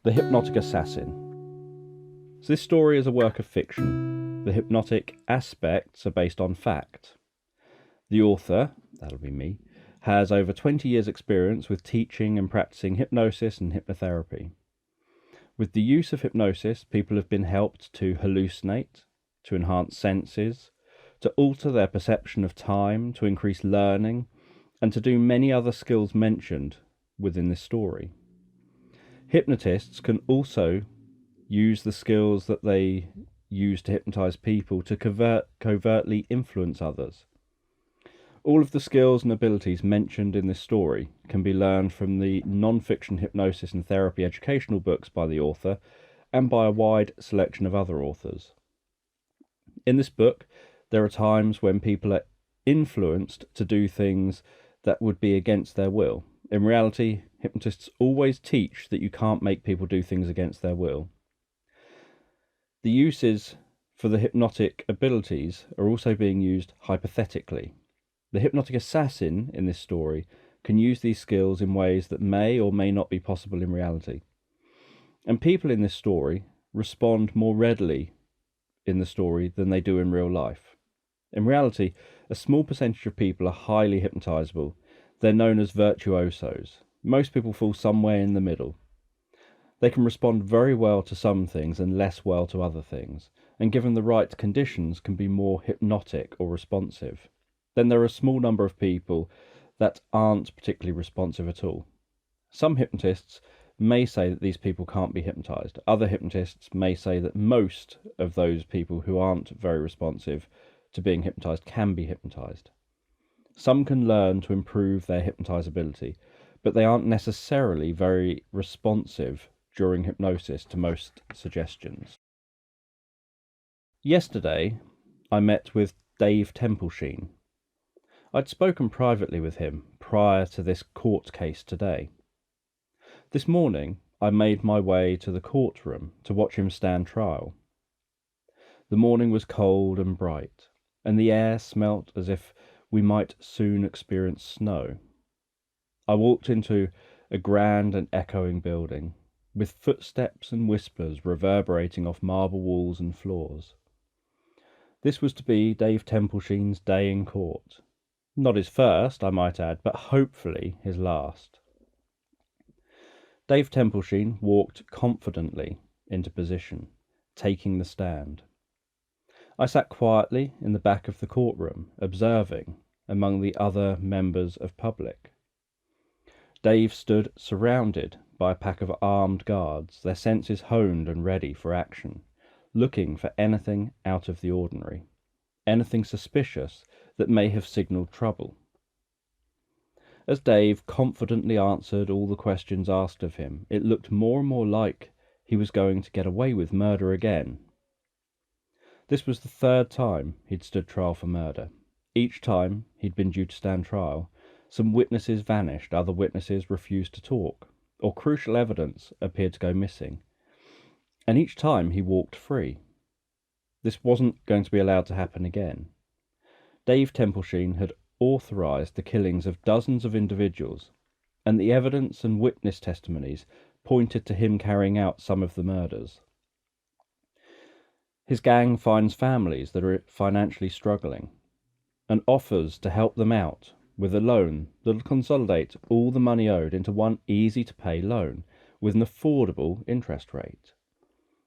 The Hypnotic Assassin. So this story is a work of fiction. The hypnotic aspects are based on fact. The author, that'll be me, has over 20 years' experience with teaching and practicing hypnosis and hypnotherapy. With the use of hypnosis, people have been helped to hallucinate, to enhance senses, to alter their perception of time, to increase learning, and to do many other skills mentioned within this story. Hypnotists can also use the skills that they use to hypnotize people to covertly influence others. All of the skills and abilities mentioned in this story can be learned from the non-fiction hypnosis and therapy educational books by the author and by a wide selection of other authors. In this book, there are times when people are influenced to do things that would be against their will. In reality, hypnotists always teach that you can't make people do things against their will. The uses for the hypnotic abilities are also being used hypothetically. The hypnotic assassin in this story can use these skills in ways that may or may not be possible in reality. And people in this story respond more readily in the story than they do in real life. In reality, a small percentage of people are highly hypnotizable. They're known as virtuosos. Most people fall somewhere in the middle. They can respond very well to some things and less well to other things, and given the right conditions can be more hypnotic or responsive. Then there are a small number of people that aren't particularly responsive at all. Some hypnotists may say that these people can't be hypnotized. Other hypnotists may say that most of those people who aren't very responsive to being hypnotized can be hypnotized. Some can learn to improve their hypnotizability, but they aren't necessarily very responsive during hypnosis to most suggestions. Yesterday, I met with Dave Templesheen. I'd spoken privately with him prior to this court case today. This morning, I made my way to the courtroom to watch him stand trial. The morning was cold and bright, and the air smelt as if we might soon experience snow. I walked into a grand and echoing building, with footsteps and whispers reverberating off marble walls and floors. This was to be Dave Templesheen's day in court. Not his first, I might add, but hopefully his last. Dave Templesheen walked confidently into position, taking the stand. I sat quietly in the back of the courtroom, observing among the other members of public. Dave stood surrounded by a pack of armed guards, their senses honed and ready for action, looking for anything out of the ordinary, anything suspicious that may have signalled trouble. As Dave confidently answered all the questions asked of him, it looked more and more like he was going to get away with murder again. This was the third time he'd stood trial for murder. Each time he'd been due to stand trial, some witnesses vanished, other witnesses refused to talk, or crucial evidence appeared to go missing. And each time he walked free. This wasn't going to be allowed to happen again. Dave Templesheen had authorised the killings of dozens of individuals, and the evidence and witness testimonies pointed to him carrying out some of the murders. His gang finds families that are financially struggling and offers to help them out with a loan that will consolidate all the money owed into one easy-to-pay loan with an affordable interest rate.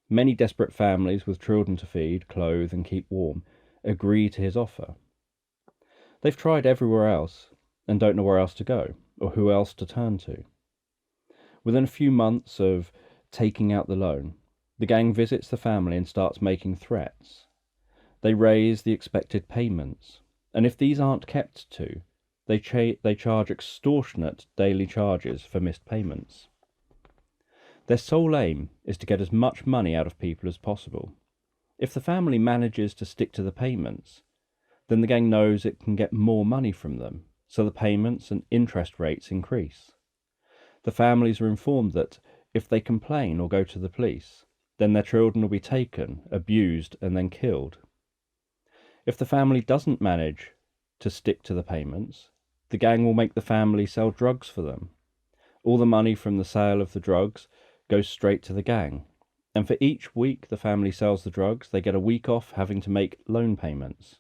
Many desperate families with children to feed, clothe and keep warm agree to his offer. They've tried everywhere else and don't know where else to go or who else to turn to. Within a few months of taking out the loan, the gang visits the family and starts making threats. They raise the expected payments, and if these aren't kept to, they charge extortionate daily charges for missed payments. Their sole aim is to get as much money out of people as possible. If the family manages to stick to the payments, then the gang knows it can get more money from them, so the payments and interest rates increase. The families are informed that if they complain or go to the police, then their children will be taken, abused, and then killed. If the family doesn't manage to stick to the payments, the gang will make the family sell drugs for them. All the money from the sale of the drugs goes straight to the gang, and for each week the family sells the drugs, they get a week off having to make loan payments.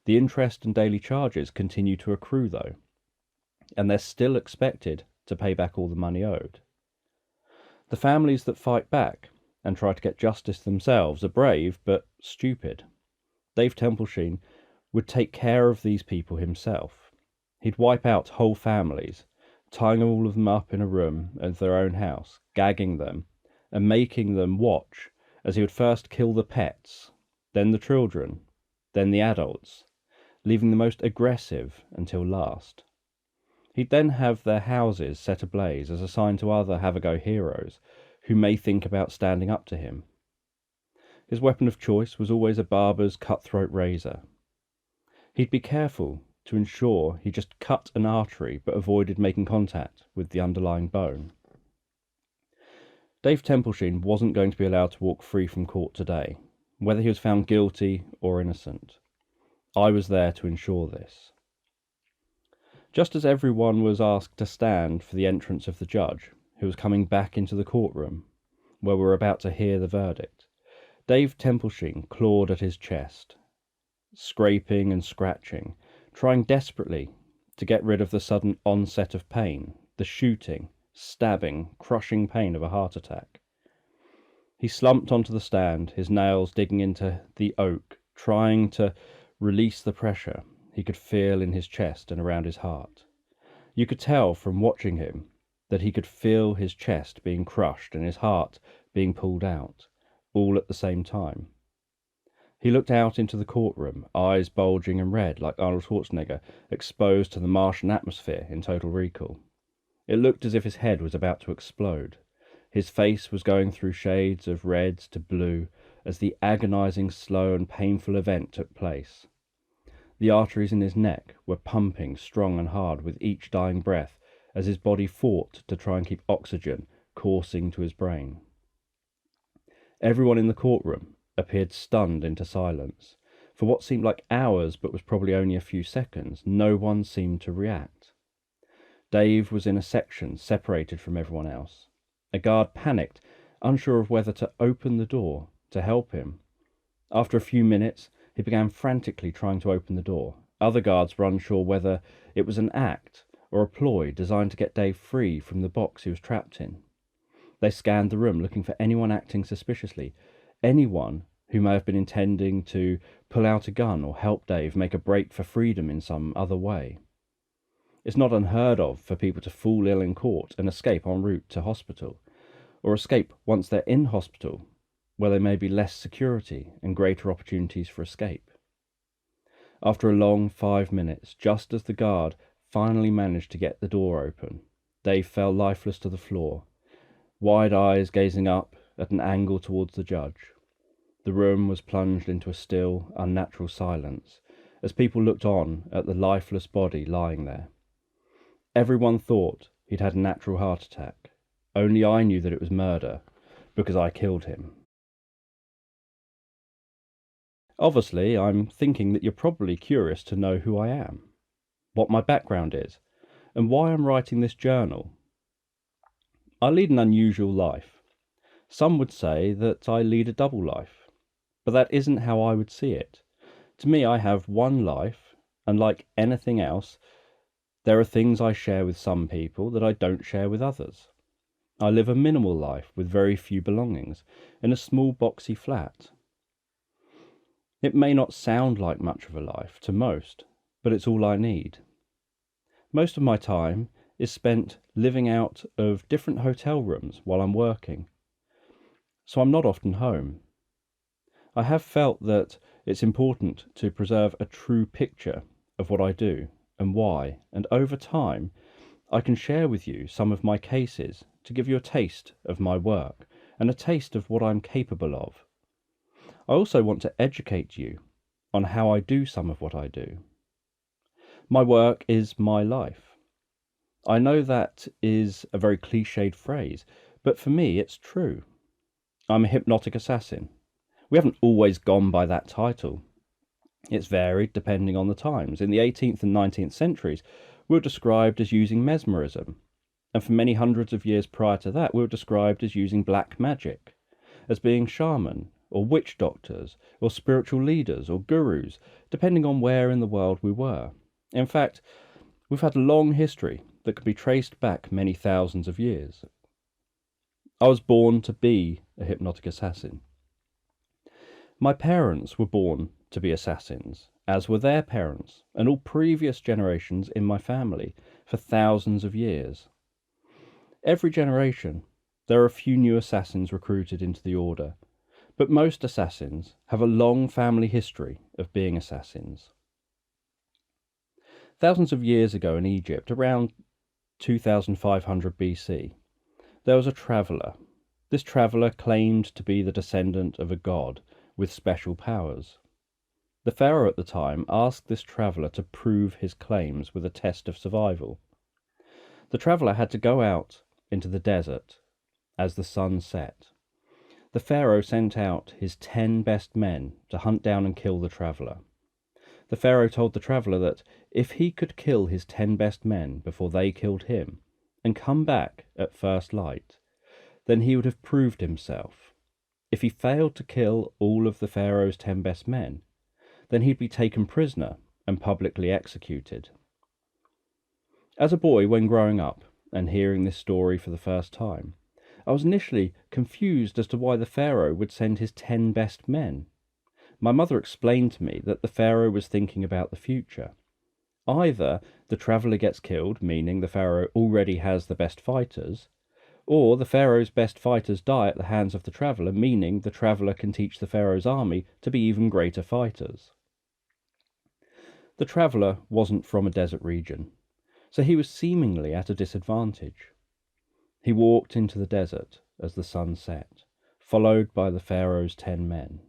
The interest and daily charges continue to accrue though, and they're still expected to pay back all the money owed. The families that fight back and try to get justice themselves are brave but stupid. Dave Templesheen would take care of these people himself. He'd wipe out whole families, tying all of them up in a room of their own house, gagging them, and making them watch as he would first kill the pets, then the children, then the adults, leaving the most aggressive until last. He'd then have their houses set ablaze as a sign to other have-a-go heroes who may think about standing up to him. His weapon of choice was always a barber's cutthroat razor. He'd be careful to ensure he just cut an artery but avoided making contact with the underlying bone. Dave Templesheen wasn't going to be allowed to walk free from court today, whether he was found guilty or innocent. I was there to ensure this. Just as everyone was asked to stand for the entrance of the judge, who was coming back into the courtroom, where we were about to hear the verdict, Dave Templesheen clawed at his chest, scraping and scratching, trying desperately to get rid of the sudden onset of pain, the shooting, stabbing, crushing pain of a heart attack. He slumped onto the stand, his nails digging into the oak, trying to release the pressure he could feel in his chest and around his heart. You could tell from watching him that he could feel his chest being crushed and his heart being pulled out, all at the same time. He looked out into the courtroom, eyes bulging and red like Arnold Schwarzenegger, exposed to the Martian atmosphere in Total Recall. It looked as if his head was about to explode. His face was going through shades of red to blue as the agonizing, slow and painful event took place. The arteries in his neck were pumping strong and hard with each dying breath as his body fought to try and keep oxygen coursing to his brain. Everyone in the courtroom appeared stunned into silence. For what seemed like hours but was probably only a few seconds, no one seemed to react. Dave was in a section separated from everyone else. A guard panicked, unsure of whether to open the door to help him. After a few minutes, he began frantically trying to open the door. Other guards were unsure whether it was an act or a ploy designed to get Dave free from the box he was trapped in. They scanned the room looking for anyone acting suspiciously, anyone who may have been intending to pull out a gun or help Dave make a break for freedom in some other way. It's not unheard of for people to fall ill in court and escape en route to hospital, or escape once they're in hospital, where there may be less security and greater opportunities for escape. After a long 5 minutes, just as the guard finally managed to get the door open, Dave fell lifeless to the floor, wide eyes gazing up at an angle towards the judge. The room was plunged into a still, unnatural silence as people looked on at the lifeless body lying there. Everyone thought he'd had a natural heart attack. Only I knew that it was murder, because I killed him. Obviously, I'm thinking that you're probably curious to know who I am, what my background is, and why I'm writing this journal. I lead an unusual life. Some would say that I lead a double life, but that isn't how I would see it. To me, I have one life, and like anything else, there are things I share with some people that I don't share with others. I live a minimal life with very few belongings, in a small boxy flat. It may not sound like much of a life to most, but it's all I need. Most of my time is spent living out of different hotel rooms while I'm working, so I'm not often home. I have felt that it's important to preserve a true picture of what I do and why, and over time I can share with you some of my cases to give you a taste of my work and a taste of what I'm capable of. I also want to educate you on how I do some of what I do. My work is my life. I know that is a very cliched phrase, but for me it's true. I'm a hypnotic assassin. We haven't always gone by that title. It's varied depending on the times. In the 18th and 19th centuries, we were described as using mesmerism. And for many hundreds of years prior to that, we were described as using black magic, as being shaman, or witch doctors, or spiritual leaders, or gurus, depending on where in the world we were. In fact, we've had a long history that can be traced back many thousands of years. I was born to be a hypnotic assassin. My parents were born to be assassins, as were their parents, and all previous generations in my family for thousands of years. Every generation, there are a few new assassins recruited into the order, but most assassins have a long family history of being assassins. Thousands of years ago in Egypt, around 2500 BC, there was a traveller. This traveller claimed to be the descendant of a god with special powers. The pharaoh at the time asked this traveller to prove his claims with a test of survival. The traveller had to go out into the desert as the sun set. The pharaoh sent out his 10 best men to hunt down and kill the traveller. The pharaoh told the traveller that if he could kill his 10 best men before they killed him, and come back at first light, then he would have proved himself. If he failed to kill all of the pharaoh's 10 best men, then he'd be taken prisoner and publicly executed. As a boy, when growing up and hearing this story for the first time, I was initially confused as to why the pharaoh would send his 10 best men. My mother explained to me that the pharaoh was thinking about the future. Either the traveller gets killed, meaning the pharaoh already has the best fighters, or the pharaoh's best fighters die at the hands of the traveller, meaning the traveller can teach the pharaoh's army to be even greater fighters. The traveller wasn't from a desert region, so he was seemingly at a disadvantage. He walked into the desert as the sun set, followed by the pharaoh's 10 men.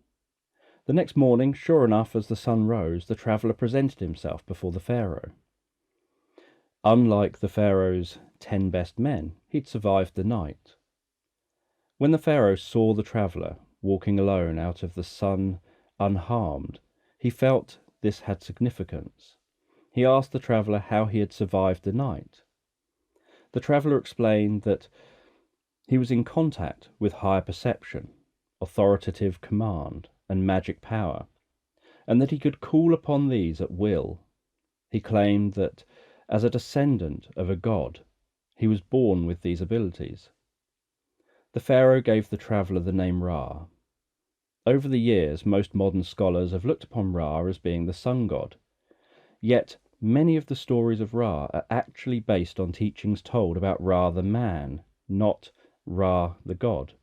The next morning, sure enough, as the sun rose, the traveller presented himself before the pharaoh. Unlike the pharaoh's 10 best men, he'd survived the night. When the pharaoh saw the traveller walking alone out of the sun unharmed, he felt this had significance. He asked the traveller how he had survived the night. The traveller explained that he was in contact with higher perception, authoritative command, and magic power, and that he could call upon these at will. He claimed that, as a descendant of a god, he was born with these abilities. The pharaoh gave the traveller the name Ra. Over the years, most modern scholars have looked upon Ra as being the sun god, yet many of the stories of Ra are actually based on teachings told about Ra the man, not Ra the god.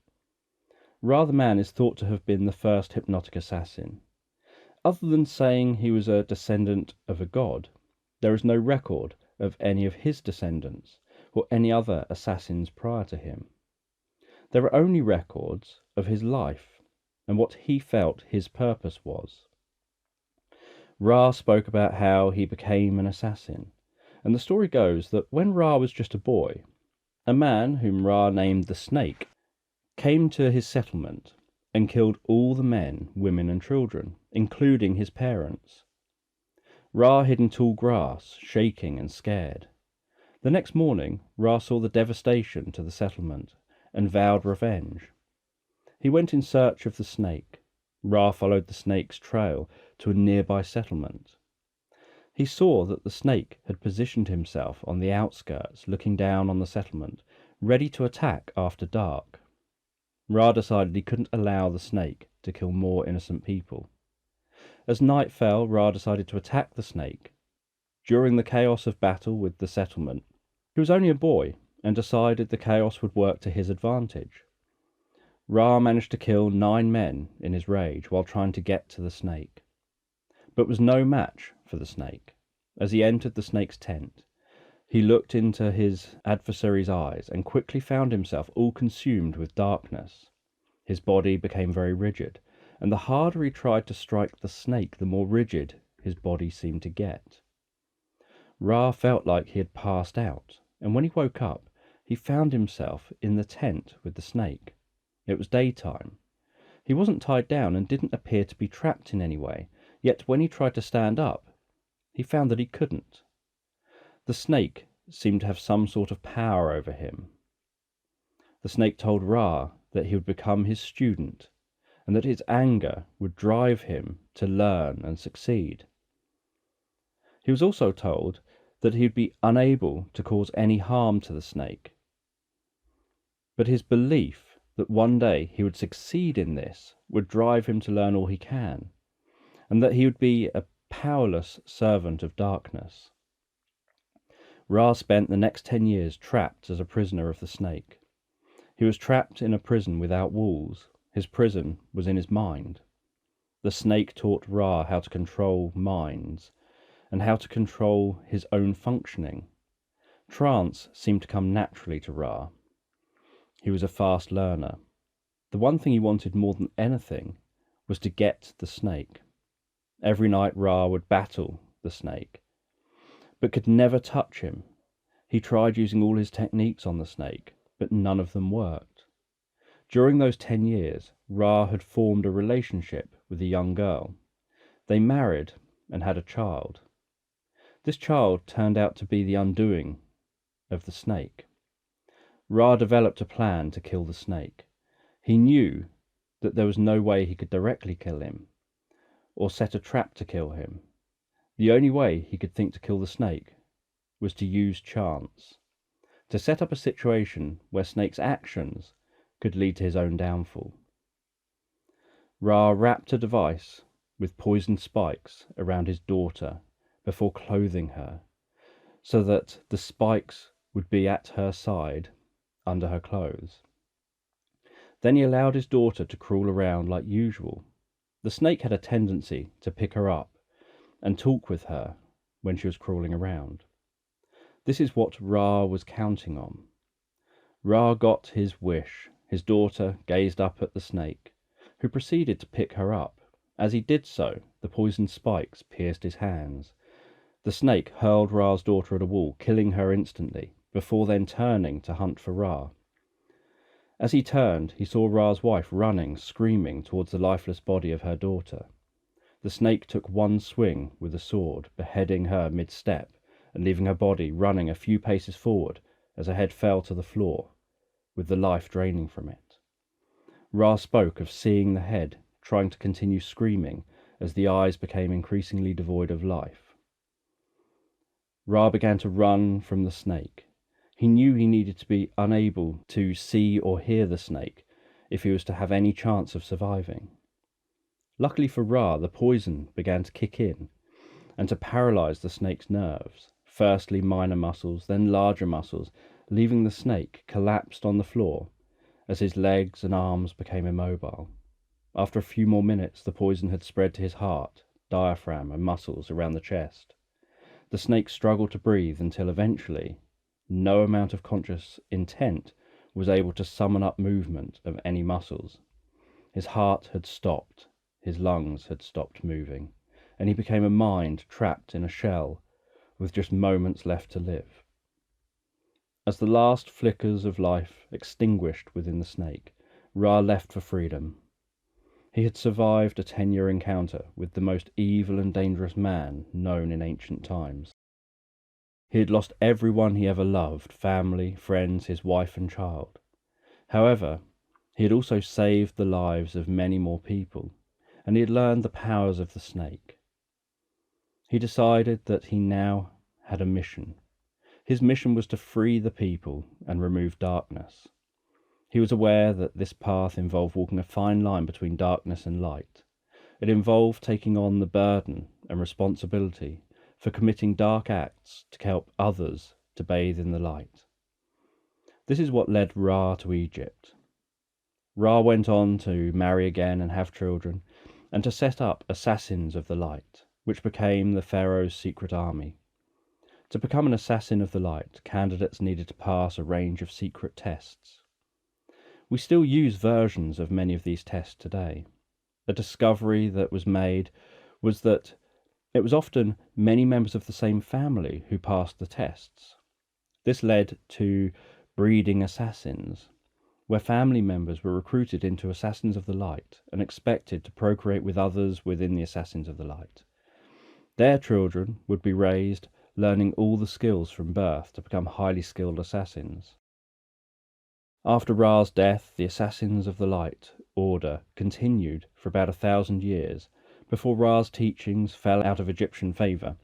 Ra the man is thought to have been the first hypnotic assassin. Other than saying he was a descendant of a god, there is no record of any of his descendants or any other assassins prior to him. There are only records of his life and what he felt his purpose was. Ra spoke about how he became an assassin, and the story goes that when Ra was just a boy, a man whom Ra named the Snake came to his settlement and killed all the men, women and children, including his parents. Ra hid in tall grass, shaking and scared. The next morning, Ra saw the devastation to the settlement and vowed revenge. He went in search of the snake. Ra followed the snake's trail to a nearby settlement. He saw that the snake had positioned himself on the outskirts, looking down on the settlement, ready to attack after dark. Ra decided he couldn't allow the snake to kill more innocent people. As night fell, Ra decided to attack the snake. During the chaos of battle with the settlement, he was only a boy and decided the chaos would work to his advantage. Ra managed to kill 9 men in his rage while trying to get to the snake, but was no match for the snake. As he entered the snake's tent, he looked into his adversary's eyes and quickly found himself all consumed with darkness. His body became very rigid, and the harder he tried to strike the snake, the more rigid his body seemed to get. Ra felt like he had passed out, and when he woke up, he found himself in the tent with the snake. It was daytime. He wasn't tied down and didn't appear to be trapped in any way, yet when he tried to stand up, he found that he couldn't. The snake seemed to have some sort of power over him. The snake told Ra that he would become his student and that his anger would drive him to learn and succeed. He was also told that he would be unable to cause any harm to the snake. But his belief that one day he would succeed in this would drive him to learn all he can, and that he would be a powerless servant of darkness. Ra spent the next 10 years trapped as a prisoner of the snake. He was trapped in a prison without walls. His prison was in his mind. The snake taught Ra how to control minds and how to control his own functioning. Trance seemed to come naturally to Ra. He was a fast learner. The one thing he wanted more than anything was to get the snake. Every night Ra would battle the snake, but could never touch him. He tried using all his techniques on the snake, but none of them worked. During those 10 years, Ra had formed a relationship with a young girl. They married and had a child. This child turned out to be the undoing of the snake. Ra developed a plan to kill the snake. He knew that there was no way he could directly kill him, or set a trap to kill him. The only way he could think to kill the snake was to use chance, to set up a situation where Snake's actions could lead to his own downfall. Ra wrapped a device with poisoned spikes around his daughter before clothing her, so that the spikes would be at her side under her clothes. Then he allowed his daughter to crawl around like usual. The snake had a tendency to pick her up and talk with her when she was crawling around. This is what Ra was counting on. Ra got his wish. His daughter gazed up at the snake, who proceeded to pick her up. As he did so, the poisoned spikes pierced his hands. The snake hurled Ra's daughter at a wall, killing her instantly, before then turning to hunt for Ra. As he turned, he saw Ra's wife running, screaming, towards the lifeless body of her daughter. The snake took one swing with the sword, beheading her mid-step, and leaving her body running a few paces forward as her head fell to the floor, with the life draining from it. Ra spoke of seeing the head, trying to continue screaming as the eyes became increasingly devoid of life. Ra began to run from the snake. He knew he needed to be unable to see or hear the snake if he was to have any chance of surviving. Luckily for Ra, the poison began to kick in and to paralyze the snake's nerves, firstly minor muscles, then larger muscles, leaving the snake collapsed on the floor as his legs and arms became immobile. After a few more minutes, the poison had spread to his heart, diaphragm, and muscles around the chest. The snake struggled to breathe until eventually no amount of conscious intent was able to summon up movement of any muscles. His heart had stopped, his lungs had stopped moving, and he became a mind trapped in a shell with just moments left to live. As the last flickers of life extinguished within the snake, Ra left for freedom. He had survived a 10-year encounter with the most evil and dangerous man known in ancient times. He had lost everyone he ever loved, family, friends, his wife and child. However, he had also saved the lives of many more people, and he had learned the powers of the snake. He decided that he now had a mission. His mission was to free the people and remove darkness. He was aware that this path involved walking a fine line between darkness and light. It involved taking on the burden and responsibility for committing dark acts to help others to bathe in the light. This is what led Ra to Egypt. Ra went on to marry again and have children, and to set up Assassins of the Light, which became the Pharaoh's secret army. To become an Assassin of the Light, candidates needed to pass a range of secret tests. We still use versions of many of these tests today. A discovery that was made was that it was often many members of the same family who passed the tests. This led to breeding assassins, where family members were recruited into Assassins of the Light and expected to procreate with others within the Assassins of the Light. Their children would be raised learning all the skills from birth to become highly skilled assassins. After Ra's death, the Assassins of the Light Order continued for about 1,000 years before Ra's teachings fell out of Egyptian favour.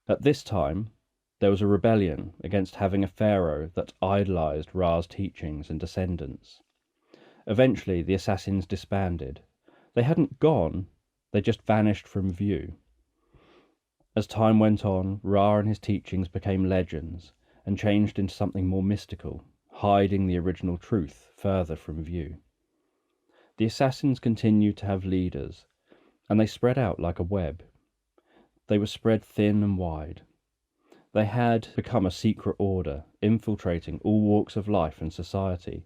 At this time, there was a rebellion against having a pharaoh that idolised Ra's teachings and descendants. Eventually, the assassins disbanded. They hadn't gone, they just vanished from view. As time went on, Ra and his teachings became legends and changed into something more mystical, hiding the original truth further from view. The assassins continued to have leaders, and they spread out like a web. They were spread thin and wide. They had become a secret order, infiltrating all walks of life and society.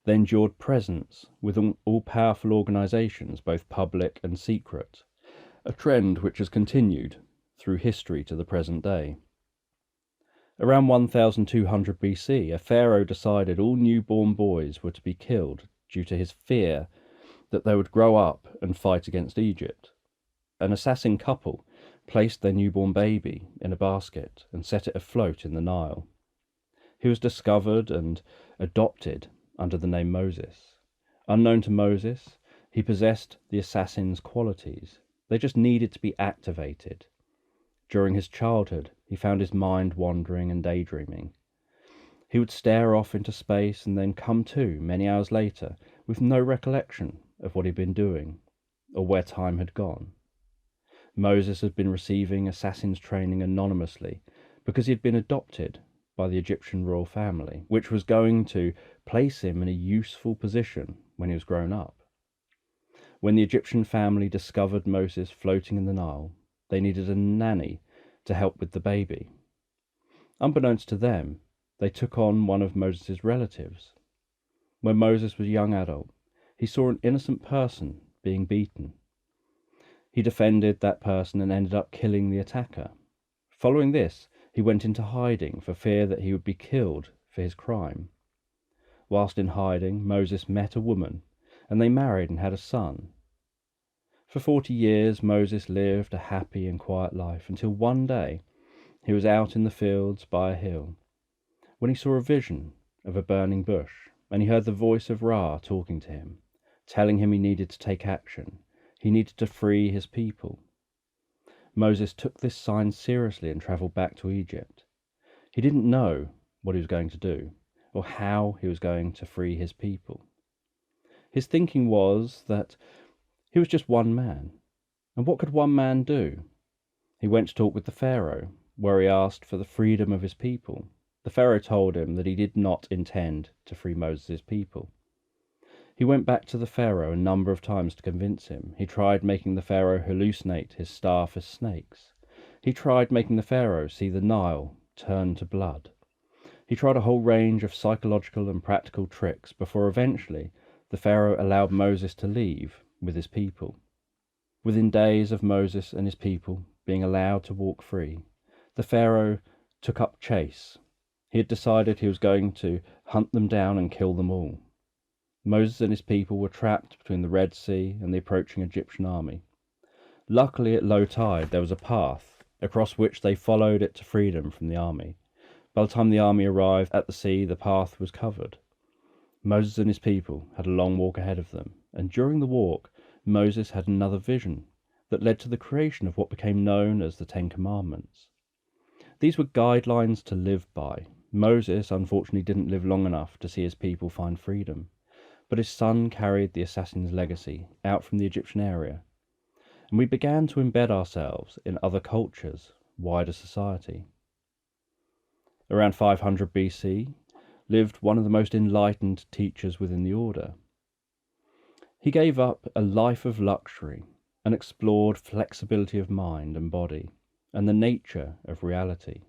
They endured presence with all-powerful organisations, both public and secret, a trend which has continued through history to the present day. Around 1200 BC, a pharaoh decided all newborn boys were to be killed due to his fear that they would grow up and fight against Egypt. An assassin couple placed their newborn baby in a basket and set it afloat in the Nile. He was discovered and adopted under the name Moses. Unknown to Moses, he possessed the assassin's qualities. They just needed to be activated. During his childhood, he found his mind wandering and daydreaming. He would stare off into space and then come to many hours later with no recollection of what he'd been doing or where time had gone. Moses had been receiving assassin's training anonymously because he had been adopted by the Egyptian royal family, which was going to place him in a useful position when he was grown up. When the Egyptian family discovered Moses floating in the Nile, they needed a nanny to help with the baby. Unbeknownst to them, they took on one of Moses' relatives. When Moses was a young adult, he saw an innocent person being beaten. He defended that person and ended up killing the attacker. Following this, he went into hiding for fear that he would be killed for his crime. Whilst in hiding, Moses met a woman, and they married and had a son. For 40 years, Moses lived a happy and quiet life until one day he was out in the fields by a hill when he saw a vision of a burning bush, and he heard the voice of Ra talking to him, telling him he needed to take action. He needed to free his people. Moses took this sign seriously and travelled back to Egypt. He didn't know what he was going to do or how he was going to free his people. His thinking was that he was just one man. And what could one man do? He went to talk with the Pharaoh, where he asked for the freedom of his people. The Pharaoh told him that he did not intend to free Moses' people. He went back to the Pharaoh a number of times to convince him. He tried making the Pharaoh hallucinate his staff as snakes. He tried making the Pharaoh see the Nile turn to blood. He tried a whole range of psychological and practical tricks before eventually the Pharaoh allowed Moses to leave with his people. Within days of Moses and his people being allowed to walk free, the Pharaoh took up chase. He had decided he was going to hunt them down and kill them all. Moses and his people were trapped between the Red Sea and the approaching Egyptian army. Luckily, at low tide, there was a path across which they followed it to freedom from the army. By the time the army arrived at the sea, the path was covered. Moses and his people had a long walk ahead of them, and during the walk, Moses had another vision that led to the creation of what became known as the Ten Commandments. These were guidelines to live by. Moses, unfortunately, didn't live long enough to see his people find freedom, but his son carried the assassin's legacy out from the Egyptian area, and we began to embed ourselves in other cultures, wider society. Around 500 BC lived one of the most enlightened teachers within the order. He gave up a life of luxury and explored flexibility of mind and body and the nature of reality.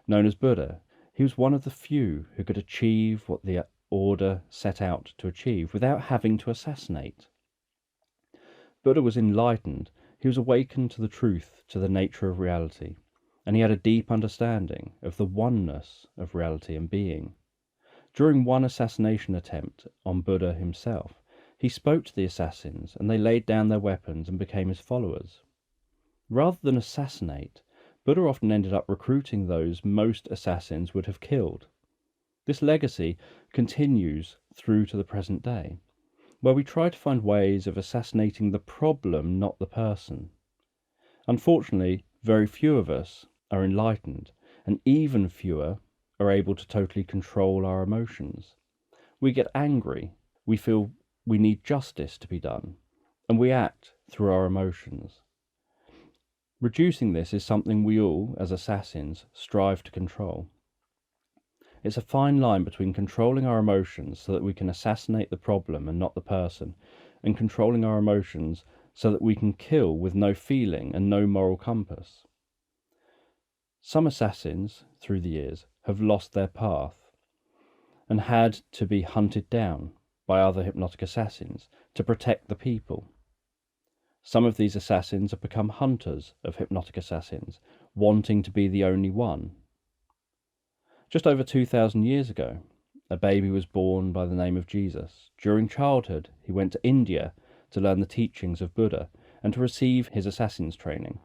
Known as Buddha, he was one of the few who could achieve what the order set out to achieve without having to assassinate. Buddha was enlightened. He was awakened to the truth, to the nature of reality, and he had a deep understanding of the oneness of reality and being. During one assassination attempt on Buddha himself, he spoke to the assassins and they laid down their weapons and became his followers. Rather than assassinate, Buddha often ended up recruiting those most assassins would have killed. This legacy continues through to the present day, where we try to find ways of assassinating the problem, not the person. Unfortunately, very few of us are enlightened, and even fewer are able to totally control our emotions. We get angry, we feel we need justice to be done, and we act through our emotions. Reducing this is something we all, as assassins, strive to control. It's a fine line between controlling our emotions so that we can assassinate the problem and not the person, and controlling our emotions so that we can kill with no feeling and no moral compass. Some assassins, through the years, have lost their path and had to be hunted down by other hypnotic assassins to protect the people. Some of these assassins have become hunters of hypnotic assassins, wanting to be the only one. Just over 2,000 years ago, a baby was born by the name of Jesus. During childhood, he went to India to learn the teachings of Buddha and to receive his assassin's training.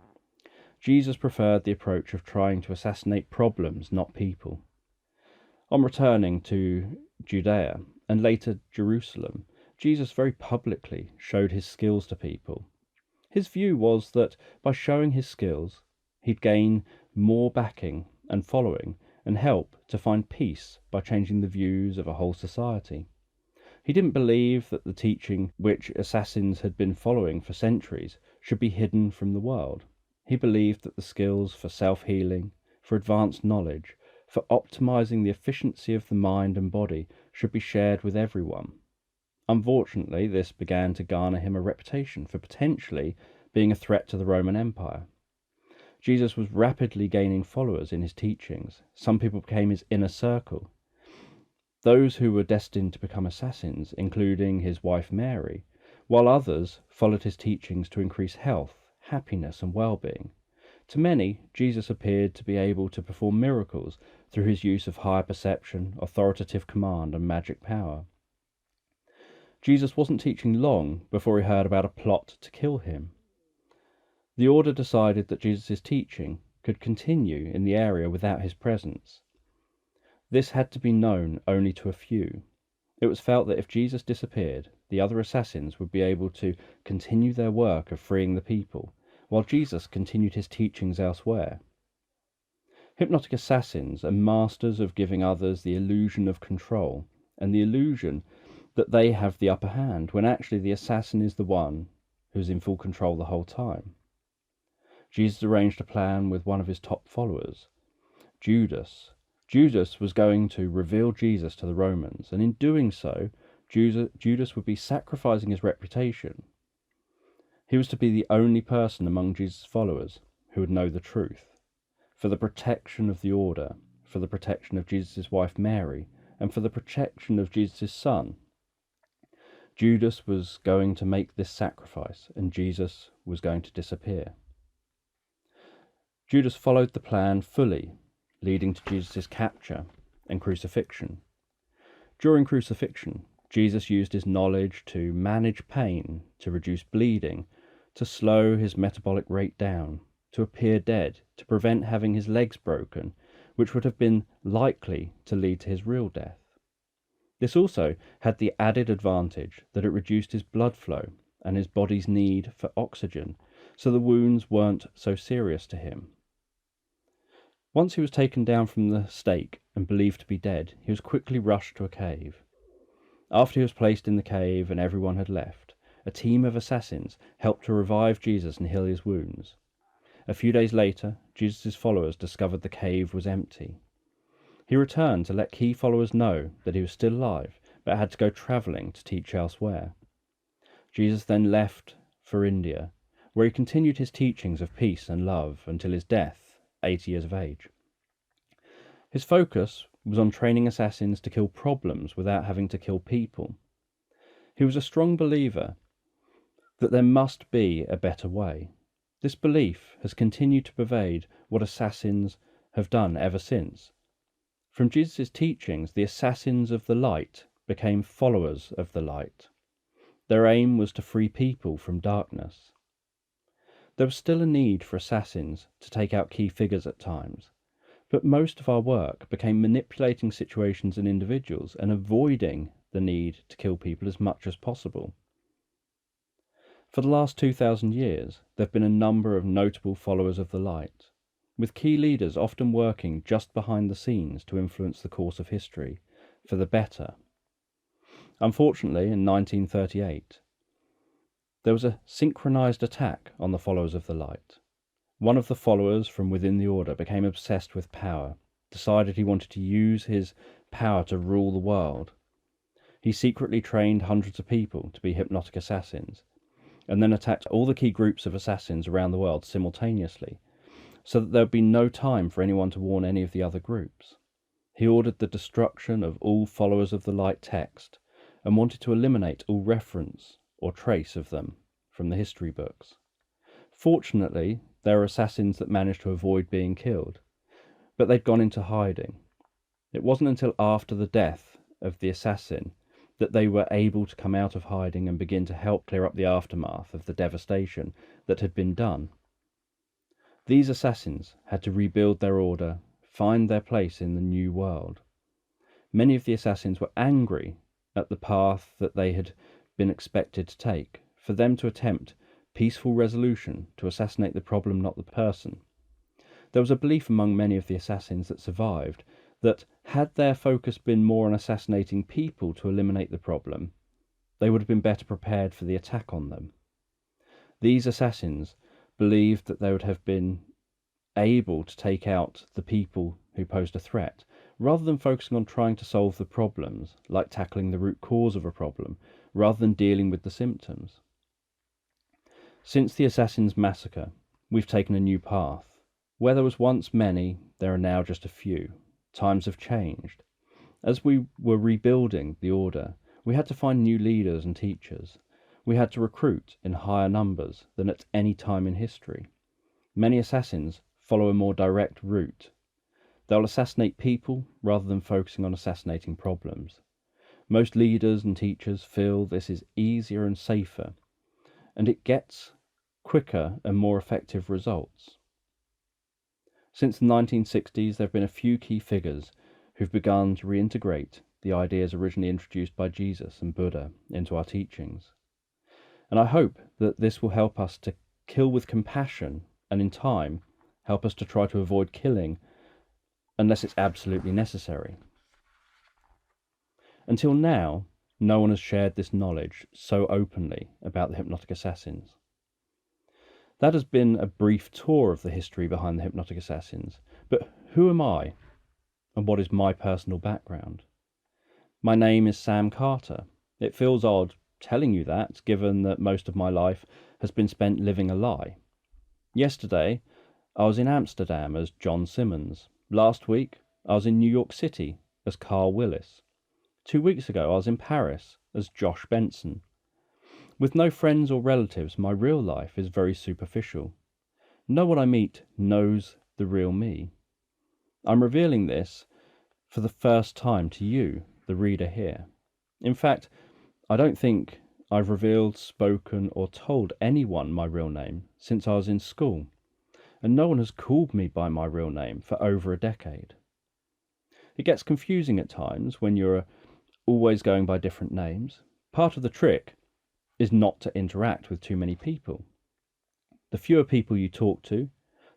Jesus preferred the approach of trying to assassinate problems, not people. On returning to Judea and later Jerusalem, Jesus very publicly showed his skills to people. His view was that by showing his skills, he'd gain more backing and following and help to find peace by changing the views of a whole society. He didn't believe that the teaching which assassins had been following for centuries should be hidden from the world. He believed that the skills for self-healing, for advanced knowledge, for optimizing the efficiency of the mind and body should be shared with everyone. Unfortunately, this began to garner him a reputation for potentially being a threat to the Roman Empire. Jesus was rapidly gaining followers in his teachings. Some people became his inner circle. Those who were destined to become assassins, including his wife Mary, while others followed his teachings to increase health, happiness, and well-being. To many, Jesus appeared to be able to perform miracles through his use of higher perception, authoritative command, and magic power. Jesus wasn't teaching long before he heard about a plot to kill him. The order decided that Jesus' teaching could continue in the area without his presence. This had to be known only to a few. It was felt that if Jesus disappeared, the other assassins would be able to continue their work of freeing the people, while Jesus continued his teachings elsewhere. Hypnotic assassins are masters of giving others the illusion of control and the illusion that they have the upper hand, when actually the assassin is the one who's in full control the whole time. Jesus arranged a plan with one of his top followers, Judas. Judas was going to reveal Jesus to the Romans, and in doing so, Judas would be sacrificing his reputation. He was to be the only person among Jesus' followers who would know the truth, for the protection of the order, for the protection of Jesus' wife Mary, and for the protection of Jesus' son. Judas was going to make this sacrifice, and Jesus was going to disappear. Judas followed the plan fully, leading to Jesus' capture and crucifixion. During crucifixion, Jesus used his knowledge to manage pain, to reduce bleeding, to slow his metabolic rate down, to appear dead, to prevent having his legs broken, which would have been likely to lead to his real death. This also had the added advantage that it reduced his blood flow and his body's need for oxygen, so the wounds weren't so serious to him. Once he was taken down from the stake and believed to be dead, he was quickly rushed to a cave. After he was placed in the cave and everyone had left, a team of assassins helped to revive Jesus and heal his wounds. A few days later, Jesus' followers discovered the cave was empty. He returned to let key followers know that he was still alive, but had to go travelling to teach elsewhere. Jesus then left for India, where he continued his teachings of peace and love until his death, 80 years of age. His focus was on training assassins to kill problems without having to kill people. He was a strong believer that there must be a better way. This belief has continued to pervade what assassins have done ever since. From Jesus' teachings, the assassins of the light became followers of the light. Their aim was to free people from darkness. There was still a need for assassins to take out key figures at times, but most of our work became manipulating situations and individuals and avoiding the need to kill people as much as possible. For the last 2,000 years, there have been a number of notable followers of the light, with key leaders often working just behind the scenes to influence the course of history for the better. Unfortunately, in 1938, there was a synchronized attack on the followers of the light. One of the followers from within the order became obsessed with power, decided he wanted to use his power to rule the world. He secretly trained hundreds of people to be hypnotic assassins, and then attacked all the key groups of assassins around the world simultaneously, so that there would be no time for anyone to warn any of the other groups. He ordered the destruction of all followers of the light text, and wanted to eliminate all reference or trace of them from the history books. Fortunately, there are assassins that managed to avoid being killed, but they'd gone into hiding. It wasn't until after the death of the assassin that they were able to come out of hiding and begin to help clear up the aftermath of the devastation that had been done. These assassins had to rebuild their order, find their place in the new world. Many of the assassins were angry at the path that they had been expected to take, for them to attempt peaceful resolution to assassinate the problem, not the person. There was a belief among many of the assassins that survived that had their focus been more on assassinating people to eliminate the problem, they would have been better prepared for the attack on them. These assassins believed that they would have been able to take out the people who posed a threat, rather than focusing on trying to solve the problems, like tackling the root cause of a problem, rather than dealing with the symptoms. Since the Assassins' massacre, we've taken a new path. Where there was once many, there are now just a few. Times have changed. As we were rebuilding the order, we had to find new leaders and teachers. We had to recruit in higher numbers than at any time in history. Many assassins follow a more direct route. They'll assassinate people rather than focusing on assassinating problems. Most leaders and teachers feel this is easier and safer, and it gets quicker and more effective results. Since the 1960s, there have been a few key figures who've begun to reintegrate the ideas originally introduced by Jesus and Buddha into our teachings. And I hope that this will help us to kill with compassion, and in time, help us to try to avoid killing unless it's absolutely necessary. Until now, no one has shared this knowledge so openly about the Hypnotic Assassins. That has been a brief tour of the history behind the Hypnotic Assassins, but who am I, and what is my personal background? My name is Sam Carter. It feels odd telling you that, given that most of my life has been spent living a lie. Yesterday, I was in Amsterdam as John Simmons. Last week, I was in New York City as Carl Willis. 2 weeks ago, I was in Paris as Josh Benson. With no friends or relatives, my real life is very superficial. No one I meet knows the real me. I'm revealing this for the first time to you, the reader here. In fact, I don't think I've revealed, spoken, or told anyone my real name since I was in school, and no one has called me by my real name for over a decade. It gets confusing at times when you're always going by different names. Part of the trick is not to interact with too many people. The fewer people you talk to,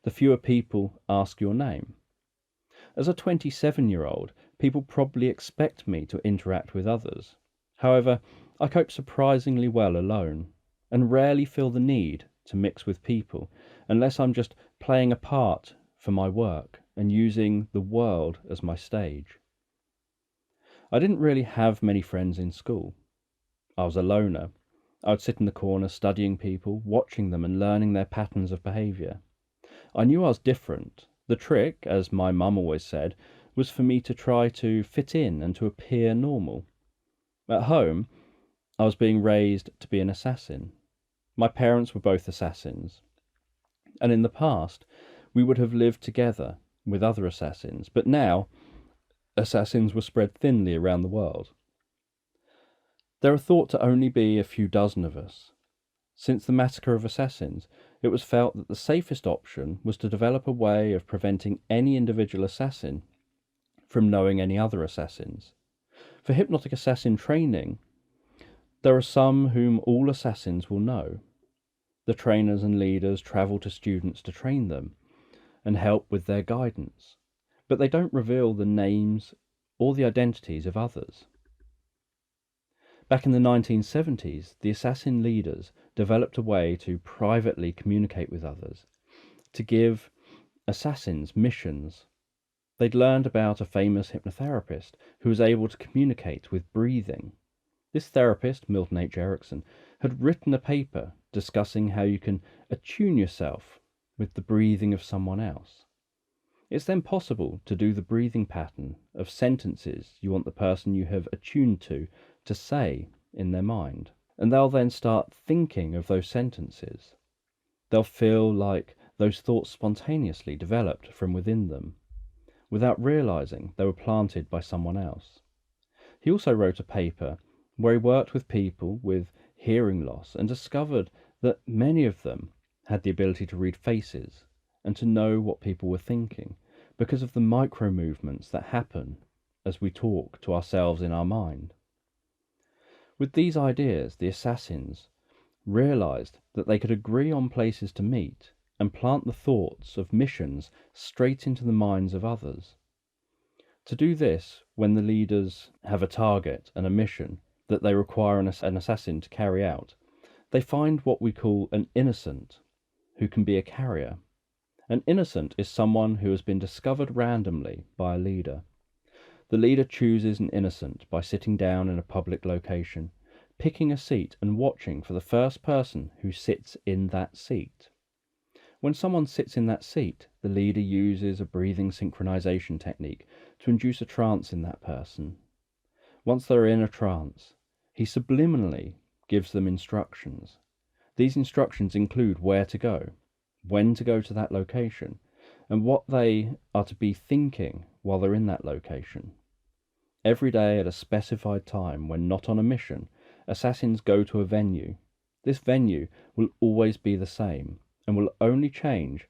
the fewer people ask your name. As a 27-year-old, people probably expect me to interact with others. However, I cope surprisingly well alone, and rarely feel the need to mix with people, unless I'm just playing a part for my work and using the world as my stage. I didn't really have many friends in school. I was a loner. I would sit in the corner studying people, watching them and learning their patterns of behaviour. I knew I was different. The trick, as my mum always said, was for me to try to fit in and to appear normal. At home, I was being raised to be an assassin. My parents were both assassins, and in the past we would have lived together with other assassins, but now assassins were spread thinly around the world. There are thought to only be a few dozen of us. Since the massacre of assassins, it was felt that the safest option was to develop a way of preventing any individual assassin from knowing any other assassins. For hypnotic assassin training, there are some whom all assassins will know. The trainers and leaders travel to students to train them and help with their guidance, but they don't reveal the names or the identities of others. Back in the 1970s, the assassin leaders developed a way to privately communicate with others, to give assassins missions. They'd learned about a famous hypnotherapist who was able to communicate with breathing. This therapist, Milton H. Erickson, had written a paper discussing how you can attune yourself with the breathing of someone else. It's then possible to do the breathing pattern of sentences you want the person you have attuned to say in their mind, and they'll then start thinking of those sentences. They'll feel like those thoughts spontaneously developed from within them, without realizing they were planted by someone else. He also wrote a paper where he worked with people with hearing loss and discovered that many of them had the ability to read faces and to know what people were thinking because of the micro movements that happen as we talk to ourselves in our mind. With these ideas, the assassins realized that they could agree on places to meet and plant the thoughts of missions straight into the minds of others. To do this, when the leaders have a target and a mission that they require an assassin to carry out, they find what we call an innocent, who can be a carrier. An innocent is someone who has been discovered randomly by a leader. The leader chooses an innocent by sitting down in a public location, picking a seat and watching for the first person who sits in that seat. When someone sits in that seat, the leader uses a breathing synchronization technique to induce a trance in that person. Once they're in a trance, he subliminally gives them instructions. These instructions include where to go, when to go to that location, and what they are to be thinking while they're in that location. Every day at a specified time, when not on a mission, assassins go to a venue. This venue will always be the same and will only change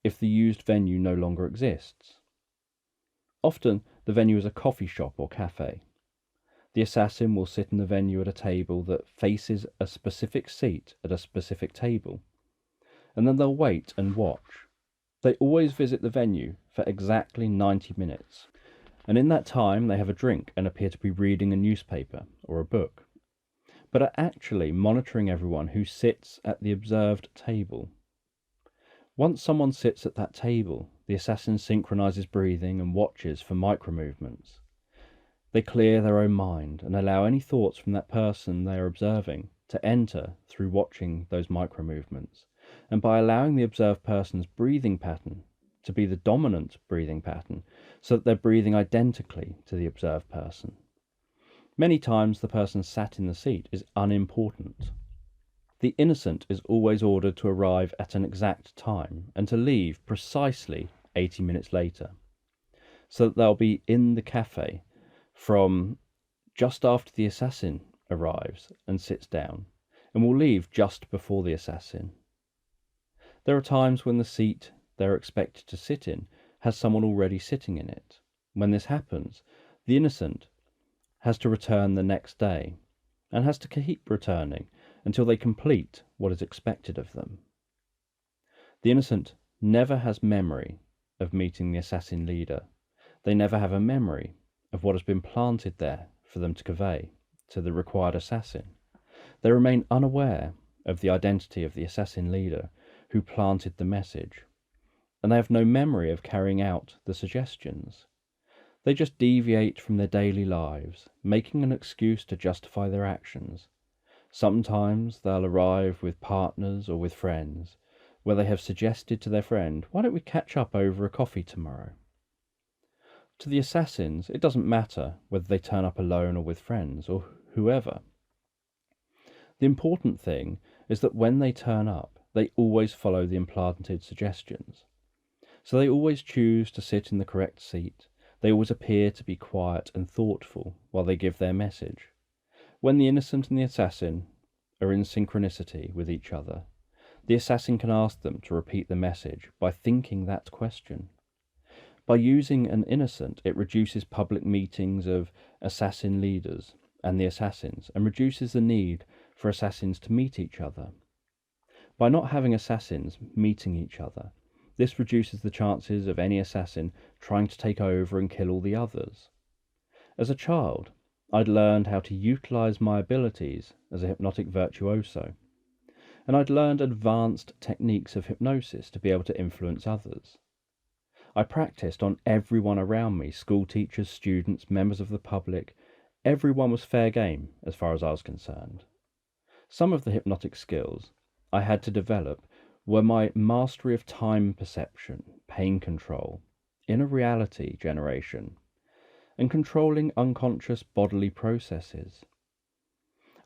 if the used venue no longer exists. Often the venue is a coffee shop or cafe. The assassin will sit in the venue at a table that faces a specific seat at a specific table, and then they'll wait and watch. They always visit the venue for exactly 90 minutes, and in that time they have a drink and appear to be reading a newspaper or a book, but are actually monitoring everyone who sits at the observed table. Once someone sits at that table, the assassin synchronizes breathing and watches for micro-movements. They clear their own mind and allow any thoughts from that person they are observing to enter through watching those micro-movements, and by allowing the observed person's breathing pattern to be the dominant breathing pattern, so that they're breathing identically to the observed person. Many times the person sat in the seat is unimportant. The innocent is always ordered to arrive at an exact time and to leave precisely 80 minutes later, so that they'll be in the cafe from just after the assassin arrives and sits down, and will leave just before the assassin. There are times when the seat they're expected to sit in has someone already sitting in it. When this happens, the innocent has to return the next day, and has to keep returning until they complete what is expected of them. The innocent never has memory of meeting the assassin leader. They never have a memory of what has been planted there for them to convey to the required assassin. They remain unaware of the identity of the assassin leader who planted the message, and they have no memory of carrying out the suggestions. They just deviate from their daily lives, making an excuse to justify their actions. Sometimes they'll arrive with partners or with friends, where they have suggested to their friend, "Why don't we catch up over a coffee tomorrow?" To the assassins, it doesn't matter whether they turn up alone or with friends or whoever. The important thing is that when they turn up, they always follow the implanted suggestions. So they always choose to sit in the correct seat. They always appear to be quiet and thoughtful while they give their message. When the innocent and the assassin are in synchronicity with each other, The assassin can ask them to repeat the message by thinking that question. By using an innocent, it reduces public meetings of assassin leaders and the assassins, and reduces the need for assassins to meet each other. By not having assassins meeting each other, this reduces the chances of any assassin trying to take over and kill all the others. As a child, I'd learned how to utilize my abilities as a hypnotic virtuoso, and I'd learned advanced techniques of hypnosis to be able to influence others. I practiced on everyone around me, school teachers, students, members of the public. Everyone was fair game as far as I was concerned. Some of the hypnotic skills I had to develop were my mastery of time perception, pain control, inner reality generation, and controlling unconscious bodily processes.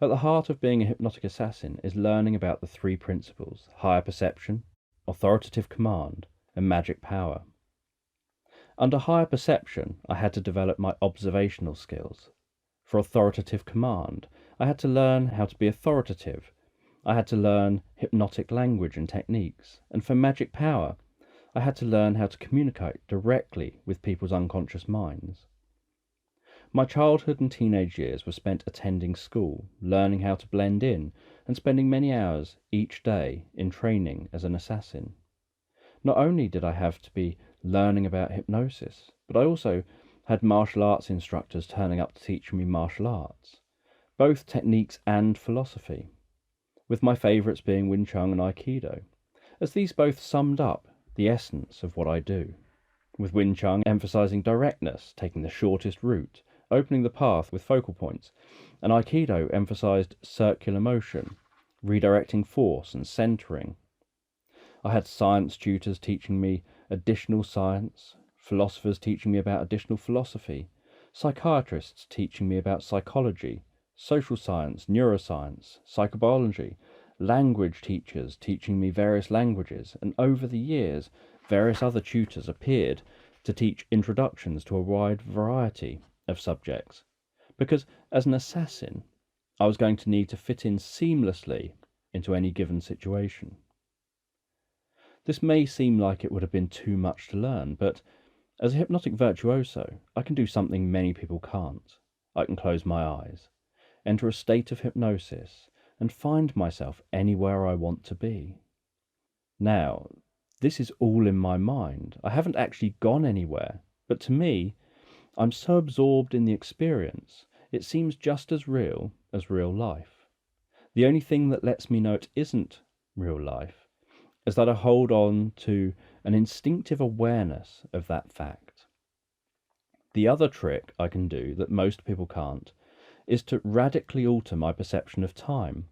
At the heart of being a hypnotic assassin is learning about the three principles: higher perception, authoritative command, and magic power. Under higher perception, I had to develop my observational skills. For authoritative command, I had to learn how to be authoritative. I had to learn hypnotic language and techniques. And for magic power, I had to learn how to communicate directly with people's unconscious minds. My childhood and teenage years were spent attending school, learning how to blend in, and spending many hours each day in training as an assassin. Not only did I have to be learning about hypnosis, but I also had martial arts instructors turning up to teach me martial arts, both techniques and philosophy, with my favourites being Wing Chun and Aikido, as these both summed up the essence of what I do, with Wing Chun emphasising directness, taking the shortest route, opening the path with focal points, and Aikido emphasised circular motion, redirecting force and centering. I had science tutors teaching me additional science, philosophers teaching me about additional philosophy, psychiatrists teaching me about psychology, social science, neuroscience, psychobiology, language teachers teaching me various languages, and over the years, various other tutors appeared to teach introductions to a wide variety of subjects, because as an assassin, I was going to need to fit in seamlessly into any given situation. This may seem like it would have been too much to learn, but as a hypnotic virtuoso, I can do something many people can't. I can close my eyes, enter a state of hypnosis, and find myself anywhere I want to be. Now, this is all in my mind. I haven't actually gone anywhere, but to me, I'm so absorbed in the experience, it seems just as real life. The only thing that lets me know it isn't real life is that I hold on to an instinctive awareness of that fact. The other trick I can do that most people can't is to radically alter my perception of time.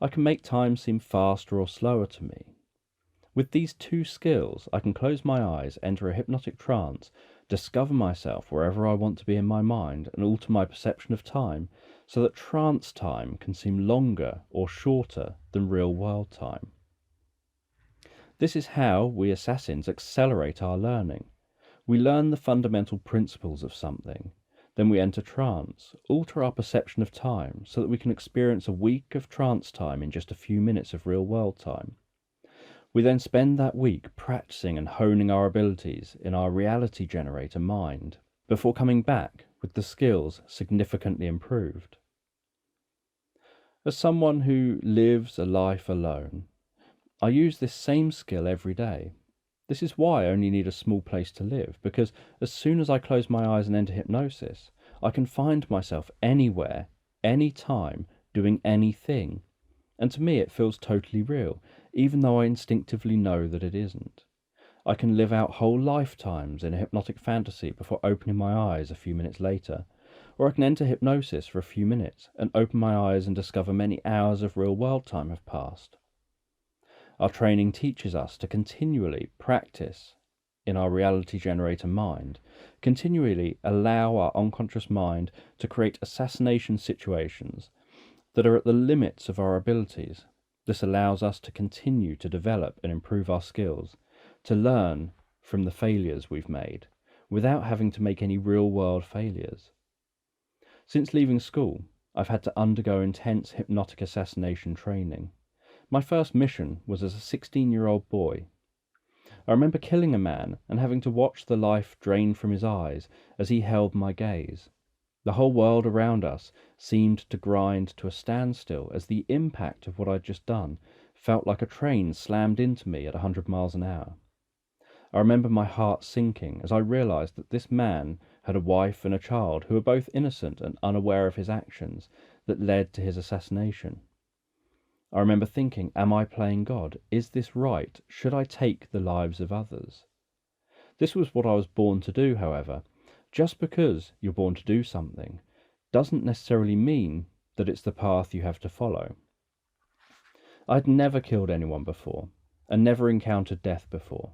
I can make time seem faster or slower to me. With these two skills, I can close my eyes, enter a hypnotic trance, discover myself wherever I want to be in my mind, and alter my perception of time so that trance time can seem longer or shorter than real world time. This is how we assassins accelerate our learning. We learn the fundamental principles of something, then we enter trance, alter our perception of time so that we can experience a week of trance time in just a few minutes of real world time. We then spend that week practicing and honing our abilities in our reality generator mind before coming back with the skills significantly improved. As someone who lives a life alone, I use this same skill every day. This is why I only need a small place to live, because as soon as I close my eyes and enter hypnosis, I can find myself anywhere, anytime, doing anything. And to me it feels totally real, even though I instinctively know that it isn't. I can live out whole lifetimes in a hypnotic fantasy before opening my eyes a few minutes later, or I can enter hypnosis for a few minutes and open my eyes and discover many hours of real world time have passed. Our training teaches us to continually practice in our reality generator mind, continually allow our unconscious mind to create assassination situations that are at the limits of our abilities. This allows us to continue to develop and improve our skills, to learn from the failures we've made, without having to make any real-world failures. Since leaving school, I've had to undergo intense hypnotic assassination training. My first mission was as a 16-year-old boy. I remember killing a man and having to watch the life drain from his eyes as he held my gaze. The whole world around us seemed to grind to a standstill as the impact of what I'd just done felt like a train slammed into me at 100 miles an hour. I remember my heart sinking as I realized that this man had a wife and a child who were both innocent and unaware of his actions that led to his assassination. I remember thinking, am I playing God? Is this right? Should I take the lives of others? This was what I was born to do, however. Just because you're born to do something doesn't necessarily mean that it's the path you have to follow. I'd never killed anyone before, and never encountered death before.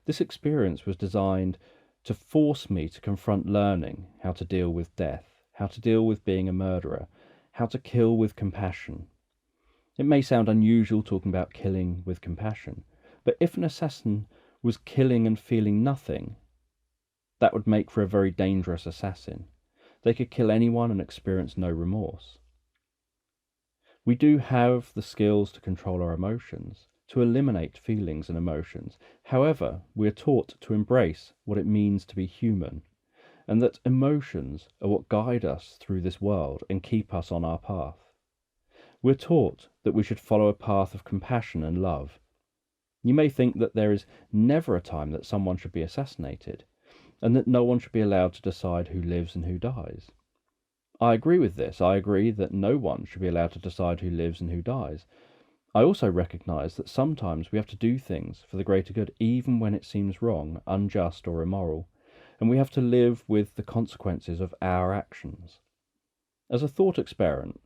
This experience was designed to force me to confront learning how to deal with death, how to deal with being a murderer, how to kill with compassion. It may sound unusual talking about killing with compassion, but if an assassin was killing and feeling nothing, that would make for a very dangerous assassin. They could kill anyone and experience no remorse. We do have the skills to control our emotions, to eliminate feelings and emotions. However, we are taught to embrace what it means to be human, and that emotions are what guide us through this world and keep us on our path. We're taught that we should follow a path of compassion and love. You may think that there is never a time that someone should be assassinated, and that no one should be allowed to decide who lives and who dies. I agree with this. I agree that no one should be allowed to decide who lives and who dies. I also recognise that sometimes we have to do things for the greater good, even when it seems wrong, unjust, or immoral, and we have to live with the consequences of our actions. As a thought experiment,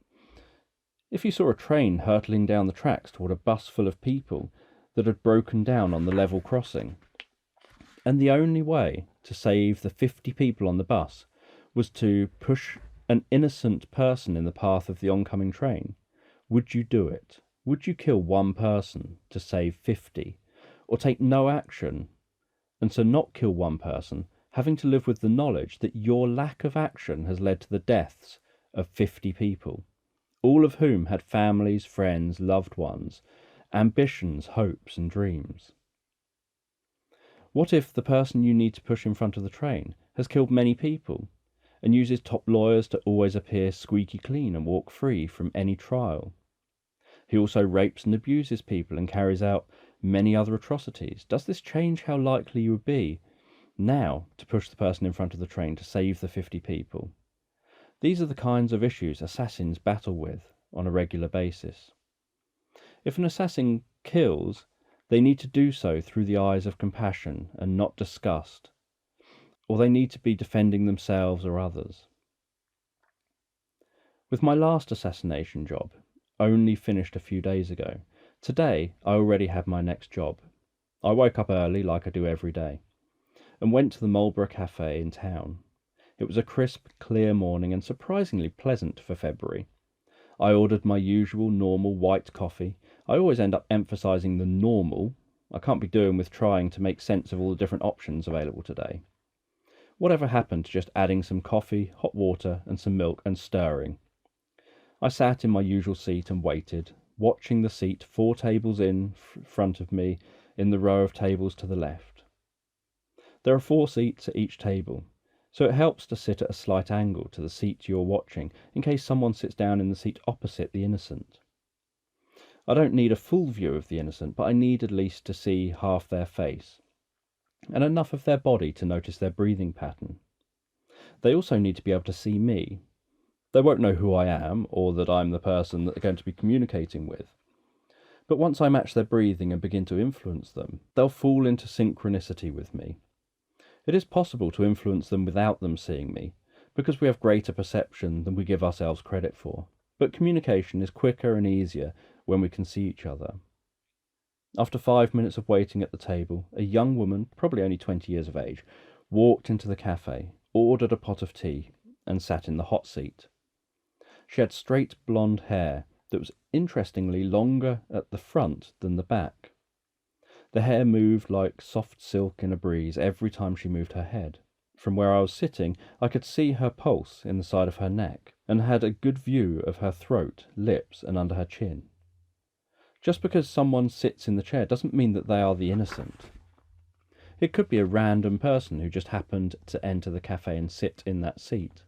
if you saw a train hurtling down the tracks toward a bus full of people that had broken down on the level crossing, and the only way to save the 50 people on the bus was to push an innocent person in the path of the oncoming train, would you do it? Would you kill one person to save 50, or take no action and so not kill one person, having to live with the knowledge that your lack of action has led to the deaths of 50 people, all of whom had families, friends, loved ones, ambitions, hopes, and dreams? What if the person you need to push in front of the train has killed many people and uses top lawyers to always appear squeaky clean and walk free from any trial? He also rapes and abuses people and carries out many other atrocities. Does this change how likely you would be now to push the person in front of the train to save the 50 people? These are the kinds of issues assassins battle with on a regular basis. If an assassin kills, they need to do so through the eyes of compassion and not disgust, or they need to be defending themselves or others. With my last assassination job, only finished a few days ago, today I already had my next job. I woke up early like I do every day and went to the Marlborough Cafe in town. It was a crisp, clear morning and surprisingly pleasant for February. I ordered my usual normal white coffee. I always end up emphasising the normal. I can't be doing with trying to make sense of all the different options available today. Whatever happened to just adding some coffee, hot water and some milk and stirring? I sat in my usual seat and waited, watching the seat 4 tables in front of me in the row of tables to the left. There are 4 seats at each table, so it helps to sit at a slight angle to the seat you're watching in case someone sits down in the seat opposite the innocent. I don't need a full view of the innocent, but I need at least to see half their face and enough of their body to notice their breathing pattern. They also need to be able to see me. They won't know who I am or that I'm the person that they're going to be communicating with. But once I match their breathing and begin to influence them, they'll fall into synchronicity with me. It is possible to influence them without them seeing me, because we have greater perception than we give ourselves credit for. But communication is quicker and easier when we can see each other. After 5 minutes of waiting at the table, a young woman, probably only 20 years of age, walked into the cafe, ordered a pot of tea, and sat in the hot seat. She had straight blonde hair that was interestingly longer at the front than the back. The hair moved like soft silk in a breeze every time she moved her head. From where I was sitting, I could see her pulse in the side of her neck, and had a good view of her throat, lips, and under her chin. Just because someone sits in the chair doesn't mean that they are the innocent. It could be a random person who just happened to enter the cafe and sit in that seat.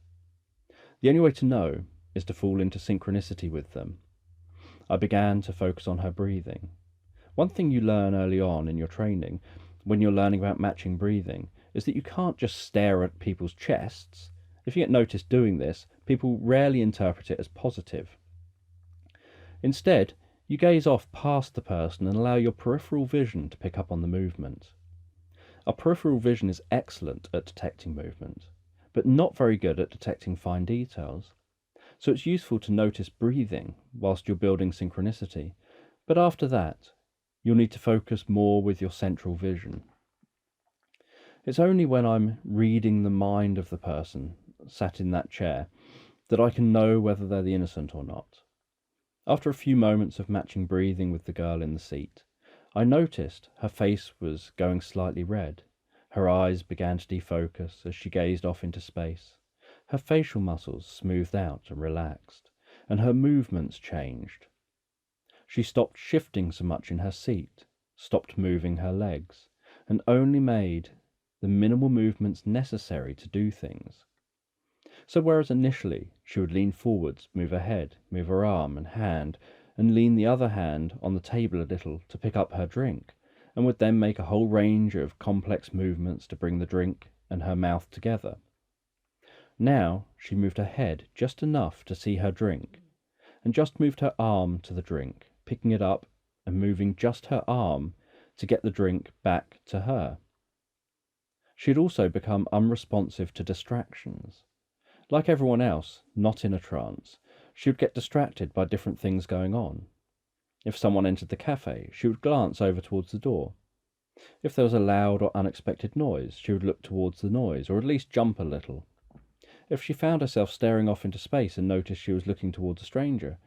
The only way to know is to fall into synchronicity with them. I began to focus on her breathing. One thing you learn early on in your training, when you're learning about matching breathing, is that you can't just stare at people's chests. If you get noticed doing this, people rarely interpret it as positive. Instead, you gaze off past the person and allow your peripheral vision to pick up on the movement. Our peripheral vision is excellent at detecting movement, but not very good at detecting fine details. So it's useful to notice breathing whilst you're building synchronicity, but after that, you'll need to focus more with your central vision. It's only when I'm reading the mind of the person sat in that chair that I can know whether they're the innocent or not. After a few moments of matching breathing with the girl in the seat, I noticed her face was going slightly red. Her eyes began to defocus as she gazed off into space. Her facial muscles smoothed out and relaxed, and her movements changed. She stopped shifting so much in her seat, stopped moving her legs, and only made the minimal movements necessary to do things. So whereas initially she would lean forwards, move her head, move her arm and hand, and lean the other hand on the table a little to pick up her drink, and would then make a whole range of complex movements to bring the drink and her mouth together. Now she moved her head just enough to see her drink, and just moved her arm to the drink, picking it up and moving just her arm to get the drink back to her. She had also become unresponsive to distractions. Like everyone else, not in a trance, she would get distracted by different things going on. If someone entered the cafe, she would glance over towards the door. If there was a loud or unexpected noise, she would look towards the noise, or at least jump a little. If she found herself staring off into space and noticed she was looking towards a stranger,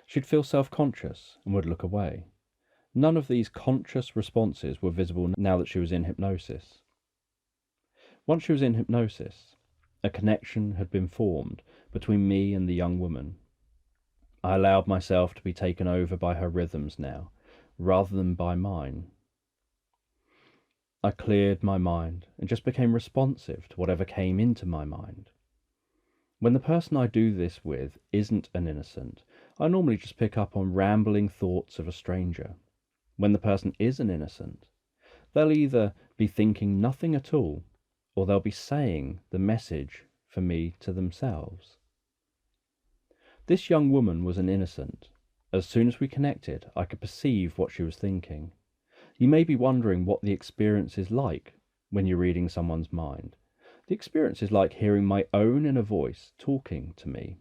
she'd feel self-conscious and would look away. None of these conscious responses were visible now that she was in hypnosis. Once she was in hypnosis, a connection had been formed between me and the young woman. I allowed myself to be taken over by her rhythms now, rather than by mine. I cleared my mind and just became responsive to whatever came into my mind. When the person I do this with isn't an innocent, I normally just pick up on rambling thoughts of a stranger. When the person is an innocent, they'll either be thinking nothing at all, or they'll be saying the message for me to themselves. This young woman was an innocent. As soon as we connected, I could perceive what she was thinking. You may be wondering what the experience is like when you're reading someone's mind. The experience is like hearing my own inner voice talking to me.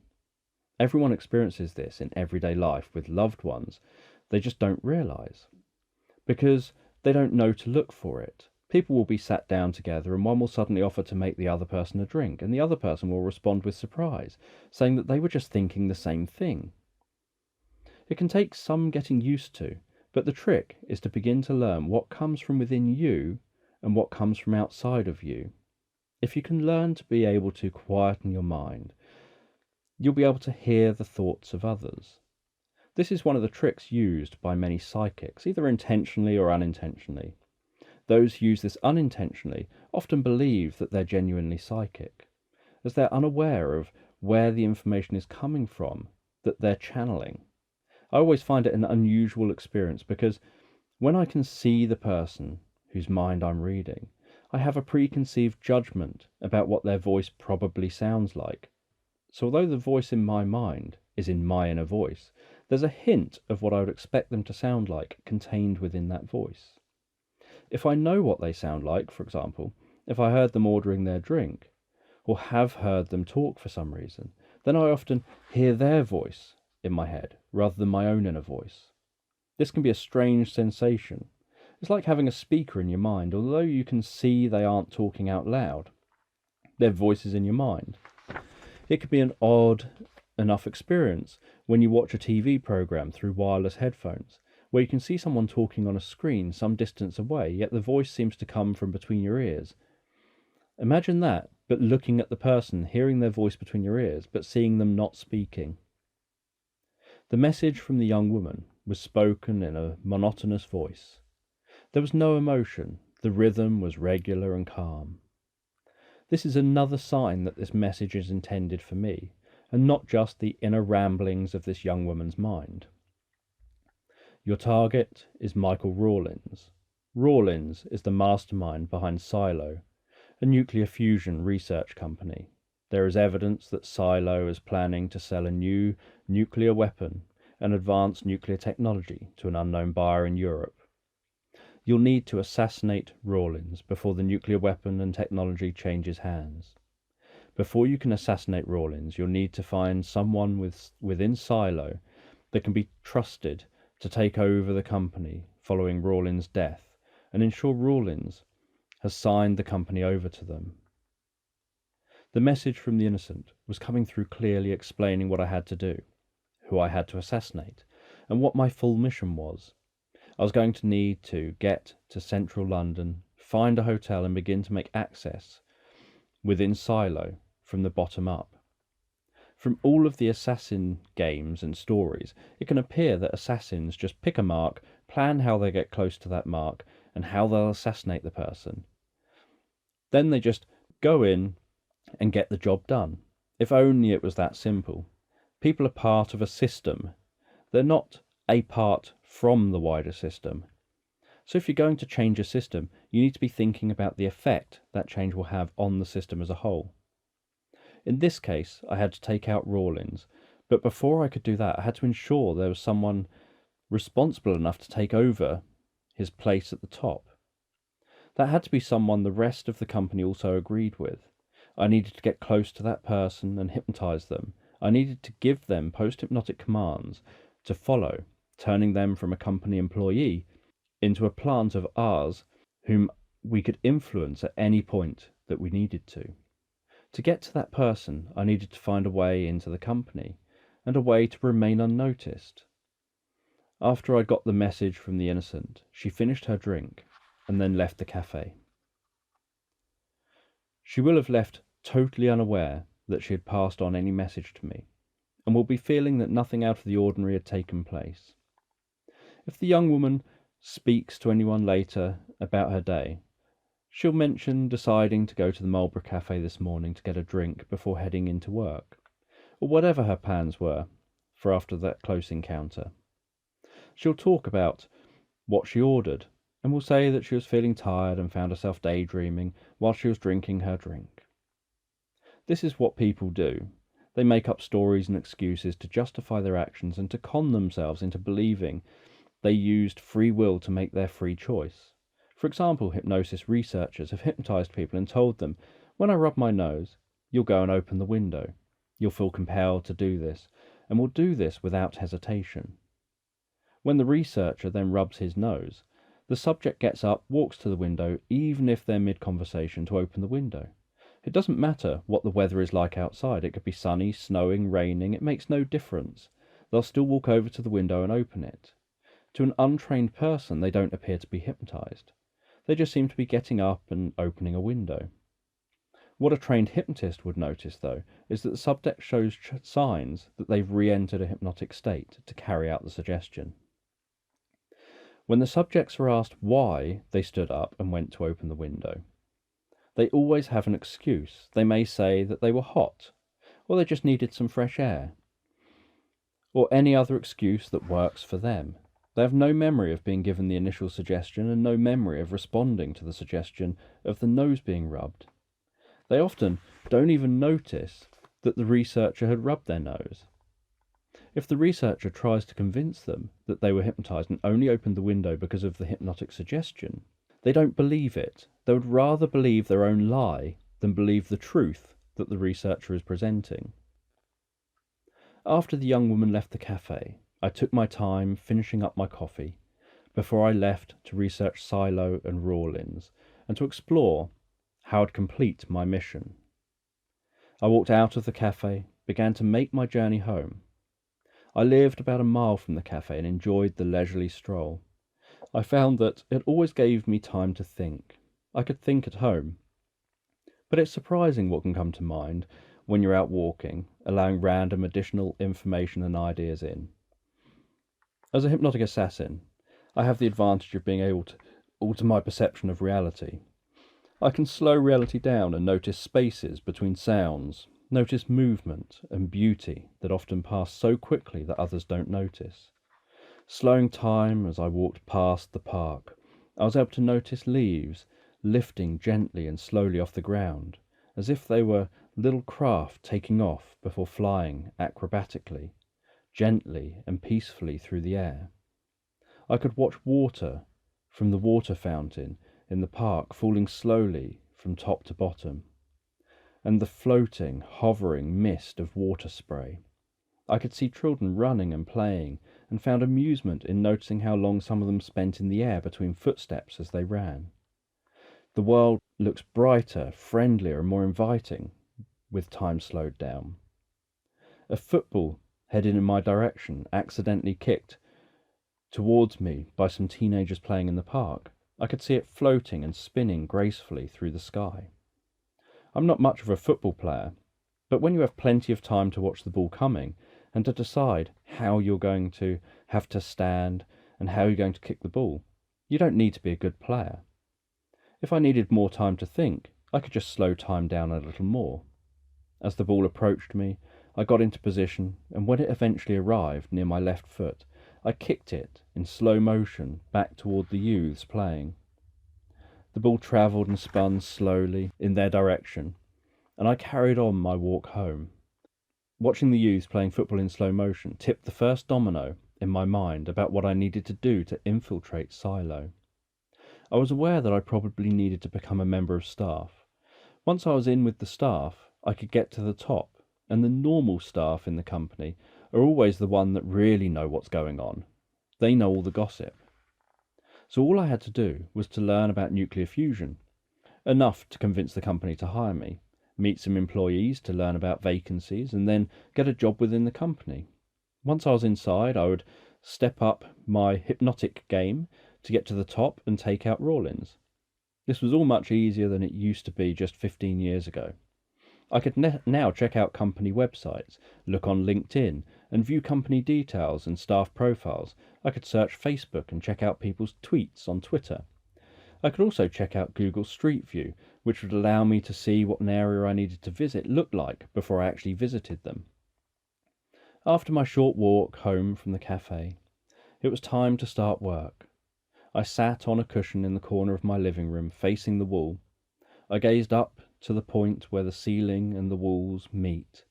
Everyone experiences this in everyday life with loved ones. They just don't realize, because they don't know to look for it. People will be sat down together and one will suddenly offer to make the other person a drink, and the other person will respond with surprise, saying that they were just thinking the same thing. It can take some getting used to, but the trick is to begin to learn what comes from within you and what comes from outside of you. If you can learn to be able to quieten your mind, you'll be able to hear the thoughts of others. This is one of the tricks used by many psychics, either intentionally or unintentionally. Those who use this unintentionally often believe that they're genuinely psychic, as they're unaware of where the information is coming from that they're channeling. I always find it an unusual experience because when I can see the person whose mind I'm reading, I have a preconceived judgment about what their voice probably sounds like. So although the voice in my mind is in my inner voice, there's a hint of what I would expect them to sound like contained within that voice. If I know what they sound like, for example, if I heard them ordering their drink, or have heard them talk for some reason, then I often hear their voice in my head rather than my own inner voice. This can be a strange sensation. It's like having a speaker in your mind, although you can see they aren't talking out loud. Their voice is in your mind. It can be an odd enough experience when you watch a TV program through wireless headphones, where you can see someone talking on a screen some distance away, yet the voice seems to come from between your ears. Imagine that, but looking at the person, hearing their voice between your ears, but seeing them not speaking. The message from the young woman was spoken in a monotonous voice. There was no emotion, the rhythm was regular and calm. This is another sign that this message is intended for me, and not just the inner ramblings of this young woman's mind. Your target is Michael Rawlins. Rawlins is the mastermind behind Silo, a nuclear fusion research company. There is evidence that Silo is planning to sell a new nuclear weapon and advanced nuclear technology to an unknown buyer in Europe. You'll need to assassinate Rawlins before the nuclear weapon and technology changes hands. Before you can assassinate Rawlins, you'll need to find someone within Silo that can be trusted to take over the company following Rawlins' death and ensure Rawlins has signed the company over to them. The message from the innocent was coming through clearly, explaining what I had to do, who I had to assassinate, and what my full mission was. I was going to need to get to central London, find a hotel, and begin to make access within Silo from the bottom up. From all of the assassin games and stories, it can appear that assassins just pick a mark, plan how they get close to that mark, and how they'll assassinate the person. Then they just go in and get the job done. If only it was that simple. People are part of a system. They're not a part from the wider system. So if you're going to change a system, you need to be thinking about the effect that change will have on the system as a whole. In this case, I had to take out Rawlins, but before I could do that, I had to ensure there was someone responsible enough to take over his place at the top. That had to be someone the rest of the company also agreed with. I needed to get close to that person and hypnotize them. I needed to give them post-hypnotic commands to follow, turning them from a company employee into a plant of ours whom we could influence at any point that we needed to. To get to that person, I needed to find a way into the company and a way to remain unnoticed. After I got the message from the innocent, she finished her drink and then left the cafe. She will have left totally unaware that she had passed on any message to me, and will be feeling that nothing out of the ordinary had taken place. If the young woman speaks to anyone later about her day, she'll mention deciding to go to the Marlborough Cafe this morning to get a drink before heading into work, or whatever her plans were for after that close encounter. She'll talk about what she ordered, and will say that she was feeling tired and found herself daydreaming while she was drinking her drink. This is what people do. They make up stories and excuses to justify their actions and to con themselves into believing they used free will to make their free choice. For example, hypnosis researchers have hypnotized people and told them, when I rub my nose, you'll go and open the window. You'll feel compelled to do this, and will do this without hesitation. When the researcher then rubs his nose, the subject gets up, walks to the window, even if they're mid-conversation, to open the window. It doesn't matter what the weather is like outside. It could be sunny, snowing, raining. It makes no difference. They'll still walk over to the window and open it. To an untrained person, they don't appear to be hypnotized. They just seem to be getting up and opening a window. What a trained hypnotist would notice, though, is that the subject shows signs that they've re-entered a hypnotic state to carry out the suggestion. When the subjects are asked why they stood up and went to open the window, they always have an excuse. They may say that they were hot, or they just needed some fresh air, or any other excuse that works for them. They have no memory of being given the initial suggestion and no memory of responding to the suggestion of the nose being rubbed. They often don't even notice that the researcher had rubbed their nose. If the researcher tries to convince them that they were hypnotized and only opened the window because of the hypnotic suggestion, they don't believe it. They would rather believe their own lie than believe the truth that the researcher is presenting. After the young woman left the cafe, I took my time finishing up my coffee before I left to research Silo and Rawlins and to explore how I'd complete my mission. I walked out of the cafe, began to make my journey home. I lived about a mile from the cafe and enjoyed the leisurely stroll. I found that it always gave me time to think. I could think at home. But it's surprising what can come to mind when you're out walking, allowing random additional information and ideas in. As a hypnotic assassin, I have the advantage of being able to alter my perception of reality. I can slow reality down and notice spaces between sounds, notice movement and beauty that often pass so quickly that others don't notice. Slowing time as I walked past the park, I was able to notice leaves lifting gently and slowly off the ground, as if they were little craft taking off before flying acrobatically, gently and peacefully through the air. I could watch water from the water fountain in the park falling slowly from top to bottom, and the floating, hovering mist of water spray. I could see children running and playing, and found amusement in noticing how long some of them spent in the air between footsteps as they ran. The world looks brighter, friendlier, and more inviting with time slowed down. A football headed in my direction, accidentally kicked towards me by some teenagers playing in the park. I could see it floating and spinning gracefully through the sky. I'm not much of a football player, but when you have plenty of time to watch the ball coming and to decide how you're going to have to stand and how you're going to kick the ball, you don't need to be a good player. If I needed more time to think, I could just slow time down a little more. As the ball approached me, I got into position, and when it eventually arrived near my left foot, I kicked it in slow motion back toward the youths playing. The ball travelled and spun slowly in their direction, and I carried on my walk home. Watching the youths playing football in slow motion tipped the first domino in my mind about what I needed to do to infiltrate Silo. I was aware that I probably needed to become a member of staff. Once I was in with the staff, I could get to the top, and the normal staff in the company are always the one that really know what's going on. They know all the gossip. So all I had to do was to learn about nuclear fusion, enough to convince the company to hire me, meet some employees to learn about vacancies, and then get a job within the company. Once I was inside, I would step up my hypnotic game to get to the top and take out Rawlins. This was all much easier than it used to be just 15 years ago. I could now check out company websites, look on LinkedIn, and view company details and staff profiles. I could search Facebook and check out people's tweets on Twitter. I could also check out Google Street View, which would allow me to see what an area I needed to visit looked like before I actually visited them. After my short walk home from the cafe, it was time to start work. I sat on a cushion in the corner of my living room, facing the wall. I gazed up to the point where the ceiling and the walls meet,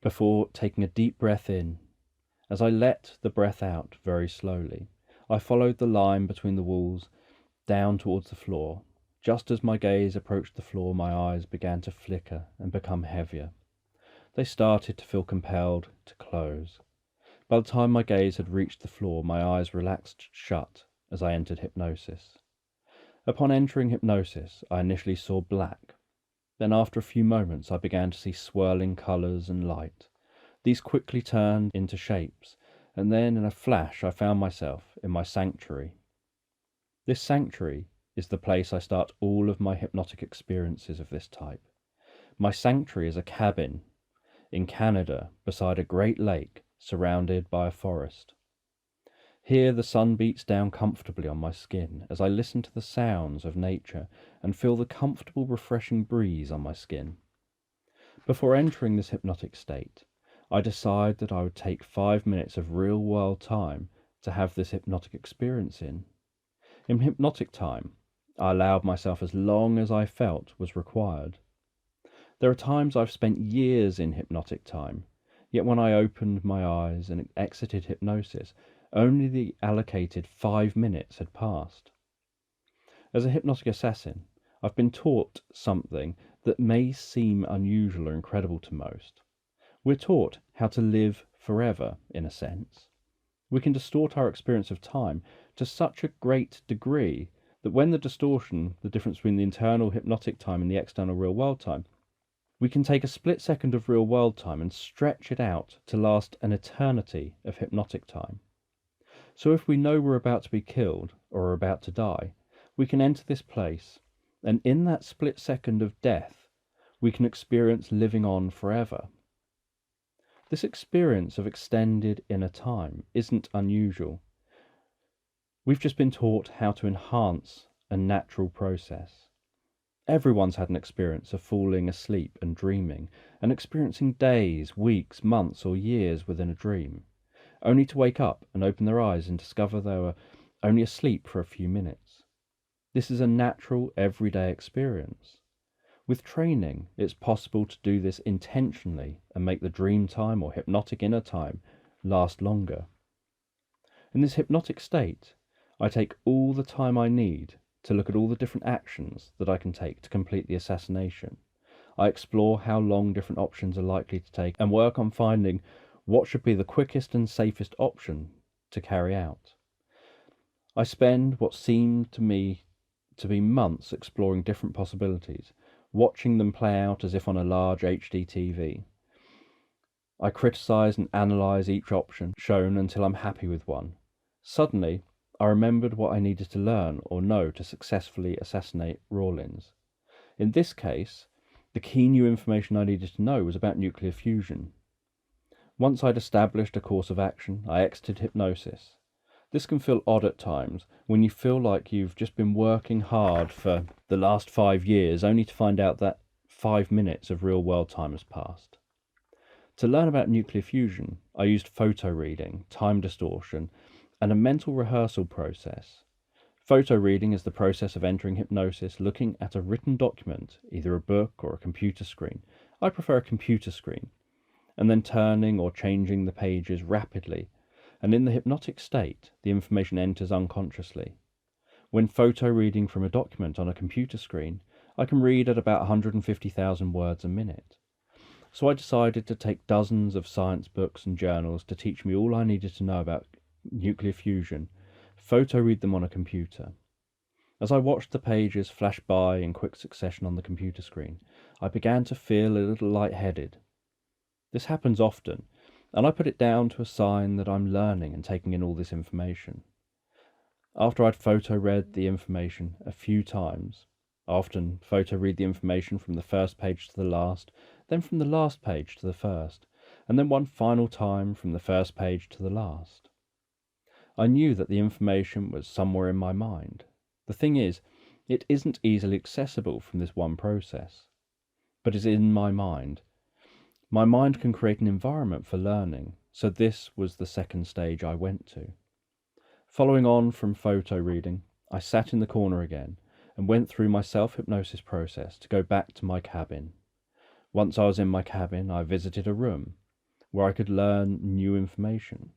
before taking a deep breath in. As I let the breath out very slowly, I followed the line between the walls down towards the floor. Just as my gaze approached the floor, my eyes began to flicker and become heavier. They started to feel compelled to close. By the time my gaze had reached the floor, my eyes relaxed shut as I entered hypnosis. Upon entering hypnosis, I initially saw black. Then after a few moments, I began to see swirling colours and light. These quickly turned into shapes, and then in a flash I found myself in my sanctuary. This sanctuary is the place I start all of my hypnotic experiences of this type. My sanctuary is a cabin in Canada beside a great lake surrounded by a forest. Here the sun beats down comfortably on my skin as I listen to the sounds of nature and feel the comfortable, refreshing breeze on my skin. Before entering this hypnotic state, I decide that I would take 5 minutes of real-world time to have this hypnotic experience in. In hypnotic time, I allowed myself as long as I felt was required. There are times I've spent years in hypnotic time, yet when I opened my eyes and exited hypnosis, only the allocated 5 minutes had passed. As a hypnotic assassin, I've been taught something that may seem unusual or incredible to most. We're taught how to live forever, in a sense. We can distort our experience of time to such a great degree that when the distortion, the difference between the internal hypnotic time and the external real-world time, we can take a split second of real-world time and stretch it out to last an eternity of hypnotic time. So if we know we're about to be killed or are about to die, we can enter this place, and in that split second of death, we can experience living on forever. This experience of extended inner time isn't unusual. We've just been taught how to enhance a natural process. Everyone's had an experience of falling asleep and dreaming, and experiencing days, weeks, months, or years within a dream, only to wake up and open their eyes and discover they were only asleep for a few minutes. This is a natural, everyday experience. With training, it's possible to do this intentionally and make the dream time or hypnotic inner time last longer. In this hypnotic state, I take all the time I need to look at all the different actions that I can take to complete the assassination. I explore how long different options are likely to take and work on finding what should be the quickest and safest option to carry out. I spend what seemed to me to be months exploring different possibilities, watching them play out as if on a large HD TV. I criticise and analyse each option shown until I'm happy with one. Suddenly, I remembered what I needed to learn or know to successfully assassinate Rawlins. In this case, the key new information I needed to know was about nuclear fusion. Once I'd established a course of action, I exited hypnosis. This can feel odd at times when you feel like you've just been working hard for the last 5 years only to find out that 5 minutes of real-world time has passed. To learn about nuclear fusion, I used photo reading, time distortion, and a mental rehearsal process. Photo reading is the process of entering hypnosis looking at a written document, either a book or a computer screen. I prefer a computer screen, and then turning or changing the pages rapidly, and in the hypnotic state, the information enters unconsciously. When photo reading from a document on a computer screen, I can read at about 150,000 words a minute. So I decided to take dozens of science books and journals to teach me all I needed to know about nuclear fusion, photo read them on a computer. As I watched the pages flash by in quick succession on the computer screen, I began to feel a little lightheaded. This happens often, and I put it down to a sign that I'm learning and taking in all this information. After I'd photo read the information a few times, I often photo read the information from the first page to the last, then from the last page to the first, and then one final time from the first page to the last. I knew that the information was somewhere in my mind. The thing is, it isn't easily accessible from this one process, but it's in my mind. My mind can create an environment for learning, so this was the second stage I went to. Following on from photo reading, I sat in the corner again and went through my self-hypnosis process to go back to my cabin. Once I was in my cabin, I visited a room where I could learn new information.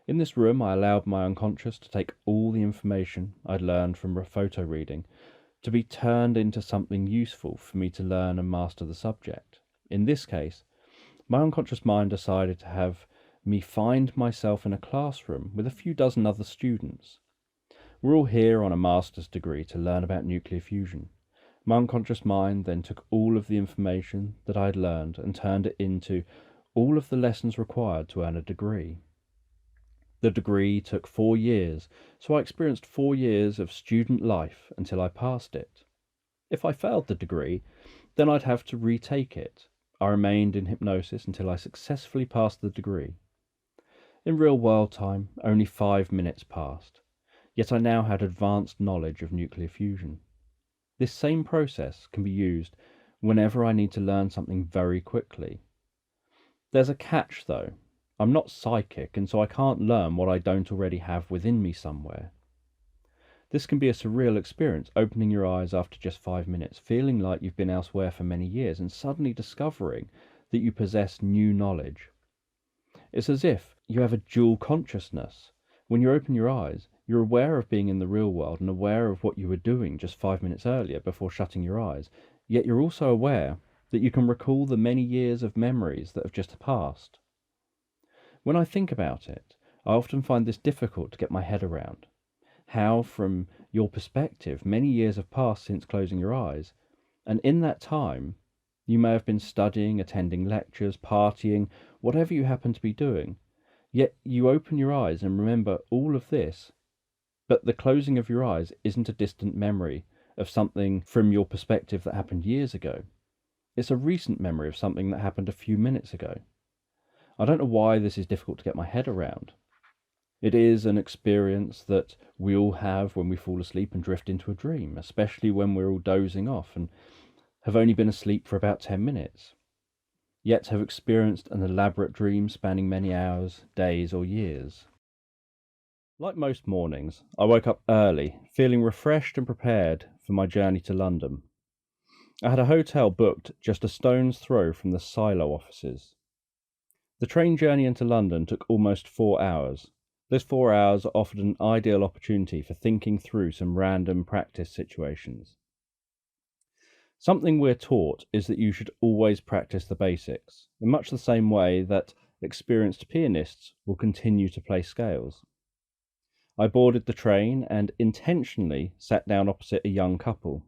In this room, I allowed my unconscious to take all the information I'd learned from photo reading to be turned into something useful for me to learn and master the subject. In this case, my unconscious mind decided to have me find myself in a classroom with a few dozen other students. We're all here on a master's degree to learn about nuclear fusion. My unconscious mind then took all of the information that I had learned and turned it into all of the lessons required to earn a degree. The degree took 4 years, so I experienced 4 years of student life until I passed it. If I failed the degree, then I'd have to retake it. I remained in hypnosis until I successfully passed the degree. In real-world time, only 5 minutes passed, yet I now had advanced knowledge of nuclear fusion. This same process can be used whenever I need to learn something very quickly. There's a catch, though. I'm not psychic, and so I can't learn what I don't already have within me somewhere. This can be a surreal experience, opening your eyes after just 5 minutes, feeling like you've been elsewhere for many years, and suddenly discovering that you possess new knowledge. It's as if you have a dual consciousness. When you open your eyes, you're aware of being in the real world and aware of what you were doing just 5 minutes earlier before shutting your eyes, yet you're also aware that you can recall the many years of memories that have just passed. When I think about it, I often find this difficult to get my head around. How, from your perspective, many years have passed since closing your eyes, and in that time, you may have been studying, attending lectures, partying, whatever you happen to be doing, yet you open your eyes and remember all of this, but the closing of your eyes isn't a distant memory of something from your perspective that happened years ago. It's a recent memory of something that happened a few minutes ago. I don't know why this is difficult to get my head around. It is an experience that we all have when we fall asleep and drift into a dream, especially when we're all dozing off and have only been asleep for about 10 minutes, yet have experienced an elaborate dream spanning many hours, days, or years. Like most mornings, I woke up early, feeling refreshed and prepared for my journey to London. I had a hotel booked just a stone's throw from the silo offices. The train journey into London took almost 4 hours. Those 4 hours offered an ideal opportunity for thinking through some random practice situations. Something we're taught is that you should always practice the basics, in much the same way that experienced pianists will continue to play scales. I boarded the train and intentionally sat down opposite a young couple.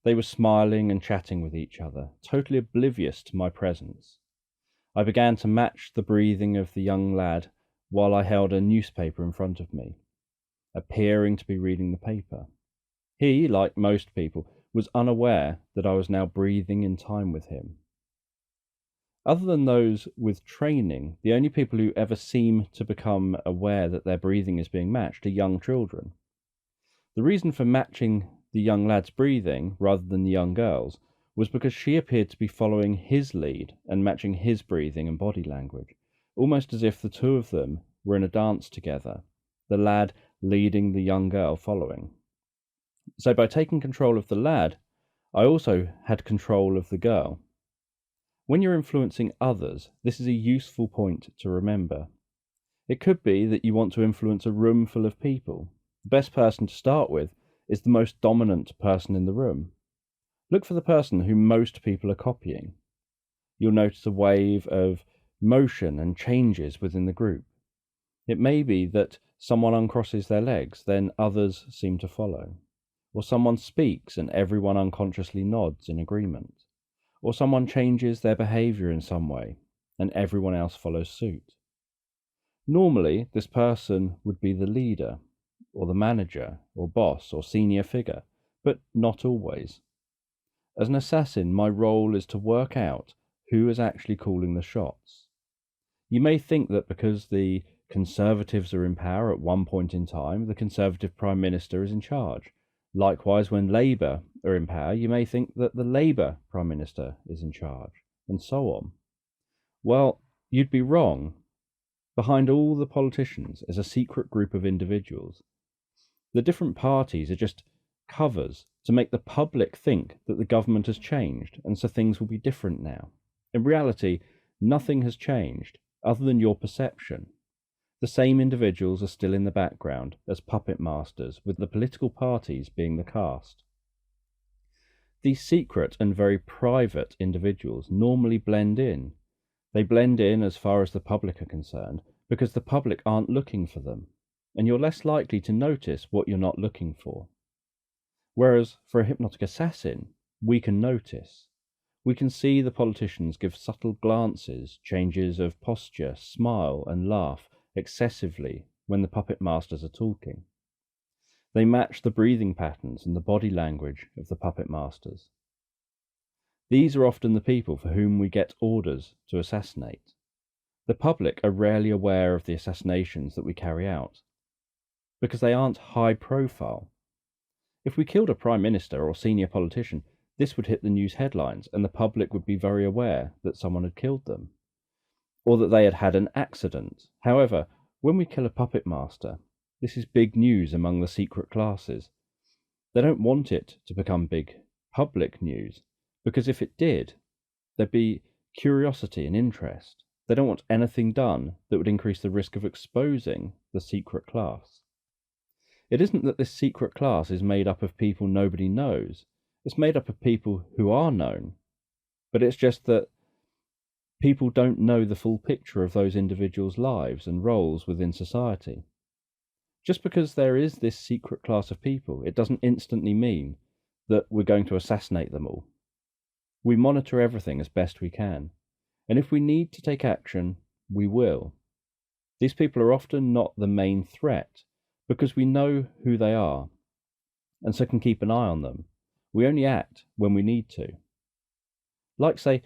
They were smiling and chatting with each other, totally oblivious to my presence. I began to match the breathing of the young lad while I held a newspaper in front of me, appearing to be reading the paper. He, like most people, was unaware that I was now breathing in time with him. Other than those with training, the only people who ever seem to become aware that their breathing is being matched are young children. The reason for matching the young lad's breathing rather than the young girl's was because she appeared to be following his lead and matching his breathing and body language, almost as if the two of them were in a dance together, the lad leading, the young girl following. So by taking control of the lad, I also had control of the girl. When you're influencing others, this is a useful point to remember. It could be that you want to influence a room full of people. The best person to start with is the most dominant person in the room. Look for the person whom most people are copying. You'll notice a wave of motion and changes within the group. It may be that someone uncrosses their legs, then others seem to follow. Or someone speaks and everyone unconsciously nods in agreement. Or someone changes their behavior in some way and everyone else follows suit. Normally, this person would be the leader, or the manager, or boss, or senior figure, but not always. As an assassin, my role is to work out who is actually calling the shots. You may think that because the Conservatives are in power at one point in time, the Conservative Prime Minister is in charge. Likewise, when Labour are in power, you may think that the Labour Prime Minister is in charge, and so on. Well, you'd be wrong. Behind all the politicians is a secret group of individuals. The different parties are just covers to make the public think that the government has changed, and so things will be different now. In reality, nothing has changed, other than your perception. The same individuals are still in the background as puppet masters, with the political parties being the cast. These secret and very private individuals normally blend in. They blend in as far as the public are concerned, because the public aren't looking for them, and you're less likely to notice what you're not looking for. Whereas for a hypnotic assassin, we can notice. We can see the politicians give subtle glances, changes of posture, smile and laugh excessively when the puppet masters are talking. They match the breathing patterns and the body language of the puppet masters. These are often the people for whom we get orders to assassinate. The public are rarely aware of the assassinations that we carry out, because they aren't high profile. If we killed a prime minister or senior politician, this would hit the news headlines and the public would be very aware that someone had killed them, or that they had had an accident. However, when we kill a puppet master, this is big news among the secret classes. They don't want it to become big public news, because if it did, there'd be curiosity and interest. They don't want anything done that would increase the risk of exposing the secret class. It isn't that this secret class is made up of people nobody knows. It's made up of people who are known. But it's just that people don't know the full picture of those individuals' lives and roles within society. Just because there is this secret class of people, it doesn't instantly mean that we're going to assassinate them all. We monitor everything as best we can, and if we need to take action, we will. These people are often not the main threat, because we know who they are, and so can keep an eye on them. We only act when we need to. Like, say,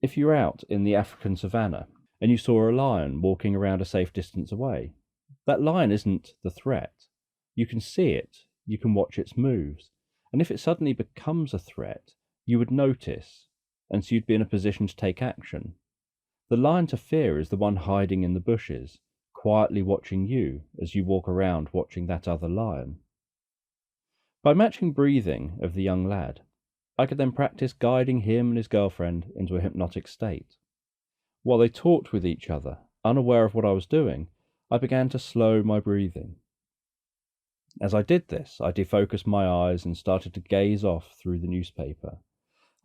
if you're out in the African savannah and you saw a lion walking around a safe distance away. That lion isn't the threat. You can see it, you can watch its moves, and if it suddenly becomes a threat, you would notice, and so you'd be in a position to take action. The lion to fear is the one hiding in the bushes, quietly watching you as you walk around watching that other lion. By matching breathing of the young lad, I could then practice guiding him and his girlfriend into a hypnotic state. While they talked with each other, unaware of what I was doing, I began to slow my breathing. As I did this, I defocused my eyes and started to gaze off through the newspaper.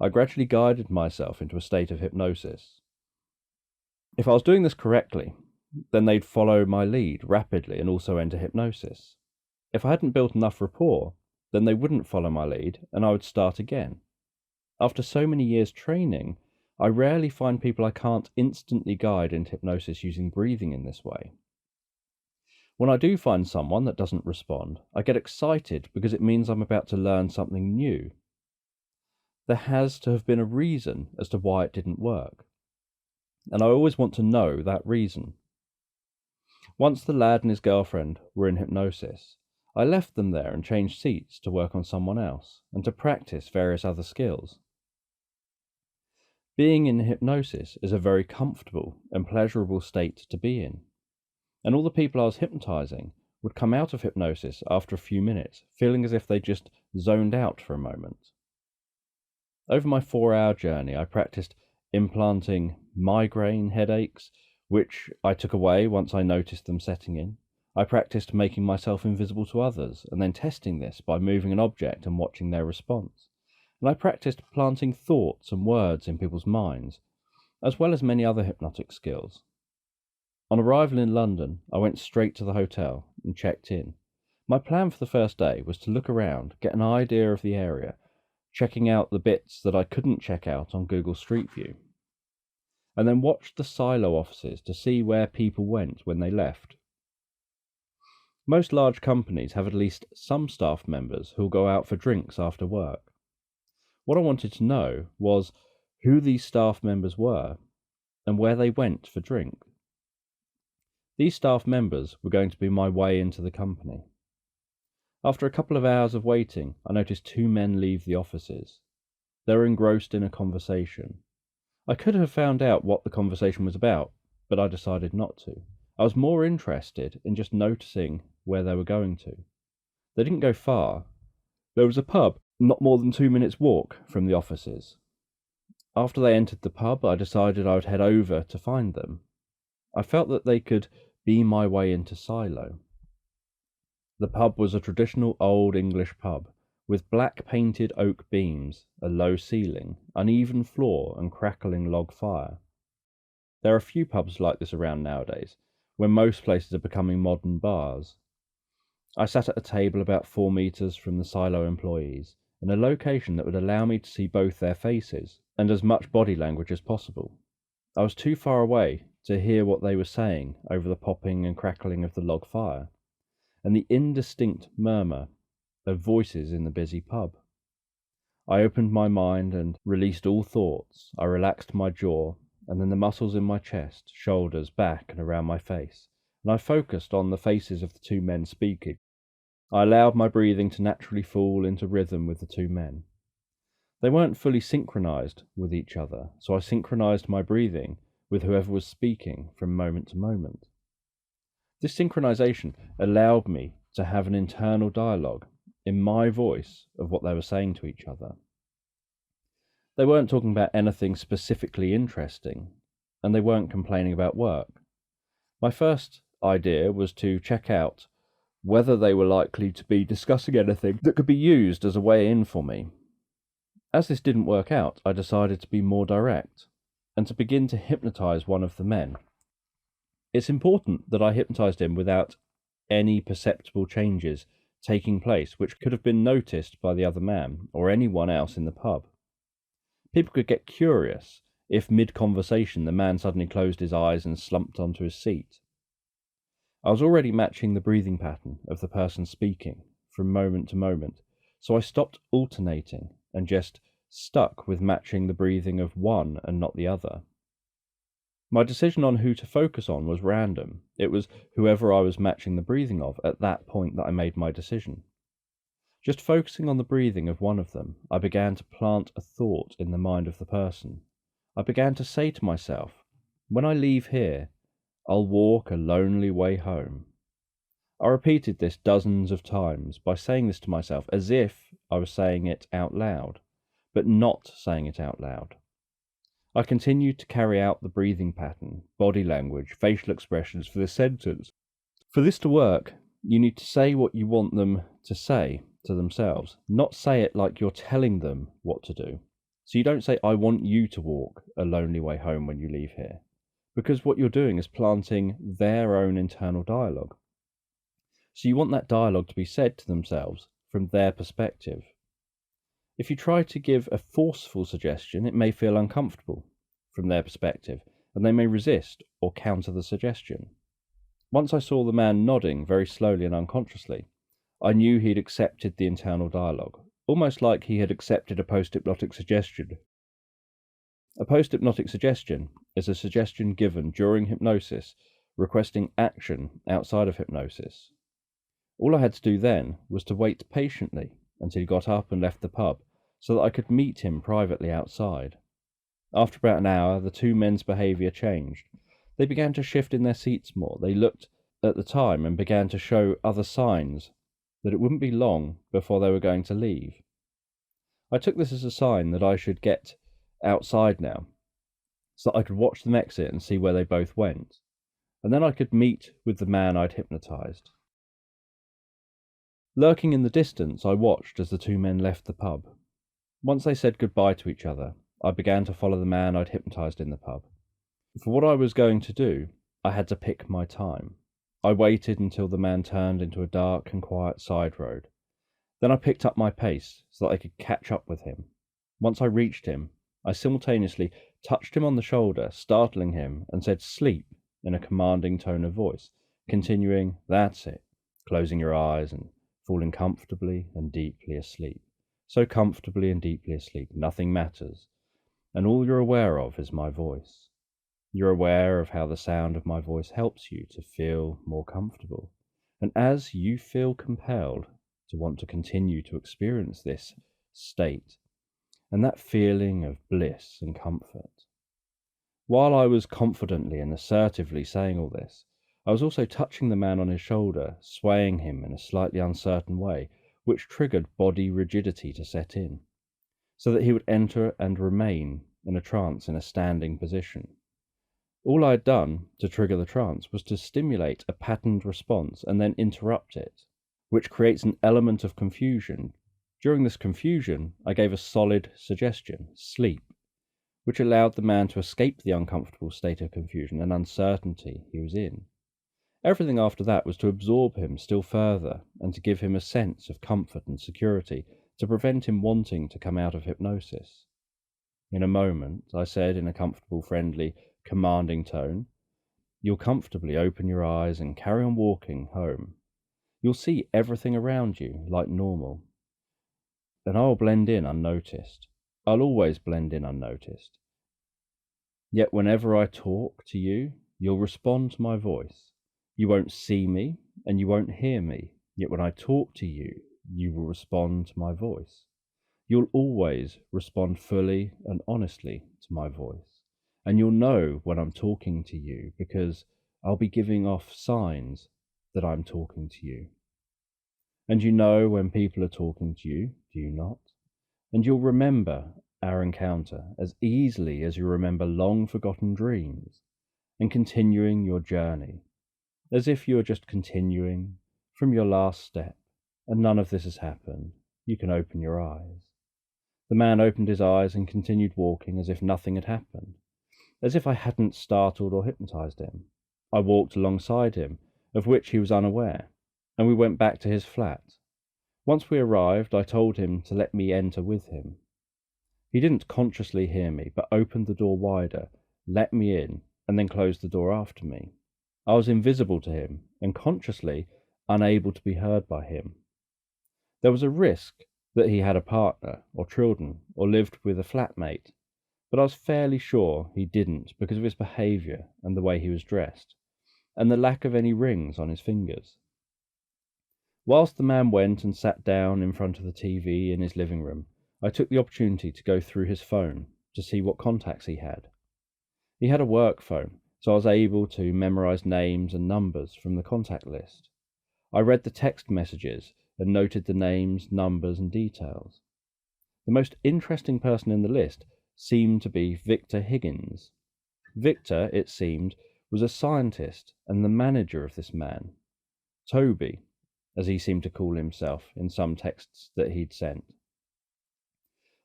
I gradually guided myself into a state of hypnosis. If I was doing this correctly, then they'd follow my lead rapidly and also enter hypnosis. If I hadn't built enough rapport, then they wouldn't follow my lead and I would start again. After so many years training, I rarely find people I can't instantly guide into hypnosis using breathing in this way. When I do find someone that doesn't respond, I get excited because it means I'm about to learn something new. There has to have been a reason as to why it didn't work, and I always want to know that reason. Once the lad and his girlfriend were in hypnosis, I left them there and changed seats to work on someone else and to practice various other skills. Being in hypnosis is a very comfortable and pleasurable state to be in, and all the people I was hypnotizing would come out of hypnosis after a few minutes, feeling as if they just zoned out for a moment. Over my 4-hour journey, I practiced implanting migraine headaches, which I took away once I noticed them setting in. I practiced making myself invisible to others, and then testing this by moving an object and watching their response. And I practiced planting thoughts and words in people's minds, as well as many other hypnotic skills. On arrival in London, I went straight to the hotel and checked in. My plan for the first day was to look around, get an idea of the area, checking out the bits that I couldn't check out on Google Street View, and then watch the silo offices to see where people went when they left. Most large companies have at least some staff members who'll go out for drinks after work. What I wanted to know was who these staff members were and where they went for drink. These staff members were going to be my way into the company. After a couple of hours of waiting, I noticed 2 men leave the offices. They were engrossed in a conversation. I could have found out what the conversation was about, but I decided not to. I was more interested in just noticing where they were going to. They didn't go far. There was a pub not more than 2 minutes' walk from the offices. After they entered the pub, I decided I would head over to find them. I felt that they could be my way into Silo. The pub was a traditional old English pub, with black painted oak beams, a low ceiling, uneven floor and crackling log fire. There are a few pubs like this around nowadays, when most places are becoming modern bars. I sat at a table about 4 meters from the Silo employees, in a location that would allow me to see both their faces, and as much body language as possible. I was too far away to hear what they were saying over the popping and crackling of the log fire, and the indistinct murmur of voices in the busy pub. I opened my mind and released all thoughts. I relaxed my jaw, and then the muscles in my chest, shoulders, back and around my face, and I focused on the faces of the 2 men speaking. I allowed my breathing to naturally fall into rhythm with the 2 men. They weren't fully synchronized with each other, so I synchronized my breathing with whoever was speaking from moment to moment. This synchronization allowed me to have an internal dialogue in my voice of what they were saying to each other. They weren't talking about anything specifically interesting, and they weren't complaining about work. My first idea was to check out whether they were likely to be discussing anything that could be used as a way in for me. As this didn't work out, I decided to be more direct, and to begin to hypnotize one of the men. It's important that I hypnotized him without any perceptible changes taking place which could have been noticed by the other man or anyone else in the pub. People could get curious if mid-conversation the man suddenly closed his eyes and slumped onto his seat. I was already matching the breathing pattern of the person speaking from moment to moment, so I stopped alternating and just stuck with matching the breathing of one and not the other. My decision on who to focus on was random. It was whoever I was matching the breathing of at that point that I made my decision. Just focusing on the breathing of one of them, I began to plant a thought in the mind of the person. I began to say to myself, when I leave here, I'll walk a lonely way home. I repeated this dozens of times by saying this to myself as if I was saying it out loud, but not saying it out loud. I continued to carry out the breathing pattern, body language, facial expressions for this sentence. For this to work, you need to say what you want them to say to themselves, not say it like you're telling them what to do. So you don't say, I want you to walk a lonely way home when you leave here, because what you're doing is planting their own internal dialogue. So you want that dialogue to be said to themselves from their perspective. If you try to give a forceful suggestion, it may feel uncomfortable from their perspective, and they may resist or counter the suggestion. Once I saw the man nodding very slowly and unconsciously, I knew he'd accepted the internal dialogue, almost like he had accepted a post-hypnotic suggestion. A post-hypnotic suggestion is a suggestion given during hypnosis requesting action outside of hypnosis. All I had to do then was to wait patiently until he got up and left the pub so that I could meet him privately outside. After about an hour, the two men's behaviour changed. They began to shift in their seats more. They looked at the time and began to show other signs that it wouldn't be long before they were going to leave. I took this as a sign that I should get outside now, so that I could watch them exit and see where they both went, and then I could meet with the man I'd hypnotised. Lurking in the distance, I watched as the two men left the pub. Once they said goodbye to each other, I began to follow the man I'd hypnotised in the pub. For what I was going to do, I had to pick my time. I waited until the man turned into a dark and quiet side road. Then I picked up my pace so that I could catch up with him. Once I reached him, I simultaneously touched him on the shoulder, startling him, and said "sleep" in a commanding tone of voice, continuing, "That's it," closing your eyes and falling comfortably and deeply asleep. So comfortably and deeply asleep, nothing matters, and all you're aware of is my voice. You're aware of how the sound of my voice helps you to feel more comfortable, and as you feel compelled to want to continue to experience this state and that feeling of bliss and comfort. While I was confidently and assertively saying all this, I was also touching the man on his shoulder, swaying him in a slightly uncertain way, which triggered body rigidity to set in, so that he would enter and remain in a trance in a standing position. All I had done to trigger the trance was to stimulate a patterned response and then interrupt it, which creates an element of confusion. During this confusion, I gave a solid suggestion, sleep, which allowed the man to escape the uncomfortable state of confusion and uncertainty he was in. Everything after that was to absorb him still further and to give him a sense of comfort and security to prevent him wanting to come out of hypnosis. In a moment, I said in a comfortable, friendly, commanding tone, "You'll comfortably open your eyes and carry on walking home. You'll see everything around you like normal, and I'll blend in unnoticed. I'll always blend in unnoticed. Yet whenever I talk to you, you'll respond to my voice. You won't see me and you won't hear me, yet when I talk to you, you will respond to my voice. You'll always respond fully and honestly to my voice, and you'll know when I'm talking to you because I'll be giving off signs that I'm talking to you. And you know when people are talking to you, do you not? And you'll remember our encounter as easily as you remember long forgotten dreams, and continuing your journey, as if you are just continuing from your last step, and none of this has happened. You can open your eyes." The man opened his eyes and continued walking as if nothing had happened, as if I hadn't startled or hypnotized him. I walked alongside him, of which he was unaware, and we went back to his flat. Once we arrived, I told him to let me enter with him. He didn't consciously hear me, but opened the door wider, let me in, and then closed the door after me. I was invisible to him, and consciously unable to be heard by him. There was a risk that he had a partner, or children, or lived with a flatmate, but I was fairly sure he didn't because of his behaviour and the way he was dressed, and the lack of any rings on his fingers. Whilst the man went and sat down in front of the TV in his living room, I took the opportunity to go through his phone to see what contacts he had. He had a work phone, so I was able to memorise names and numbers from the contact list. I read the text messages and noted the names, numbers and details. The most interesting person in the list seemed to be Victor Higgins. Victor, it seemed, was a scientist and the manager of this man, Toby, as he seemed to call himself in some texts that he'd sent.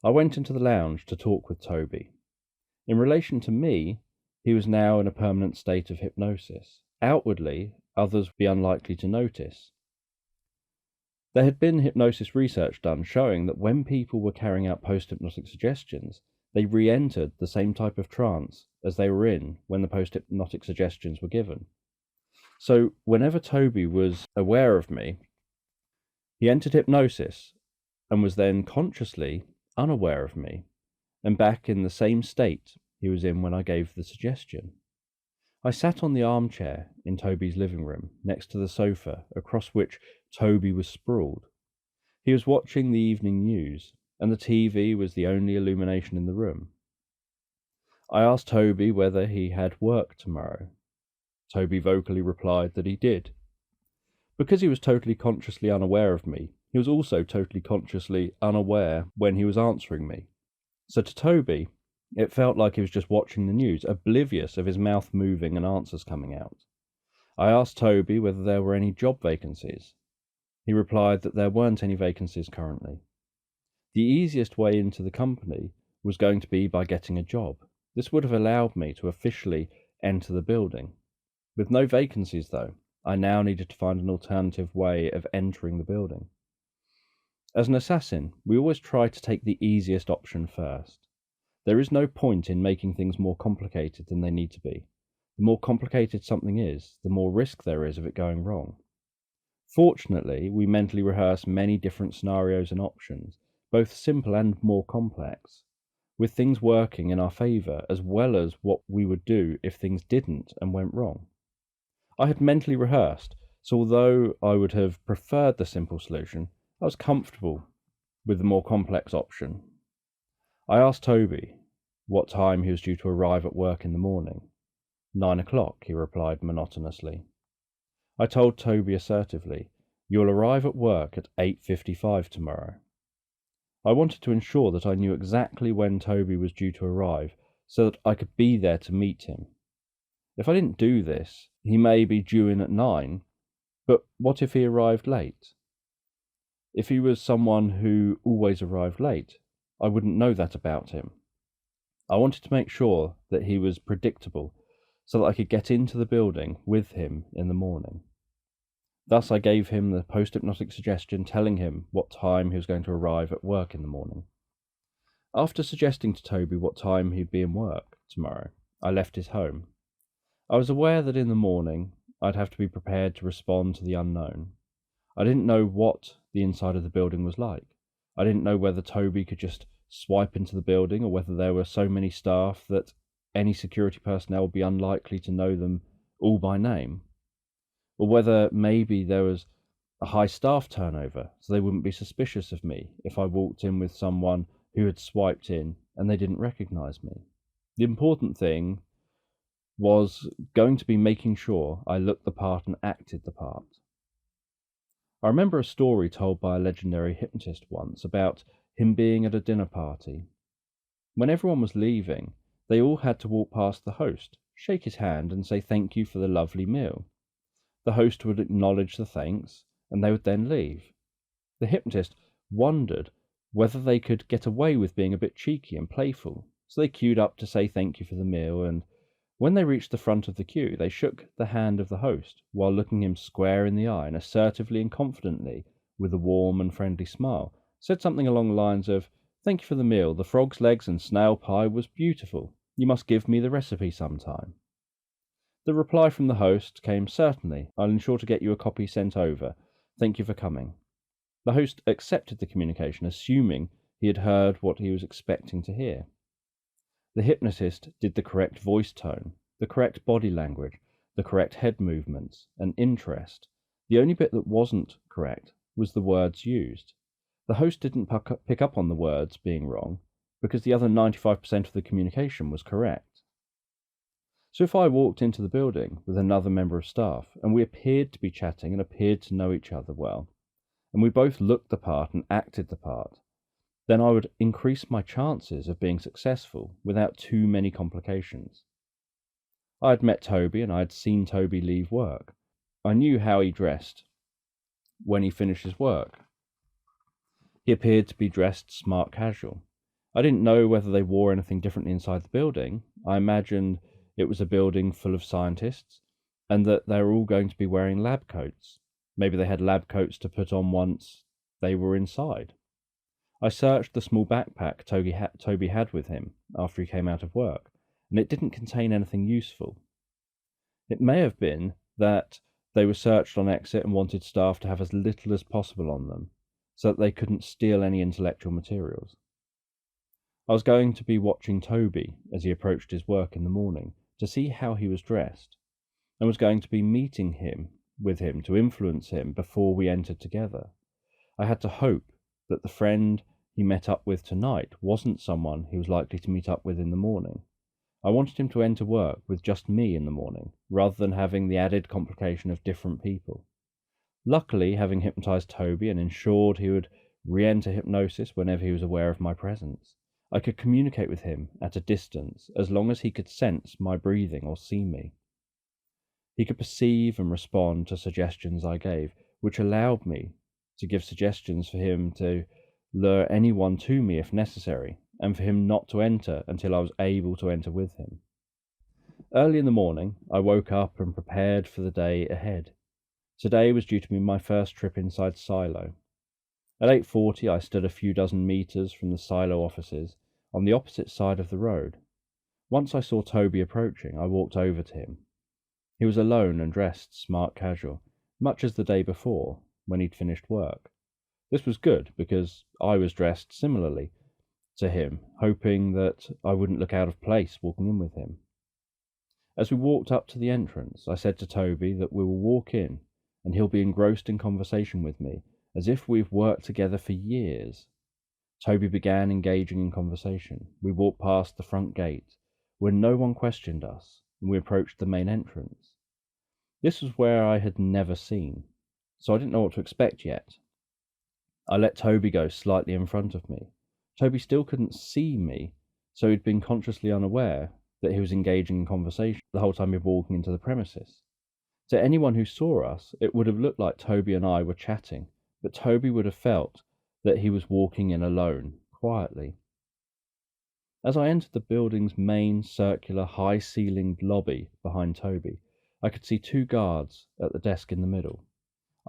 I went into the lounge to talk with Toby. In relation to me, he was now in a permanent state of hypnosis. Outwardly, others would be unlikely to notice. There had been hypnosis research done showing that when people were carrying out post-hypnotic suggestions, they re-entered the same type of trance as they were in when the post-hypnotic suggestions were given. So whenever Toby was aware of me, he entered hypnosis and was then consciously unaware of me and back in the same state he was in when I gave the suggestion. I sat on the armchair in Toby's living room next to the sofa across which Toby was sprawled. He was watching the evening news and the TV was the only illumination in the room. I asked Toby whether he had work tomorrow. Toby vocally replied that he did. Because he was totally consciously unaware of me, he was also totally consciously unaware when he was answering me. So to Toby, it felt like he was just watching the news, oblivious of his mouth moving and answers coming out. I asked Toby whether there were any job vacancies. He replied that there weren't any vacancies currently. The easiest way into the company was going to be by getting a job. This would have allowed me to officially enter the building. With no vacancies, though, I now needed to find an alternative way of entering the building. As an assassin, we always try to take the easiest option first. There is no point in making things more complicated than they need to be. The more complicated something is, the more risk there is of it going wrong. Fortunately, we mentally rehearse many different scenarios and options, both simple and more complex, with things working in our favour as well as what we would do if things didn't and went wrong. I had mentally rehearsed, so although I would have preferred the simple solution, I was comfortable with the more complex option. I asked Toby what time he was due to arrive at work in the morning. 9 o'clock, he replied monotonously. I told Toby assertively, "You'll arrive at work at 8:55 tomorrow." I wanted to ensure that I knew exactly when Toby was due to arrive so that I could be there to meet him. If I didn't do this, he may be due in at 9, but what if he arrived late? If he was someone who always arrived late, I wouldn't know that about him. I wanted to make sure that he was predictable so that I could get into the building with him in the morning. Thus I gave him the post-hypnotic suggestion telling him what time he was going to arrive at work in the morning. After suggesting to Toby what time he'd be in work tomorrow, I left his home. I was aware that in the morning I'd have to be prepared to respond to the unknown. I didn't know what the inside of the building was like. I didn't know whether Toby could just swipe into the building or whether there were so many staff that any security personnel would be unlikely to know them all by name, or whether maybe there was a high staff turnover so they wouldn't be suspicious of me if I walked in with someone who had swiped in and they didn't recognise me. The important thing was going to be making sure I looked the part and acted the part. I remember a story told by a legendary hypnotist once about him being at a dinner party. When everyone was leaving, they all had to walk past the host, shake his hand and say thank you for the lovely meal. The host would acknowledge the thanks and they would then leave. The hypnotist wondered whether they could get away with being a bit cheeky and playful, so they queued up to say thank you for the meal, and when they reached the front of the queue, they shook the hand of the host while looking him square in the eye and assertively and confidently, with a warm and friendly smile, said something along the lines of, "Thank you for the meal. The frog's legs and snail pie was beautiful. You must give me the recipe sometime." The reply from the host came, "Certainly. I'll ensure to get you a copy sent over. Thank you for coming." The host accepted the communication, assuming he had heard what he was expecting to hear. The hypnotist did the correct voice tone, the correct body language, the correct head movements, and interest. The only bit that wasn't correct was the words used. The host didn't pick up on the words being wrong because the other 95% of the communication was correct. So if I walked into the building with another member of staff and we appeared to be chatting and appeared to know each other well, and we both looked the part and acted the part, then I would increase my chances of being successful without too many complications. I had met Toby and I had seen Toby leave work. I knew how he dressed when he finished his work. He appeared to be dressed smart casual. I didn't know whether they wore anything different inside the building. I imagined it was a building full of scientists and that they were all going to be wearing lab coats. Maybe they had lab coats to put on once they were inside. I searched the small backpack Toby had with him after he came out of work, and it didn't contain anything useful. It may have been that they were searched on exit and wanted staff to have as little as possible on them, so that they couldn't steal any intellectual materials. I was going to be watching Toby as he approached his work in the morning to see how he was dressed, and was going to be meeting with him to influence him before we entered together. I had to hope that the friend he met up with tonight wasn't someone he was likely to meet up with in the morning. I wanted him to enter work with just me in the morning, rather than having the added complication of different people. Luckily, having hypnotized Toby and ensured he would re-enter hypnosis whenever he was aware of my presence, I could communicate with him at a distance as long as he could sense my breathing or see me. He could perceive and respond to suggestions I gave, which allowed me to give suggestions for him to lure anyone to me if necessary, and for him not to enter until I was able to enter with him. Early in the morning, I woke up and prepared for the day ahead. Today was due to be my first trip inside Silo. At 8:40, I stood a few dozen meters from the Silo offices on the opposite side of the road. Once I saw Toby approaching, I walked over to him. He was alone and dressed smart casual, much as the day before, when he'd finished work. This was good, because I was dressed similarly to him, hoping that I wouldn't look out of place walking in with him. As we walked up to the entrance, I said to Toby that we will walk in, and he'll be engrossed in conversation with me, as if we've worked together for years. Toby began engaging in conversation. We walked past the front gate, when no one questioned us, and we approached the main entrance. This was where I had never seen, so I didn't know what to expect yet. I let Toby go slightly in front of me. Toby still couldn't see me, so he'd been consciously unaware that he was engaging in conversation the whole time we were walking into the premises. To anyone who saw us, it would have looked like Toby and I were chatting, but Toby would have felt that he was walking in alone, quietly. As I entered the building's main circular high-ceilinged lobby behind Toby, I could see two guards at the desk in the middle.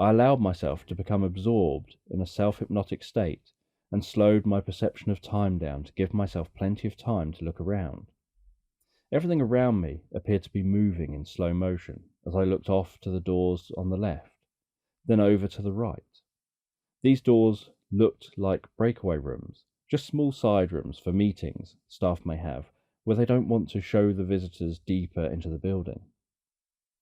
I allowed myself to become absorbed in a self-hypnotic state and slowed my perception of time down to give myself plenty of time to look around. Everything around me appeared to be moving in slow motion as I looked off to the doors on the left, then over to the right. These doors looked like breakaway rooms, just small side rooms for meetings staff may have, where they don't want to show the visitors deeper into the building.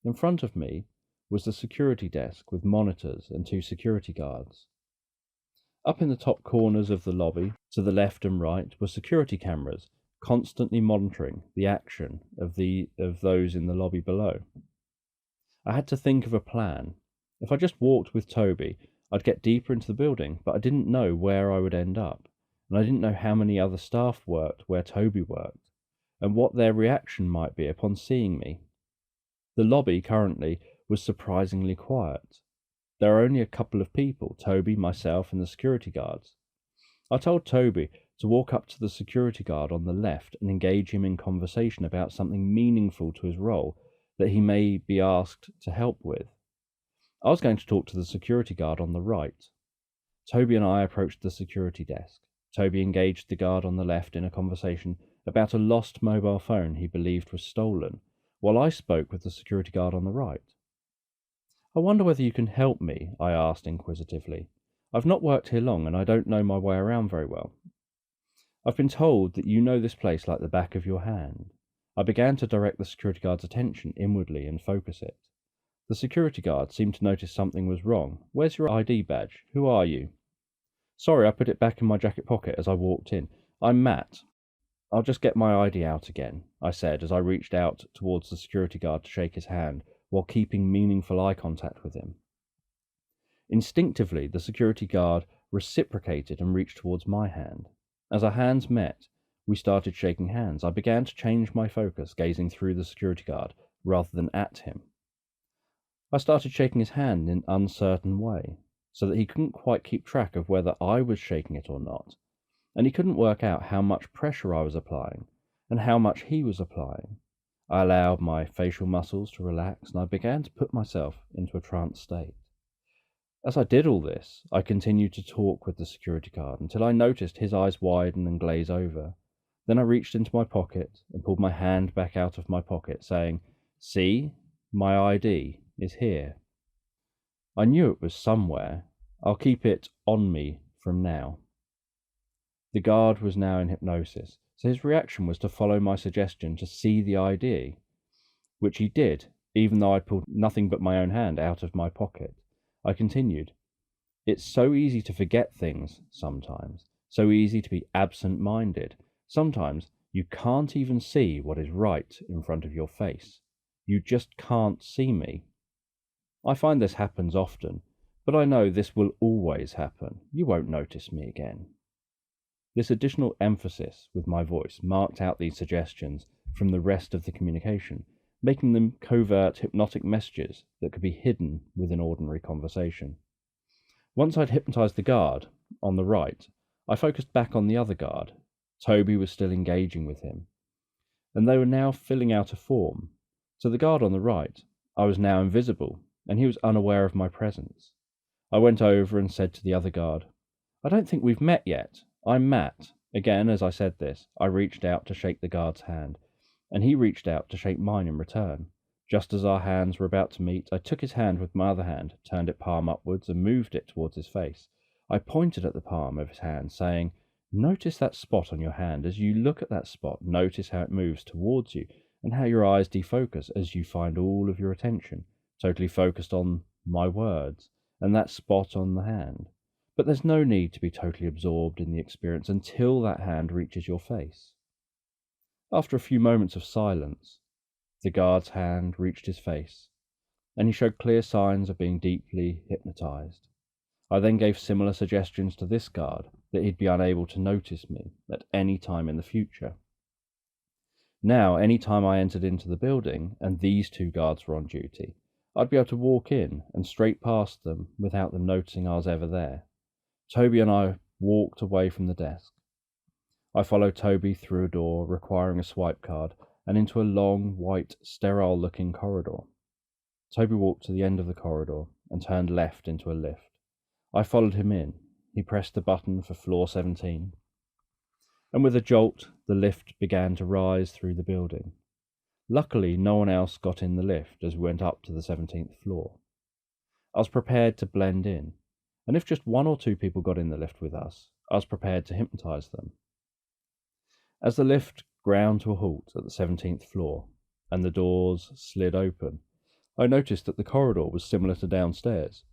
In front of me was the security desk with monitors and two security guards. Up in the top corners of the lobby, to the left and right, were security cameras constantly monitoring the action of those in the lobby below. I had to think of a plan. If I just walked with Toby, I'd get deeper into the building, but I didn't know where I would end up, and I didn't know how many other staff worked where Toby worked, and what their reaction might be upon seeing me. The lobby currently was surprisingly quiet. There were only a couple of people, Toby, myself, and the security guards. I told Toby to walk up to the security guard on the left and engage him in conversation about something meaningful to his role that he may be asked to help with. I was going to talk to the security guard on the right. Toby and I approached the security desk. Toby engaged the guard on the left in a conversation about a lost mobile phone he believed was stolen, while I spoke with the security guard on the right. "I wonder whether you can help me," I asked inquisitively. "I've not worked here long and I don't know my way around very well. I've been told that you know this place like the back of your hand. I began to direct the security guard's attention inwardly and focus it. The security guard seemed to notice something was wrong. Where's your ID badge? Who are you? Sorry, I put it back in my jacket pocket as I walked in. I'm Matt. I'll just get my ID out again, I said as I reached out towards the security guard to shake his hand while keeping meaningful eye contact with him. Instinctively, the security guard reciprocated and reached towards my hand. As our hands met, we started shaking hands. I began to change my focus, gazing through the security guard rather than at him. I started shaking his hand in an uncertain way, so that he couldn't quite keep track of whether I was shaking it or not, and he couldn't work out how much pressure I was applying and how much he was applying. I allowed my facial muscles to relax, and I began to put myself into a trance state. As I did all this, I continued to talk with the security guard until I noticed his eyes widen and glaze over. Then I reached into my pocket and pulled my hand back out of my pocket, saying, "See, my ID is here." I knew it was somewhere. I'll keep it on me from now. The guard was now in hypnosis, so his reaction was to follow my suggestion to see the ID, which he did, even though I'd pulled nothing but my own hand out of my pocket. I continued, "It's so easy to forget things sometimes, so easy to be absent-minded. Sometimes you can't even see what is right in front of your face. You just can't see me. I find this happens often, but I know this will always happen. You won't notice me again." This additional emphasis with my voice marked out these suggestions from the rest of the communication, making them covert hypnotic messages that could be hidden within ordinary conversation. Once I'd hypnotized the guard on the right, I focused back on the other guard. Toby was still engaging with him, and they were now filling out a form. To the guard on the right, I was now invisible, and he was unaware of my presence. I went over and said to the other guard, "I don't think we've met yet. I'm Matt." Again, as I said this, I reached out to shake the guard's hand, and he reached out to shake mine in return. Just as our hands were about to meet, I took his hand with my other hand, turned it palm upwards, and moved it towards his face. I pointed at the palm of his hand, saying, "Notice that spot on your hand. As you look at that spot, notice how it moves towards you, and how your eyes defocus as you find all of your attention totally focused on my words and that spot on the hand. But there's no need to be totally absorbed in the experience until that hand reaches your face." After a few moments of silence, the guard's hand reached his face, and he showed clear signs of being deeply hypnotized. I then gave similar suggestions to this guard that he'd be unable to notice me at any time in the future. Now, any time I entered into the building and these two guards were on duty, I'd be able to walk in and straight past them without them noticing I was ever there. Toby and I walked away from the desk. I followed Toby through a door requiring a swipe card and into a long, white, sterile-looking corridor. Toby walked to the end of the corridor and turned left into a lift. I followed him in. He pressed the button for floor 17, and with a jolt, the lift began to rise through the building. Luckily, no one else got in the lift as we went up to the 17th floor. I was prepared to blend in, and if just one or two people got in the lift with us, I was prepared to hypnotize them. As the lift ground to a halt at the 17th floor, and the doors slid open, I noticed that the corridor was similar to downstairs.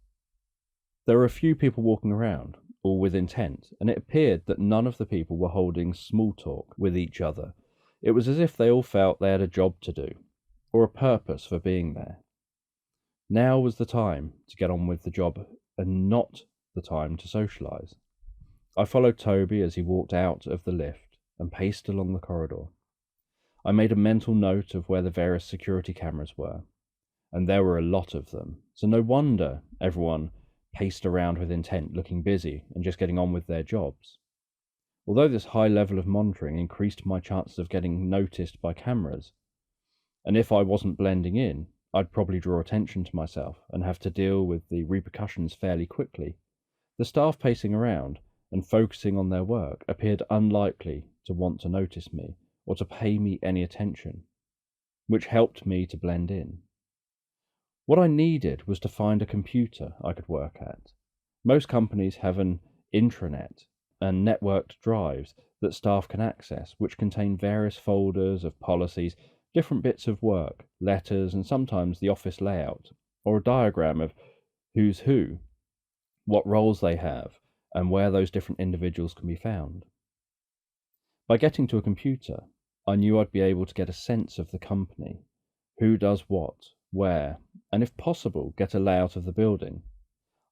There were a few people walking around, all with intent, and it appeared that none of the people were holding small talk with each other. It was as if they all felt they had a job to do, or a purpose for being there. Now was the time to get on with the job, and not the time to socialize. I followed Toby as he walked out of the lift and paced along the corridor. I made a mental note of where the various security cameras were, and there were a lot of them, so no wonder everyone paced around with intent, looking busy and just getting on with their jobs. Although this high level of monitoring increased my chances of getting noticed by cameras, and if I wasn't blending in, I'd probably draw attention to myself and have to deal with the repercussions fairly quickly, the staff pacing around and focusing on their work appeared unlikely to want to notice me or to pay me any attention, which helped me to blend in. What I needed was to find a computer I could work at. Most companies have an intranet, and networked drives that staff can access, which contain various folders of policies, different bits of work, letters, and sometimes the office layout, or a diagram of who's who, what roles they have, and where those different individuals can be found. By getting to a computer, I knew I'd be able to get a sense of the company, who does what, where, and if possible, get a layout of the building.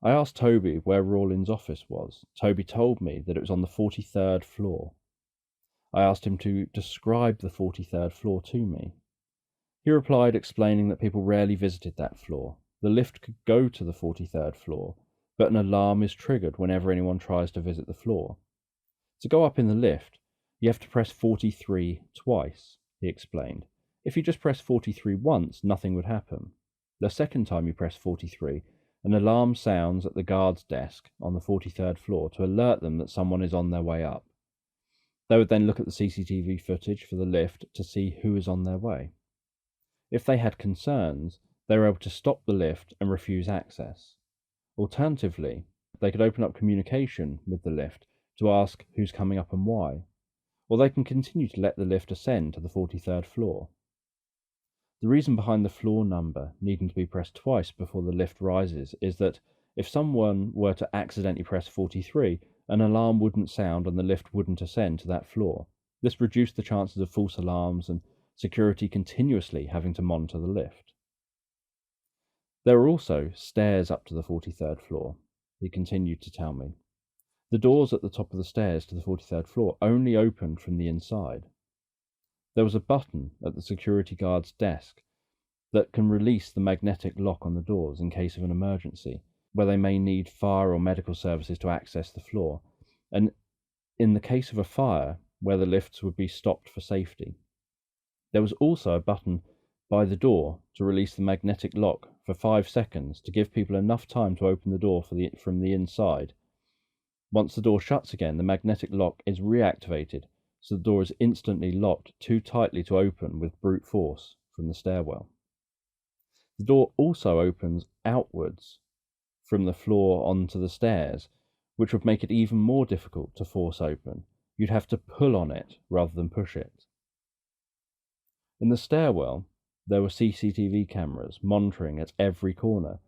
I asked Toby where Rawlins' office was. Toby told me that it was on the 43rd floor. I asked him to describe the 43rd floor to me. He replied, explaining that people rarely visited that floor. The lift could go to the 43rd floor, but an alarm is triggered whenever anyone tries to visit the floor. To go up in the lift, you have to press 43 twice, he explained. If you just press 43 once, nothing would happen. The second time you press 43, an alarm sounds at the guard's desk on the 43rd floor to alert them that someone is on their way up. They would then look at the CCTV footage for the lift to see who is on their way. If they had concerns, they were able to stop the lift and refuse access. Alternatively, they could open up communication with the lift to ask who's coming up and why, or they can continue to let the lift ascend to the 43rd floor. The reason behind the floor number needing to be pressed twice before the lift rises is that if someone were to accidentally press 43, an alarm wouldn't sound and the lift wouldn't ascend to that floor. This reduced the chances of false alarms and security continuously having to monitor the lift. There are also stairs up to the 43rd floor, he continued to tell me. The doors at the top of the stairs to the 43rd floor only opened from the inside. There was a button at the security guard's desk that can release the magnetic lock on the doors in case of an emergency, where they may need fire or medical services to access the floor, and in the case of a fire, where the lifts would be stopped for safety. There was also a button by the door to release the magnetic lock for 5 seconds to give people enough time to open the door from the inside. Once the door shuts again, the magnetic lock is reactivated, so the door is instantly locked too tightly to open with brute force from the stairwell. The door also opens outwards from the floor onto the stairs, which would make it even more difficult to force open. You'd have to pull on it rather than push it. In the stairwell, there were CCTV cameras monitoring at every corner,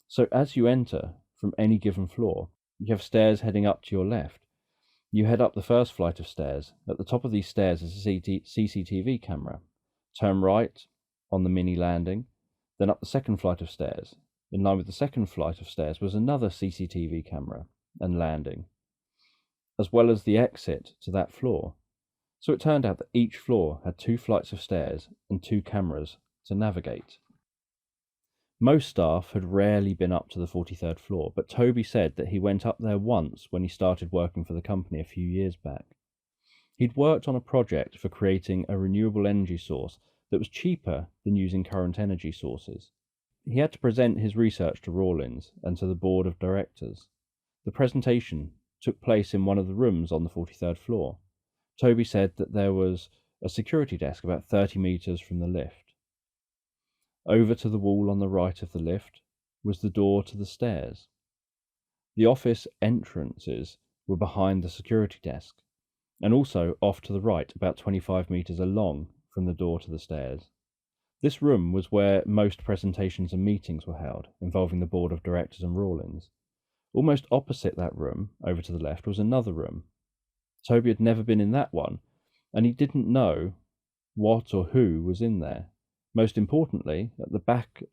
so as you enter from any given floor, you have stairs heading up to your left. You head up the first flight of stairs. At the top of these stairs is a CCTV camera. Turn right on the mini landing, then up the second flight of stairs. In line with the second flight of stairs was another CCTV camera and landing, as well as the exit to that floor. So it turned out that each floor had 2 flights of stairs and 2 cameras to navigate. Most staff had rarely been up to the 43rd floor, but Toby said that he went up there once when he started working for the company a few years back. He'd worked on a project for creating a renewable energy source that was cheaper than using current energy sources. He had to present his research to Rawlins and to the board of directors. The presentation took place in one of the rooms on the 43rd floor. Toby said that there was a security desk about 30 metres from the lift. Over to the wall on the right of the lift was the door to the stairs. The office entrances were behind the security desk, and also off to the right, about 25 metres along from the door to the stairs. This room was where most presentations and meetings were held, involving the board of directors and Rawlins. Almost opposite that room, over to the left, was another room. Toby had never been in that one, and he didn't know what or who was in there. Most importantly, at the back,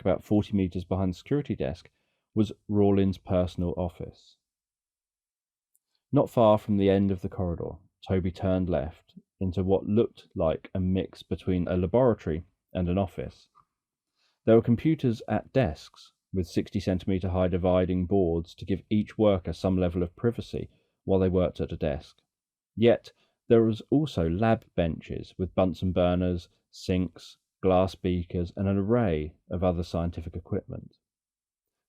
about 40 metres behind the security desk, was Rawlins' personal office. Not far from the end of the corridor, Toby turned left into what looked like a mix between a laboratory and an office. There were computers at desks, with 60-centimetre high dividing boards to give each worker some level of privacy while they worked at a desk. Yet there was also lab benches with Bunsen burners, sinks, glass beakers, and an array of other scientific equipment.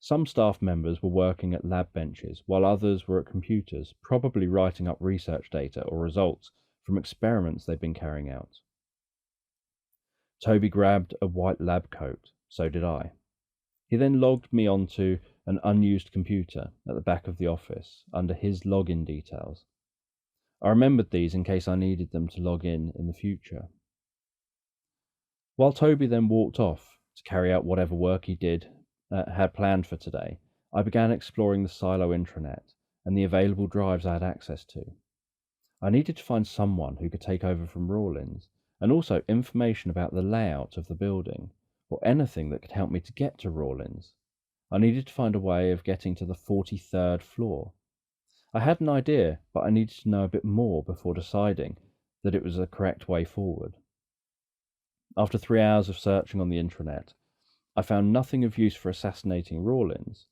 Some staff members were working at lab benches, while others were at computers, probably writing up research data or results from experiments they'd been carrying out. Toby grabbed a white lab coat, so did I. He then logged me onto an unused computer at the back of the office under his login details. I remembered these in case I needed them to log in the future. While Toby then walked off to carry out whatever work he had planned for today, I began exploring the silo intranet and the available drives I had access to. I needed to find someone who could take over from Rawlins, and also information about the layout of the building, or anything that could help me to get to Rawlins. I needed to find a way of getting to the 43rd floor. I had an idea, but I needed to know a bit more before deciding that it was the correct way forward. After 3 hours of searching on the intranet, I found nothing of use for assassinating Rawlins.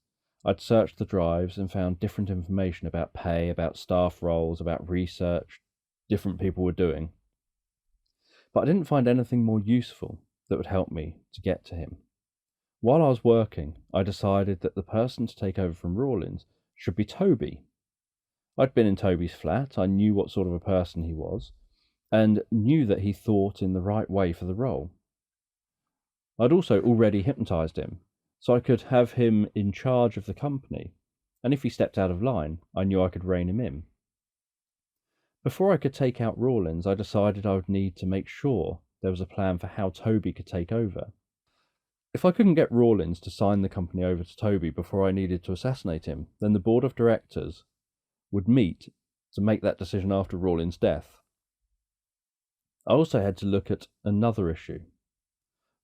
I'd searched the drives and found different information about pay, about staff roles, about research different people were doing. But I didn't find anything more useful that would help me to get to him. While I was working, I decided that the person to take over from Rawlins should be Toby. I'd been in Toby's flat, I knew what sort of a person he was, and knew that he thought in the right way for the role. I'd also already hypnotized him, so I could have him in charge of the company, and if he stepped out of line, I knew I could rein him in. Before I could take out Rawlins, I decided I would need to make sure there was a plan for how Toby could take over. If I couldn't get Rawlins to sign the company over to Toby before I needed to assassinate him, then the board of directors would meet to make that decision after Rawlins' death. I also had to look at another issue.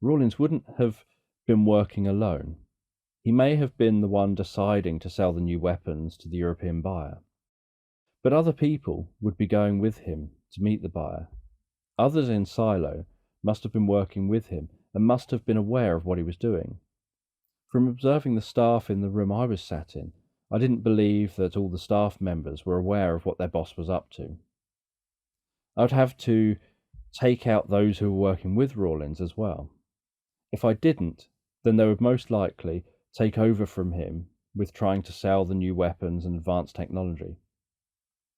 Rawlins wouldn't have been working alone. He may have been the one deciding to sell the new weapons to the European buyer. But other people would be going with him to meet the buyer. Others in Silo must have been working with him and must have been aware of what he was doing. From observing the staff in the room I was sat in, I didn't believe that all the staff members were aware of what their boss was up to. I would have to take out those who were working with Rawlins as well. If I didn't, then they would most likely take over from him with trying to sell the new weapons and advanced technology.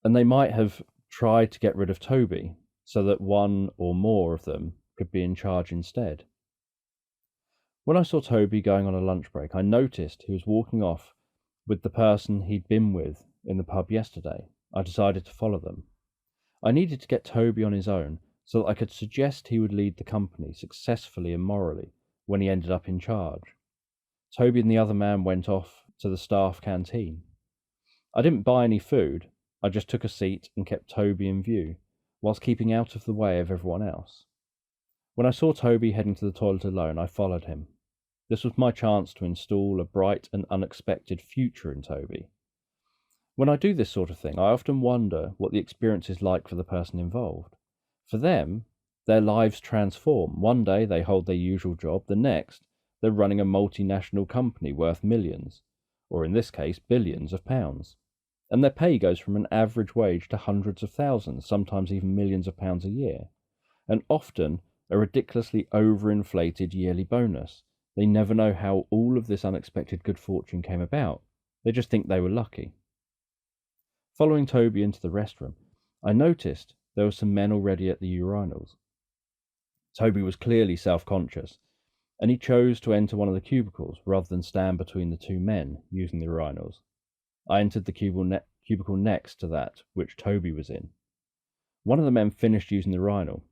And they might have tried to get rid of Toby so that one or more of them could be in charge instead. When I saw Toby going on a lunch break, I noticed he was walking off with the person he'd been with in the pub yesterday. I decided to follow them. I needed to get Toby on his own so that I could suggest he would lead the company successfully and morally when he ended up in charge. Toby and the other man went off to the staff canteen. I didn't buy any food, I just took a seat and kept Toby in view, whilst keeping out of the way of everyone else. When I saw Toby heading to the toilet alone, I followed him. This was my chance to install a bright and unexpected future in Toby. When I do this sort of thing, I often wonder what the experience is like for the person involved. For them, their lives transform. One day they hold their usual job, the next they're running a multinational company worth millions, or in this case billions of pounds. And their pay goes from an average wage to hundreds of thousands, sometimes even millions of pounds a year, and often a ridiculously overinflated yearly bonus. They never know how all of this unexpected good fortune came about. They just think they were lucky. Following Toby into the restroom, I noticed there were some men already at the urinals. Toby was clearly self-conscious, and he chose to enter one of the cubicles rather than stand between the two men using the urinals. I entered the cubicle next to that which Toby was in. One of the men finished using the urinal,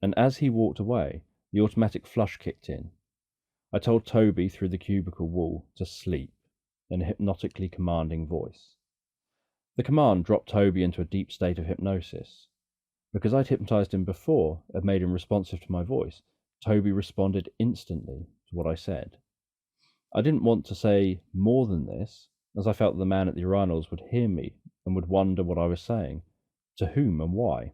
and as he walked away, the automatic flush kicked in. I told Toby through the cubicle wall to sleep in a hypnotically commanding voice. The command dropped Toby into a deep state of hypnosis. Because I'd hypnotized him before and made him responsive to my voice, Toby responded instantly to what I said. I didn't want to say more than this, as I felt the man at the urinals would hear me and would wonder what I was saying, to whom and why.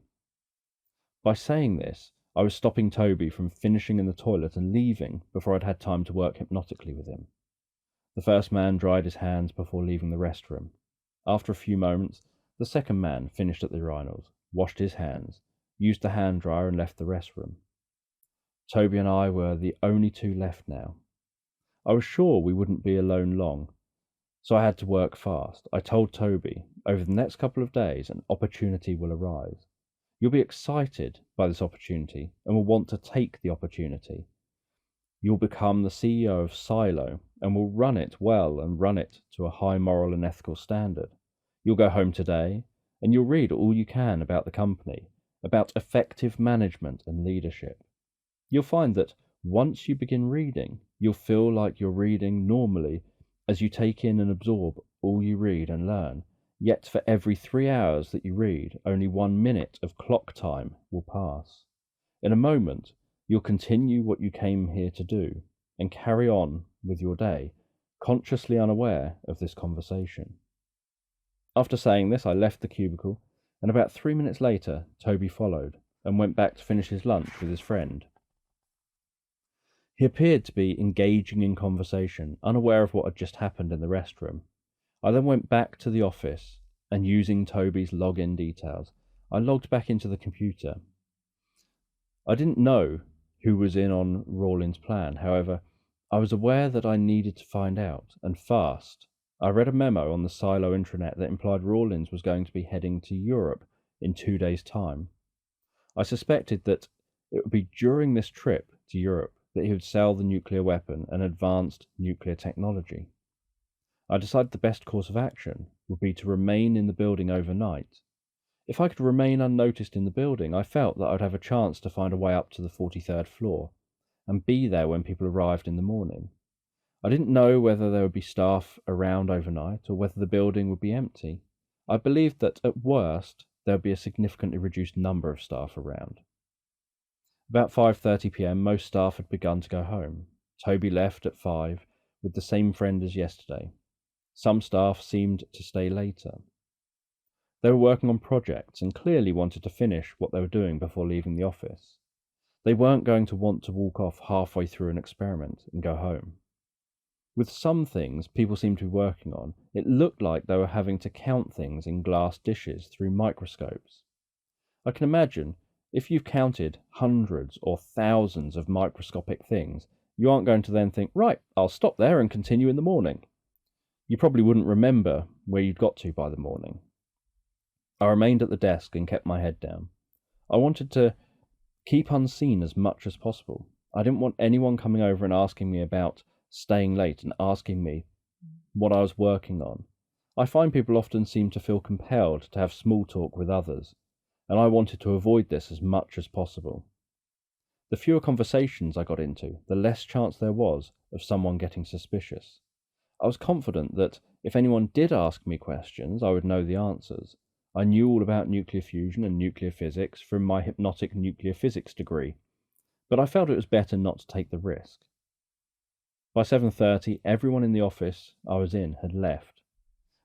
By saying this, I was stopping Toby from finishing in the toilet and leaving before I'd had time to work hypnotically with him. The first man dried his hands before leaving the restroom. After a few moments, the second man finished at the urinals, washed his hands, used the hand dryer and left the restroom. Toby and I were the only two left now. I was sure we wouldn't be alone long, so I had to work fast. I told Toby, over the next couple of days an opportunity will arise. You'll be excited by this opportunity and will want to take the opportunity. You'll become the CEO of Silo and will run it well and run it to a high moral and ethical standard. You'll go home today and you'll read all you can about the company, about effective management and leadership. You'll find that once you begin reading, you'll feel like you're reading normally as you take in and absorb all you read and learn. Yet for every 3 hours that you read, only 1 minute of clock time will pass. In a moment, you'll continue what you came here to do and carry on with your day, consciously unaware of this conversation. After saying this, I left the cubicle, and about 3 minutes later, Toby followed and went back to finish his lunch with his friend. He appeared to be engaging in conversation, unaware of what had just happened in the restroom. I then went back to the office, and using Toby's login details, I logged back into the computer. I didn't know who was in on Rawlins' plan. However, I was aware that I needed to find out, and fast. I read a memo on the Silo intranet that implied Rawlins was going to be heading to Europe in 2 days' time. I suspected that it would be during this trip to Europe that he would sell the nuclear weapon and advanced nuclear technology. I decided the best course of action would be to remain in the building overnight. If I could remain unnoticed in the building, I felt that I'd have a chance to find a way up to the 43rd floor and be there when people arrived in the morning. I didn't know whether there would be staff around overnight or whether the building would be empty. I believed that at worst there would be a significantly reduced number of staff around. About 5:30 p.m, most staff had begun to go home. Toby left at 5 with the same friend as yesterday. Some staff seemed to stay later. They were working on projects and clearly wanted to finish what they were doing before leaving the office. They weren't going to want to walk off halfway through an experiment and go home. With some things people seemed to be working on, it looked like they were having to count things in glass dishes through microscopes. I can imagine if you've counted hundreds or thousands of microscopic things, you aren't going to then think, right, I'll stop there and continue in the morning. You probably wouldn't remember where you'd got to by the morning. I remained at the desk and kept my head down. I wanted to keep unseen as much as possible. I didn't want anyone coming over and asking me about staying late and asking me what I was working on. I find people often seem to feel compelled to have small talk with others, and I wanted to avoid this as much as possible. The fewer conversations I got into, the less chance there was of someone getting suspicious. I was confident that if anyone did ask me questions, I would know the answers. I knew all about nuclear fusion and nuclear physics from my hypnotic nuclear physics degree, but I felt it was better not to take the risk. By 7:30, everyone in the office I was in had left.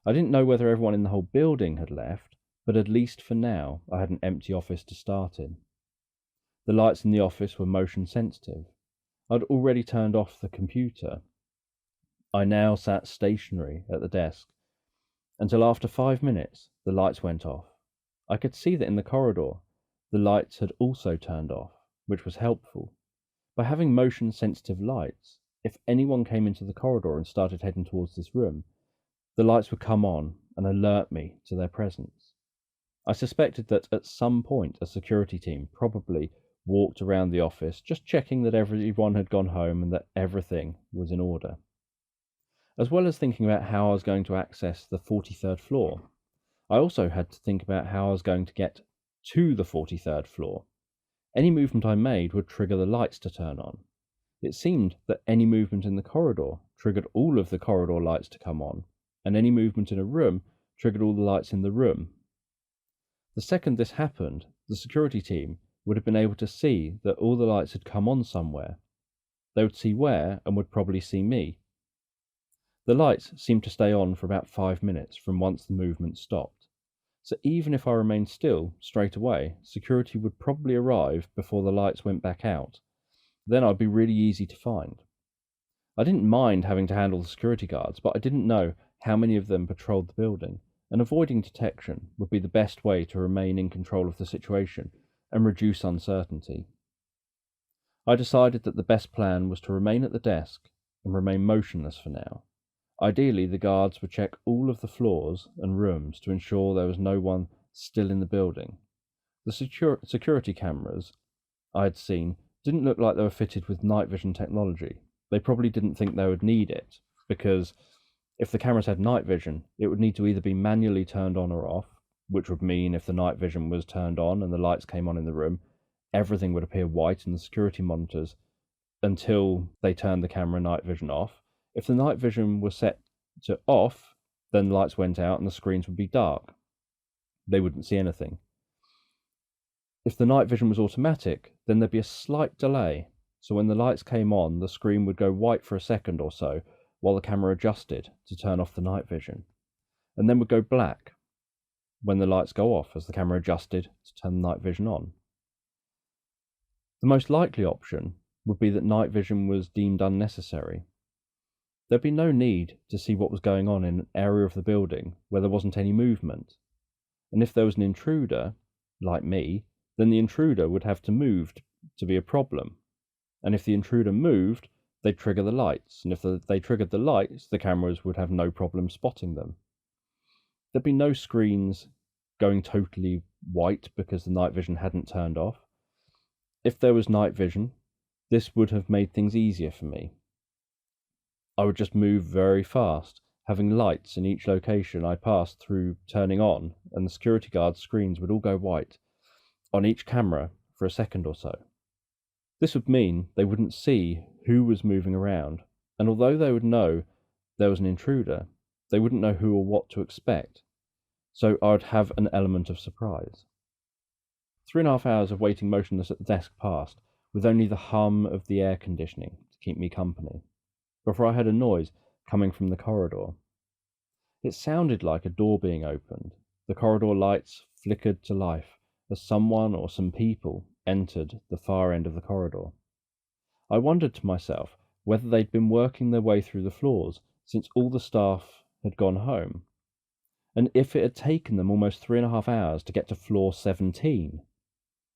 I didn't know whether everyone in the whole building had left, but at least for now, I had an empty office to start in. The lights in the office were motion sensitive. I'd already turned off the computer. I now sat stationary at the desk until after 5 minutes the lights went off. I could see that in the corridor the lights had also turned off, which was helpful. By having motion sensitive lights, if anyone came into the corridor and started heading towards this room, the lights would come on and alert me to their presence. I suspected that at some point a security team probably walked around the office just checking that everyone had gone home and that everything was in order. As well as thinking about how I was going to access the 43rd floor, I also had to think about how I was going to get to the 43rd floor. Any movement I made would trigger the lights to turn on. It seemed that any movement in the corridor triggered all of the corridor lights to come on, and any movement in a room triggered all the lights in the room. The second this happened, the security team would have been able to see that all the lights had come on somewhere. They would see where and would probably see me. The lights seemed to stay on for about 5 minutes from once the movement stopped. So even if I remained still straight away, security would probably arrive before the lights went back out. Then I'd be really easy to find. I didn't mind having to handle the security guards, but I didn't know how many of them patrolled the building, and avoiding detection would be the best way to remain in control of the situation and reduce uncertainty. I decided that the best plan was to remain at the desk and remain motionless for now. Ideally, the guards would check all of the floors and rooms to ensure there was no one still in the building. The security cameras I had seen didn't look like they were fitted with night vision technology, They probably didn't think they would need it, because if the cameras had night vision, it would need to either be manually turned on or off, which would mean if the night vision was turned on and the lights came on in the room, everything would appear white in the security monitors until they turned the camera night vision off. If the night vision was set to off, then the lights went out and the screens would be dark. They wouldn't see anything. If the night vision was automatic, then there'd be a slight delay. So when the lights came on, the screen would go white for a second or so while the camera adjusted to turn off the night vision, and then would go black when the lights go off as the camera adjusted to turn the night vision on. The most likely option would be that night vision was deemed unnecessary. There'd be no need to see what was going on in an area of the building where there wasn't any movement. And if there was an intruder, like me, then the intruder would have to move to be a problem. And if the intruder moved, they'd trigger the lights. And if they triggered the lights, the cameras would have no problem spotting them. There'd be no screens going totally white because the night vision hadn't turned off. If there was night vision, this would have made things easier for me. I would just move very fast, having lights in each location I passed through turning on, and the security guard's screens would all go white on each camera for a second or so. This would mean they wouldn't see who was moving around, and although they would know there was an intruder, they wouldn't know who or what to expect, so I would have an element of surprise. 3.5 hours of waiting motionless at the desk passed, with only the hum of the air conditioning to keep me company, before I heard a noise coming from the corridor. It sounded like a door being opened. The corridor lights flickered to life as someone or some people entered the far end of the corridor. I wondered to myself whether they'd been working their way through the floors since all the staff had gone home, and if it had taken them almost 3.5 hours to get to floor 17.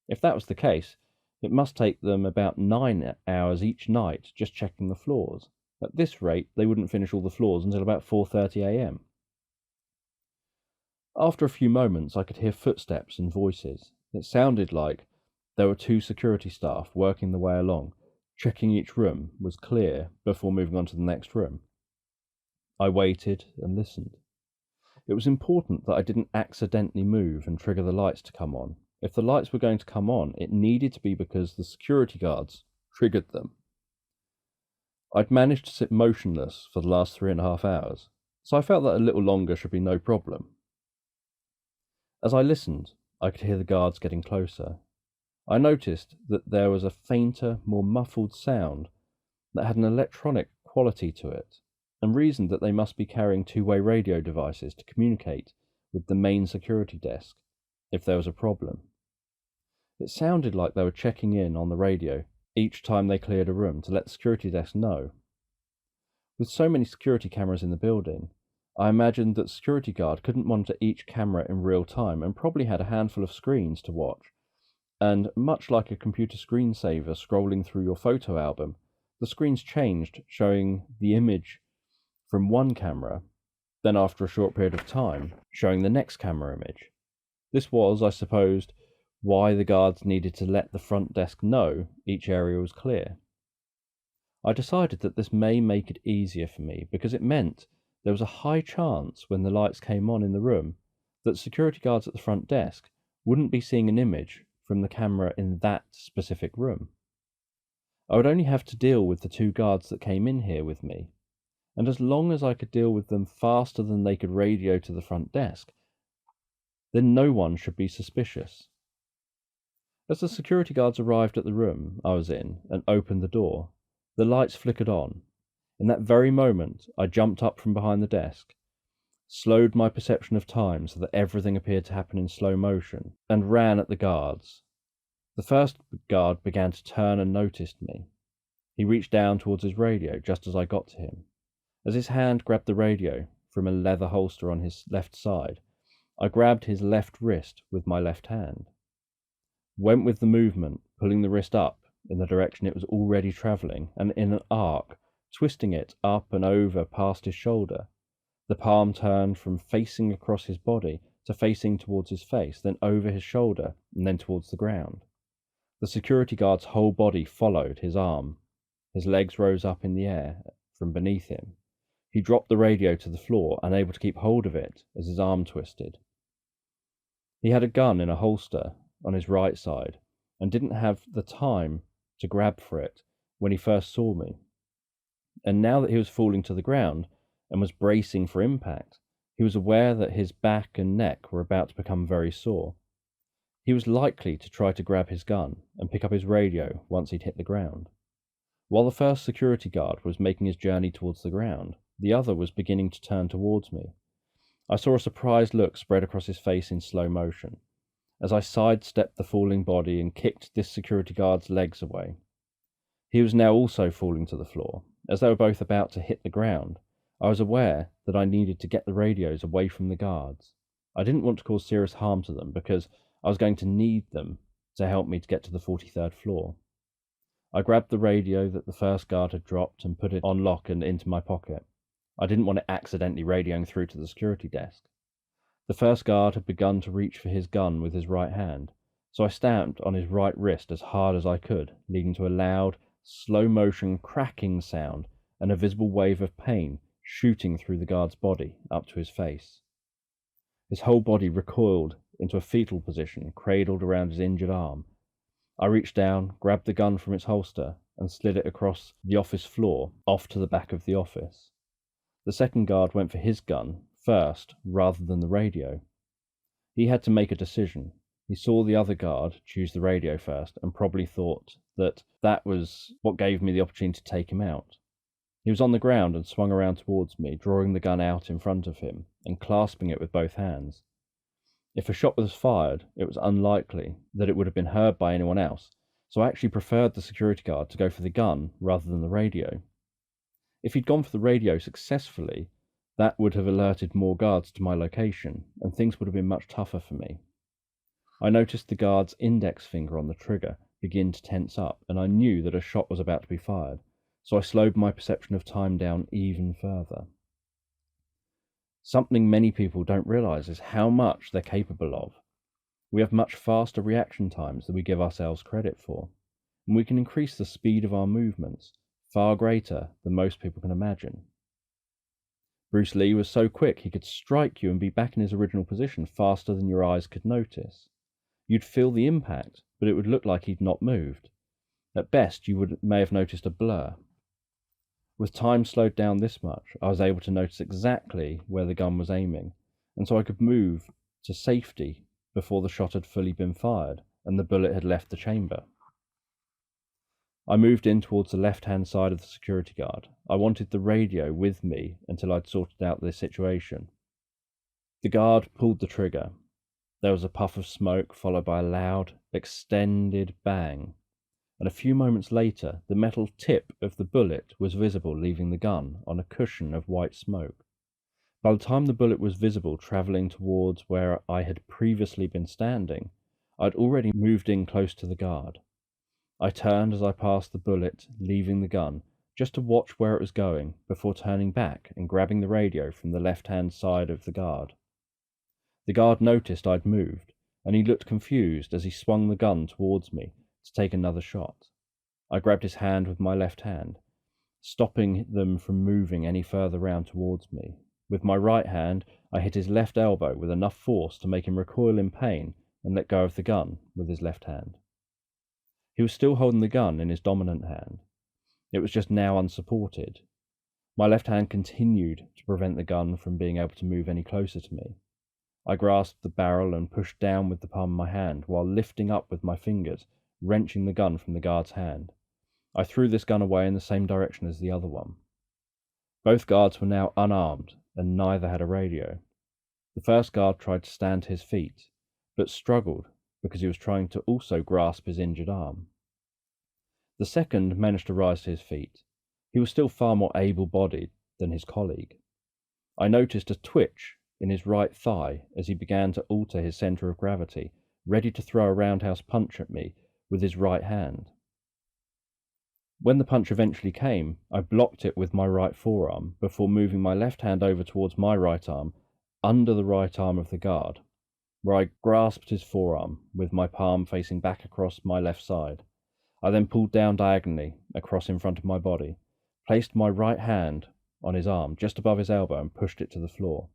If that was the case, it must take them about 9 hours each night just checking the floors. At this rate, they wouldn't finish all the floors until about 4:30 a.m. After a few moments, I could hear footsteps and voices. It sounded like there were 2 security staff working their way along, checking each room was clear before moving on to the next room. I waited and listened. It was important that I didn't accidentally move and trigger the lights to come on. If the lights were going to come on, it needed to be because the security guards triggered them. I'd managed to sit motionless for the last 3.5 hours, so I felt that a little longer should be no problem. As I listened, I could hear the guards getting closer. I noticed that there was a fainter, more muffled sound that had an electronic quality to it, and reasoned that they must be carrying two-way radio devices to communicate with the main security desk if there was a problem. It sounded like they were checking in on the radio each time they cleared a room to let the security desk know. With so many security cameras in the building, I imagined that the security guard couldn't monitor each camera in real time and probably had a handful of screens to watch. And much like a computer screensaver scrolling through your photo album, the screens changed, showing the image from one camera, then after a short period of time, showing the next camera image. This was, I supposed, why the guards needed to let the front desk know each area was clear. I decided that this may make it easier for me because it meant there was a high chance when the lights came on in the room that security guards at the front desk wouldn't be seeing an image from the camera in that specific room. I would only have to deal with the 2 guards that came in here with me, and as long as I could deal with them faster than they could radio to the front desk, then no one should be suspicious. As the security guards arrived at the room I was in and opened the door, the lights flickered on. In that very moment, I jumped up from behind the desk, slowed my perception of time so that everything appeared to happen in slow motion, and ran at the guards. The first guard began to turn and noticed me. He reached down towards his radio just as I got to him. As his hand grabbed the radio from a leather holster on his left side, I grabbed his left wrist with my left hand. Went with the movement, pulling the wrist up in the direction it was already travelling, and in an arc, twisting it up and over past his shoulder. The palm turned from facing across his body to facing towards his face, then over his shoulder, and then towards the ground. The security guard's whole body followed his arm. His legs rose up in the air from beneath him. He dropped the radio to the floor, unable to keep hold of it as his arm twisted. He had a gun in a holster on his right side and didn't have the time to grab for it when he first saw me. And now that he was falling to the ground and was bracing for impact, he was aware that his back and neck were about to become very sore. He was likely to try to grab his gun and pick up his radio once he'd hit the ground. While the first security guard was making his journey towards the ground, the other was beginning to turn towards me. I saw a surprised look spread across his face in slow motion, as I sidestepped the falling body and kicked this security guard's legs away. He was now also falling to the floor. As they were both about to hit the ground, I was aware that I needed to get the radios away from the guards. I didn't want to cause serious harm to them because I was going to need them to help me to get to the 43rd floor. I grabbed the radio that the first guard had dropped and put it on lock and into my pocket. I didn't want it accidentally radioing through to the security desk. The first guard had begun to reach for his gun with his right hand, so I stamped on his right wrist as hard as I could, leading to a loud, slow-motion cracking sound and a visible wave of pain shooting through the guard's body up to his face. His whole body recoiled into a fetal position, cradled around his injured arm. I reached down, grabbed the gun from its holster, and slid it across the office floor, off to the back of the office. The second guard went for his gun first, rather than the radio. He had to make a decision. He saw the other guard choose the radio first, and probably thought that that was what gave me the opportunity to take him out. He was on the ground and swung around towards me, drawing the gun out in front of him and clasping it with both hands. If a shot was fired, it was unlikely that it would have been heard by anyone else, so I actually preferred the security guard to go for the gun rather than the radio. If he'd gone for the radio successfully, that would have alerted more guards to my location, and things would have been much tougher for me. I noticed the guard's index finger on the trigger begin to tense up, and I knew that a shot was about to be fired, so I slowed my perception of time down even further. Something many people don't realize is how much they're capable of. We have much faster reaction times than we give ourselves credit for, and we can increase the speed of our movements far greater than most people can imagine. Bruce Lee was so quick he could strike you and be back in his original position faster than your eyes could notice. You'd feel the impact, but it would look like he'd not moved. At best, you may have noticed a blur. With time slowed down this much, I was able to notice exactly where the gun was aiming, and so I could move to safety before the shot had fully been fired and the bullet had left the chamber. I moved in towards the left-hand side of the security guard. I wanted the radio with me until I'd sorted out this situation. The guard pulled the trigger. There was a puff of smoke followed by a loud, extended bang, and a few moments later the metal tip of the bullet was visible leaving the gun on a cushion of white smoke. By the time the bullet was visible travelling towards where I had previously been standing, I'd already moved in close to the guard. I turned as I passed the bullet, leaving the gun, just to watch where it was going before turning back and grabbing the radio from the left-hand side of the guard. The guard noticed I'd moved, and he looked confused as he swung the gun towards me to take another shot. I grabbed his hand with my left hand, stopping them from moving any further round towards me. With my right hand, I hit his left elbow with enough force to make him recoil in pain and let go of the gun with his left hand. He was still holding the gun in his dominant hand. It was just now unsupported. My left hand continued to prevent the gun from being able to move any closer to me. I grasped the barrel and pushed down with the palm of my hand while lifting up with my fingers, wrenching the gun from the guard's hand. I threw this gun away in the same direction as the other one. Both guards were now unarmed, and neither had a radio. The first guard tried to stand to his feet, but struggled because he was trying to also grasp his injured arm. The second managed to rise to his feet. He was still far more able-bodied than his colleague. I noticed a twitch in his right thigh as he began to alter his centre of gravity, ready to throw a roundhouse punch at me with his right hand. When the punch eventually came, I blocked it with my right forearm before moving my left hand over towards my right arm, under the right arm of the guard, where I grasped his forearm with my palm facing back across my left side. I then pulled down diagonally across in front of my body, placed my right hand on his arm just above his elbow and pushed it to the floor.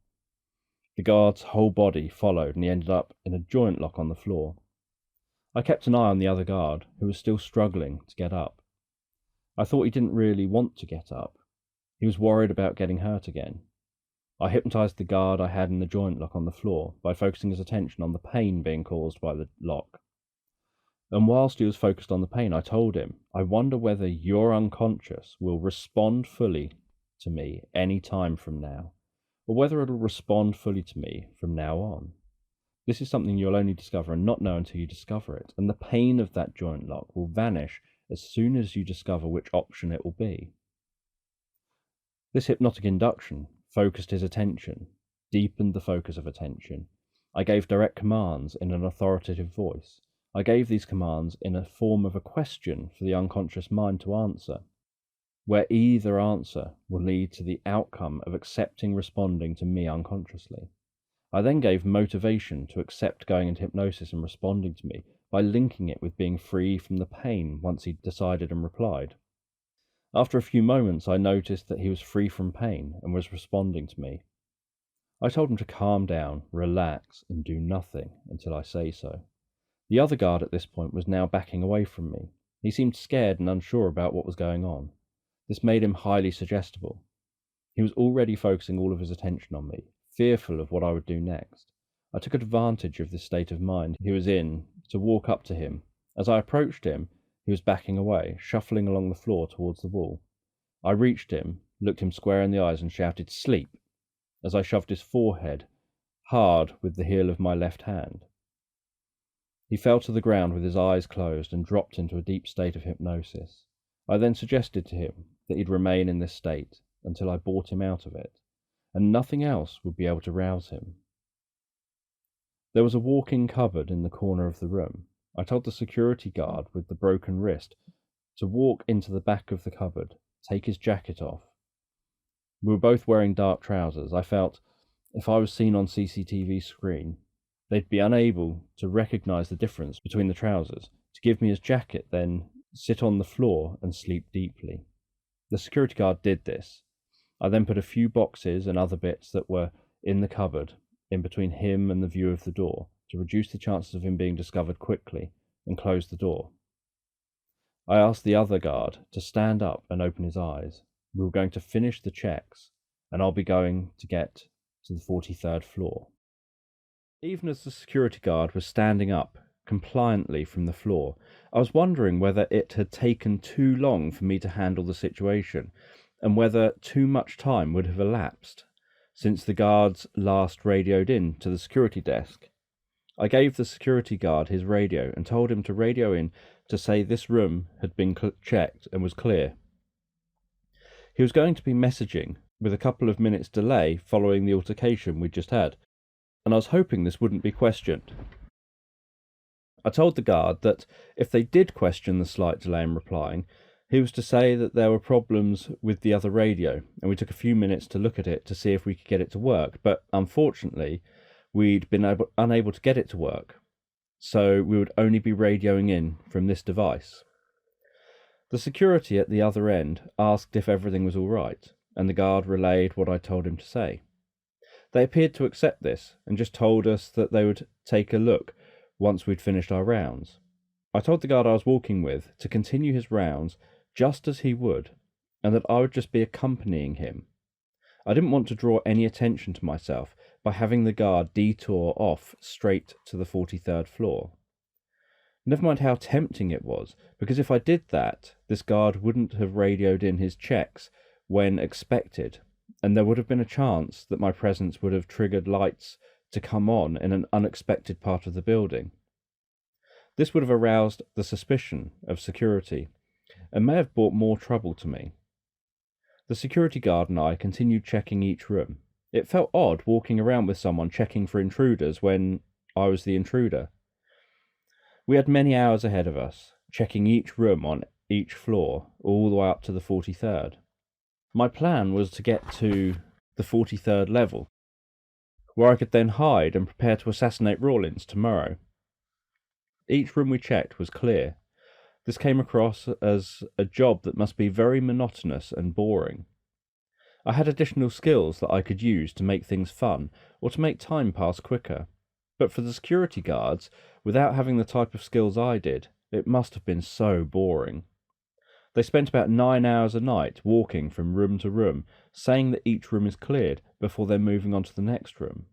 The guard's whole body followed and he ended up in a joint lock on the floor. I kept an eye on the other guard, who was still struggling to get up. I thought he didn't really want to get up. He was worried about getting hurt again. I hypnotized the guard I had in the joint lock on the floor by focusing his attention on the pain being caused by the lock. And whilst he was focused on the pain, I told him, I wonder whether your unconscious will respond fully to me any time from now, or whether it'll respond fully to me from now on. This is something you'll only discover and not know until you discover it, and the pain of that joint lock will vanish as soon as you discover which option it will be. This hypnotic induction focused his attention, deepened the focus of attention. I gave direct commands in an authoritative voice. I gave these commands in a form of a question for the unconscious mind to answer, where either answer will lead to the outcome of accepting responding to me unconsciously. I then gave motivation to accept going into hypnosis and responding to me by linking it with being free from the pain once he'd decided and replied. After a few moments, I noticed that he was free from pain and was responding to me. I told him to calm down, relax, and do nothing until I say so. The other guard at this point was now backing away from me. He seemed scared and unsure about what was going on. This made him highly suggestible. He was already focusing all of his attention on me, fearful of what I would do next. I took advantage of this state of mind he was in to walk up to him. As I approached him, he was backing away, shuffling along the floor towards the wall. I reached him, looked him square in the eyes and shouted, "Sleep," as I shoved his forehead hard with the heel of my left hand. He fell to the ground with his eyes closed and dropped into a deep state of hypnosis. I then suggested to him that he'd remain in this state until I brought him out of it, and nothing else would be able to rouse him. There was a walk-in cupboard in the corner of the room. I told the security guard with the broken wrist to walk into the back of the cupboard, take his jacket off. We were both wearing dark trousers. I felt if I was seen on CCTV screen, they'd be unable to recognise the difference between the trousers, to give me his jacket, then sit on the floor and sleep deeply. The security guard did this. I then put a few boxes and other bits that were in the cupboard in between him and the view of the door to reduce the chances of him being discovered quickly, and closed the door. I asked the other guard to stand up and open his eyes. We were going to finish the checks, and I'll be going to get to the 43rd floor. Even as the security guard was standing up compliantly from the floor, I was wondering whether it had taken too long for me to handle the situation, and whether too much time would have elapsed since the guards last radioed in to the security desk. I gave the security guard his radio and told him to radio in to say this room had been checked and was clear. He was going to be messaging with a couple of minutes delay following the altercation we'd just had, and I was hoping this wouldn't be questioned. I told the guard that if they did question the slight delay in replying, he was to say that there were problems with the other radio, and we took a few minutes to look at it to see if we could get it to work, but unfortunately we'd been unable to get it to work, so we would only be radioing in from this device. The security at the other end asked if everything was all right, and the guard relayed what I told him to say. They appeared to accept this and just told us that they would take a look once we'd finished our rounds. I told the guard I was walking with to continue his rounds just as he would, and that I would just be accompanying him. I didn't want to draw any attention to myself by having the guard detour off straight to the 43rd floor. Never mind how tempting it was, because if I did that, this guard wouldn't have radioed in his checks when expected, and there would have been a chance that my presence would have triggered lights to come on in an unexpected part of the building. This would have aroused the suspicion of security, and may have brought more trouble to me. The security guard and I continued checking each room. It felt odd walking around with someone checking for intruders when I was the intruder. We had many hours ahead of us, checking each room on each floor, all the way up to the 43rd. My plan was to get to the 43rd level, where I could then hide and prepare to assassinate Rawlins tomorrow. Each room we checked was clear. This came across as a job that must be very monotonous and boring. I had additional skills that I could use to make things fun or to make time pass quicker. But for the security guards, without having the type of skills I did, it must have been so boring. They spent about 9 hours a night walking from room to room, saying that each room is cleared before they're moving on to the next room.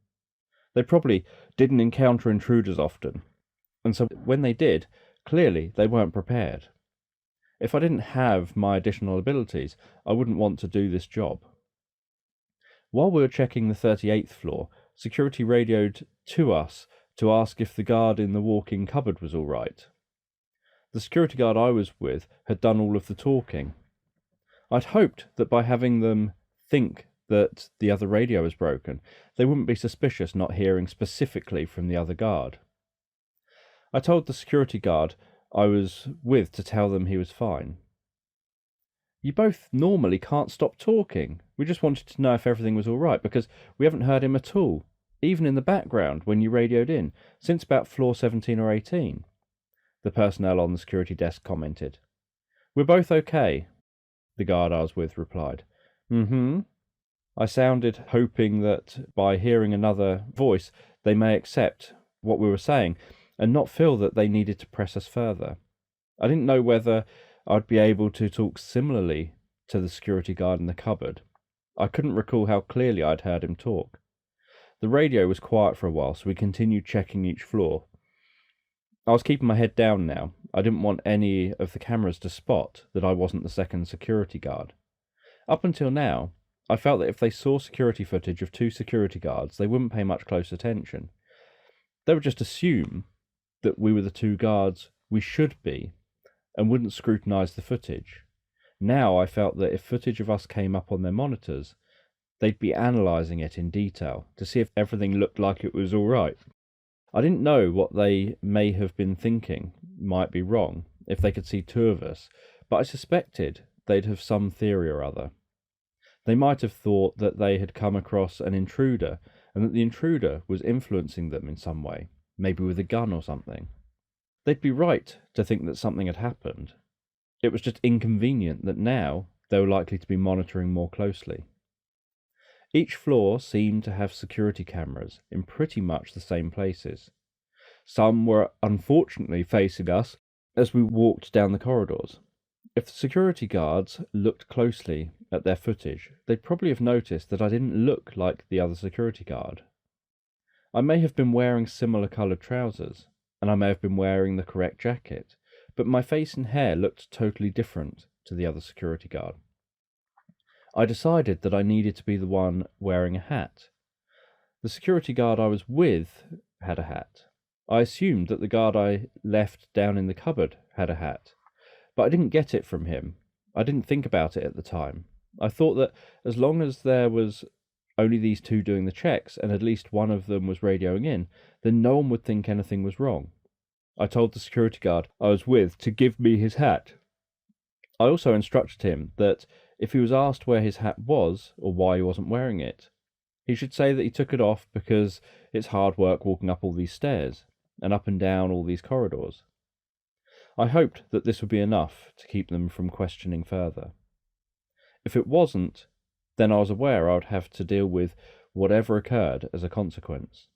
They probably didn't encounter intruders often, and so when they did, clearly they weren't prepared. If I didn't have my additional abilities, I wouldn't want to do this job. While we were checking the 38th floor, security radioed to us to ask if the guard in the walk-in cupboard was all right. The security guard I was with had done all of the talking. I'd hoped that by having them think that the other radio was broken, they wouldn't be suspicious not hearing specifically from the other guard. I told the security guard I was with to tell them he was fine. You both normally can't stop talking. We just wanted to know if everything was all right, because we haven't heard him at all, even in the background when you radioed in, since about floor 17 or 18. The personnel on the security desk commented. We're both okay, the guard I was with replied. I sounded, hoping that by hearing another voice they may accept what we were saying and not feel that they needed to press us further. I didn't know whether I'd be able to talk similarly to the security guard in the cupboard. I couldn't recall how clearly I'd heard him talk. The radio was quiet for a while, so we continued checking each floor. I was keeping my head down now. I didn't want any of the cameras to spot that I wasn't the second security guard. Up until now, I felt that if they saw security footage of 2 security guards, they wouldn't pay much close attention. They would just assume that we were the 2 guards we should be, and wouldn't scrutinise the footage. Now I felt that if footage of us came up on their monitors, they'd be analysing it in detail to see if everything looked like it was all right. I didn't know what they may have been thinking might be wrong if they could see 2 of us, but I suspected they'd have some theory or other. They might have thought that they had come across an intruder and that the intruder was influencing them in some way, maybe with a gun or something. They'd be right to think that something had happened. It was just inconvenient that now they were likely to be monitoring more closely. Each floor seemed to have security cameras in pretty much the same places. Some were unfortunately facing us as we walked down the corridors. If the security guards looked closely at their footage, they'd probably have noticed that I didn't look like the other security guard. I may have been wearing similar coloured trousers, and I may have been wearing the correct jacket, but my face and hair looked totally different to the other security guard. I decided that I needed to be the one wearing a hat. The security guard I was with had a hat. I assumed that the guard I left down in the cupboard had a hat, but I didn't get it from him. I didn't think about it at the time. I thought that as long as there was only these 2 doing the checks and at least one of them was radioing in, then no one would think anything was wrong. I told the security guard I was with to give me his hat. I also instructed him that if he was asked where his hat was or why he wasn't wearing it, he should say that he took it off because it's hard work walking up all these stairs and up and down all these corridors. I hoped that this would be enough to keep them from questioning further. If it wasn't, then I was aware I would have to deal with whatever occurred as a consequence.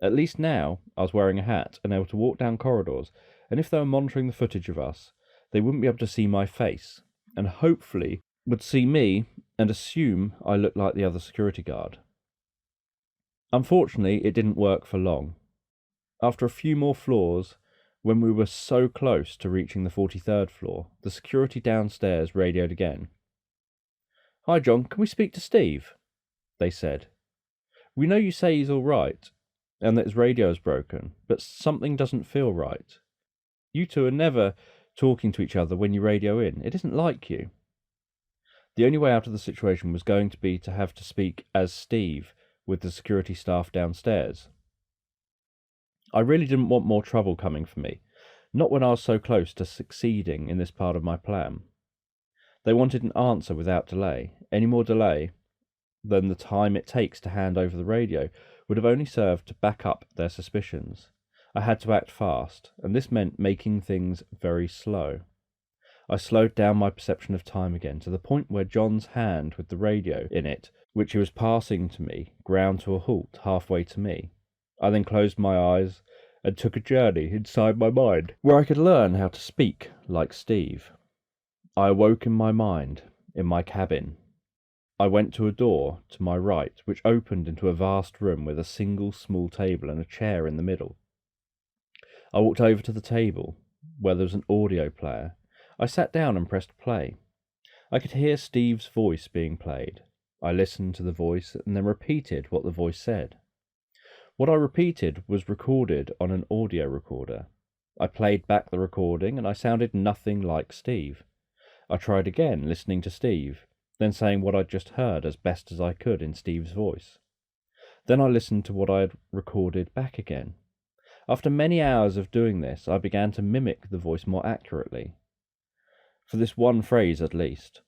At least now I was wearing a hat and able to walk down corridors, and if they were monitoring the footage of us, they wouldn't be able to see my face, and hopefully would see me and assume I looked like the other security guard. Unfortunately, it didn't work for long. After a few more floors, when we were so close to reaching the 43rd floor, the security downstairs radioed again. "Hi John, can we speak to Steve?" they said. "We know you say he's all right, and that his radio is broken, but something doesn't feel right. You 2 are never talking to each other when you radio in. It isn't like you." The only way out of the situation was going to be to have to speak as Steve with the security staff downstairs. I really didn't want more trouble coming for me, not when I was so close to succeeding in this part of my plan. They wanted an answer without delay. Any more delay than the time it takes to hand over the radio would have only served to back up their suspicions. I had to act fast, and this meant making things very slow. I slowed down my perception of time again to the point where John's hand with the radio in it, which he was passing to me, ground to a halt halfway to me. I then closed my eyes and took a journey inside my mind, where I could learn how to speak like Steve. I awoke in my mind, in my cabin. I went to a door to my right, which opened into a vast room with a single small table and a chair in the middle. I walked over to the table, where there was an audio player. I sat down and pressed play. I could hear Steve's voice being played. I listened to the voice and then repeated what the voice said. What I repeated was recorded on an audio recorder. I played back the recording and I sounded nothing like Steve. I tried again, listening to Steve, then saying what I'd just heard as best as I could in Steve's voice. Then I listened to what I had recorded back again. After many hours of doing this, I began to mimic the voice more accurately. For this one phrase at least.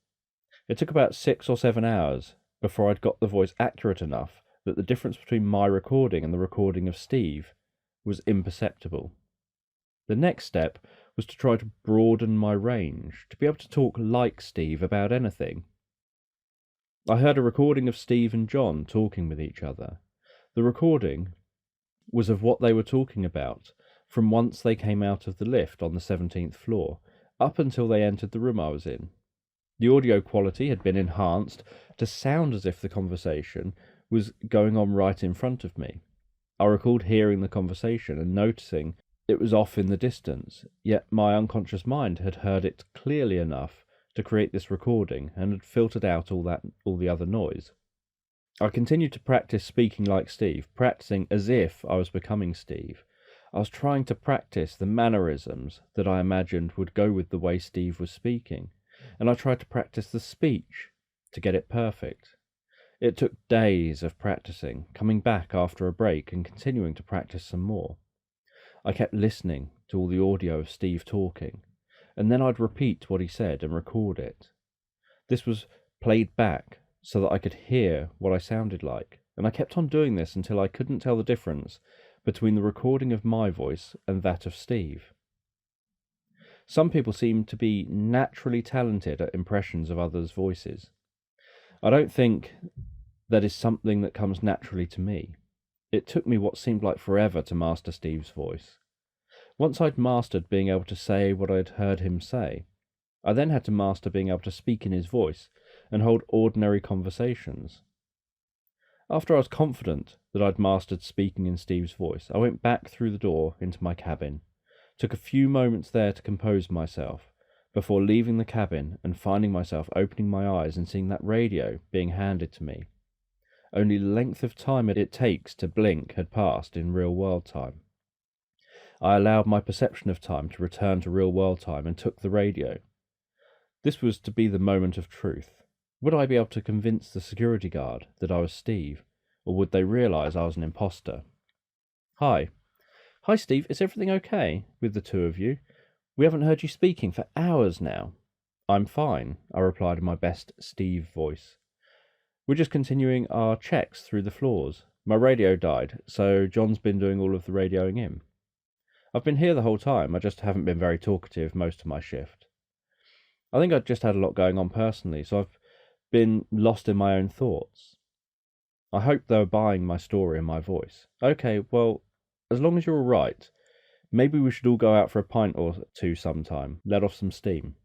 It took about 6 or 7 hours before I'd got the voice accurate enough that the difference between my recording and the recording of Steve was imperceptible. The next step was to try to broaden my range, to be able to talk like Steve about anything. I heard a recording of Steve and John talking with each other. The recording was of what they were talking about from once they came out of the lift on the 17th floor, up until they entered the room I was in. The audio quality had been enhanced to sound as if the conversation was going on right in front of me. I recalled hearing the conversation and noticing it was off in the distance, yet my unconscious mind had heard it clearly enough to create this recording and had filtered out all the other noise. I continued to practice speaking like Steve, practicing as if I was becoming Steve. I was trying to practice the mannerisms that I imagined would go with the way Steve was speaking, and I tried to practice the speech to get it perfect. It took days of practicing, coming back after a break and continuing to practice some more. I kept listening to all the audio of Steve talking, and then I'd repeat what he said and record it. This was played back so that I could hear what I sounded like, and I kept on doing this until I couldn't tell the difference between the recording of my voice and that of Steve. Some people seem to be naturally talented at impressions of others' voices. I don't think that is something that comes naturally to me. It took me what seemed like forever to master Steve's voice. Once I'd mastered being able to say what I'd heard him say, I then had to master being able to speak in his voice and hold ordinary conversations. After I was confident that I'd mastered speaking in Steve's voice, I went back through the door into my cabin, took a few moments there to compose myself, before leaving the cabin and finding myself opening my eyes and seeing that radio being handed to me. Only the length of time it takes to blink had passed in real-world time. I allowed my perception of time to return to real-world time and took the radio. This was to be the moment of truth. Would I be able to convince the security guard that I was Steve, or would they realise I was an imposter? Hi, Steve, is everything okay with the two of you? We haven't heard you speaking for hours now. I'm fine, I replied in my best Steve voice. We're just continuing our checks through the floors. My radio died, so John's been doing all of the radioing in. I've been here the whole time, I just haven't been very talkative most of my shift. I think I've just had a lot going on personally, so I've been lost in my own thoughts. I hope they were buying my story and my voice. Okay, well, as long as you're all right, maybe we should all go out for a pint or two sometime, let off some steam.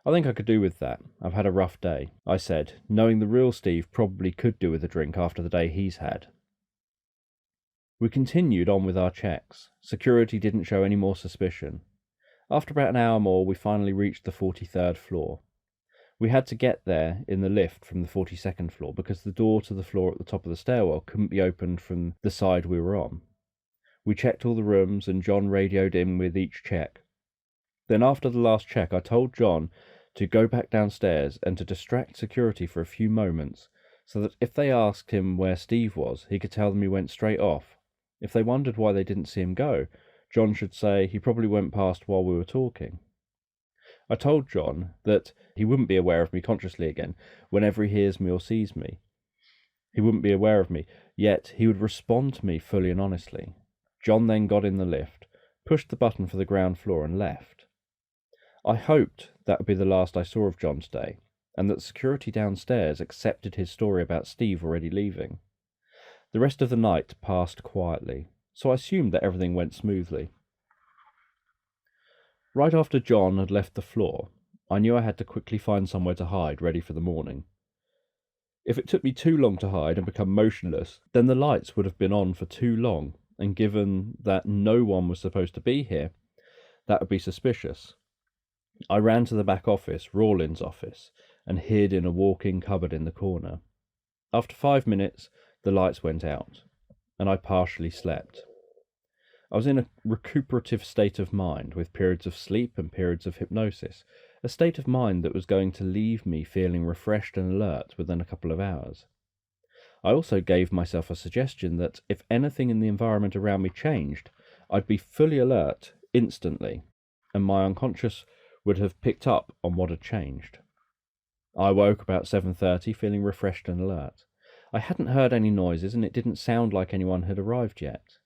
I think I could do with that. I've had a rough day, I said, knowing the real Steve probably could do with a drink after the day he's had. We continued on with our checks. Security didn't show any more suspicion. After about an hour more, we finally reached the 43rd floor. We had to get there in the lift from the 42nd floor because the door to the floor at the top of the stairwell couldn't be opened from the side we were on. We checked all the rooms and John radioed in with each check. Then after the last check, I told John to go back downstairs and to distract security for a few moments so that if they asked him where Steve was, he could tell them he went straight off. If they wondered why they didn't see him go, John should say he probably went past while we were talking. I told John that he wouldn't be aware of me consciously again whenever he hears me or sees me. He wouldn't be aware of me, yet he would respond to me fully and honestly. John then got in the lift, pushed the button for the ground floor and left. I hoped that would be the last I saw of John today, and that security downstairs accepted his story about Steve already leaving. The rest of the night passed quietly, so I assumed that everything went smoothly. Right after John had left the floor, I knew I had to quickly find somewhere to hide, ready for the morning. If it took me too long to hide and become motionless, then the lights would have been on for too long, and given that no one was supposed to be here, that would be suspicious. I ran to the back office, Rawlins' office, and hid in a walk-in cupboard in the corner. After 5 minutes, the lights went out, and I partially slept. I was in a recuperative state of mind, with periods of sleep and periods of hypnosis, a state of mind that was going to leave me feeling refreshed and alert within a couple of hours. I also gave myself a suggestion that if anything in the environment around me changed, I'd be fully alert instantly, and my unconscious would have picked up on what had changed. I woke about 7:30 feeling refreshed and alert. I hadn't heard any noises, and it didn't sound like anyone had arrived yet.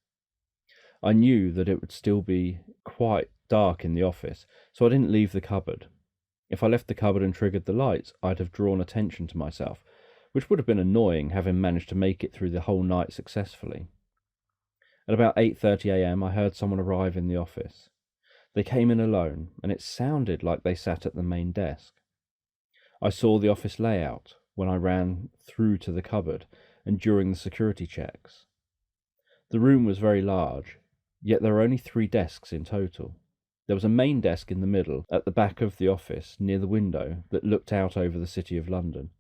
I knew that it would still be quite dark in the office, so I didn't leave the cupboard. If I left the cupboard and triggered the lights, I'd have drawn attention to myself, which would have been annoying, having managed to make it through the whole night successfully. At about 8:30 a.m, I heard someone arrive in the office. They came in alone, and it sounded like they sat at the main desk. I saw the office layout when I ran through to the cupboard and during the security checks. The room was very large, yet there were only 3 desks in total. There was a main desk in the middle, at the back of the office, near the window that looked out over the City of London,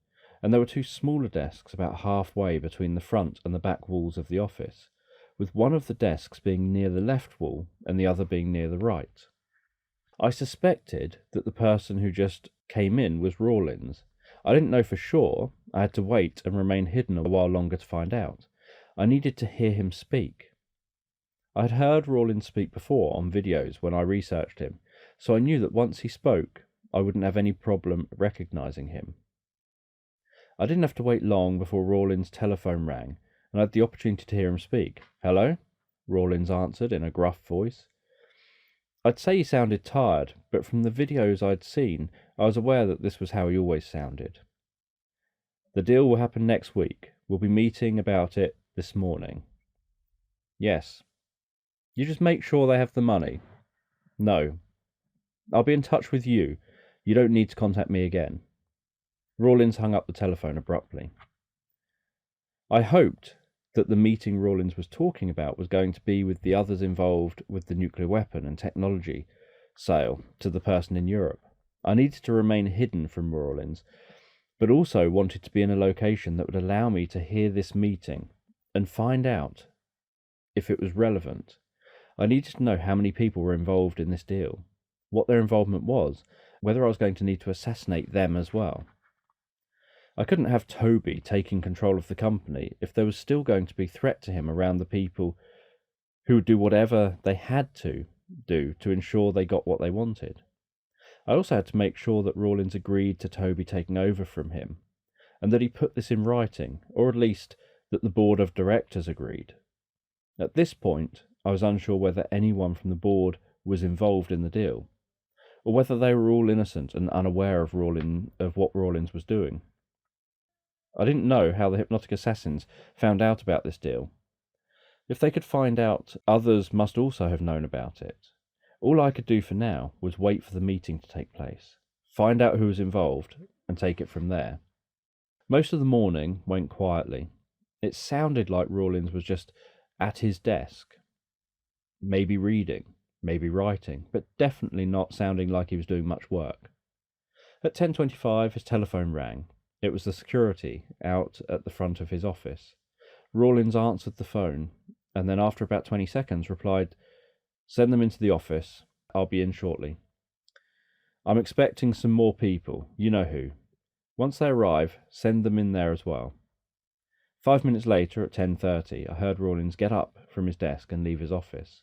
and there were 2 smaller desks about halfway between the front and the back walls of the office, with one of the desks being near the left wall and the other being near the right. I suspected that the person who just came in was Rawlins. I didn't know for sure. I had to wait and remain hidden a while longer to find out. I needed to hear him speak. I had heard Rawlins speak before on videos when I researched him, so I knew that once he spoke, I wouldn't have any problem recognising him. I didn't have to wait long before Rawlins' telephone rang, and I had the opportunity to hear him speak. "Hello?" Rawlins answered in a gruff voice. I'd say he sounded tired, but from the videos I'd seen, I was aware that this was how he always sounded. "The deal will happen next week. We'll be meeting about it this morning." "Yes." "You just make sure they have the money." "No." "I'll be in touch with you. You don't need to contact me again." Rawlins hung up the telephone abruptly. I hoped that the meeting Rawlins was talking about was going to be with the others involved with the nuclear weapon and technology sale to the person in Europe. I needed to remain hidden from Rawlins, but also wanted to be in a location that would allow me to hear this meeting and find out if it was relevant. I needed to know how many people were involved in this deal, what their involvement was, whether I was going to need to assassinate them as well. I couldn't have Toby taking control of the company if there was still going to be threat to him around the people who would do whatever they had to do to ensure they got what they wanted. I also had to make sure that Rawlins agreed to Toby taking over from him, and that he put this in writing, or at least that the board of directors agreed. At this point, I was unsure whether anyone from the board was involved in the deal, or whether they were all innocent and unaware of what Rawlins was doing. I didn't know how the Hypnotic Assassins found out about this deal. If they could find out, others must also have known about it. All I could do for now was wait for the meeting to take place, find out who was involved, and take it from there. Most of the morning went quietly. It sounded like Rawlins was just at his desk, maybe reading, maybe writing, but definitely not sounding like he was doing much work. At 10:25, his telephone rang. It was the security out at the front of his office. Rawlins answered the phone, and then after about 20 seconds replied, "Send them into the office. I'll be in shortly. I'm expecting some more people. You know who. Once they arrive, send them in there as well." 5 minutes later, at 10:30, I heard Rawlins get up from his desk and leave his office.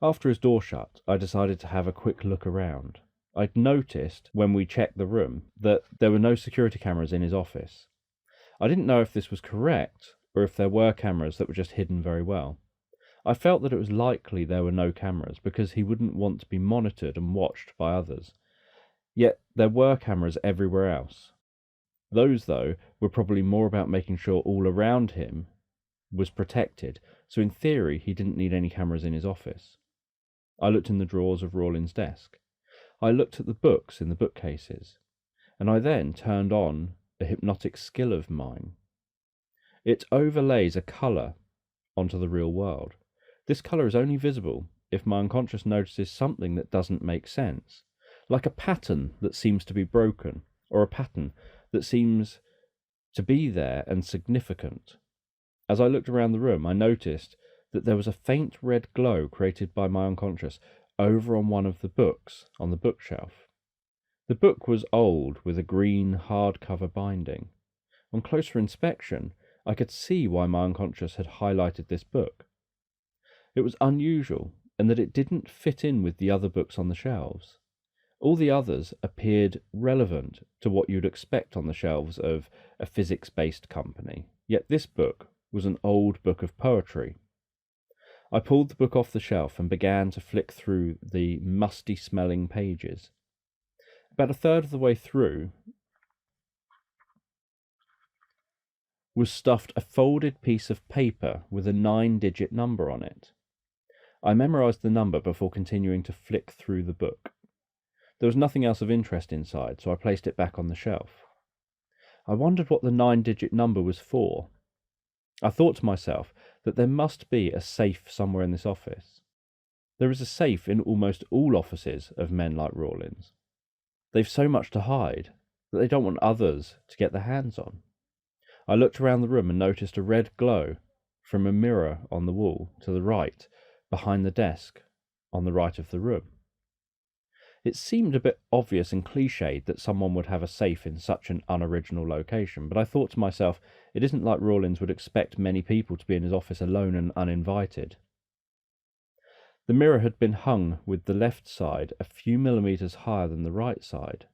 After his door shut, I decided to have a quick look around. I'd noticed, when we checked the room, that there were no security cameras in his office. I didn't know if this was correct, or if there were cameras that were just hidden very well. I felt that it was likely there were no cameras because he wouldn't want to be monitored and watched by others. Yet there were cameras everywhere else. Those, though, were probably more about making sure all around him was protected, so in theory he didn't need any cameras in his office. I looked in the drawers of Rawlins' desk. I looked at the books in the bookcases, and I then turned on a hypnotic skill of mine. It overlays a colour onto the real world. This colour is only visible if my unconscious notices something that doesn't make sense, like a pattern that seems to be broken, or a pattern that seems to be there and significant. As I looked around the room, I noticed that there was a faint red glow created by my unconscious over on one of the books on the bookshelf. The book was old with a green hardcover binding. On closer inspection, I could see why my unconscious had highlighted this book. It was unusual in that it didn't fit in with the other books on the shelves. All the others appeared relevant to what you'd expect on the shelves of a physics-based company, yet this book was an old book of poetry. I pulled the book off the shelf and began to flick through the musty-smelling pages. About a third of the way through was stuffed a folded piece of paper with a 9-digit number on it. I memorized the number before continuing to flick through the book. There was nothing else of interest inside, so I placed it back on the shelf. I wondered what the 9-digit number was for. I thought to myself that there must be a safe somewhere in this office. There is a safe in almost all offices of men like Rawlins. They've so much to hide that they don't want others to get their hands on. I looked around the room and noticed a red glow from a mirror on the wall to the right, behind the desk, on the right of the room. It seemed a bit obvious and cliched that someone would have a safe in such an unoriginal location, but I thought to myself, it isn't like Rawlins would expect many people to be in his office alone and uninvited. The mirror had been hung with the left side a few millimeters higher than the right side.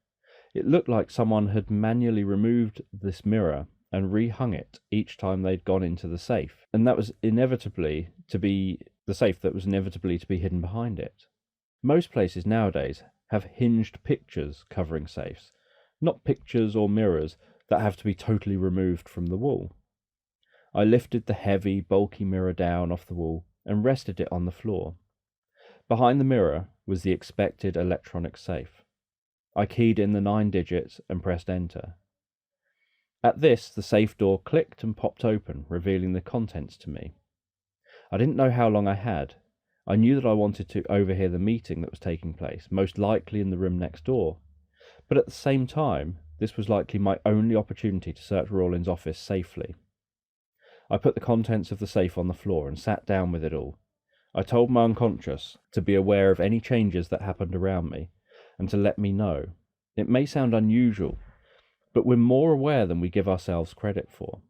It looked like someone had manually removed this mirror and rehung it each time they'd gone into the safe, and that was inevitably to be the safe that was inevitably to be hidden behind it. Most places nowadays have hinged pictures covering safes, not pictures or mirrors that have to be totally removed from the wall. I lifted the heavy, bulky mirror down off the wall and rested it on the floor. Behind the mirror was the expected electronic safe. I keyed in the 9 digits and pressed enter. At this, the safe door clicked and popped open, revealing the contents to me. I didn't know how long I had. I knew that I wanted to overhear the meeting that was taking place, most likely in the room next door. But at the same time, this was likely my only opportunity to search Rawlins' office safely. I put the contents of the safe on the floor and sat down with it all. I told my unconscious to be aware of any changes that happened around me and to let me know. It may sound unusual, but we're more aware than we give ourselves credit for.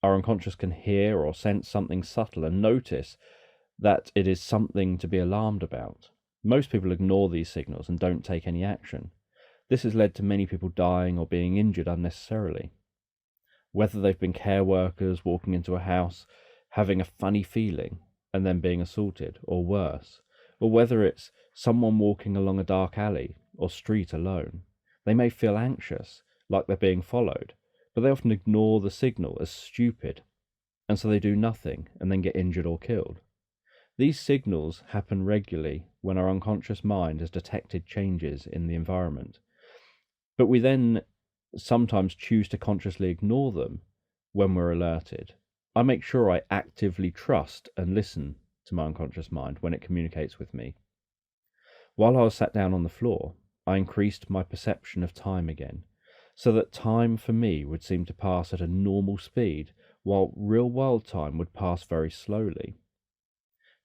Our unconscious can hear or sense something subtle and notice that it is something to be alarmed about. Most people ignore these signals and don't take any action. This has led to many people dying or being injured unnecessarily. Whether they've been care workers walking into a house, having a funny feeling, and then being assaulted, or worse, or whether it's someone walking along a dark alley or street alone. They may feel anxious, like they're being followed, but they often ignore the signal as stupid, and so they do nothing and then get injured or killed. These signals happen regularly when our unconscious mind has detected changes in the environment, but we then sometimes choose to consciously ignore them when we're alerted. I make sure I actively trust and listen to my unconscious mind when it communicates with me. While I was sat down on the floor, I increased my perception of time again, so that time for me would seem to pass at a normal speed, while real-world time would pass very slowly.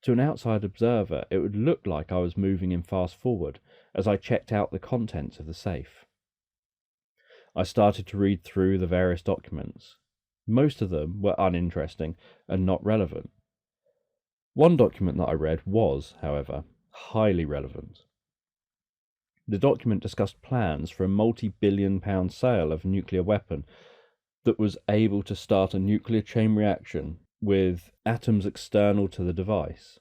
To an outside observer, it would look like I was moving in fast forward as I checked out the contents of the safe. I started to read through the various documents. Most of them were uninteresting and not relevant. One document that I read was, however, highly relevant. The document discussed plans for a multi-billion-pound sale of a nuclear weapon that was able to start a nuclear chain reaction with atoms external to the device.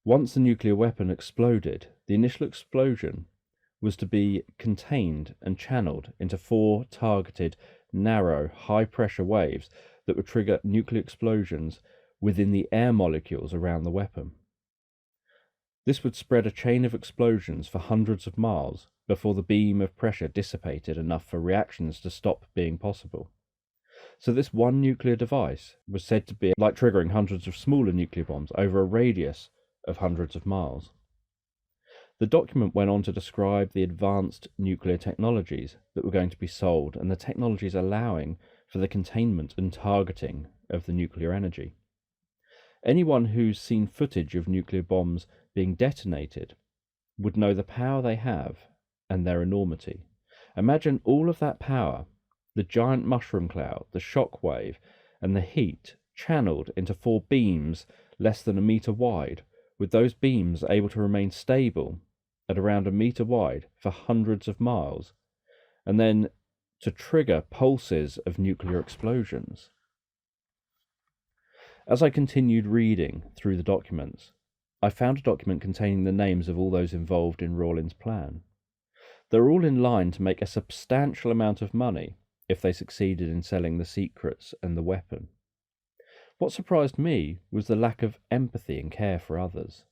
Once the nuclear weapon exploded, the initial explosion was to be contained and channeled into 4 targeted, narrow, high-pressure waves that would trigger nuclear explosions within the air molecules around the weapon. This would spread a chain of explosions for hundreds of miles before the beam of pressure dissipated enough for reactions to stop being possible. So this one nuclear device was said to be like triggering hundreds of smaller nuclear bombs over a radius of hundreds of miles. The document went on to describe the advanced nuclear technologies that were going to be sold and the technologies allowing for the containment and targeting of the nuclear energy. Anyone who's seen footage of nuclear bombs being detonated would know the power they have and their enormity. Imagine all of that power, the giant mushroom cloud, the shock wave, and the heat channeled into 4 beams less than a metre wide, with those beams able to remain stable at around a metre wide for hundreds of miles, and then to trigger pulses of nuclear explosions. As I continued reading through the documents, I found a document containing the names of all those involved in Rawlins' plan. They were all in line to make a substantial amount of money if they succeeded in selling the secrets and the weapon. What surprised me was the lack of empathy and care for others.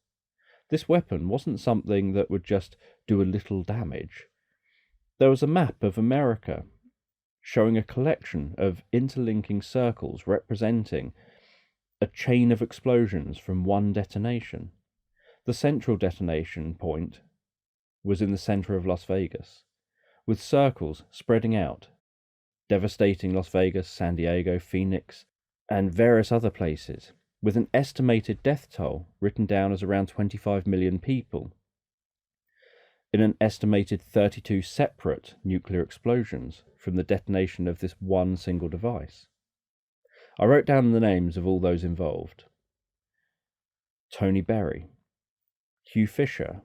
This weapon wasn't something that would just do a little damage. There was a map of America showing a collection of interlinking circles representing a chain of explosions from one detonation. The central detonation point was in the center of Las Vegas, with circles spreading out, devastating Las Vegas, San Diego, Phoenix, and various other places, with an estimated death toll written down as around 25 million people, in an estimated 32 separate nuclear explosions from the detonation of this one single device. I wrote down the names of all those involved: Tony Berry, Hugh Fisher,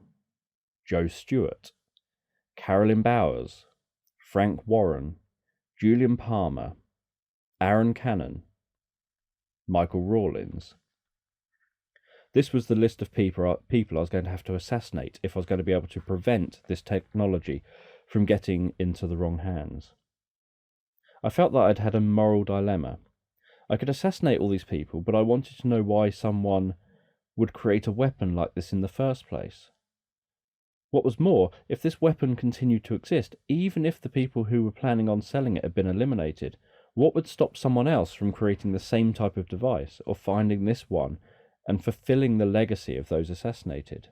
Joe Stewart, Carolyn Bowers, Frank Warren, Julian Palmer, Aaron Cannon, Michael Rawlins. This was the list of people I was going to have to assassinate if I was going to be able to prevent this technology from getting into the wrong hands. I felt that I'd had a moral dilemma. I could assassinate all these people, but I wanted to know why someone would create a weapon like this in the first place. What was more, if this weapon continued to exist, even if the people who were planning on selling it had been eliminated, what would stop someone else from creating the same type of device, or finding this one, and fulfilling the legacy of those assassinated?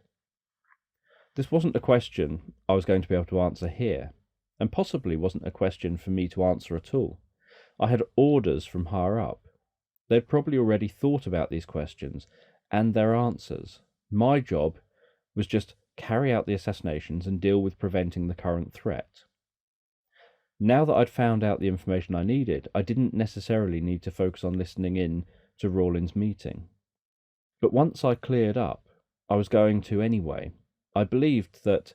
This wasn't a question I was going to be able to answer here, and possibly wasn't a question for me to answer at all. I had orders from higher up. They'd probably already thought about these questions and their answers. My job was just carry out the assassinations and deal with preventing the current threat. Now that I'd found out the information I needed, I didn't necessarily need to focus on listening in to Rawlins' meeting. But once I cleared up, I was going to anyway. I believed that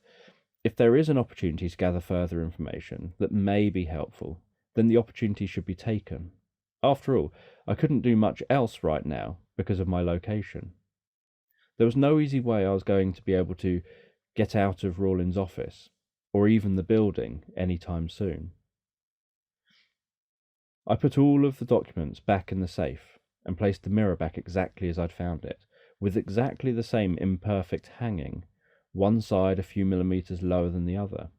if there is an opportunity to gather further information that may be helpful, then the opportunity should be taken. After all, I couldn't do much else right now because of my location. There was no easy way I was going to be able to get out of Rawlins' office, or even the building, any time soon. I put all of the documents back in the safe and placed the mirror back exactly as I'd found it, with exactly the same imperfect hanging, one side a few millimeters lower than the other.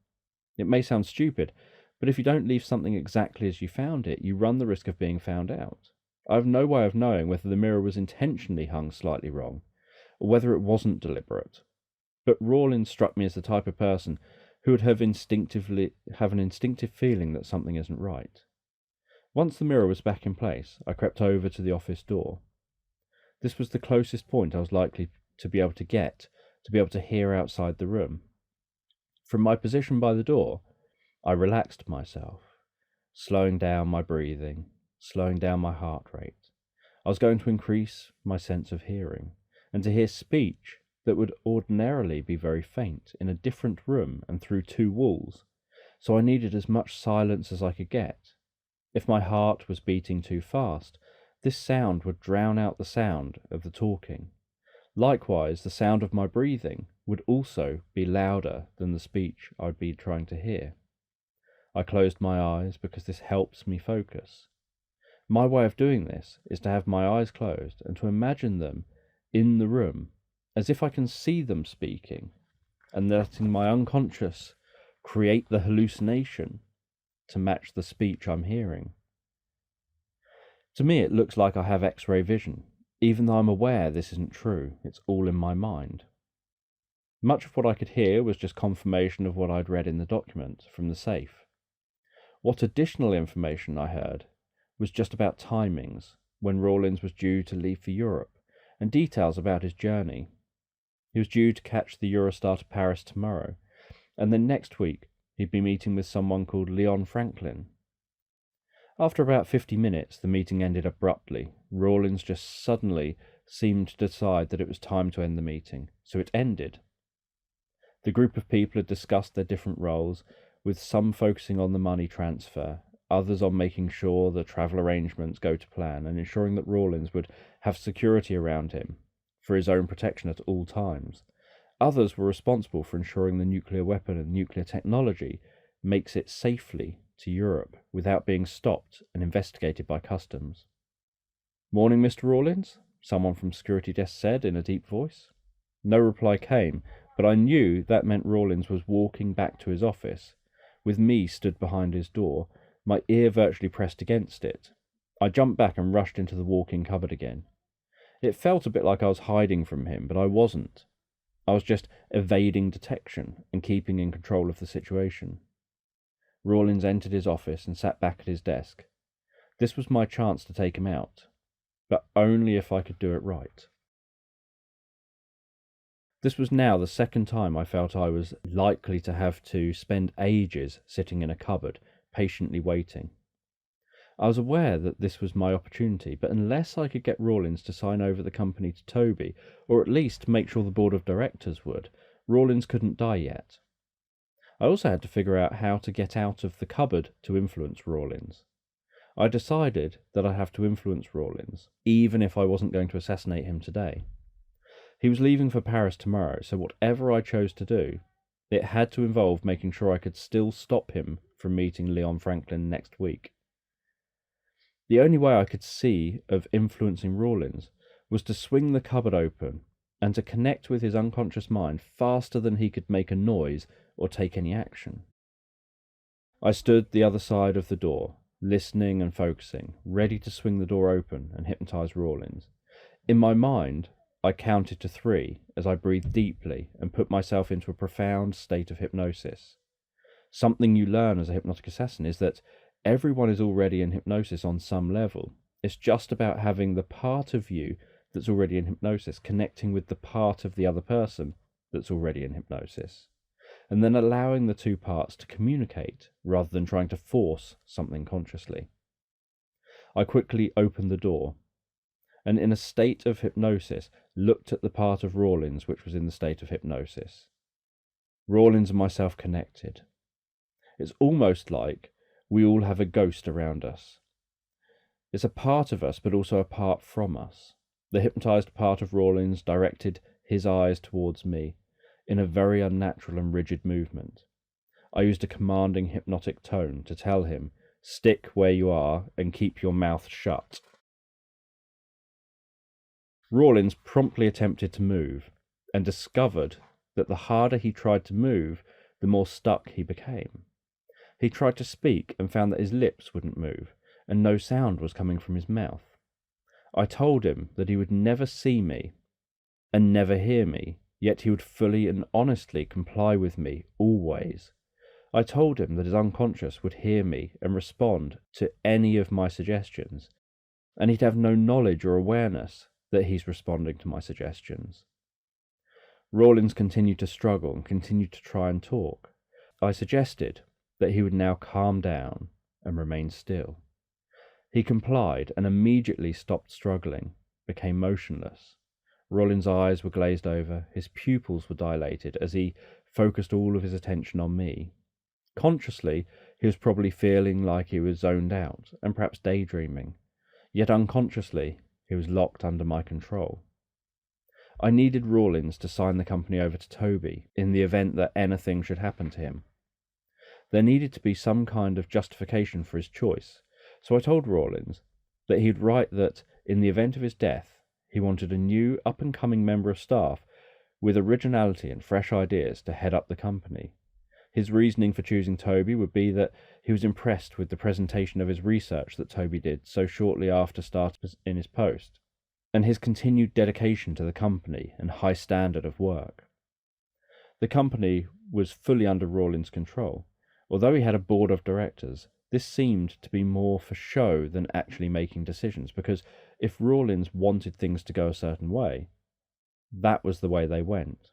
It may sound stupid, but if you don't leave something exactly as you found it, you run the risk of being found out. I have no way of knowing whether the mirror was intentionally hung slightly wrong, or whether it wasn't deliberate. But Rawlins struck me as the type of person who would have an instinctive feeling that something isn't right. Once the mirror was back in place, I crept over to the office door. This was the closest point I was likely to be able to get to be able to hear outside the room. From my position by the door, I relaxed myself, slowing down my breathing, slowing down my heart rate. I was going to increase my sense of hearing, and to hear speech that would ordinarily be very faint in a different room and through 2 walls, so I needed as much silence as I could get. If my heart was beating too fast, this sound would drown out the sound of the talking, Likewise, the sound of my breathing would also be louder than the speech I'd be trying to hear. I closed my eyes because this helps me focus. My way of doing this is to have my eyes closed and to imagine them in the room, as if I can see them speaking, and letting my unconscious create the hallucination to match the speech I'm hearing. To me, it looks like I have X-ray vision, even though I'm aware this isn't true. It's all in my mind. Much of what I could hear was just confirmation of what I'd read in the document from the safe. What additional information I heard was just about timings, when Rawlins was due to leave for Europe, and details about his journey. He was due to catch the Eurostar to Paris tomorrow, and then next week he'd be meeting with someone called Leon Franklin. After about 50 minutes, the meeting ended abruptly. Rawlins just suddenly seemed to decide that it was time to end the meeting, so it ended. The group of people had discussed their different roles, with some focusing on the money transfer, others on making sure the travel arrangements go to plan and ensuring that Rawlins would have security around him for his own protection at all times. Others were responsible for ensuring the nuclear weapon and nuclear technology makes it safely to Europe without being stopped and investigated by customs. "Morning, Mr. Rawlins," someone from security desk said in a deep voice. No reply came, but I knew that meant Rawlins was walking back to his office, with me stood behind his door, my ear virtually pressed against it. I jumped back and rushed into the walk-in cupboard again. It felt a bit like I was hiding from him, but I wasn't. I was just evading detection and keeping in control of the situation. Rawlins entered his office and sat back at his desk. This was my chance to take him out, but only if I could do it right. This was now the second time I felt I was likely to have to spend ages sitting in a cupboard, patiently waiting. I was aware that this was my opportunity, but unless I could get Rawlins to sign over the company to Toby, or at least make sure the board of directors would, Rawlins couldn't die yet. I also had to figure out how to get out of the cupboard to influence Rawlins. I decided that I'd have to influence Rawlins, even if I wasn't going to assassinate him today. He was leaving for Paris tomorrow, so whatever I chose to do, it had to involve making sure I could still stop him from meeting Leon Franklin next week. The only way I could see of influencing Rawlins was to swing the cupboard open and to connect with his unconscious mind faster than he could make a noise or take any action. I stood the other side of the door, listening and focusing, ready to swing the door open and hypnotize Rawlins. In my mind, I counted to 3 as I breathed deeply and put myself into a profound state of hypnosis. Something you learn as a hypnotic assassin is that everyone is already in hypnosis on some level. It's just about having the part of you that's already in hypnosis connecting with the part of the other person that's already in hypnosis, and then allowing the two parts to communicate rather than trying to force something consciously. I quickly opened the door, and in a state of hypnosis looked at the part of Rawlins which was in the state of hypnosis. Rawlins and myself connected. It's almost like we all have a ghost around us. It's a part of us, but also a part from us. The hypnotized part of Rawlins directed his eyes towards me in a very unnatural and rigid movement. I used a commanding hypnotic tone to tell him, "Stick where you are and keep your mouth shut." Rawlins promptly attempted to move, and discovered that the harder he tried to move, the more stuck he became. He tried to speak and found that his lips wouldn't move, and no sound was coming from his mouth. I told him that he would never see me and never hear me, yet he would fully and honestly comply with me, always. I told him that his unconscious would hear me and respond to any of my suggestions, and he'd have no knowledge or awareness that he's responding to my suggestions. Rawlins continued to struggle and continued to try and talk. I suggested that he would now calm down and remain still. He complied and immediately stopped struggling, became motionless. Rawlins' eyes were glazed over, his pupils were dilated as he focused all of his attention on me. Consciously, he was probably feeling like he was zoned out and perhaps daydreaming, yet unconsciously, he was locked under my control. I needed Rawlins to sign the company over to Toby in the event that anything should happen to him. There needed to be some kind of justification for his choice, so I told Rawlins that he'd write that, in the event of his death, he wanted a new, up-and-coming member of staff with originality and fresh ideas to head up the company. His reasoning for choosing Toby would be that he was impressed with the presentation of his research that Toby did so shortly after starting in his post, and his continued dedication to the company and high standard of work. The company was fully under Rawlins' control. Although he had a board of directors, this seemed to be more for show than actually making decisions, because if Rawlins wanted things to go a certain way, that was the way they went.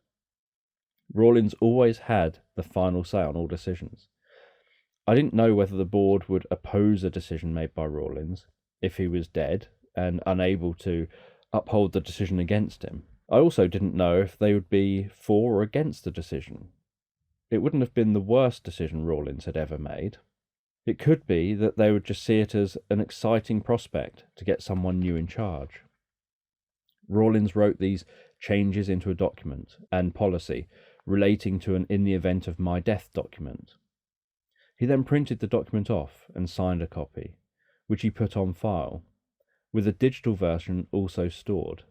Rawlins always had the final say on all decisions. I didn't know whether the board would oppose a decision made by Rawlins if he was dead and unable to uphold the decision against him. I also didn't know if they would be for or against the decision. It wouldn't have been the worst decision Rawlins had ever made. It could be that they would just see it as an exciting prospect to get someone new in charge. Rawlins wrote these changes into a document and policy relating to an in the event of my death document. He then printed the document off and signed a copy, which he put on file, with a digital version also stored.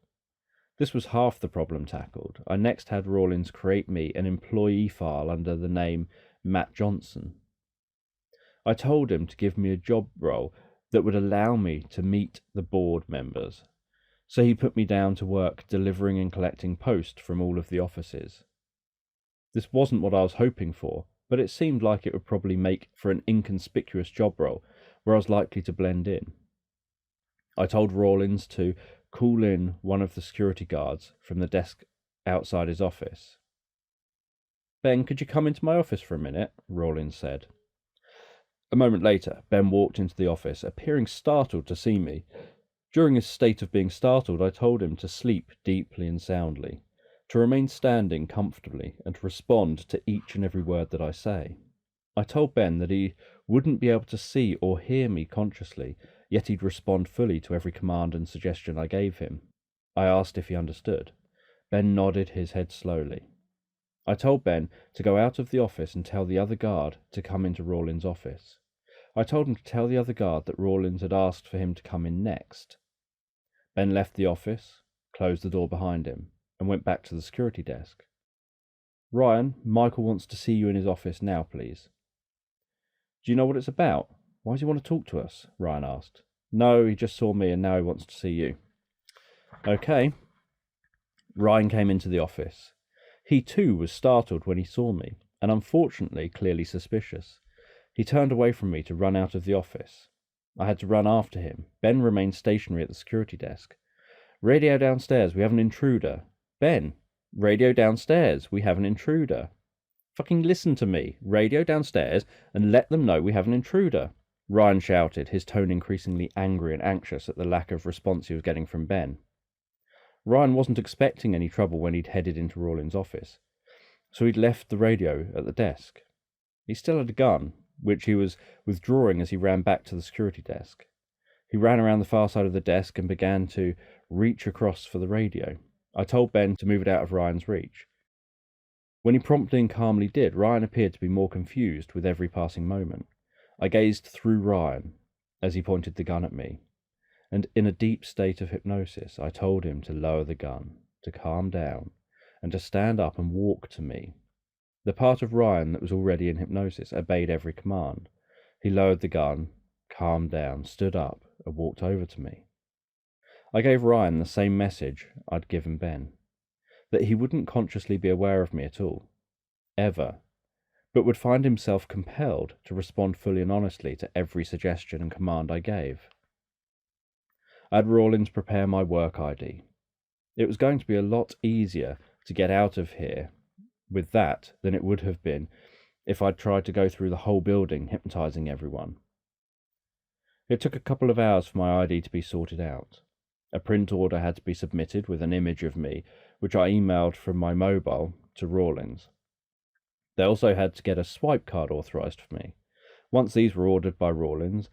This was half the problem tackled. I next had Rawlins create me an employee file under the name Matt Johnson. I told him to give me a job role that would allow me to meet the board members, so he put me down to work delivering and collecting post from all of the offices. This wasn't what I was hoping for, but it seemed like it would probably make for an inconspicuous job role where I was likely to blend in. I told Rawlins to call in one of the security guards from the desk outside his office. "Ben, could you come into my office for a minute?" Rawlins said. A moment later, Ben walked into the office, appearing startled to see me. During his state of being startled, I told him to sleep deeply and soundly, to remain standing comfortably, and to respond to each and every word that I say. I told Ben that he wouldn't be able to see or hear me consciously, yet he'd respond fully to every command and suggestion I gave him. I asked if he understood. Ben nodded his head slowly. I told Ben to go out of the office and tell the other guard to come into Rawlins' office. I told him to tell the other guard that Rawlins had asked for him to come in next. Ben left the office, closed the door behind him, and went back to the security desk. "Ryan, Michael wants to see you in his office now, please." "Do you know what it's about? Why does he want to talk to us?" Ryan asked. "No, he just saw me and now he wants to see you." "Okay." Ryan came into the office. He too was startled when he saw me, and unfortunately clearly suspicious. He turned away from me to run out of the office. I had to run after him. Ben remained stationary at the security desk. "Radio downstairs, we have an intruder." "Ben, radio downstairs, we have an intruder." "Fucking listen to me. Radio downstairs and let them know we have an intruder," Ryan shouted, his tone increasingly angry and anxious at the lack of response he was getting from Ben. Ryan wasn't expecting any trouble when he'd headed into Rawlins' office, so he'd left the radio at the desk. He still had a gun, which he was withdrawing as he ran back to the security desk. He ran around the far side of the desk and began to reach across for the radio. I told Ben to move it out of Ryan's reach. When he promptly and calmly did, Ryan appeared to be more confused with every passing moment. I gazed through Ryan as he pointed the gun at me, and in a deep state of hypnosis, I told him to lower the gun, to calm down, and to stand up and walk to me. The part of Ryan that was already in hypnosis obeyed every command. He lowered the gun, calmed down, stood up, and walked over to me. I gave Ryan the same message I'd given Ben, that he wouldn't consciously be aware of me at all, ever, but would find himself compelled to respond fully and honestly to every suggestion and command I gave. I had Rawlins prepare my work ID. It was going to be a lot easier to get out of here with that than it would have been if I'd tried to go through the whole building hypnotizing everyone. It took a couple of hours for my ID to be sorted out. A print order had to be submitted with an image of me, which I emailed from my mobile to Rawlins. They also had to get a swipe card authorized for me. Once these were ordered by Rawlins,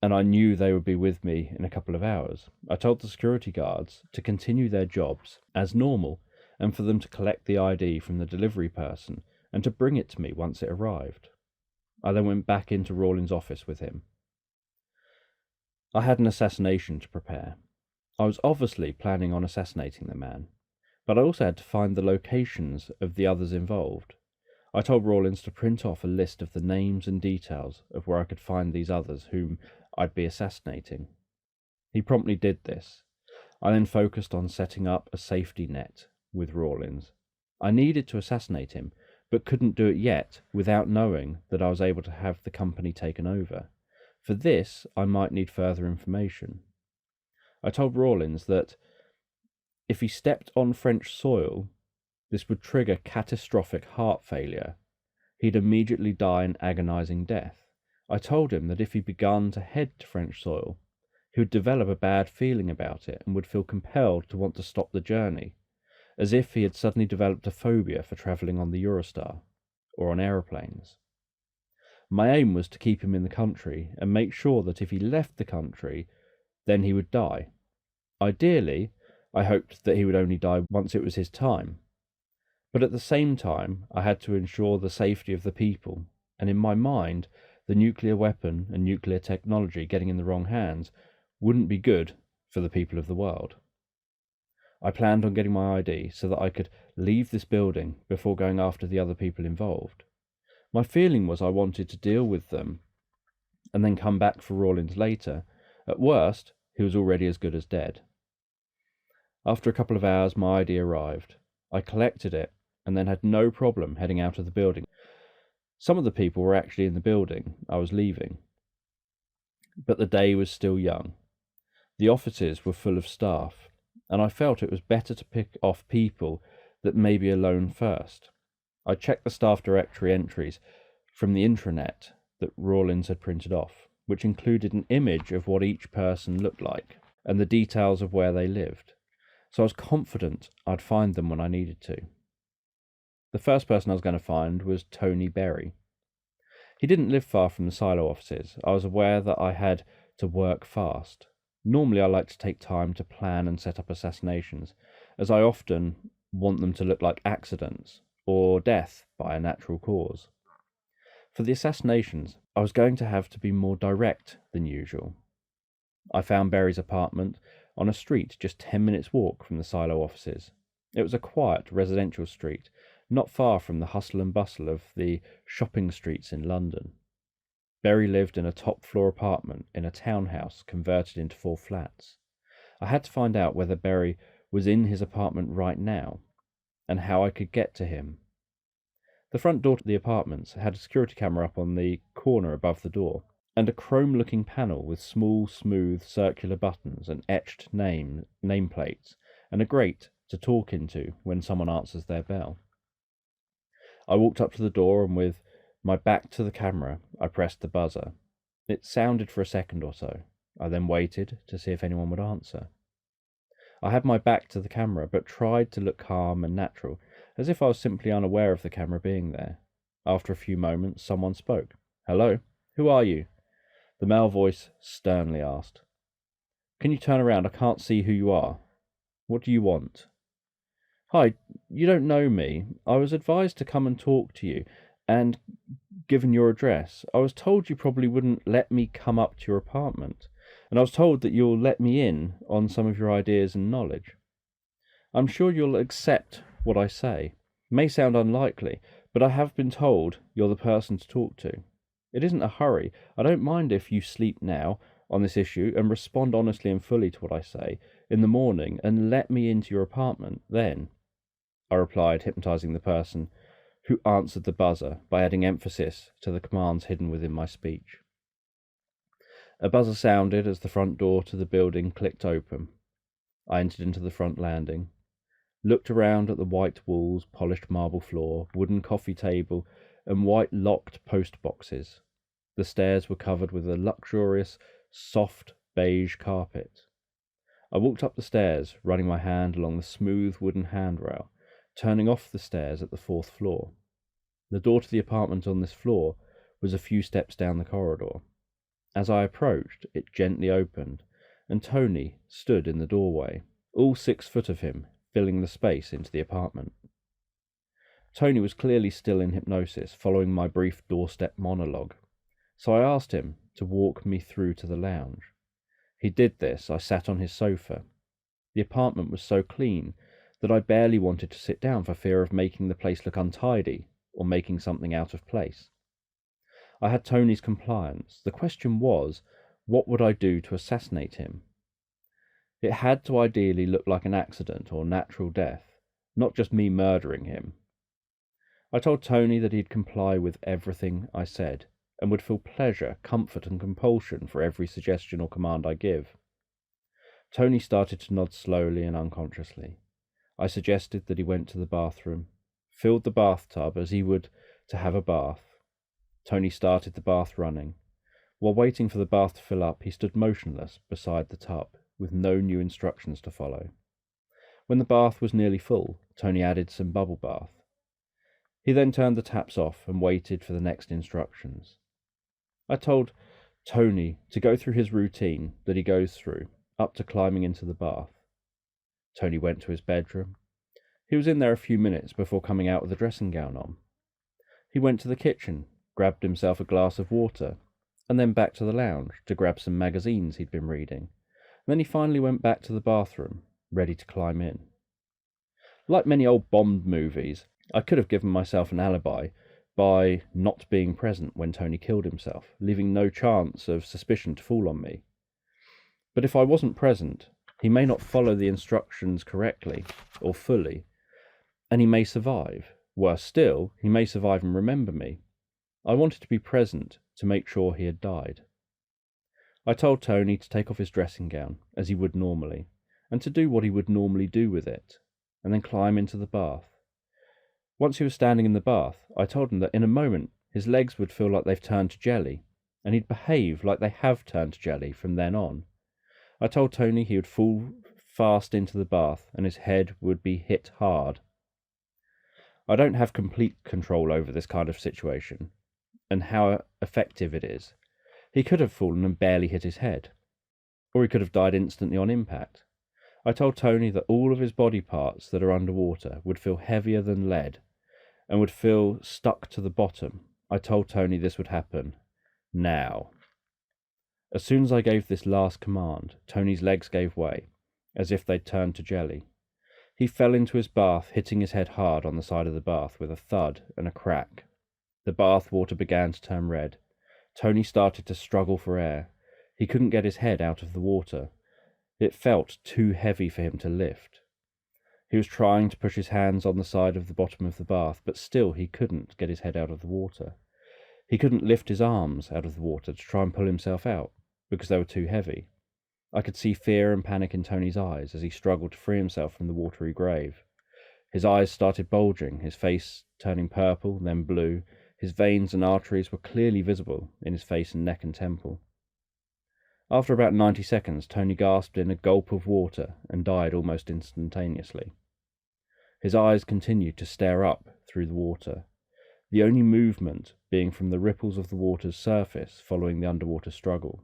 and I knew they would be with me in a couple of hours. I told the security guards to continue their jobs as normal and for them to collect the ID from the delivery person and to bring it to me once it arrived. I then went back into Rawlins' office with him. I had an assassination to prepare. I was obviously planning on assassinating the man, but I also had to find the locations of the others involved. I told Rawlins to print off a list of the names and details of where I could find these others whom I'd be assassinating. He promptly did this. I then focused on setting up a safety net with Rawlins. I needed to assassinate him, but couldn't do it yet without knowing that I was able to have the company taken over. For this, I might need further information. I told Rawlins that if he stepped on French soil, this would trigger catastrophic heart failure. He'd immediately die an agonizing death. I told him that if he began to head to French soil, he would develop a bad feeling about it and would feel compelled to want to stop the journey, as if he had suddenly developed a phobia for travelling on the Eurostar or on aeroplanes. My aim was to keep him in the country and make sure that if he left the country, then he would die. Ideally, I hoped that he would only die once it was his time. But at the same time, I had to ensure the safety of the people, and in my mind, the nuclear weapon and nuclear technology getting in the wrong hands wouldn't be good for the people of the world. I planned on getting my ID so that I could leave this building before going after the other people involved. My feeling was I wanted to deal with them and then come back for Rawlins later. At worst, he was already as good as dead. After a couple of hours, my ID arrived. I collected it and then had no problem heading out of the building. Some of the people were actually in the building I was leaving, but the day was still young. The offices were full of staff, and I felt it was better to pick off people that may be alone first. I checked the staff directory entries from the intranet that Rawlins had printed off, which included an image of what each person looked like and the details of where they lived, so I was confident I'd find them when I needed to. The first person I was going to find was Tony Berry. He didn't live far from the silo offices. I was aware that I had to work fast. Normally I like to take time to plan and set up assassinations, as I often want them to look like accidents or death by a natural cause. For the assassinations, I was going to have to be more direct than usual. I found Berry's apartment on a street just 10 minutes walk from the silo offices. It was a quiet residential street, not far from the hustle and bustle of the shopping streets in London. Berry lived in a top-floor apartment in a townhouse converted into 4 flats. I had to find out whether Berry was in his apartment right now, and how I could get to him. The front door to the apartments had a security camera up on the corner above the door, and a chrome-looking panel with small, smooth, circular buttons and etched nameplates, and a grate to talk into when someone answers their bell. I walked up to the door, and with my back to the camera, I pressed the buzzer. It sounded for a second or so. I then waited to see if anyone would answer. I had my back to the camera, but tried to look calm and natural, as if I was simply unaware of the camera being there. After a few moments, someone spoke. "Hello? Who are you?" The male voice sternly asked. "Can you turn around? I can't see who you are. What do you want?" "Hi, you don't know me. I was advised to come and talk to you, and given your address, I was told you probably wouldn't let me come up to your apartment, and I was told that you'll let me in on some of your ideas and knowledge. I'm sure you'll accept what I say. It may sound unlikely, but I have been told you're the person to talk to. It isn't a hurry. I don't mind if you sleep now on this issue and respond honestly and fully to what I say in the morning and let me into your apartment then," I replied, hypnotizing the person who answered the buzzer by adding emphasis to the commands hidden within my speech. A buzzer sounded as the front door to the building clicked open. I entered into the front landing, looked around at the white walls, polished marble floor, wooden coffee table, and white locked post boxes. The stairs were covered with a luxurious, soft beige carpet. I walked up the stairs, running my hand along the smooth wooden handrail, turning off the stairs at the 4th floor. The door to the apartment on this floor was a few steps down the corridor. As I approached, it gently opened, and Tony stood in the doorway, all 6 foot of him filling the space into the apartment. Tony was clearly still in hypnosis, following my brief doorstep monologue, so I asked him to walk me through to the lounge. He did this. I sat on his sofa. The apartment was so clean that I barely wanted to sit down for fear of making the place look untidy or making something out of place. I had Tony's compliance. The question was, what would I do to assassinate him? It had to ideally look like an accident or natural death, not just me murdering him. I told Tony that he'd comply with everything I said, and would feel pleasure, comfort, and compulsion for every suggestion or command I give. Tony started to nod slowly and unconsciously. I suggested that he went to the bathroom, filled the bathtub as he would to have a bath. Tony started the bath running. While waiting for the bath to fill up, he stood motionless beside the tub, with no new instructions to follow. When the bath was nearly full, Tony added some bubble bath. He then turned the taps off and waited for the next instructions. I told Tony to go through his routine that he goes through, up to climbing into the bath. Tony went to his bedroom. He was in there a few minutes before coming out with a dressing gown on. He went to the kitchen, grabbed himself a glass of water, and then back to the lounge to grab some magazines he'd been reading. And then he finally went back to the bathroom, ready to climb in. Like many old Bond movies, I could have given myself an alibi by not being present when Tony killed himself, leaving no chance of suspicion to fall on me. But if I wasn't present, he may not follow the instructions correctly or fully, and he may survive. Worse still, he may survive and remember me. I wanted to be present to make sure he had died. I told Tony to take off his dressing gown, as he would normally, and to do what he would normally do with it, and then climb into the bath. Once he was standing in the bath, I told him that in a moment his legs would feel like they've turned to jelly, and he'd behave like they have turned to jelly from then on. I told Tony he would fall fast into the bath, and his head would be hit hard. I don't have complete control over this kind of situation, and how effective it is. He could have fallen and barely hit his head, or he could have died instantly on impact. I told Tony that all of his body parts that are underwater would feel heavier than lead, and would feel stuck to the bottom. I told Tony this would happen now. As soon as I gave this last command, Tony's legs gave way, as if they'd turned to jelly. He fell into his bath, hitting his head hard on the side of the bath with a thud and a crack. The bath water began to turn red. Tony started to struggle for air. He couldn't get his head out of the water. It felt too heavy for him to lift. He was trying to push his hands on the side of the bottom of the bath, but still he couldn't get his head out of the water. He couldn't lift his arms out of the water to try and pull himself out, because they were too heavy. I could see fear and panic in Tony's eyes as he struggled to free himself from the watery grave. His eyes started bulging, his face turning purple, then blue. His veins and arteries were clearly visible in his face and neck and temple. After about 90 seconds, Tony gasped in a gulp of water and died almost instantaneously. His eyes continued to stare up through the water, the only movement being from the ripples of the water's surface following the underwater struggle.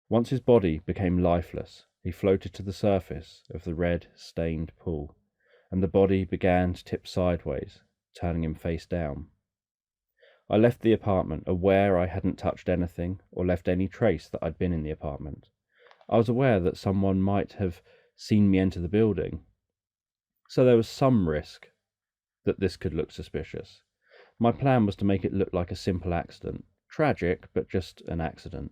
Once his body became lifeless, he floated to the surface of the red, stained pool, and the body began to tip sideways, turning him face down. I left the apartment, aware I hadn't touched anything or left any trace that I'd been in the apartment. I was aware that someone might have seen me enter the building, so there was some risk that this could look suspicious. My plan was to make it look like a simple accident. Tragic, but just an accident.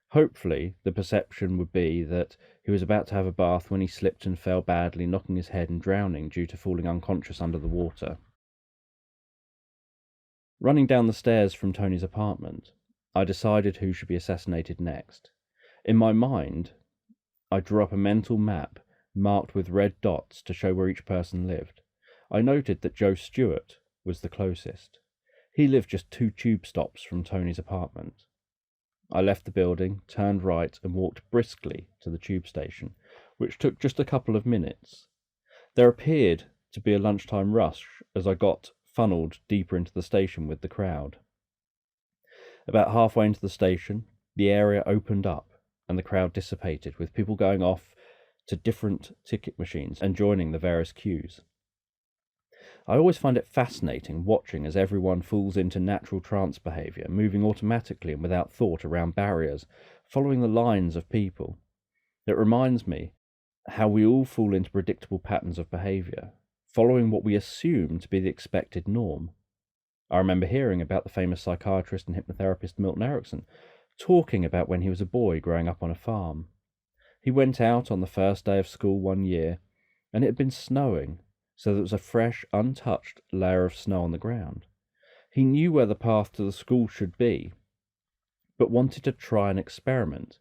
Hopefully, the perception would be that he was about to have a bath when he slipped and fell badly, knocking his head and drowning due to falling unconscious under the water. Running down the stairs from Tony's apartment, I decided who should be assassinated next. In my mind, I drew up a mental map marked with red dots to show where each person lived. I noted that Joe Stewart was the closest. He lived just 2 tube stops from Tony's apartment. I left the building, turned right, and walked briskly to the tube station, which took just a couple of minutes. There appeared to be a lunchtime rush as I got funneled deeper into the station with the crowd. About halfway into the station, the area opened up and the crowd dissipated, with people going off to different ticket machines and joining the various queues. I always find it fascinating watching as everyone falls into natural trance behaviour, moving automatically and without thought around barriers, following the lines of people. It reminds me how we all fall into predictable patterns of behaviour, following what we assume to be the expected norm. I remember hearing about the famous psychiatrist and hypnotherapist Milton Erickson talking about when he was a boy growing up on a farm. He went out on the first day of school one year, and it had been snowing, so there was a fresh, untouched layer of snow on the ground. He knew where the path to the school should be, but wanted to try an experiment.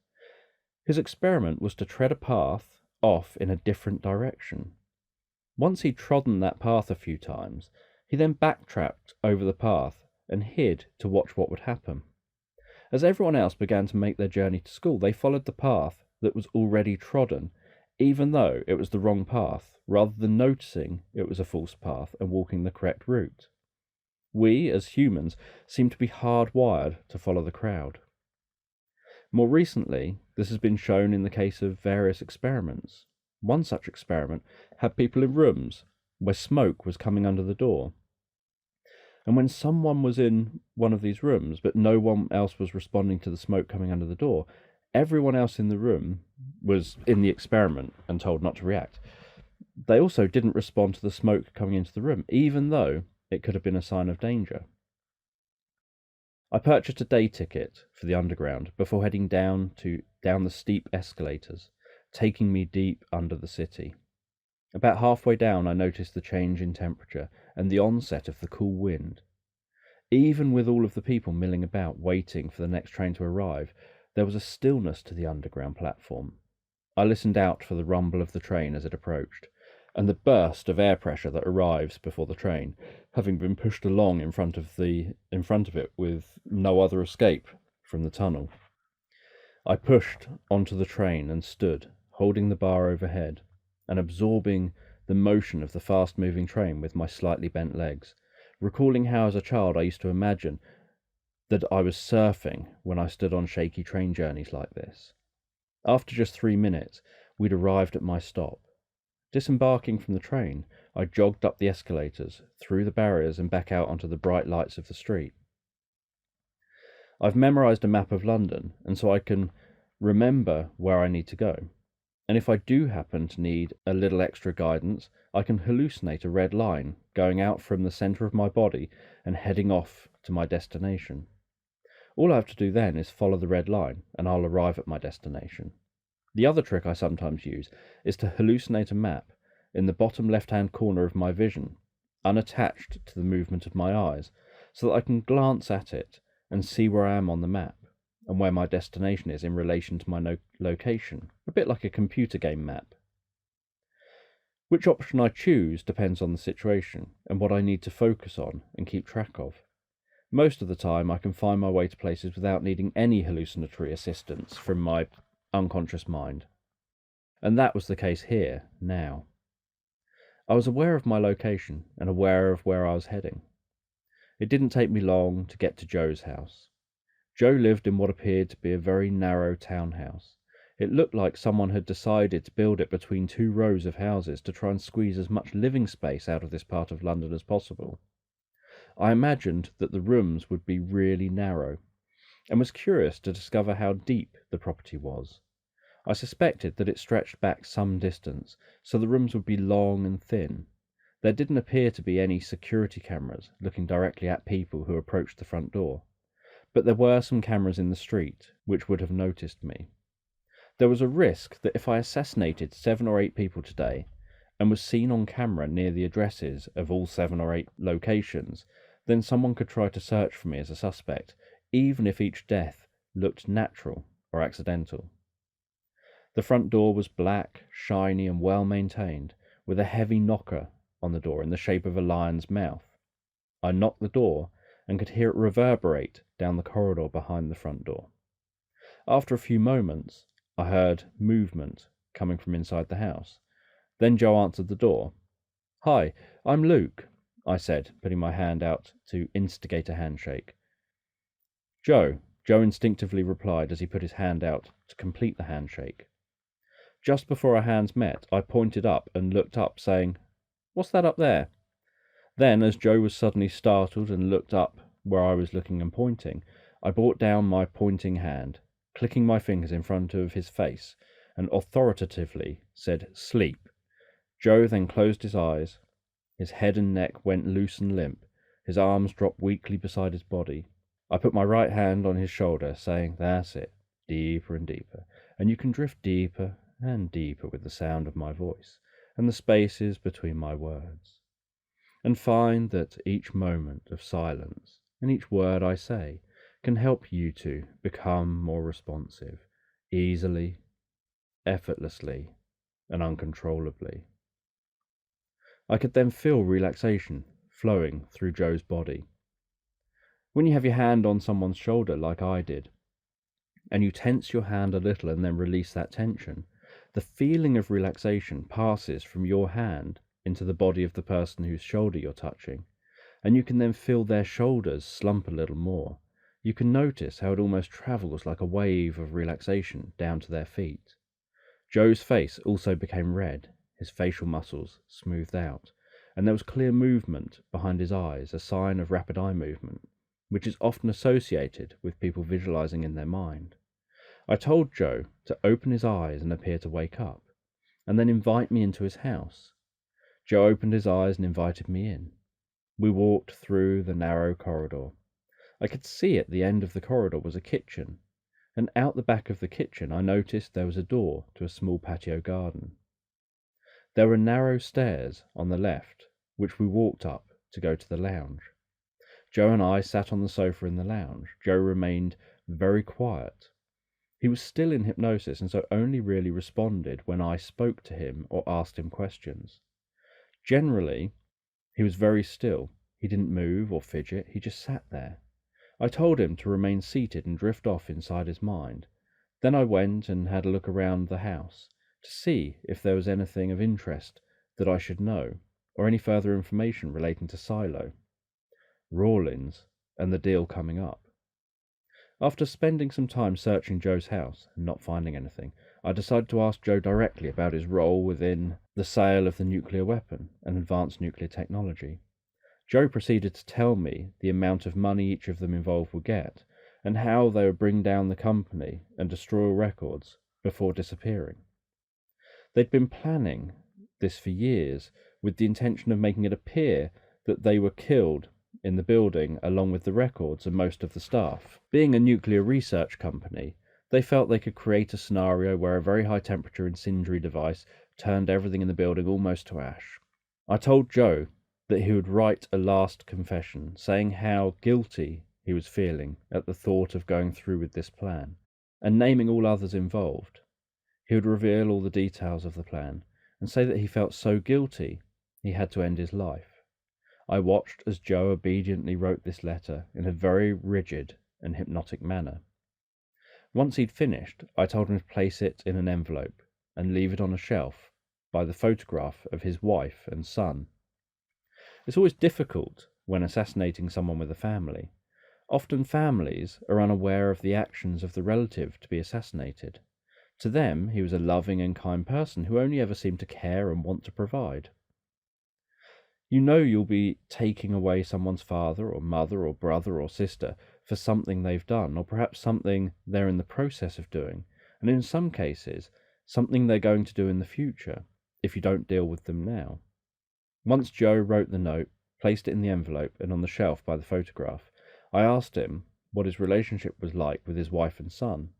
His experiment was to tread a path off in a different direction. Once he'd trodden that path a few times, he then backtracked over the path and hid to watch what would happen. As everyone else began to make their journey to school, they followed the path that was already trodden, even though it was the wrong path, rather than noticing it was a false path and walking the correct route. We, as humans, seem to be hardwired to follow the crowd. More recently, this has been shown in the case of various experiments. One such experiment had people in rooms where smoke was coming under the door. And when someone was in one of these rooms, but no one else was responding to the smoke coming under the door, everyone else in the room was in the experiment and told not to react. They also didn't respond to the smoke coming into the room, even though it could have been a sign of danger. I purchased a day ticket for the Underground before heading down the steep escalators, taking me deep under the city. About halfway down, I noticed the change in temperature and the onset of the cool wind. Even with all of the people milling about, waiting for the next train to arrive, there was a stillness to the Underground platform. I listened out for the rumble of the train as it approached, and the burst of air pressure that arrives before the train, having been pushed along in front of it with no other escape from the tunnel. I pushed onto the train and stood, holding the bar overhead, and absorbing the motion of the fast-moving train with my slightly bent legs, recalling how as a child I used to imagine that I was surfing when I stood on shaky train journeys like this. After just 3 minutes, we'd arrived at my stop. Disembarking from the train, I jogged up the escalators, through the barriers and back out onto the bright lights of the street. I've memorised a map of London, and so I can remember where I need to go. And if I do happen to need a little extra guidance, I can hallucinate a red line going out from the centre of my body and heading off to my destination. All I have to do then is follow the red line, and I'll arrive at my destination. The other trick I sometimes use is to hallucinate a map in the bottom left-hand corner of my vision, unattached to the movement of my eyes, so that I can glance at it and see where I am on the map, and where my destination is in relation to my location, a bit like a computer game map. Which option I choose depends on the situation and what I need to focus on and keep track of. Most of the time I can find my way to places without needing any hallucinatory assistance from my unconscious mind. And that was the case here, now. I was aware of my location and aware of where I was heading. It didn't take me long to get to Joe's house. Joe lived in what appeared to be a very narrow townhouse. It looked like someone had decided to build it between 2 rows of houses to try and squeeze as much living space out of this part of London as possible. I imagined that the rooms would be really narrow, and was curious to discover how deep the property was. I suspected that it stretched back some distance, so the rooms would be long and thin. There didn't appear to be any security cameras looking directly at people who approached the front door, but there were some cameras in the street which would have noticed me. There was a risk that if I assassinated 7 or 8 people today, and was seen on camera near the addresses of all 7 or 8 locations, then someone could try to search for me as a suspect, even if each death looked natural or accidental. The front door was black, shiny and well maintained, with a heavy knocker on the door in the shape of a lion's mouth. I knocked the door and could hear it reverberate down the corridor behind the front door. After a few moments, I heard movement coming from inside the house. Then Joe answered the door. "Hi, I'm Luke," I said, putting my hand out to instigate a handshake. Joe instinctively replied as he put his hand out to complete the handshake. Just before our hands met, I pointed up and looked up, saying, "What's that up there?" Then, as Joe was suddenly startled and looked up where I was looking and pointing, I brought down my pointing hand, clicking my fingers in front of his face, and authoritatively said, "Sleep." Joe then closed his eyes. His head and neck went loose and limp. His arms dropped weakly beside his body. I put my right hand on his shoulder, saying, "That's it, deeper and deeper, and you can drift deeper and deeper with the sound of my voice and the spaces between my words, and find that each moment of silence and each word I say can help you to become more responsive, easily, effortlessly, and uncontrollably." I could then feel relaxation flowing through Joe's body. When you have your hand on someone's shoulder like I did, and you tense your hand a little and then release that tension, the feeling of relaxation passes from your hand into the body of the person whose shoulder you're touching, and you can then feel their shoulders slump a little more. You can notice how it almost travels like a wave of relaxation down to their feet. Joe's face also became red, his facial muscles smoothed out, and there was clear movement behind his eyes, a sign of rapid eye movement, which is often associated with people visualizing in their mind. I told Joe to open his eyes and appear to wake up, and then invite me into his house. Joe opened his eyes and invited me in. We walked through the narrow corridor. I could see at the end of the corridor was a kitchen, and out the back of the kitchen I noticed there was a door to a small patio garden. There were narrow stairs on the left, which we walked up to go to the lounge. Joe and I sat on the sofa in the lounge. Joe remained very quiet. He was still in hypnosis and so only really responded when I spoke to him or asked him questions. Generally, he was very still. He didn't move or fidget, he just sat there. I told him to remain seated and drift off inside his mind. Then I went and had a look around the house to see if there was anything of interest that I should know, or any further information relating to Silo, Rawlins, and the deal coming up. After spending some time searching Joe's house and not finding anything, I decided to ask Joe directly about his role within the sale of the nuclear weapon and advanced nuclear technology. Joe proceeded to tell me the amount of money each of them involved would get, and how they would bring down the company and destroy all records before disappearing. They'd been planning this for years, with the intention of making it appear that they were killed in the building along with the records and most of the staff. Being a nuclear research company, they felt they could create a scenario where a very high temperature incendiary device turned everything in the building almost to ash. I told Joe that he would write a last confession, saying how guilty he was feeling at the thought of going through with this plan, and naming all others involved. He would reveal all the details of the plan, and say that he felt so guilty he had to end his life. I watched as Joe obediently wrote this letter in a very rigid and hypnotic manner. Once he'd finished, I told him to place it in an envelope and leave it on a shelf by the photograph of his wife and son. It's always difficult when assassinating someone with a family. Often families are unaware of the actions of the relative to be assassinated. To them, he was a loving and kind person who only ever seemed to care and want to provide. You know you'll be taking away someone's father or mother or brother or sister for something they've done, or perhaps something they're in the process of doing, and in some cases, something they're going to do in the future, if you don't deal with them now. Once Joe wrote the note, placed it in the envelope and on the shelf by the photograph, I asked him what his relationship was like with his wife and son.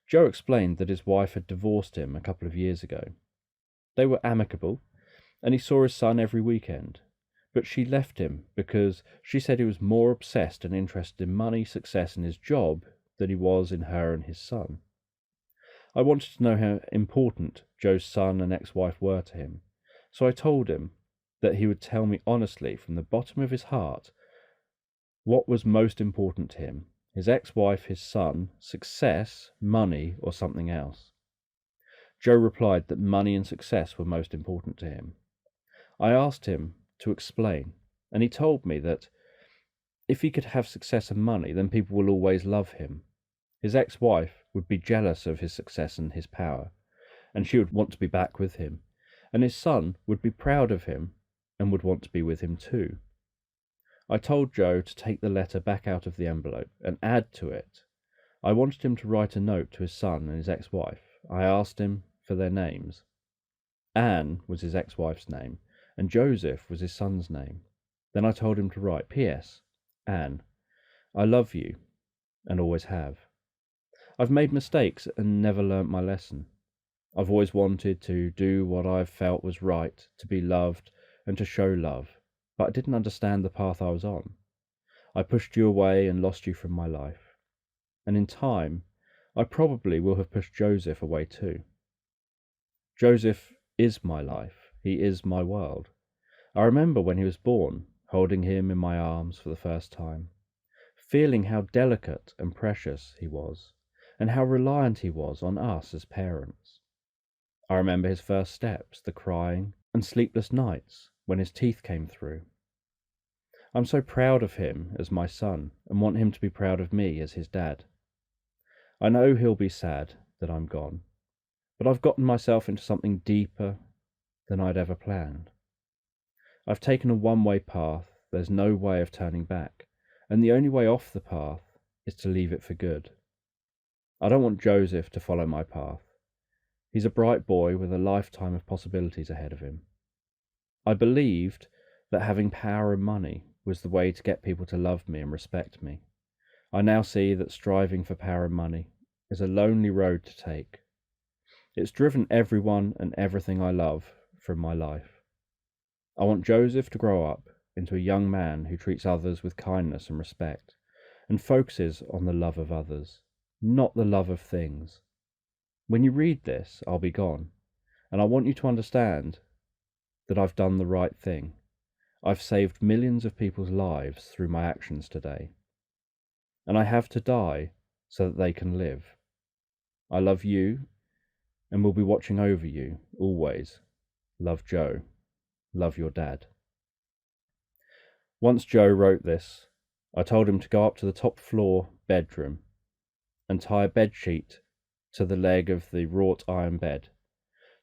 Joe explained that his wife had divorced him a couple of years ago. They were amicable, and he saw his son every weekend, but she left him because she said he was more obsessed and interested in money, success, and his job than he was in her and his son. I wanted to know how important Joe's son and ex-wife were to him, so I told him that he would tell me honestly from the bottom of his heart what was most important to him: his ex-wife, his son, success, money, or something else. Joe replied that money and success were most important to him. I asked him to explain, and he told me that If he could have success and money, then people will always love him. His ex-wife would be jealous of his success and his power, and she would want to be back with him. And his son would be proud of him and would want to be with him too. I told Joe to take the letter back out of the envelope and add to it. I wanted him to write a note to his son and his ex-wife. I asked him for their names. Anne was his ex-wife's name, and Joseph was his son's name. Then I told him to write, P.S. Anne, I love you, and always have. I've made mistakes and never learnt my lesson. I've always wanted to do what I've felt was right, to be loved and to show love, but I didn't understand the path I was on. I pushed you away and lost you from my life. And in time, I probably will have pushed Joseph away too. Joseph is my life. He is my world. I remember when he was born, holding him in my arms for the first time, feeling how delicate and precious he was, and how reliant he was on us as parents. I remember his first steps, the crying, and sleepless nights when his teeth came through. I'm so proud of him as my son, and want him to be proud of me as his dad. I know he'll be sad that I'm gone, but I've gotten myself into something deeper than I'd ever planned. I've taken a one-way path, there's no way of turning back, and the only way off the path is to leave it for good. I don't want Joseph to follow my path. He's a bright boy with a lifetime of possibilities ahead of him. I believed that having power and money was the way to get people to love me and respect me. I now see that striving for power and money is a lonely road to take. It's driven everyone and everything I love from my life. I want Joseph to grow up into a young man who treats others with kindness and respect, and focuses on the love of others, not the love of things. When you read this, I'll be gone, and I want you to understand that I've done the right thing. I've saved millions of people's lives through my actions today, and I have to die so that they can live. I love you, and will be watching over you, always. Love, Joe. Love, your dad. Once Joe wrote this, I told him to go up to the top floor bedroom and tie a bed sheet to the leg of the wrought iron bed,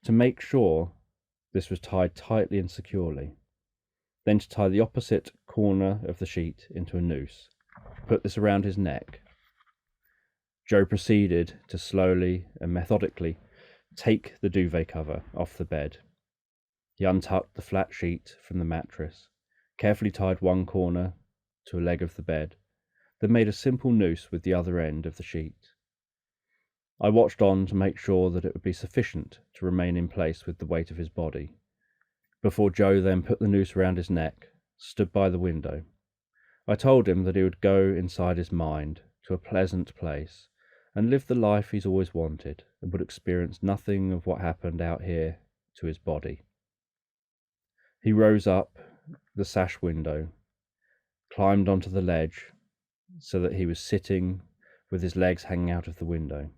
to make sure this was tied tightly and securely, then to tie the opposite corner of the sheet into a noose, put this around his neck. Joe proceeded to slowly and methodically take the duvet cover off the bed. He untucked the flat sheet from the mattress, carefully tied one corner to a leg of the bed, then made a simple noose with the other end of the sheet. I watched on to make sure that it would be sufficient to remain in place with the weight of his body, before Joe then put the noose around his neck, stood by the window. I told him that he would go inside his mind to a pleasant place and live the life he's always wanted, and would experience nothing of what happened out here to his body. He rose up the sash window, climbed onto the ledge so that he was sitting with his legs hanging out of the window.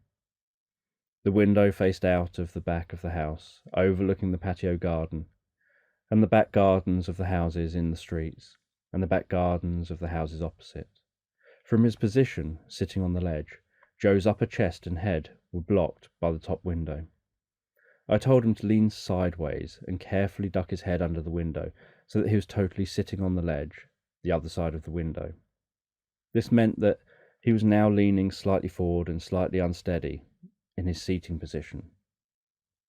The window faced out of the back of the house, overlooking the patio garden, and the back gardens of the houses in the streets, and the back gardens of the houses opposite. From his position, sitting on the ledge, Joe's upper chest and head were blocked by the top window. I told him to lean sideways and carefully duck his head under the window so that he was totally sitting on the ledge, the other side of the window. This meant that he was now leaning slightly forward and slightly unsteady in his seating position.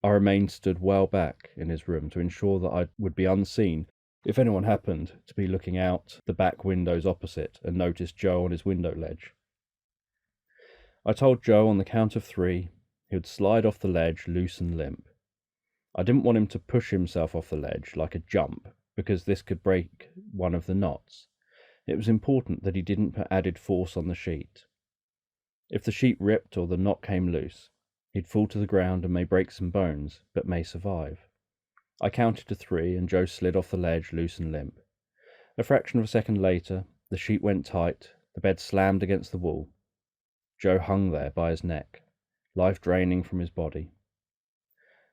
I remained stood well back in his room to ensure that I would be unseen if anyone happened to be looking out the back windows opposite and noticed Joe on his window ledge. I told Joe on the count of 3 he would slide off the ledge loose and limp. I didn't want him to push himself off the ledge like a jump, because this could break one of the knots. It was important that he didn't put added force on the sheet. If the sheet ripped or the knot came loose, he'd fall to the ground and may break some bones, but may survive. I counted to 3 and Joe slid off the ledge loose and limp. A fraction of a second later, the sheet went tight, the bed slammed against the wall. Joe hung there by his neck, life draining from his body.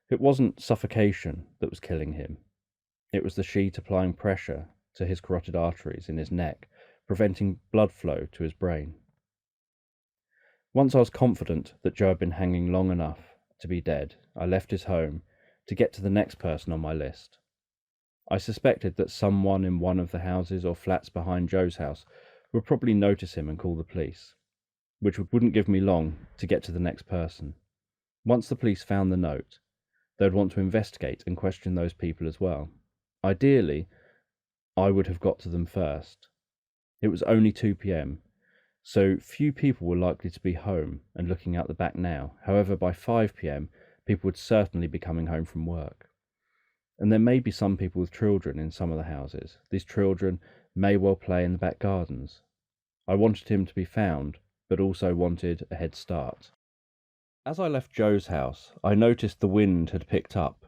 It wasn't suffocation that was killing him. It was the sheet applying pressure to his carotid arteries in his neck, preventing blood flow to his brain. Once I was confident that Joe had been hanging long enough to be dead, I left his home to get to the next person on my list. I suspected that someone in one of the houses or flats behind Joe's house would probably notice him and call the police, which wouldn't give me long to get to the next person. Once the police found the note, they'd want to investigate and question those people as well. Ideally, I would have got to them first. It was only 2 p.m, so few people were likely to be home and looking out the back now. However, by 5 p.m, people would certainly be coming home from work. And there may be some people with children in some of the houses. These children may well play in the back gardens. I wanted him to be found, but also wanted a head start. As I left Joe's house, I noticed the wind had picked up.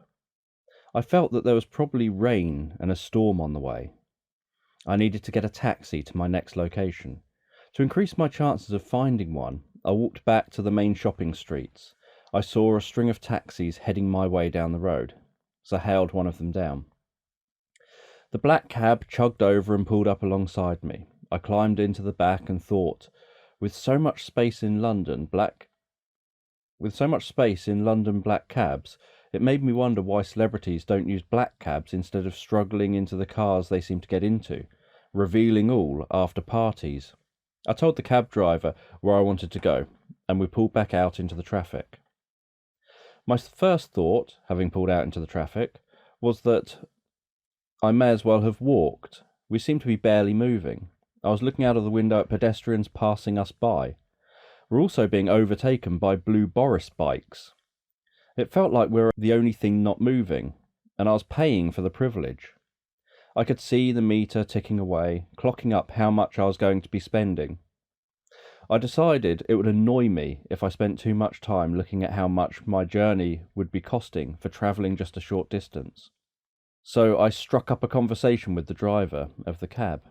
I felt that there was probably rain and a storm on the way. I needed to get a taxi to my next location. To increase my chances of finding one, I walked back to the main shopping streets. I saw a string of taxis heading my way down the road, so I hailed one of them down. The black cab chugged over and pulled up alongside me. I climbed into the back and thought, with so much space in London black cabs, it made me wonder why celebrities don't use black cabs instead of struggling into the cars they seem to get into, revealing all after parties. I told the cab driver where I wanted to go, and we pulled back out into the traffic. My first thought, having pulled out into the traffic, was that I may as well have walked. We seemed to be barely moving. I was looking out of the window at pedestrians passing us by. We're also being overtaken by blue Boris bikes. It felt like we were the only thing not moving, and I was paying for the privilege. I could see the meter ticking away, clocking up how much I was going to be spending. I decided it would annoy me if I spent too much time looking at how much my journey would be costing for travelling just a short distance. So I struck up a conversation with the driver of the cab.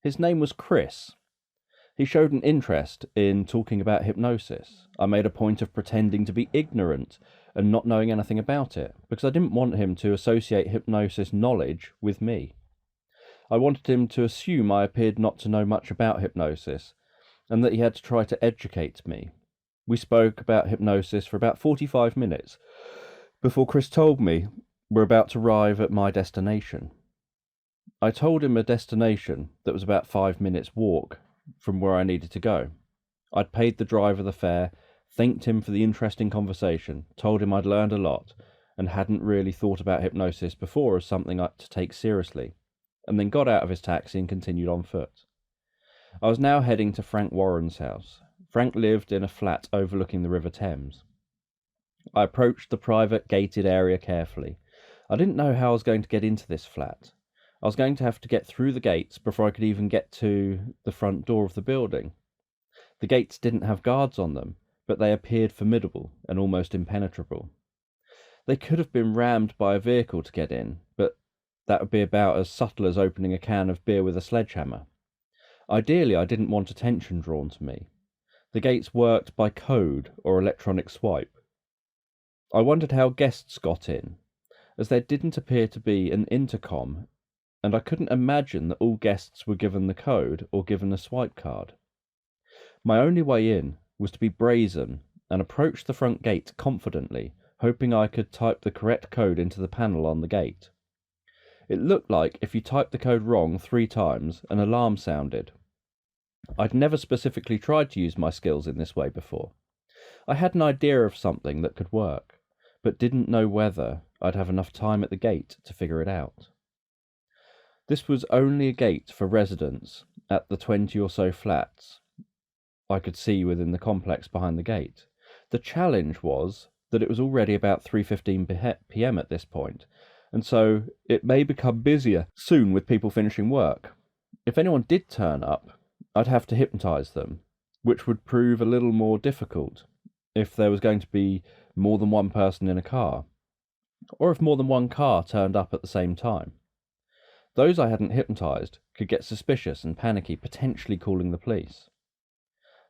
His name was Chris. He showed an interest in talking about hypnosis. I made a point of pretending to be ignorant and not knowing anything about it, because I didn't want him to associate hypnosis knowledge with me. I wanted him to assume I appeared not to know much about hypnosis, and that he had to try to educate me. We spoke about hypnosis for about 45 minutes, before Chris told me we're about to arrive at my destination. I told him a destination that was about 5 minutes' walk from where I needed to go. I'd paid the driver the fare, thanked him for the interesting conversation, told him I'd learned a lot, and hadn't really thought about hypnosis before as something to take seriously, and then got out of his taxi and continued on foot. I was now heading to Frank Warren's house. Frank lived in a flat overlooking the River Thames. I approached the private gated area carefully. I didn't know how I was going to get into this flat. I was going to have to get through the gates before I could even get to the front door of the building. The gates didn't have guards on them, but they appeared formidable and almost impenetrable. They could have been rammed by a vehicle to get in, but that would be about as subtle as opening a can of beer with a sledgehammer. Ideally, I didn't want attention drawn to me. The gates worked by code or electronic swipe. I wondered how guests got in, as there didn't appear to be an intercom, and I couldn't imagine that all guests were given the code or given a swipe card. My only way in was to be brazen and approach the front gate confidently, hoping I could type the correct code into the panel on the gate. It looked like if you typed the code wrong 3 times, an alarm sounded. I'd never specifically tried to use my skills in this way before. I had an idea of something that could work, but didn't know whether I'd have enough time at the gate to figure it out. This was only a gate for residents at the 20 or so flats I could see within the complex behind the gate. The challenge was that it was already about 3:15 p.m. at this point, and so it may become busier soon with people finishing work. If anyone did turn up, I'd have to hypnotise them, which would prove a little more difficult if there was going to be more than one person in a car, or if more than one car turned up at the same time. Those I hadn't hypnotised could get suspicious and panicky, potentially calling the police.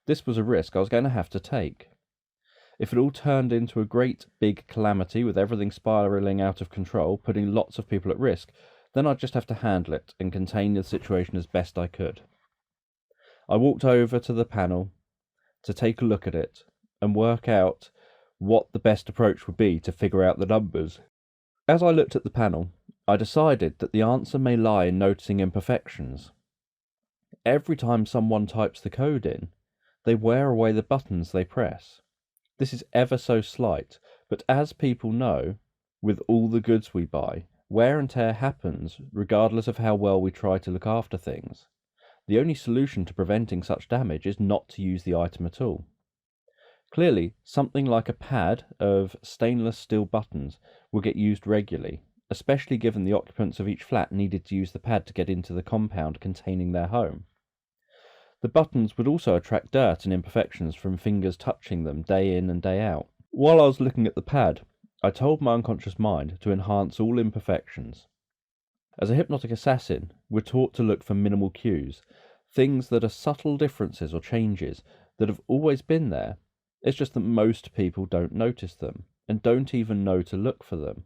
This was a risk I was going to have to take. If it all turned into a great big calamity with everything spiralling out of control, putting lots of people at risk, then I'd just have to handle it and contain the situation as best I could. I walked over to the panel to take a look at it and work out what the best approach would be to figure out the numbers. As I looked at the panel, I decided that the answer may lie in noticing imperfections. Every time someone types the code in, they wear away the buttons they press. This is ever so slight, but as people know, with all the goods we buy, wear and tear happens regardless of how well we try to look after things. The only solution to preventing such damage is not to use the item at all. Clearly, something like a pad of stainless steel buttons will get used regularly, especially given the occupants of each flat needed to use the pad to get into the compound containing their home. The buttons would also attract dirt and imperfections from fingers touching them day in and day out. While I was looking at the pad, I told my unconscious mind to enhance all imperfections. As a hypnotic assassin, we're taught to look for minimal cues, things that are subtle differences or changes that have always been there. It's just that most people don't notice them, and don't even know to look for them.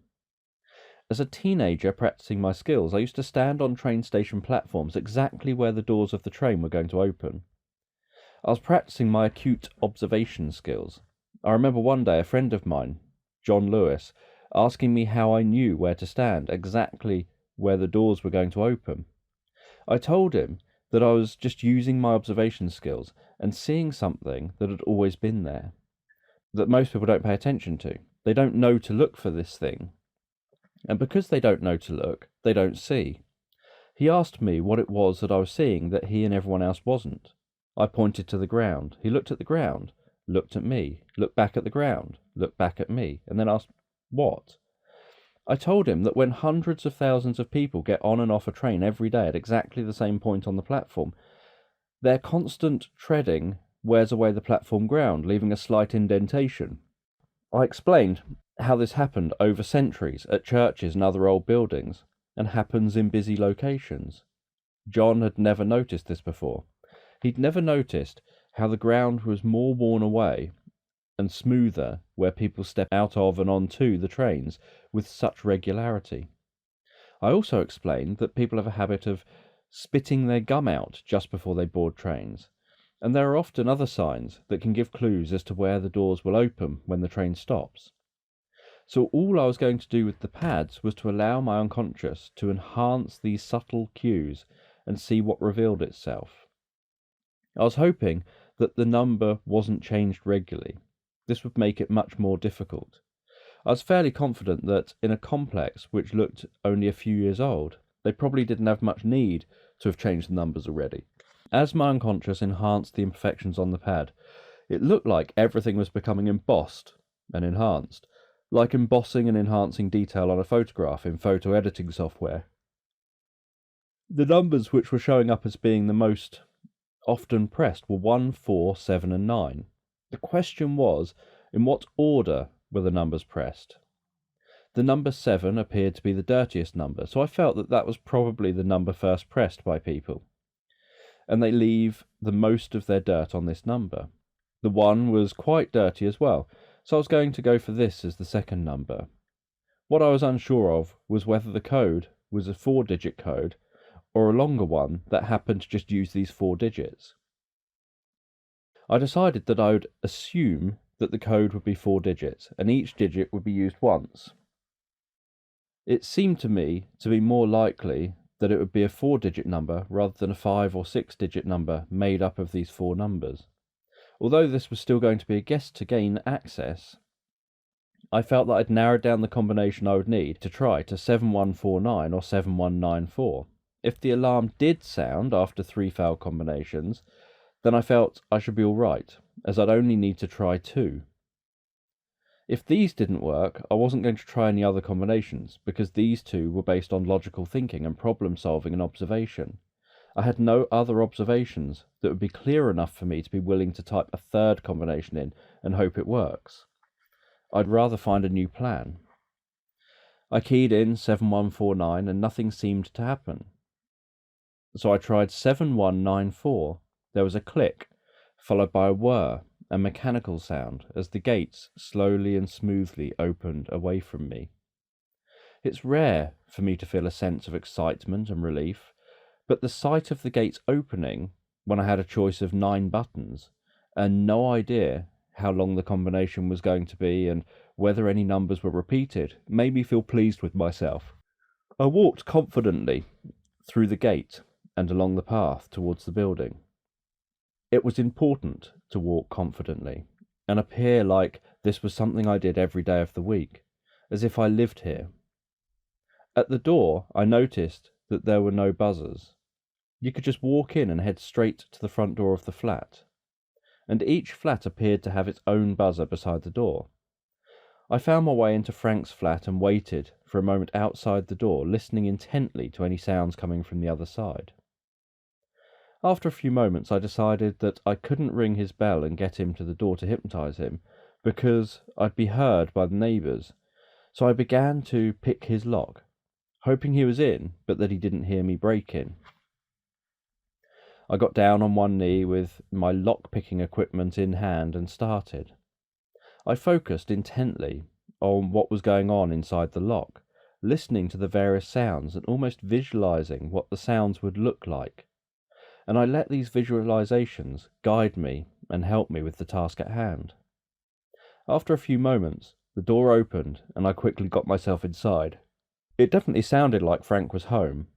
As a teenager practicing my skills, I used to stand on train station platforms exactly where the doors of the train were going to open. I was practicing my acute observation skills. I remember one day a friend of mine, John Lewis, asking me how I knew where to stand, exactly where the doors were going to open. I told him that I was just using my observation skills and seeing something that had always been there, that most people don't pay attention to. They don't know to look for this thing. And because they don't know to look, they don't see. He asked me what it was that I was seeing that he and everyone else wasn't. I pointed to the ground. He looked at the ground, looked at me, looked back at the ground, looked back at me, and then asked, "What?" I told him that when hundreds of thousands of people get on and off a train every day at exactly the same point on the platform, their constant treading wears away the platform ground, leaving a slight indentation. I explained how this happened over centuries at churches and other old buildings, and happens in busy locations. John had never noticed this before. He'd never noticed how the ground was more worn away and smoother where people step out of and onto the trains with such regularity. I also explained that people have a habit of spitting their gum out just before they board trains, and there are often other signs that can give clues as to where the doors will open when the train stops. So all I was going to do with the pads was to allow my unconscious to enhance these subtle cues and see what revealed itself. I was hoping that the number wasn't changed regularly. This would make it much more difficult. I was fairly confident that in a complex which looked only a few years old, they probably didn't have much need to have changed the numbers already. As my unconscious enhanced the imperfections on the pad, it looked like everything was becoming embossed and enhanced, like embossing and enhancing detail on a photograph in photo editing software. The numbers which were showing up as being the most often pressed were 1, 4, 7 and 9. The question was, in what order were the numbers pressed? The number 7 appeared to be the dirtiest number, so I felt that that was probably the number first pressed by people, and they leave the most of their dirt on this number. The 1 was quite dirty as well, so I was going to go for this as the second number. What I was unsure of was whether the code was a 4-digit code or a longer one that happened to just use these 4 digits. I decided that I would assume that the code would be 4 digits, and each digit would be used once. It seemed to me to be more likely that it would be a 4-digit number rather than a 5 or 6-digit number made up of these 4 numbers. Although this was still going to be a guess to gain access, I felt that I'd narrowed down the combination I would need to try to 7149 or 7194. If the alarm did sound after 3 failed combinations, then I felt I should be all right, as I'd only need to try 2. If these didn't work, I wasn't going to try any other combinations, because these 2 were based on logical thinking and problem solving and observation. I had no other observations that would be clear enough for me to be willing to type a 3rd combination in and hope it works. I'd rather find a new plan. I keyed in 7149 and nothing seemed to happen. So I tried 7194. There was a click, followed by a whir, a mechanical sound, as the gates slowly and smoothly opened away from me. It's rare for me to feel a sense of excitement and relief, but the sight of the gates opening when I had a choice of 9 buttons and no idea how long the combination was going to be and whether any numbers were repeated, made me feel pleased with myself. I walked confidently through the gate and along the path towards the building. It was important to walk confidently and appear like this was something I did every day of the week, as if I lived here. At the door, I noticed that there were no buzzers. You could just walk in and head straight to the front door of the flat, and each flat appeared to have its own buzzer beside the door. I found my way into Frank's flat and waited for a moment outside the door, listening intently to any sounds coming from the other side. After a few moments, I decided that I couldn't ring his bell and get him to the door to hypnotise him, because I'd be heard by the neighbours, so I began to pick his lock, hoping he was in, but that he didn't hear me break in. I got down on one knee with my lock-picking equipment in hand and started. I focused intently on what was going on inside the lock, listening to the various sounds and almost visualising what the sounds would look like. And I let these visualizations guide me and help me with the task at hand. After a few moments, the door opened and I quickly got myself inside. It definitely sounded like Frank was home,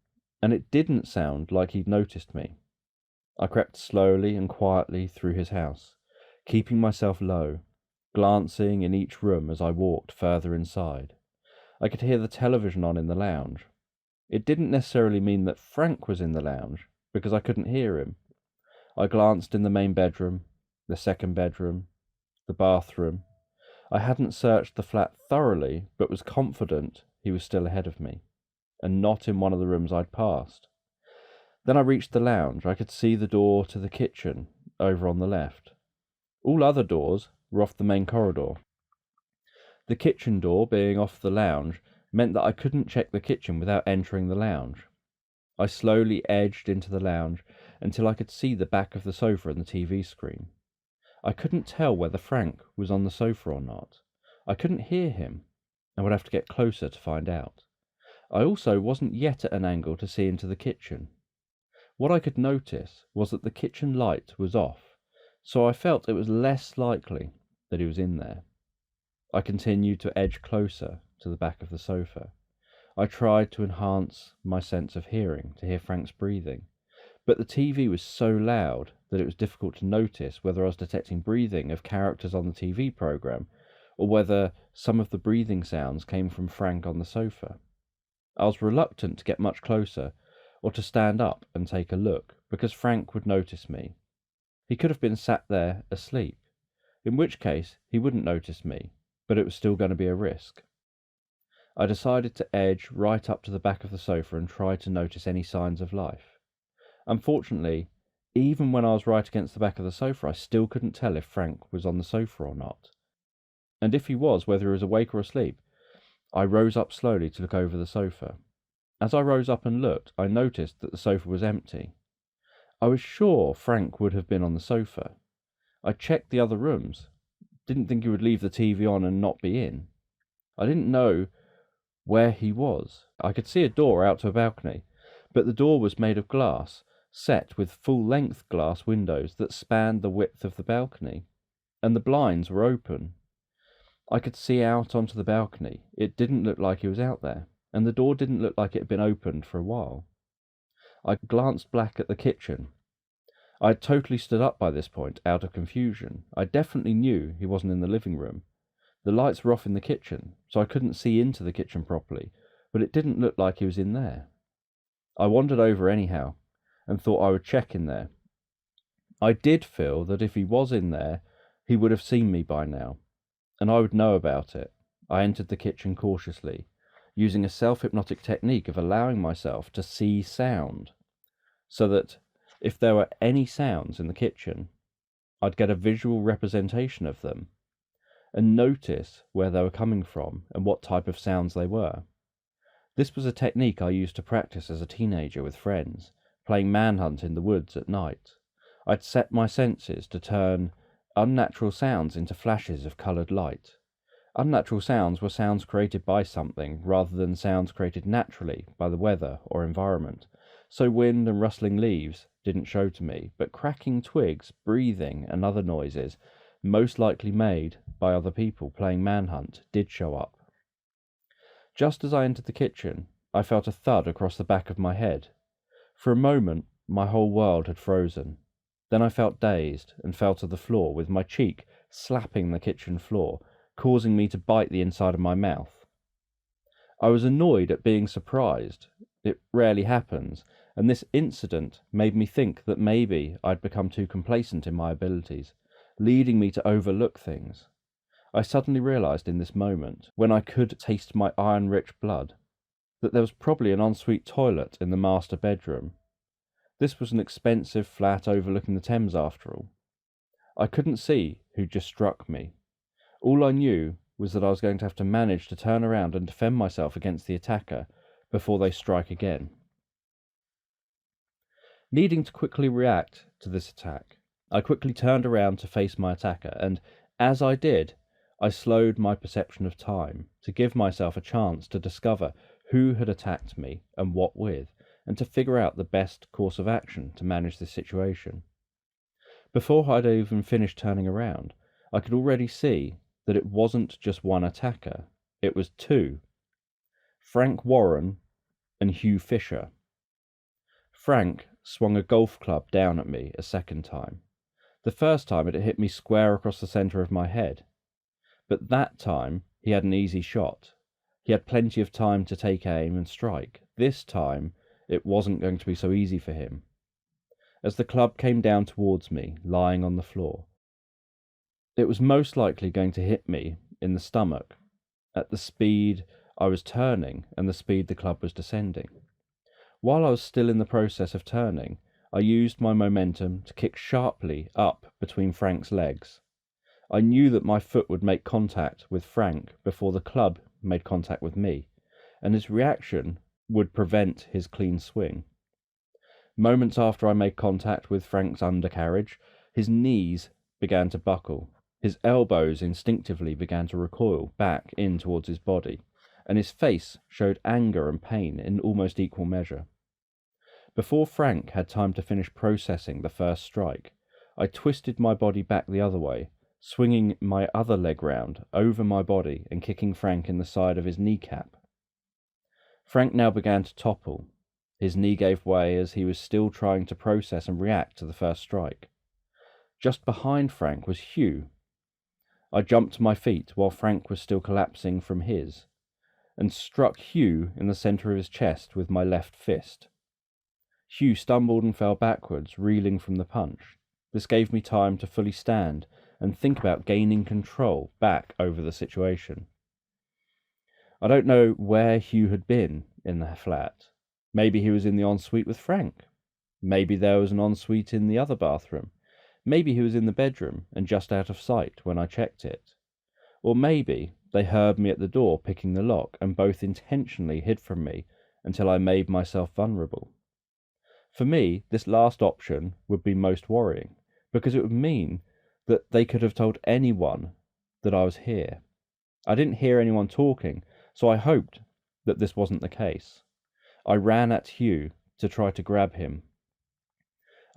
and it didn't sound like he'd noticed me. I crept slowly and quietly through his house, keeping myself low, glancing in each room as I walked further inside. I could hear the television on in the lounge. It didn't necessarily mean that Frank was in the lounge, because I couldn't hear him. I glanced in the main bedroom, the second bedroom, the bathroom. I hadn't searched the flat thoroughly, but was confident he was still ahead of me, and not in one of the rooms I'd passed. Then I reached the lounge. I could see the door to the kitchen over on the left. All other doors were off the main corridor. The kitchen door, being off the lounge, meant that I couldn't check the kitchen without entering the lounge. I slowly edged into the lounge until I could see the back of the sofa and the TV screen. I couldn't tell whether Frank was on the sofa or not. I couldn't hear him, and would have to get closer to find out. I also wasn't yet at an angle to see into the kitchen. What I could notice was that the kitchen light was off, so I felt it was less likely that he was in there. I continued to edge closer to the back of the sofa. I tried to enhance my sense of hearing, to hear Frank's breathing, but the TV was so loud that it was difficult to notice whether I was detecting breathing of characters on the TV program, or whether some of the breathing sounds came from Frank on the sofa. I was reluctant to get much closer, or to stand up and take a look, because Frank would notice me. He could have been sat there asleep, in which case he wouldn't notice me, but it was still going to be a risk. I decided to edge right up to the back of the sofa and try to notice any signs of life. Unfortunately, even when I was right against the back of the sofa, I still couldn't tell if Frank was on the sofa or not. And if he was, whether he was awake or asleep. I rose up slowly to look over the sofa. As I rose up and looked, I noticed that the sofa was empty. I was sure Frank would have been on the sofa. I checked the other rooms. Didn't think he would leave the TV on and not be in. I didn't know where he was. I could see a door out to a balcony, but the door was made of glass, set with full-length glass windows that spanned the width of the balcony, and the blinds were open. I could see out onto the balcony. It didn't look like he was out there, and the door didn't look like it had been opened for a while. I glanced back at the kitchen. I had totally stood up by this point, out of confusion. I definitely knew he wasn't in the living room. The lights were off in the kitchen, so I couldn't see into the kitchen properly, but it didn't look like he was in there. I wandered over anyhow, and thought I would check in there. I did feel that if he was in there, he would have seen me by now, and I would know about it. I entered the kitchen cautiously, using a self-hypnotic technique of allowing myself to see sound, so that if there were any sounds in the kitchen, I'd get a visual representation of them, and notice where they were coming from and what type of sounds they were. This was a technique I used to practice as a teenager with friends, playing manhunt in the woods at night. I'd set my senses to turn unnatural sounds into flashes of coloured light. Unnatural sounds were sounds created by something rather than sounds created naturally by the weather or environment, so wind and rustling leaves didn't show to me, but cracking twigs, breathing, and other noises, most likely made by other people playing manhunt, did show up. Just as I entered the kitchen, I felt a thud across the back of my head. For a moment, my whole world had frozen. Then I felt dazed and fell to the floor with my cheek slapping the kitchen floor, causing me to bite the inside of my mouth. I was annoyed at being surprised. It rarely happens, and this incident made me think that maybe I'd become too complacent in my abilities, leading me to overlook things. I suddenly realised in this moment, when I could taste my iron-rich blood, that there was probably an ensuite toilet in the master bedroom. This was an expensive flat overlooking the Thames after all. I couldn't see who just struck me. All I knew was that I was going to have to manage to turn around and defend myself against the attacker before they strike again. Needing to quickly react to this attack, I quickly turned around to face my attacker, and as I did, I slowed my perception of time to give myself a chance to discover who had attacked me and what with, and to figure out the best course of action to manage this situation. Before I'd even finished turning around, I could already see that it wasn't just one attacker, it was two. Frank Warren and Hugh Fisher. Frank swung a golf club down at me a second time. The first time it had hit me square across the centre of my head. But that time he had an easy shot. He had plenty of time to take aim and strike. This time it wasn't going to be so easy for him. As the club came down towards me, lying on the floor, it was most likely going to hit me in the stomach at the speed I was turning and the speed the club was descending. While I was still in the process of turning, I used my momentum to kick sharply up between Frank's legs. I knew that my foot would make contact with Frank before the club made contact with me, and his reaction would prevent his clean swing. Moments after I made contact with Frank's undercarriage, his knees began to buckle, his elbows instinctively began to recoil back in towards his body, and his face showed anger and pain in almost equal measure. Before Frank had time to finish processing the first strike, I twisted my body back the other way, swinging my other leg round over my body and kicking Frank in the side of his kneecap. Frank now began to topple. His knee gave way as he was still trying to process and react to the first strike. Just behind Frank was Hugh. I jumped to my feet while Frank was still collapsing from his, and struck Hugh in the centre of his chest with my left fist. Hugh stumbled and fell backwards, reeling from the punch. This gave me time to fully stand and think about gaining control back over the situation. I don't know where Hugh had been in the flat. Maybe he was in the ensuite with Frank. Maybe there was an ensuite in the other bathroom. Maybe he was in the bedroom and just out of sight when I checked it. Or maybe they heard me at the door picking the lock and both intentionally hid from me until I made myself vulnerable. For me, this last option would be most worrying, because it would mean that they could have told anyone that I was here. I didn't hear anyone talking, so I hoped that this wasn't the case. I ran at Hugh to try to grab him.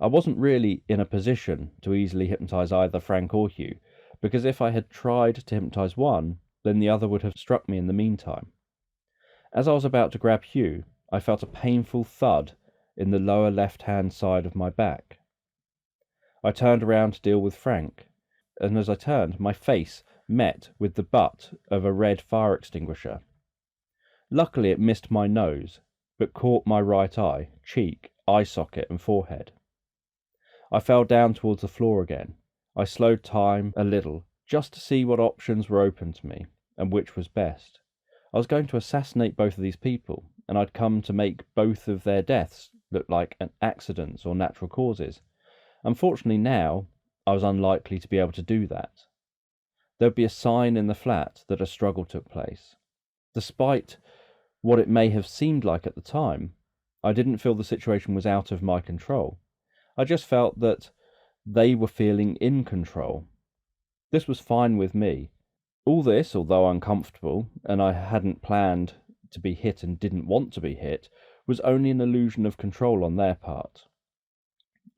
I wasn't really in a position to easily hypnotise either Frank or Hugh, because if I had tried to hypnotise one, then the other would have struck me in the meantime. As I was about to grab Hugh, I felt a painful thud in the lower left-hand side of my back. I turned around to deal with Frank, and as I turned, my face met with the butt of a red fire extinguisher. Luckily it missed my nose, but caught my right eye, cheek, eye socket and forehead. I fell down towards the floor again. I slowed time a little, just to see what options were open to me, and which was best. I was going to assassinate both of these people, and I'd come to make both of their deaths look like accidents or natural causes. Unfortunately now, I was unlikely to be able to do that. There would be a sign in the flat that a struggle took place. Despite what it may have seemed like at the time, I didn't feel the situation was out of my control. I just felt that they were feeling in control. This was fine with me. All this, although uncomfortable, and I hadn't planned to be hit and didn't want to be hit, was only an illusion of control on their part.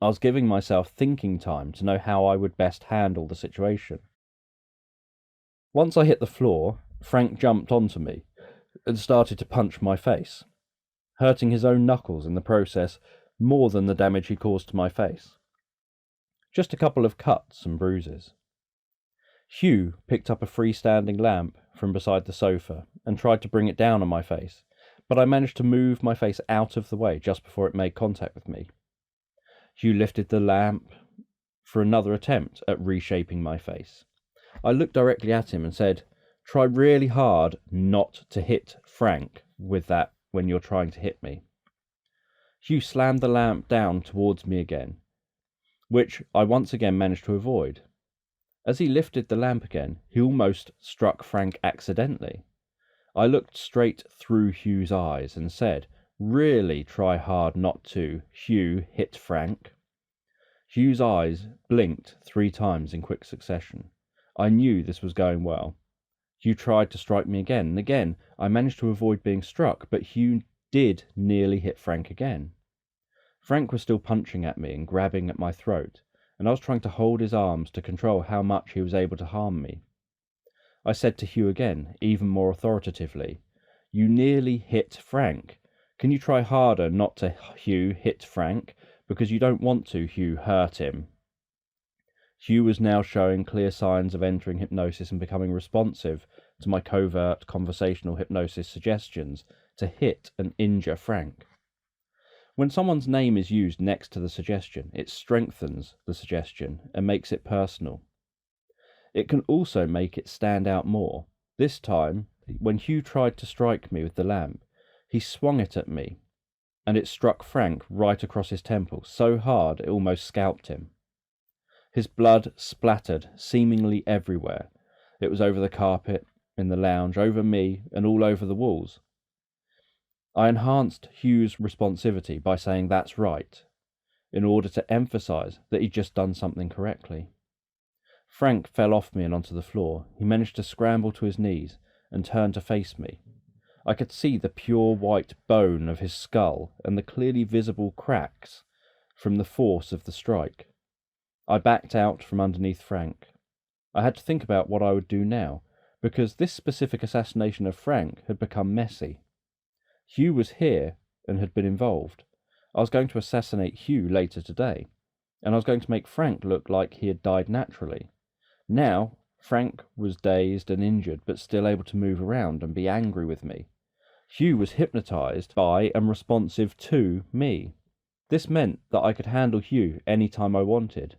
I was giving myself thinking time to know how I would best handle the situation. Once I hit the floor, Frank jumped onto me and started to punch my face, hurting his own knuckles in the process more than the damage he caused to my face. Just a couple of cuts and bruises. Hugh picked up a freestanding lamp from beside the sofa and tried to bring it down on my face, but I managed to move my face out of the way just before it made contact with me. Hugh lifted the lamp for another attempt at reshaping my face. I looked directly at him and said, "Try really hard not to hit Frank with that when you're trying to hit me." Hugh slammed the lamp down towards me again, which I once again managed to avoid. As he lifted the lamp again, he almost struck Frank accidentally. I looked straight through Hugh's eyes and said, "Really try hard not to, Hugh, hit Frank." Hugh's eyes blinked 3 times in quick succession. I knew this was going well. Hugh tried to strike me again, and again I managed to avoid being struck, but Hugh did nearly hit Frank again. Frank was still punching at me and grabbing at my throat, and I was trying to hold his arms to control how much he was able to harm me. I said to Hugh again, even more authoritatively, "You nearly hit Frank. Can you try harder not to, Hugh, hit Frank? Because you don't want to, Hugh, hurt him." Hugh was now showing clear signs of entering hypnosis and becoming responsive to my covert conversational hypnosis suggestions to hit and injure Frank. When someone's name is used next to the suggestion, it strengthens the suggestion and makes it personal. It can also make it stand out more. This time, when Hugh tried to strike me with the lamp, he swung it at me, and it struck Frank right across his temple so hard it almost scalped him. His blood splattered seemingly everywhere. It was over the carpet, in the lounge, over me, and all over the walls. I enhanced Hugh's responsivity by saying "that's right," in order to emphasize that he'd just done something correctly. Frank fell off me and onto the floor. He managed to scramble to his knees and turn to face me. I could see the pure white bone of his skull and the clearly visible cracks from the force of the strike. I backed out from underneath Frank. I had to think about what I would do now, because this specific assassination of Frank had become messy. Hugh was here and had been involved. I was going to assassinate Hugh later today, and I was going to make Frank look like he had died naturally. Now, Frank was dazed and injured, but still able to move around and be angry with me. Hugh was hypnotized by and responsive to me. This meant that I could handle Hugh any time I wanted,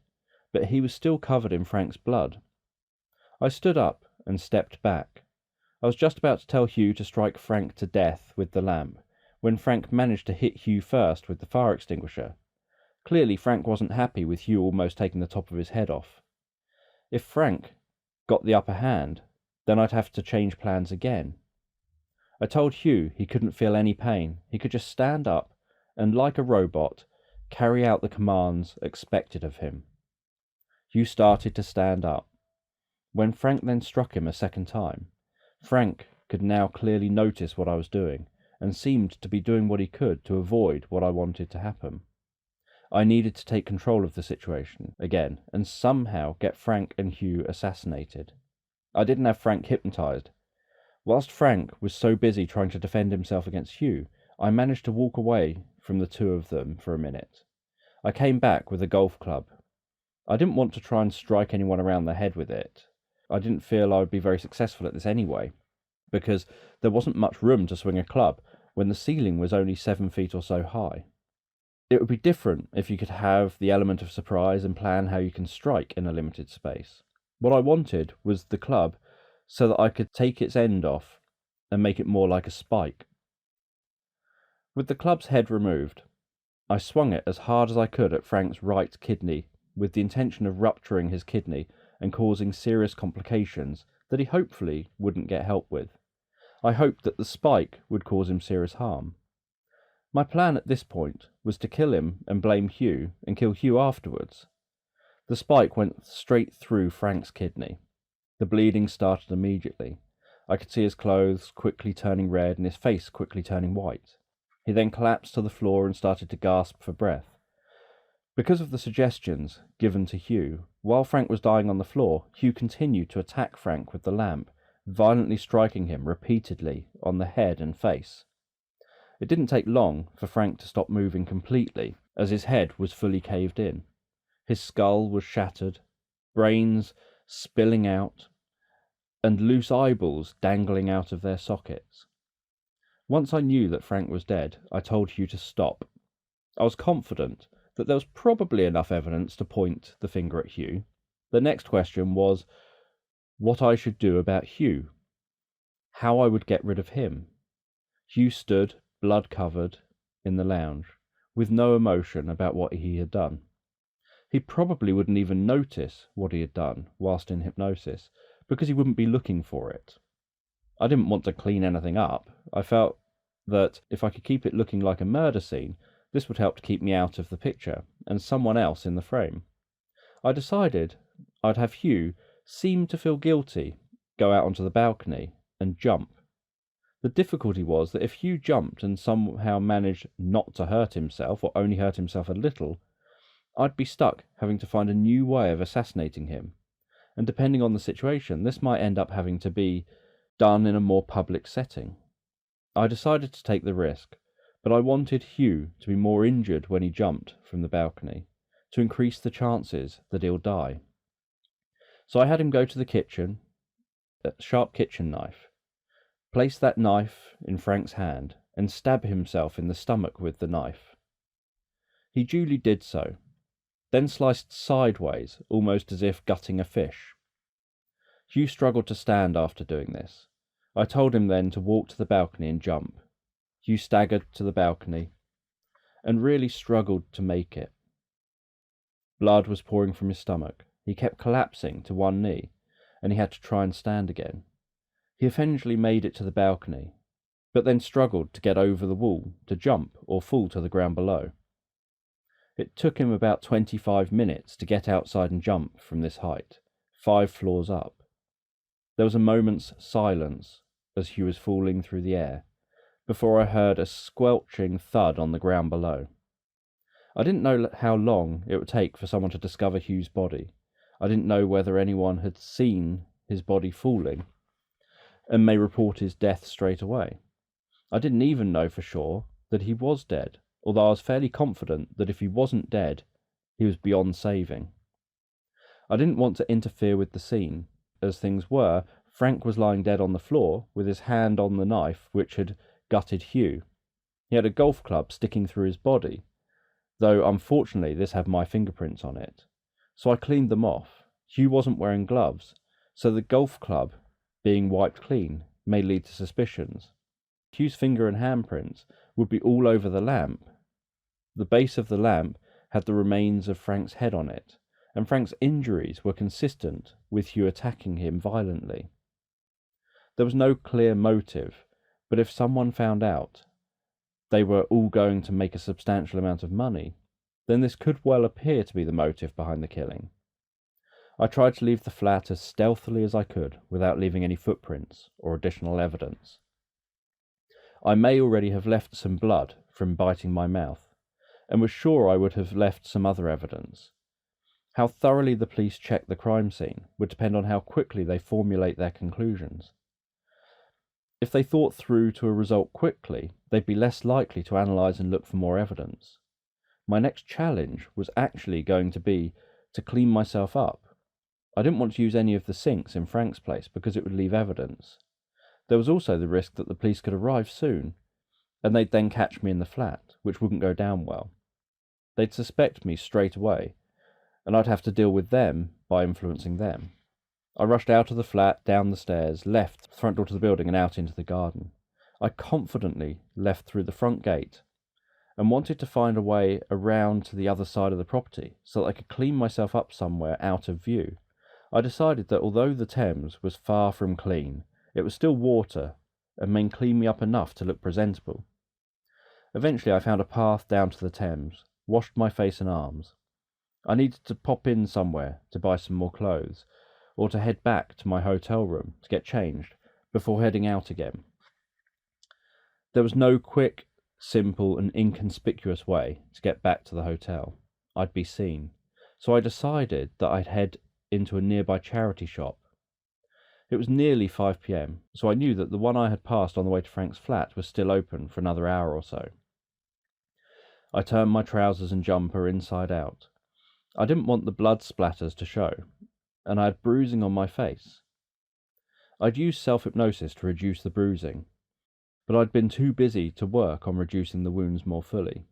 but he was still covered in Frank's blood. I stood up and stepped back. I was just about to tell Hugh to strike Frank to death with the lamp, when Frank managed to hit Hugh first with the fire extinguisher. Clearly Frank wasn't happy with Hugh almost taking the top of his head off. If Frank got the upper hand, then I'd have to change plans again. I told Hugh he couldn't feel any pain. He could just stand up and, like a robot, carry out the commands expected of him. Hugh started to stand up. When Frank then struck him a second time, Frank could now clearly notice what I was doing, and seemed to be doing what he could to avoid what I wanted to happen. I needed to take control of the situation again, and somehow get Frank and Hugh assassinated. I didn't have Frank hypnotized. Whilst Frank was so busy trying to defend himself against Hugh, I managed to walk away from the two of them for a minute. I came back with a golf club. I didn't want to try and strike anyone around the head with it. I didn't feel I would be very successful at this anyway, because there wasn't much room to swing a club when the ceiling was only 7 feet or so high. It would be different if you could have the element of surprise and plan how you can strike in a limited space. What I wanted was the club so that I could take its end off and make it more like a spike. With the club's head removed, I swung it as hard as I could at Frank's right kidney, with the intention of rupturing his kidney and causing serious complications that he hopefully wouldn't get help with. I hoped that the spike would cause him serious harm. My plan at this point was to kill him and blame Hugh, and kill Hugh afterwards. The spike went straight through Frank's kidney. The bleeding started immediately. I could see his clothes quickly turning red and his face quickly turning white. He then collapsed to the floor and started to gasp for breath. Because of the suggestions given to Hugh, while Frank was dying on the floor, Hugh continued to attack Frank with the lamp, violently striking him repeatedly on the head and face. It didn't take long for Frank to stop moving completely, as his head was fully caved in. His skull was shattered, brains spilling out, and loose eyeballs dangling out of their sockets. Once I knew that Frank was dead, I told Hugh to stop. I was confident that there was probably enough evidence to point the finger at Hugh. The next question was what I should do about Hugh, how I would get rid of him. Hugh stood, blood-covered, in the lounge, with no emotion about what he had done. He probably wouldn't even notice what he had done whilst in hypnosis, because he wouldn't be looking for it. I didn't want to clean anything up. I felt that if I could keep it looking like a murder scene, this would help to keep me out of the picture, and someone else in the frame. I decided I'd have Hugh seem to feel guilty, go out onto the balcony, and jump. The difficulty was that if Hugh jumped and somehow managed not to hurt himself, or only hurt himself a little, I'd be stuck having to find a new way of assassinating him. And depending on the situation, this might end up having to be done in a more public setting. I decided to take the risk, but I wanted Hugh to be more injured when he jumped from the balcony, to increase the chances that he'll die. So I had him go to the kitchen, a sharp kitchen knife, place that knife in Frank's hand, and stab himself in the stomach with the knife. He duly did so, then sliced sideways, almost as if gutting a fish. Hugh struggled to stand after doing this. I told him then to walk to the balcony and jump. Hugh staggered to the balcony, and really struggled to make it. Blood was pouring from his stomach. He kept collapsing to one knee, and he had to try and stand again. He eventually made it to the balcony, but then struggled to get over the wall, to jump or fall to the ground below. It took him about 25 minutes to get outside and jump from this height, 5 floors up. There was a moment's silence as Hugh was falling through the air, before I heard a squelching thud on the ground below. I didn't know how long it would take for someone to discover Hugh's body. I didn't know whether anyone had seen his body falling and may report his death straight away. I didn't even know for sure that he was dead, although I was fairly confident that if he wasn't dead, he was beyond saving. I didn't want to interfere with the scene. As things were, Frank was lying dead on the floor with his hand on the knife which had gutted Hugh. He had a golf club sticking through his body, though unfortunately this had my fingerprints on it. So I cleaned them off. Hugh wasn't wearing gloves, so the golf club being wiped clean may lead to suspicions. Hugh's finger and handprints would be all over the lamp. The base of the lamp had the remains of Frank's head on it, and Frank's injuries were consistent with Hugh attacking him violently. There was no clear motive, but if someone found out they were all going to make a substantial amount of money, then this could well appear to be the motive behind the killing. I tried to leave the flat as stealthily as I could without leaving any footprints or additional evidence. I may already have left some blood from biting my mouth, and was sure I would have left some other evidence. How thoroughly the police check the crime scene would depend on how quickly they formulate their conclusions. If they thought through to a result quickly, they'd be less likely to analyse and look for more evidence. My next challenge was actually going to be to clean myself up. I didn't want to use any of the sinks in Frank's place because it would leave evidence. There was also the risk that the police could arrive soon, and they'd then catch me in the flat, which wouldn't go down well. They'd suspect me straight away, and I'd have to deal with them by influencing them. I rushed out of the flat, down the stairs, left the front door to the building and out into the garden. I confidently left through the front gate and wanted to find a way around to the other side of the property so that I could clean myself up somewhere out of view. I decided that although the Thames was far from clean, it was still water and may clean me up enough to look presentable. Eventually I found a path down to the Thames, washed my face and arms. I needed to pop in somewhere to buy some more clothes, or to head back to my hotel room to get changed before heading out again. There was no quick, simple and inconspicuous way to get back to the hotel. I'd be seen, so I decided that I'd head into a nearby charity shop. It was nearly 5 p.m, so I knew that the one I had passed on the way to Frank's flat was still open for another hour or so. I turned my trousers and jumper inside out. I didn't want the blood splatters to show, and I had bruising on my face. I'd used self-hypnosis to reduce the bruising, but I'd been too busy to work on reducing the wounds more fully.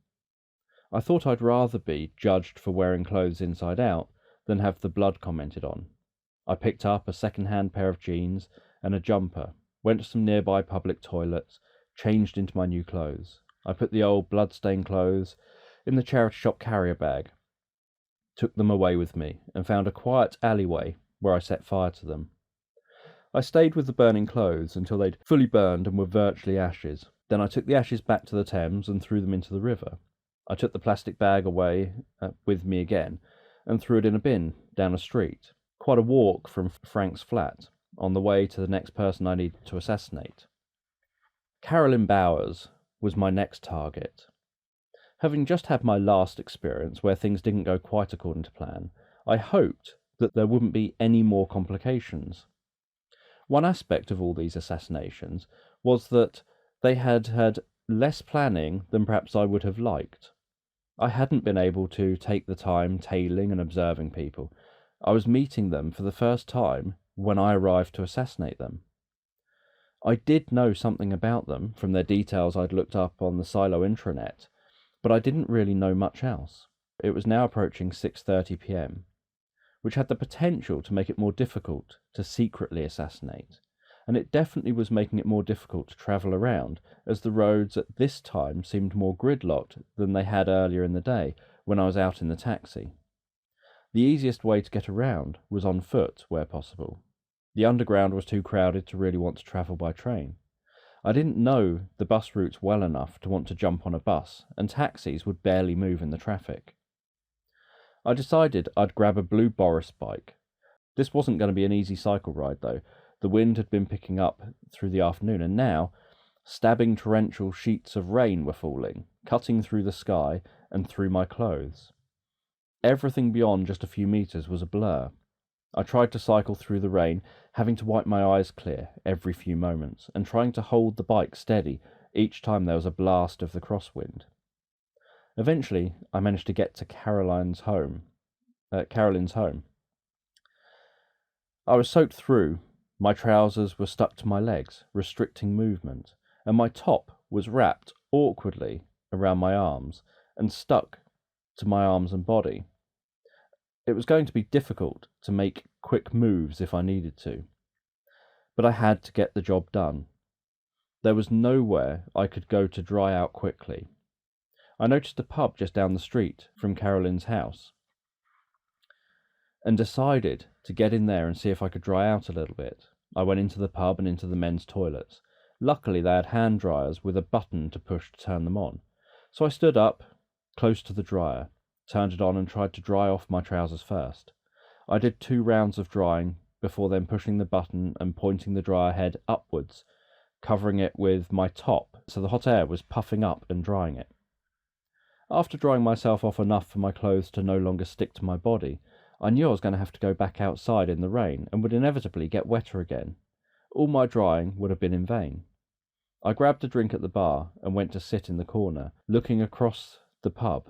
I thought I'd rather be judged for wearing clothes inside out than have the blood commented on. I picked up a second-hand pair of jeans and a jumper, went to some nearby public toilets, changed into my new clothes. I put the old blood-stained clothes in the charity shop carrier bag, took them away with me, and found a quiet alleyway where I set fire to them. I stayed with the burning clothes until they'd fully burned and were virtually ashes. Then I took the ashes back to the Thames and threw them into the river. I took the plastic bag away with me again and threw it in a bin down a street, quite a walk from Frank's flat, on the way to the next person I needed to assassinate. Carolyn Bowers was my next target. Having just had my last experience where things didn't go quite according to plan, I hoped that there wouldn't be any more complications. One aspect of all these assassinations was that they had had less planning than perhaps I would have liked. I hadn't been able to take the time tailing and observing people. I was meeting them for the first time when I arrived to assassinate them. I did know something about them from their details I'd looked up on the Silo intranet, but I didn't really know much else. It was now approaching 6:30 p.m, which had the potential to make it more difficult to secretly assassinate, and it definitely was making it more difficult to travel around, as the roads at this time seemed more gridlocked than they had earlier in the day when I was out in the taxi. The easiest way to get around was on foot where possible. The underground was too crowded to really want to travel by train. I didn't know the bus routes well enough to want to jump on a bus, and taxis would barely move in the traffic. I decided I'd grab a blue Boris bike. This wasn't going to be an easy cycle ride though. The wind had been picking up through the afternoon, and now stabbing torrential sheets of rain were falling, cutting through the sky and through my clothes. Everything beyond just a few meters was a blur. I tried to cycle through the rain, having to wipe my eyes clear every few moments, and trying to hold the bike steady each time there was a blast of the crosswind. Eventually, I managed to get to Carolyn's home. I was soaked through, my trousers were stuck to my legs, restricting movement, and my top was wrapped awkwardly around my arms and stuck to my arms and body. It was going to be difficult to make quick moves if I needed to, but I had to get the job done. There was nowhere I could go to dry out quickly. I noticed a pub just down the street from Carolyn's house and decided to get in there and see if I could dry out a little bit. I went into the pub and into the men's toilets. Luckily, they had hand dryers with a button to push to turn them on. So I stood up, close to the dryer, turned it on and tried to dry off my trousers first. I did 2 rounds of drying before then pushing the button and pointing the dryer head upwards, covering it with my top so the hot air was puffing up and drying it. After drying myself off enough for my clothes to no longer stick to my body, I knew I was going to have to go back outside in the rain and would inevitably get wetter again. All my drying would have been in vain. I grabbed a drink at the bar and went to sit in the corner, looking across the pub.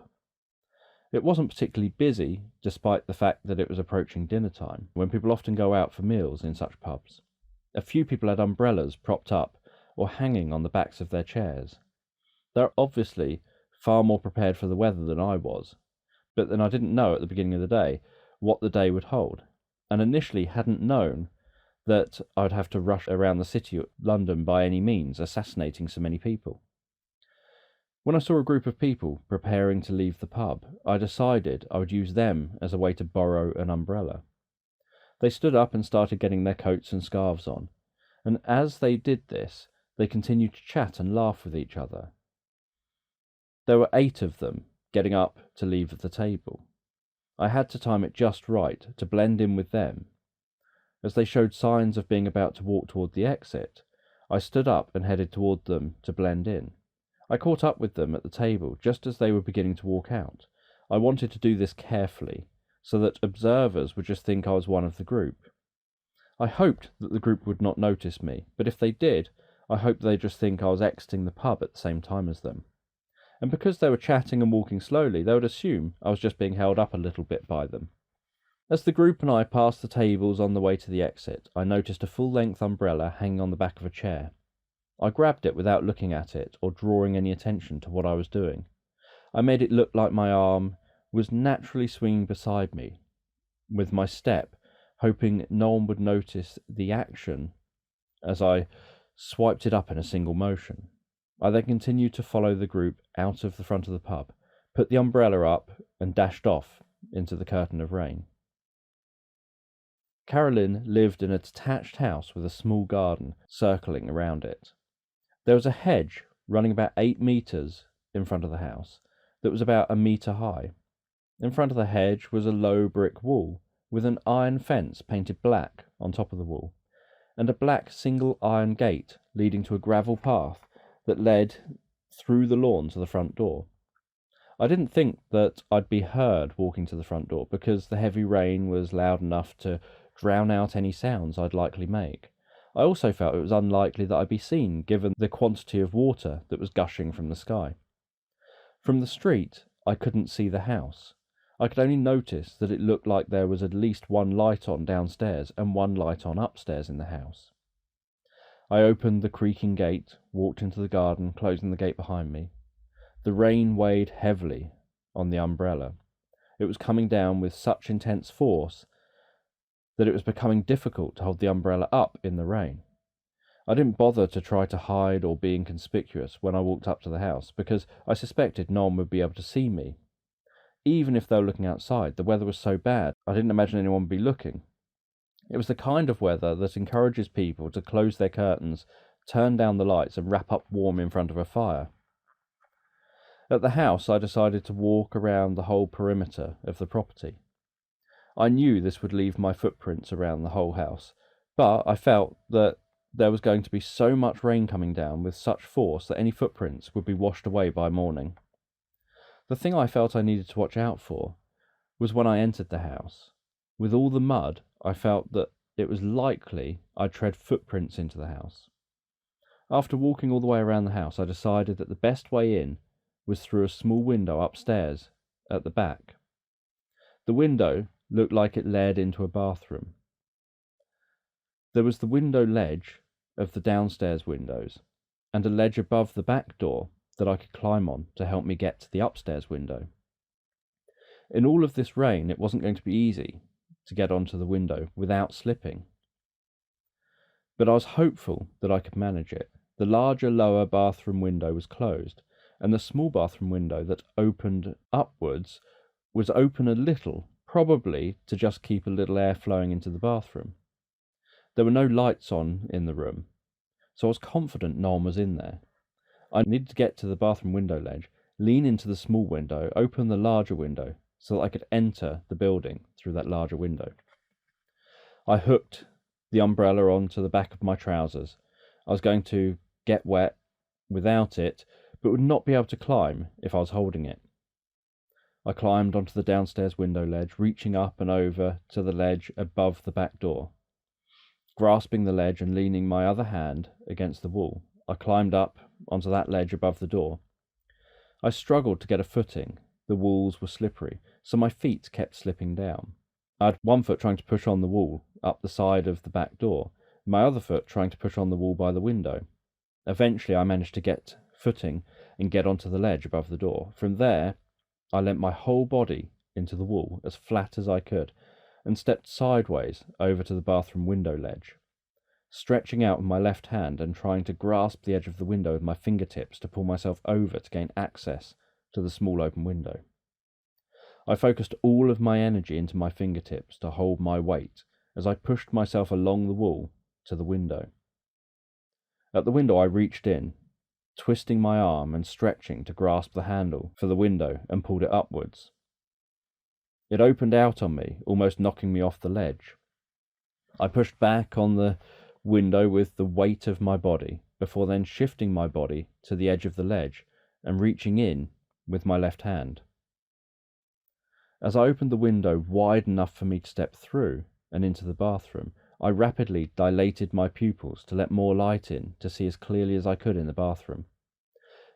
It wasn't particularly busy, despite the fact that it was approaching dinner time, when people often go out for meals in such pubs. A few people had umbrellas propped up or hanging on the backs of their chairs. They're obviously far more prepared for the weather than I was, but then I didn't know at the beginning of the day what the day would hold, and initially hadn't known that I'd have to rush around the city of London by any means, assassinating so many people. When I saw a group of people preparing to leave the pub, I decided I would use them as a way to borrow an umbrella. They stood up and started getting their coats and scarves on, and as they did this, they continued to chat and laugh with each other. There were 8 of them getting up to leave the table. I had to time it just right to blend in with them. As they showed signs of being about to walk toward the exit, I stood up and headed toward them to blend in. I caught up with them at the table just as they were beginning to walk out. I wanted to do this carefully, so that observers would just think I was one of the group. I hoped that the group would not notice me, but if they did, I hoped they'd just think I was exiting the pub at the same time as them. And because they were chatting and walking slowly, they would assume I was just being held up a little bit by them. As the group and I passed the tables on the way to the exit, I noticed a full-length umbrella hanging on the back of a chair. I grabbed it without looking at it or drawing any attention to what I was doing. I made it look like my arm was naturally swinging beside me, with my step, hoping no one would notice the action as I swiped it up in a single motion. I then continued to follow the group out of the front of the pub, put the umbrella up, and dashed off into the curtain of rain. Carolyn lived in a detached house with a small garden circling around it. There was a hedge running about 8 meters in front of the house that was about 1 meter high. In front of the hedge was a low brick wall with an iron fence painted black on top of the wall, and a black single iron gate leading to a gravel path that led through the lawn to the front door. I didn't think that I'd be heard walking to the front door because the heavy rain was loud enough to drown out any sounds I'd likely make. I also felt it was unlikely that I'd be seen given the quantity of water that was gushing from the sky. From the street, I couldn't see the house. I could only notice that it looked like there was at least one light on downstairs and one light on upstairs in the house. I opened the creaking gate, walked into the garden, closing the gate behind me. The rain weighed heavily on the umbrella. It was coming down with such intense force that it was becoming difficult to hold the umbrella up in the rain. I didn't bother to try to hide or be inconspicuous when I walked up to the house, because I suspected no one would be able to see me. Even if they were looking outside, the weather was so bad, I didn't imagine anyone would be looking. It was the kind of weather that encourages people to close their curtains, turn down the lights, and wrap up warm in front of a fire. At the house, I decided to walk around the whole perimeter of the property. I knew this would leave my footprints around the whole house, but I felt that there was going to be so much rain coming down with such force that any footprints would be washed away by morning. The thing I felt I needed to watch out for was when I entered the house. With all the mud, I felt that it was likely I'd tread footprints into the house. After walking all the way around the house, I decided that the best way in was through a small window upstairs at the back. The window looked like it led into a bathroom. There was the window ledge of the downstairs windows, and a ledge above the back door that I could climb on to help me get to the upstairs window. In all of this rain, it wasn't going to be easy to get onto the window without slipping. But I was hopeful that I could manage it. The larger lower bathroom window was closed, and the small bathroom window that opened upwards was open a little, probably to just keep a little air flowing into the bathroom. There were no lights on in the room, so I was confident no one was in there. I needed to get to the bathroom window ledge, lean into the small window, open the larger window, so that I could enter the building through that larger window. I hooked the umbrella onto the back of my trousers. I was going to get wet without it, but would not be able to climb if I was holding it. I climbed onto the downstairs window ledge, reaching up and over to the ledge above the back door. Grasping the ledge and leaning my other hand against the wall, I climbed up onto that ledge above the door. I struggled to get a footing. The walls were slippery, so my feet kept slipping down. I had one foot trying to push on the wall up the side of the back door, my other foot trying to push on the wall by the window. Eventually I managed to get footing and get onto the ledge above the door. From there, I leant my whole body into the wall as flat as I could and stepped sideways over to the bathroom window ledge, stretching out with my left hand and trying to grasp the edge of the window with my fingertips to pull myself over to gain access to the small open window. I focused all of my energy into my fingertips to hold my weight as I pushed myself along the wall to the window. At the window I reached in, twisting my arm and stretching to grasp the handle for the window, and pulled it upwards. It opened out on me, almost knocking me off the ledge. I pushed back on the window with the weight of my body, before then shifting my body to the edge of the ledge and reaching in with my left hand. As I opened the window wide enough for me to step through and into the bathroom, I rapidly dilated my pupils to let more light in to see as clearly as I could in the bathroom.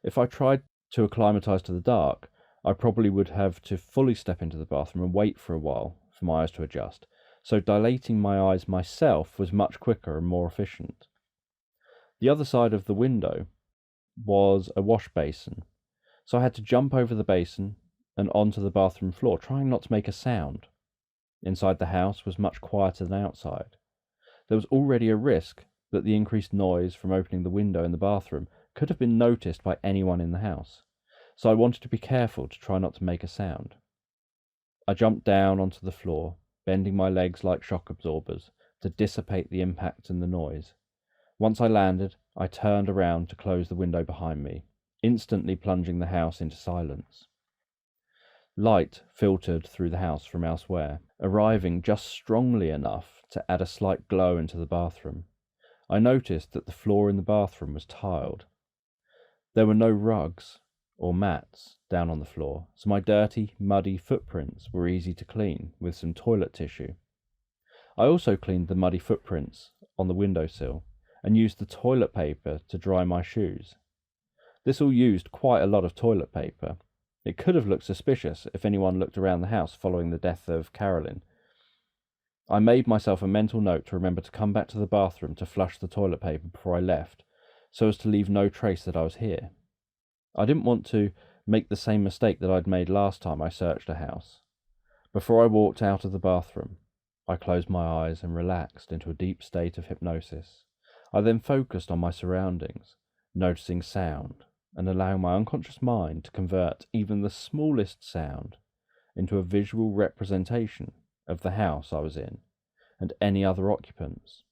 If I tried to acclimatise to the dark, I probably would have to fully step into the bathroom and wait for a while for my eyes to adjust, so dilating my eyes myself was much quicker and more efficient. The other side of the window was a wash basin, so I had to jump over the basin and onto the bathroom floor, trying not to make a sound. Inside the house was much quieter than outside. There was already a risk that the increased noise from opening the window in the bathroom could have been noticed by anyone in the house, so I wanted to be careful to try not to make a sound. I jumped down onto the floor, bending my legs like shock absorbers to dissipate the impact and the noise. Once I landed, I turned around to close the window behind me, instantly plunging the house into silence. Light filtered through the house from elsewhere, arriving just strongly enough to add a slight glow into the bathroom. I noticed that the floor in the bathroom was tiled. There were no rugs or mats down on the floor, so my dirty, muddy footprints were easy to clean with some toilet tissue. I also cleaned the muddy footprints on the windowsill and used the toilet paper to dry my shoes. This all used quite a lot of toilet paper. It could have looked suspicious if anyone looked around the house following the death of Carolyn. I made myself a mental note to remember to come back to the bathroom to flush the toilet paper before I left, so as to leave no trace that I was here. I didn't want to make the same mistake that I'd made last time I searched a house. Before I walked out of the bathroom, I closed my eyes and relaxed into a deep state of hypnosis. I then focused on my surroundings, noticing sound, and allowing my unconscious mind to convert even the smallest sound into a visual representation of the house I was in and any other occupants.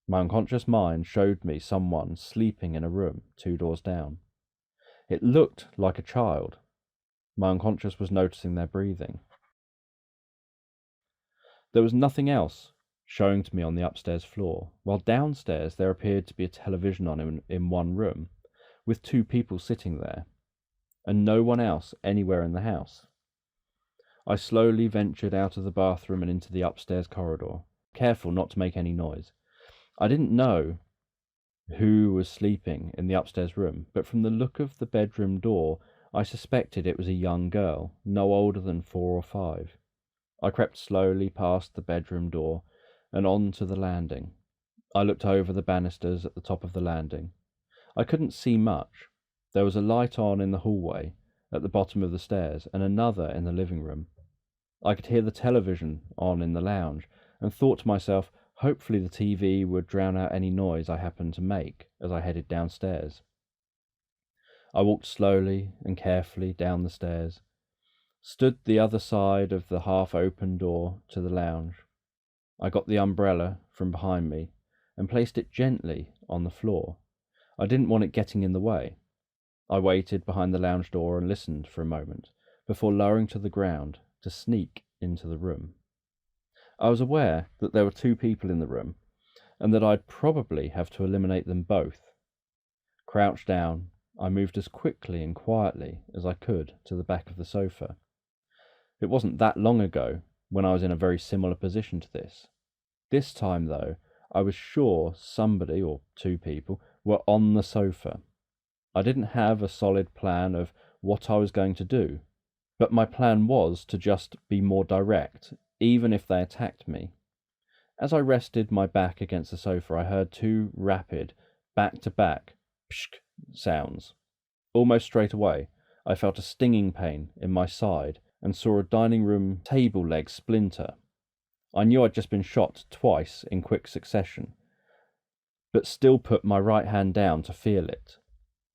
My unconscious mind showed me someone sleeping in a room 2 doors down. It looked like a child. My unconscious was noticing their breathing. There was nothing else showing to me on the upstairs floor, while downstairs there appeared to be a television on in one room, with 2 people sitting there, and no one else anywhere in the house. I slowly ventured out of the bathroom and into the upstairs corridor, careful not to make any noise. I didn't know who was sleeping in the upstairs room, but from the look of the bedroom door, I suspected it was a young girl, no older than 4 or 5. I crept slowly past the bedroom door and on to the landing. I looked over the banisters at the top of the landing. I couldn't see much. There was a light on in the hallway at the bottom of the stairs and another in the living room. I could hear the television on in the lounge and thought to myself, hopefully the TV would drown out any noise I happened to make as I headed downstairs. I walked slowly and carefully down the stairs, stood the other side of the half-open door to the lounge. I got the umbrella from behind me and placed it gently on the floor. I didn't want it getting in the way. I waited behind the lounge door and listened for a moment before lowering to the ground to sneak into the room. I was aware that there were 2 people in the room and that I'd probably have to eliminate them both. Crouched down, I moved as quickly and quietly as I could to the back of the sofa. It wasn't that long ago when I was in a very similar position to this. This time, though, I was sure somebody or 2 people were on the sofa. I didn't have a solid plan of what I was going to do, but my plan was to just be more direct, even if they attacked me. As I rested my back against the sofa, I heard 2 rapid, back-to-back pshk sounds. Almost straight away, I felt a stinging pain in my side and saw a dining room table leg splinter. I knew I'd just been shot twice in quick succession, but still put my right hand down to feel it.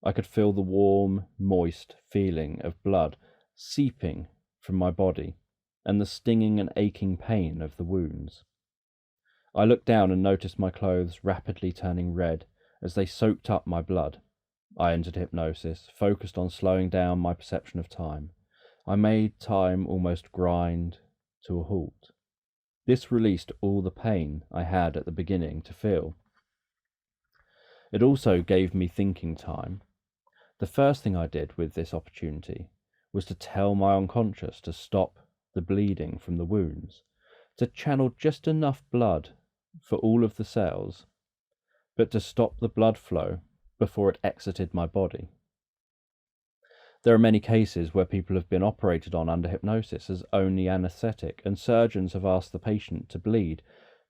I could feel the warm, moist feeling of blood seeping from my body and the stinging and aching pain of the wounds. I looked down and noticed my clothes rapidly turning red as they soaked up my blood. I entered hypnosis, focused on slowing down my perception of time. I made time almost grind to a halt. This released all the pain I had at the beginning to feel. It also gave me thinking time. The first thing I did with this opportunity was to tell my unconscious to stop the bleeding from the wounds, to channel just enough blood for all of the cells, but to stop the blood flow before it exited my body. There are many cases where people have been operated on under hypnosis as only anaesthetic, and surgeons have asked the patient to bleed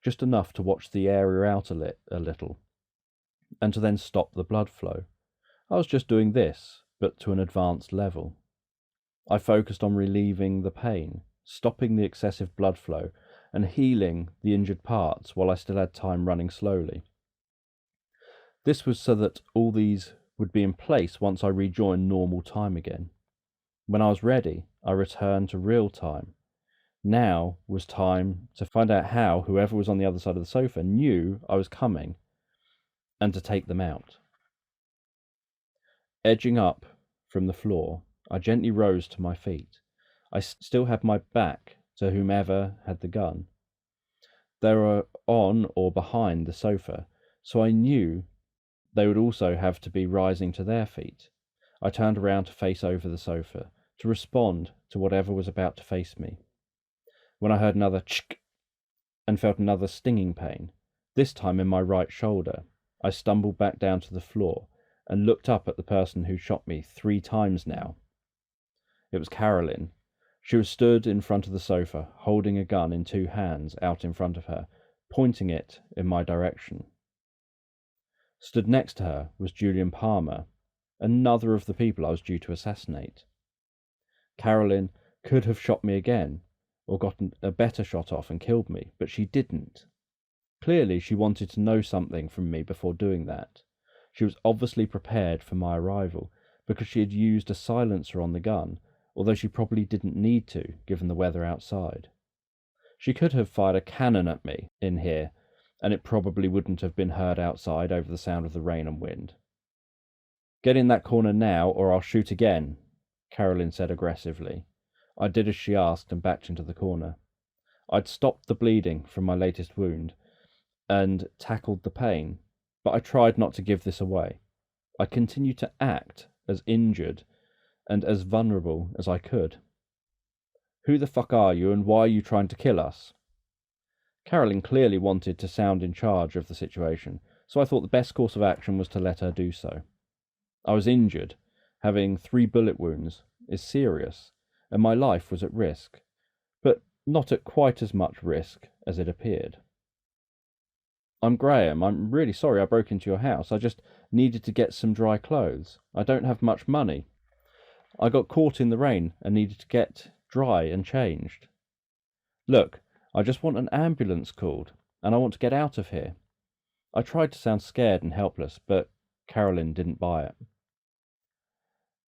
just enough to watch the area out a little, and to then stop the blood flow. I was just doing this, but to an advanced level. I focused on relieving the pain, stopping the excessive blood flow, and healing the injured parts while I still had time running slowly. This was so that all these would be in place once I rejoined normal time again. When I was ready, I returned to real time. Now was time to find out how whoever was on the other side of the sofa knew I was coming, and to take them out. Edging up from the floor, I gently rose to my feet. I still had my back to whomever had the gun. They were on or behind the sofa, so I knew they would also have to be rising to their feet. I turned around to face over the sofa, to respond to whatever was about to face me. When I heard another tsk and felt another stinging pain, this time in my right shoulder, I stumbled back down to the floor and looked up at the person who shot me 3 times now. It was Carolyn. She was stood in front of the sofa, holding a gun in 2 hands out in front of her, pointing it in my direction. Stood next to her was Julian Palmer, another of the people I was due to assassinate. Carolyn could have shot me again, or gotten a better shot off and killed me, but she didn't. Clearly she wanted to know something from me before doing that. She was obviously prepared for my arrival, because she had used a silencer on the gun, although she probably didn't need to, given the weather outside. She could have fired a cannon at me in here, and it probably wouldn't have been heard outside over the sound of the rain and wind. "Get in that corner now, or I'll shoot again," Carolyn said aggressively. I did as she asked and backed into the corner. I'd stopped the bleeding from my latest wound and tackled the pain, but I tried not to give this away. I continued to act as injured and as vulnerable as I could. "Who the fuck are you, and why are you trying to kill us?" Carolyn clearly wanted to sound in charge of the situation, so I thought the best course of action was to let her do so. I was injured. Having 3 bullet wounds is serious, and my life was at risk, but not at quite as much risk as it appeared. "I'm Graham. I'm really sorry I broke into your house. I just needed to get some dry clothes. I don't have much money. I got caught in the rain and needed to get dry and changed. Look, I just want an ambulance called, and I want to get out of here." I tried to sound scared and helpless, but Carolyn didn't buy it.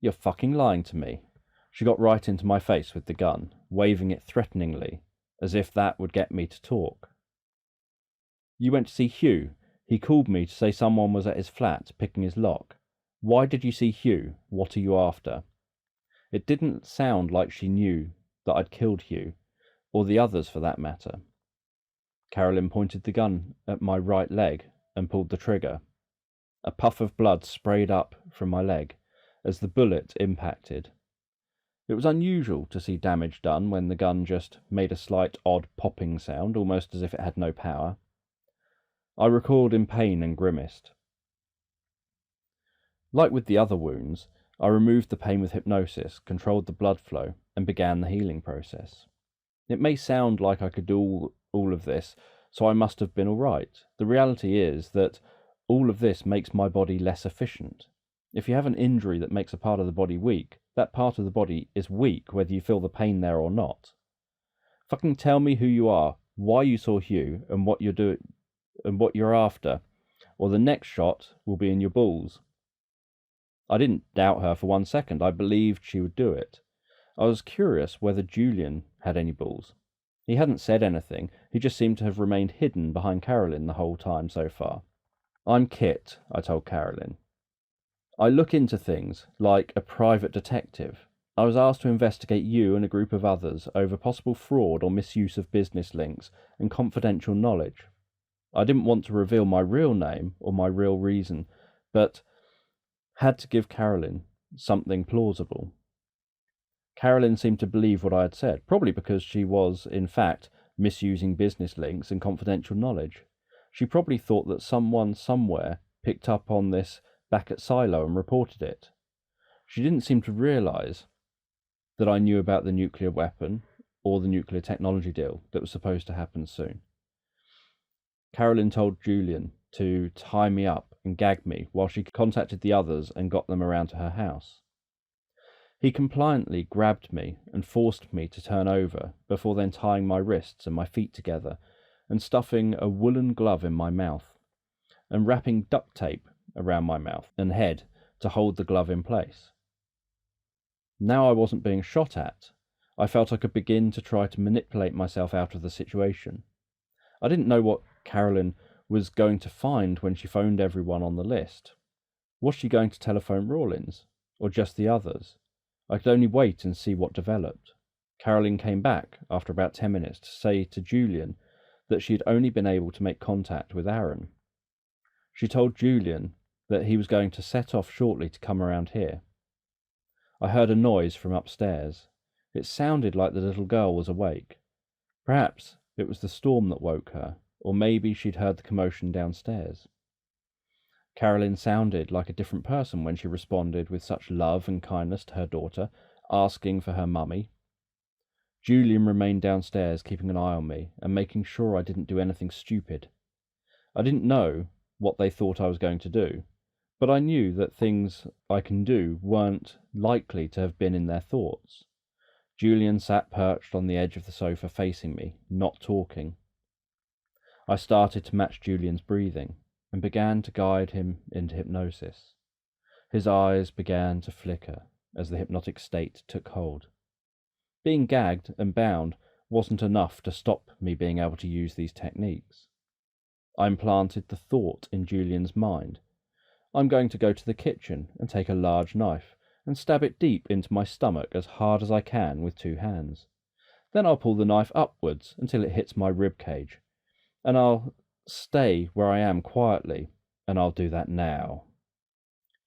"You're fucking lying to me." She got right into my face with the gun, waving it threateningly, as if that would get me to talk. "You went to see Hugh. He called me to say someone was at his flat picking his lock. Why did you see Hugh? What are you after?" It didn't sound like she knew that I'd killed Hugh, or the others for that matter. Carolyn pointed the gun at my right leg and pulled the trigger. A puff of blood sprayed up from my leg as the bullet impacted. It was unusual to see damage done when the gun just made a slight odd popping sound, almost as if it had no power. I recoiled in pain and grimaced. Like with the other wounds, I removed the pain with hypnosis, controlled the blood flow, and began the healing process. It may sound like I could do all of this, so I must have been all right. The reality is that all of this makes my body less efficient. If you have an injury that makes a part of the body weak, that part of the body is weak whether you feel the pain there or not. Fucking tell me who you are, why you saw Hugh, and what you're doing, and what you're after, or the next shot will be in your balls. I didn't doubt her for 1 second. I believed she would do it. I was curious whether Julian had any balls. He hadn't said anything. He just seemed to have remained hidden behind Carolyn the whole time so far. "I'm Kit," I told Carolyn. "I look into things like a private detective. I was asked to investigate you and a group of others over possible fraud or misuse of business links and confidential knowledge. I didn't want to reveal my real name or my real reason, but had to give Carolyn something plausible. Carolyn seemed to believe what I had said, probably because she was, in fact, misusing business links and confidential knowledge. She probably thought that someone somewhere picked up on this back at Silo and reported it. She didn't seem to realise that I knew about the nuclear weapon or the nuclear technology deal that was supposed to happen soon. Carolyn told Julian to tie me up and gag me while she contacted the others and got them around to her house. He compliantly grabbed me and forced me to turn over before then tying my wrists and my feet together and stuffing a woolen glove in my mouth and wrapping duct tape around my mouth and head to hold the glove in place. Now I wasn't being shot at. I felt I could begin to try to manipulate myself out of the situation. I didn't know what Carolyn was going to find when she phoned everyone on the list. Was she going to telephone Rawlins, or just the others? I could only wait and see what developed. Carolyn came back after about 10 minutes to say to Julian that she had only been able to make contact with Aaron. She told Julian that he was going to set off shortly to come around here. I heard a noise from upstairs. It sounded like the little girl was awake. Perhaps it was the storm that woke her, or maybe she'd heard the commotion downstairs. Carolyn sounded like a different person when she responded with such love and kindness to her daughter, asking for her mummy. Julian remained downstairs, keeping an eye on me and making sure I didn't do anything stupid. I didn't know what they thought I was going to do, but I knew that things I can do weren't likely to have been in their thoughts. Julian sat perched on the edge of the sofa facing me, not talking. I started to match Julian's breathing and began to guide him into hypnosis. His eyes began to flicker as the hypnotic state took hold. Being gagged and bound wasn't enough to stop me being able to use these techniques. I implanted the thought in Julian's mind. I'm going to go to the kitchen and take a large knife and stab it deep into my stomach as hard as I can with 2 hands. Then I'll pull the knife upwards until it hits my rib cage, and I'll stay where I am quietly, and I'll do that now.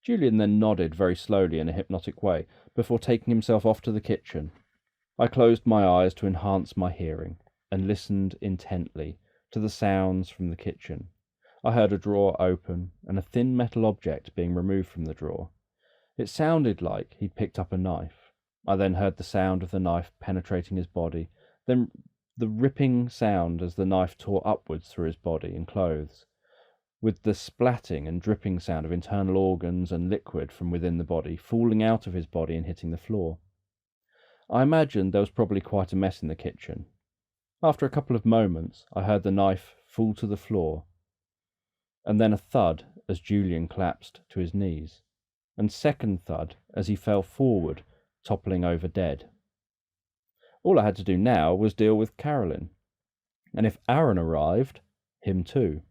Julian then nodded very slowly in a hypnotic way before taking himself off to the kitchen. I closed my eyes to enhance my hearing and listened intently to the sounds from the kitchen. I heard a drawer open and a thin metal object being removed from the drawer. It sounded like he'd picked up a knife. I then heard the sound of the knife penetrating his body, then the ripping sound as the knife tore upwards through his body and clothes, with the splatting and dripping sound of internal organs and liquid from within the body falling out of his body and hitting the floor. I imagined there was probably quite a mess in the kitchen. After a couple of moments, I heard the knife fall to the floor, and then a thud as Julian collapsed to his knees, and second thud as he fell forward, toppling over dead. All I had to do now was deal with Carolyn, and if Aaron arrived, him too.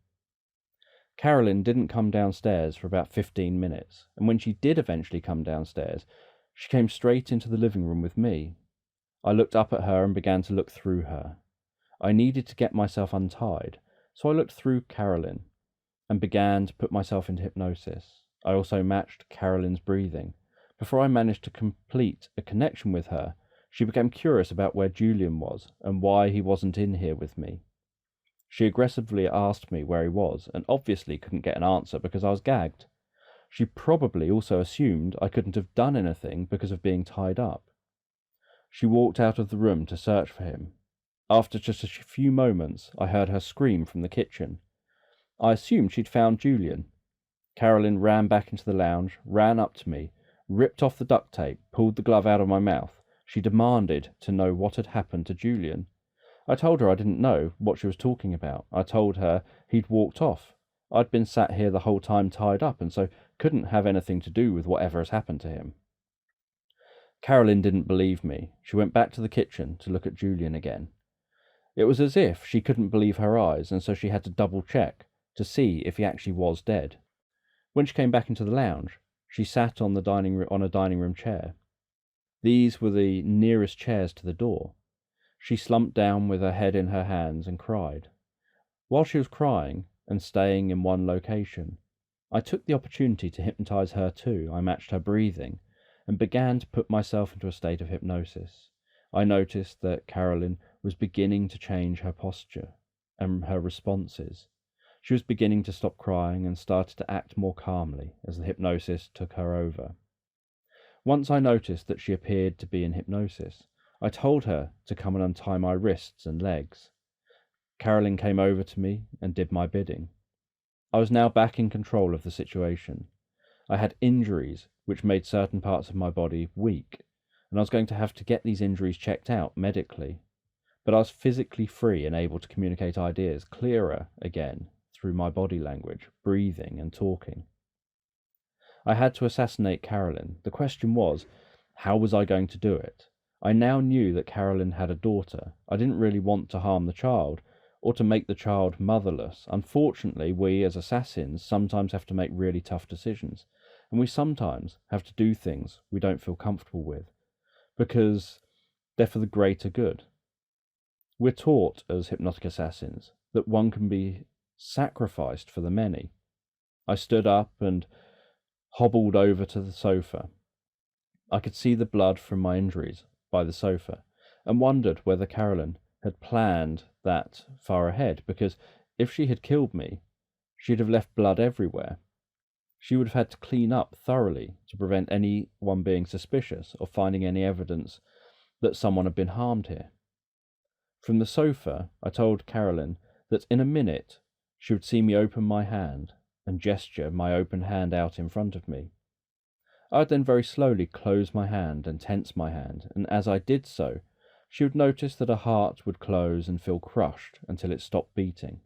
Carolyn didn't come downstairs for about 15 minutes, and when she did eventually come downstairs, she came straight into the living room with me. I looked up at her and began to look through her. I needed to get myself untied, so I looked through Carolyn and began to put myself into hypnosis. I also matched Carolyn's breathing. Before I managed to complete a connection with her, she became curious about where Julian was and why he wasn't in here with me. She aggressively asked me where he was and obviously couldn't get an answer because I was gagged. She probably also assumed I couldn't have done anything because of being tied up. She walked out of the room to search for him. After just a few moments, I heard her scream from the kitchen. I assumed she'd found Julian. Carolyn ran back into the lounge, ran up to me, ripped off the duct tape, pulled the glove out of my mouth. She demanded to know what had happened to Julian. I told her I didn't know what she was talking about. I told her he'd walked off. I'd been sat here the whole time tied up, and so couldn't have anything to do with whatever has happened to him. Carolyn didn't believe me. She went back to the kitchen to look at Julian again. It was as if she couldn't believe her eyes, and so she had to double-check to see if he actually was dead. When she came back into the lounge, she sat on a dining room chair. These were the nearest chairs to the door. She slumped down with her head in her hands and cried. While she was crying and staying in one location, I took the opportunity to hypnotize her too. I matched her breathing and began to put myself into a state of hypnosis. I noticed that Carolyn was beginning to change her posture and her responses. She was beginning to stop crying and started to act more calmly as the hypnosis took her over. Once I noticed that she appeared to be in hypnosis, I told her to come and untie my wrists and legs. Carolyn came over to me and did my bidding. I was now back in control of the situation. I had injuries which made certain parts of my body weak, and I was going to have to get these injuries checked out medically. But I was physically free and able to communicate ideas clearer again through my body language, breathing and talking. I had to assassinate Carolyn. The question was, how was I going to do it? I now knew that Carolyn had a daughter. I didn't really want to harm the child, or to make the child motherless. Unfortunately, we as assassins sometimes have to make really tough decisions, and we sometimes have to do things we don't feel comfortable with, because they're for the greater good. We're taught as hypnotic assassins that one can be sacrificed for the many. I stood up and hobbled over to the sofa. I could see the blood from my injuries by the sofa, and wondered whether Carolyn had planned that far ahead, because if she had killed me, she'd have left blood everywhere. She would have had to clean up thoroughly to prevent anyone being suspicious or finding any evidence that someone had been harmed here. From the sofa, I told Carolyn that in a minute she would see me open my hand and gesture my open hand out in front of me. I would then very slowly close my hand and tense my hand, and as I did so, she would notice that her heart would close and feel crushed until it stopped beating.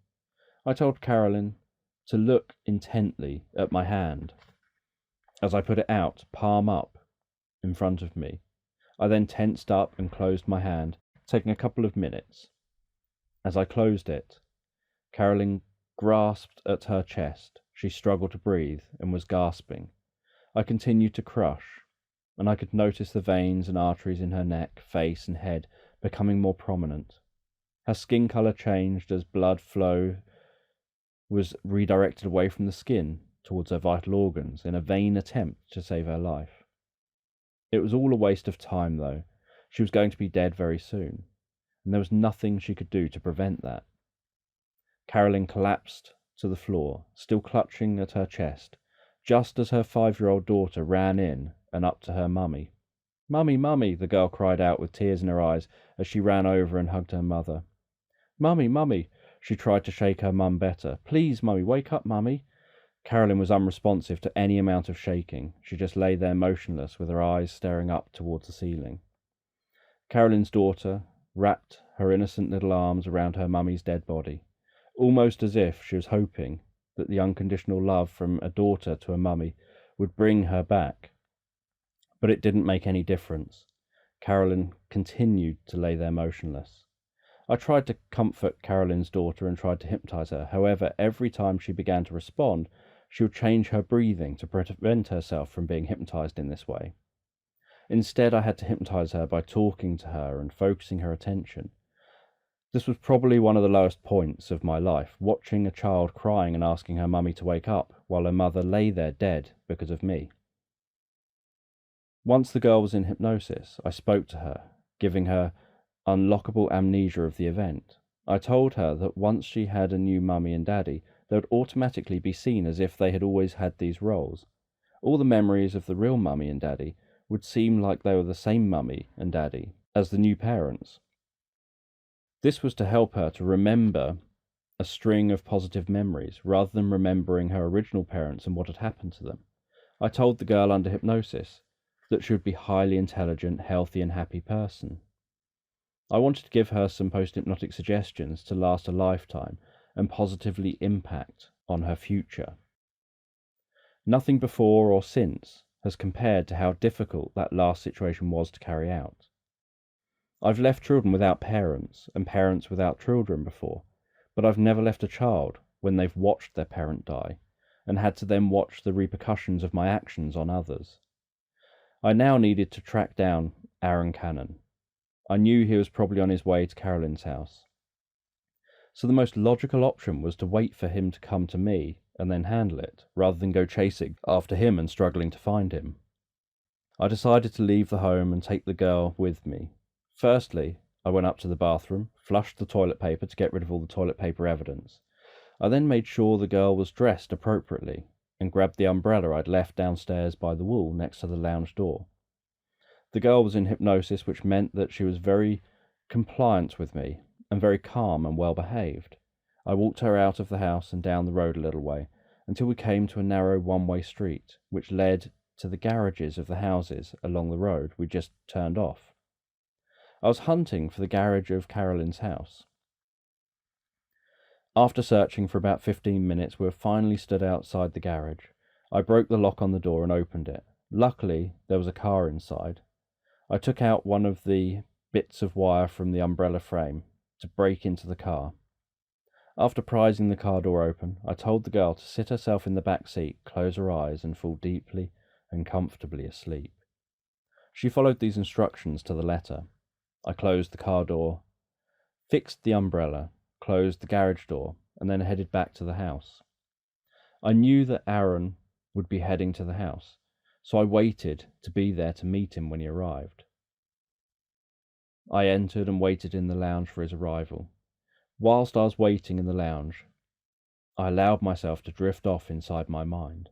I told Carolyn to look intently at my hand as I put it out, palm up, in front of me. I then tensed up and closed my hand, taking a couple of minutes. As I closed it, Carolyn grasped at her chest. She struggled to breathe and was gasping. I continued to crush, and I could notice the veins and arteries in her neck, face, and head becoming more prominent. Her skin colour changed as blood flow was redirected away from the skin towards her vital organs in a vain attempt to save her life. It was all a waste of time, though. She was going to be dead very soon, and there was nothing she could do to prevent that. Carolyn collapsed to the floor, still clutching at her chest, just as her 5-year-old daughter ran in and up to her mummy. "Mummy, mummy," the girl cried out with tears in her eyes as she ran over and hugged her mother. "Mummy, mummy," she tried to shake her mum better. "Please, mummy, wake up, mummy." Carolyn was unresponsive to any amount of shaking. She just lay there motionless with her eyes staring up towards the ceiling. Carolyn's daughter wrapped her innocent little arms around her mummy's dead body, almost as if she was hoping that the unconditional love from a daughter to a mummy would bring her back. But it didn't make any difference. Carolyn continued to lay there motionless. I tried to comfort Carolyn's daughter and tried to hypnotize her. However, every time she began to respond, she would change her breathing to prevent herself from being hypnotized in this way. Instead, I had to hypnotize her by talking to her and focusing her attention. This was probably one of the lowest points of my life, watching a child crying and asking her mummy to wake up while her mother lay there dead because of me. Once the girl was in hypnosis, I spoke to her, giving her unlockable amnesia of the event. I told her that once she had a new mummy and daddy, they would automatically be seen as if they had always had these roles. All the memories of the real mummy and daddy would seem like they were the same mummy and daddy as the new parents. This was to help her to remember a string of positive memories, rather than remembering her original parents and what had happened to them. I told the girl under hypnosis that she would be a highly intelligent, healthy and happy person. I wanted to give her some post-hypnotic suggestions to last a lifetime and positively impact on her future. Nothing before or since has compared to how difficult that last situation was to carry out. I've left children without parents and parents without children before, but I've never left a child when they've watched their parent die and had to then watch the repercussions of my actions on others. I now needed to track down Aaron Cannon. I knew he was probably on his way to Carolyn's house. So the most logical option was to wait for him to come to me and then handle it, rather than go chasing after him and struggling to find him. I decided to leave the home and take the girl with me. Firstly, I went up to the bathroom, flushed the toilet paper to get rid of all the toilet paper evidence. I then made sure the girl was dressed appropriately and grabbed the umbrella I'd left downstairs by the wall next to the lounge door. The girl was in hypnosis, which meant that she was very compliant with me and very calm and well behaved. I walked her out of the house and down the road a little way until we came to a narrow one-way street which led to the garages of the houses along the road we just turned off. I was hunting for the garage of Carolyn's house. After searching for about 15 minutes, we were finally stood outside the garage. I broke the lock on the door and opened it. Luckily, there was a car inside. I took out one of the bits of wire from the umbrella frame to break into the car. After prizing the car door open, I told the girl to sit herself in the back seat, close her eyes, and fall deeply and comfortably asleep. She followed these instructions to the letter. I closed the car door, fixed the umbrella, closed the garage door, and then headed back to the house. I knew that Aaron would be heading to the house, so I waited to be there to meet him when he arrived. I entered and waited in the lounge for his arrival. Whilst I was waiting in the lounge, I allowed myself to drift off inside my mind.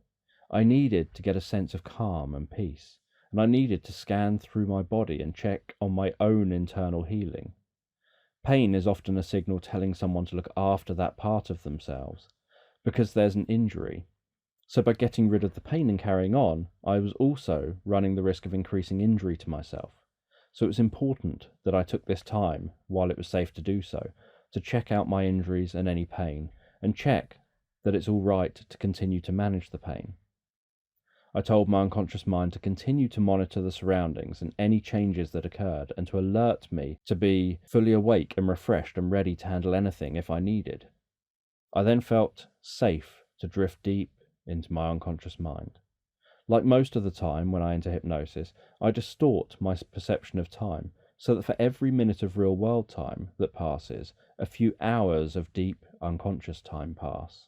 I needed to get a sense of calm and peace, and I needed to scan through my body and check on my own internal healing. Pain is often a signal telling someone to look after that part of themselves, because there's an injury. So by getting rid of the pain and carrying on, I was also running the risk of increasing injury to myself. So it was important that I took this time, while it was safe to do so, to check out my injuries and any pain, and check that it's all right to continue to manage the pain. I told my unconscious mind to continue to monitor the surroundings and any changes that occurred, and to alert me to be fully awake and refreshed and ready to handle anything if I needed. I then felt safe to drift deep into my unconscious mind. Like most of the time when I enter hypnosis, I distort my perception of time, so that for every minute of real-world time that passes, a few hours of deep unconscious time pass.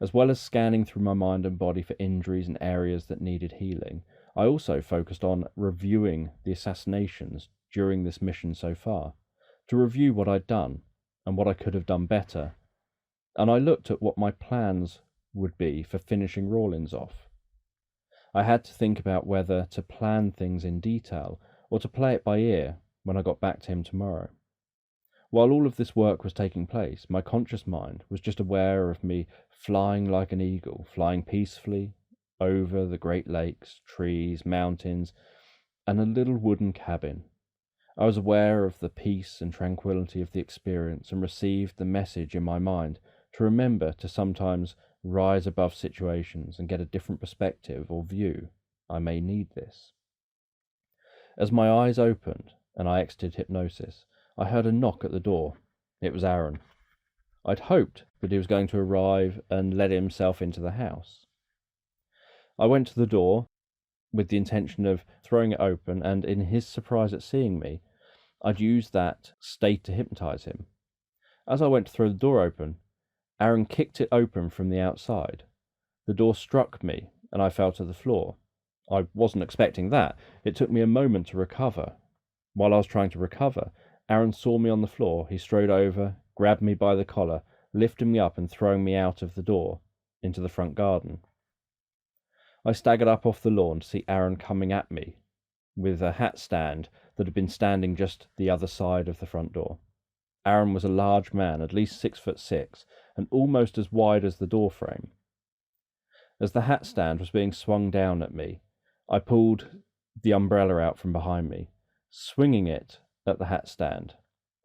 As well as scanning through my mind and body for injuries and areas that needed healing, I also focused on reviewing the assassinations during this mission so far, to review what I'd done and what I could have done better, and I looked at what my plans would be for finishing Rawlins off. I had to think about whether to plan things in detail or to play it by ear when I got back to him tomorrow. While all of this work was taking place, my conscious mind was just aware of me flying like an eagle, flying peacefully over the Great Lakes, trees, mountains, and a little wooden cabin. I was aware of the peace and tranquility of the experience and received the message in my mind to remember to sometimes rise above situations and get a different perspective or view. I may need this. As my eyes opened and I exited hypnosis, I heard a knock at the door. It was Aaron. I'd hoped that he was going to arrive and let himself into the house. I went to the door with the intention of throwing it open, and in his surprise at seeing me, I'd used that state to hypnotize him. As I went to throw the door open, Aaron kicked it open from the outside. The door struck me and I fell to the floor. I wasn't expecting that. It took me a moment to recover. While I was trying to recover, Aaron saw me on the floor. He strode over, grabbed me by the collar, lifting me up and throwing me out of the door into the front garden. I staggered up off the lawn to see Aaron coming at me with a hat stand that had been standing just the other side of the front door. Aaron was a large man, at least 6'6", and almost as wide as the door frame. As the hat stand was being swung down at me, I pulled the umbrella out from behind me, swinging it at the hat stand.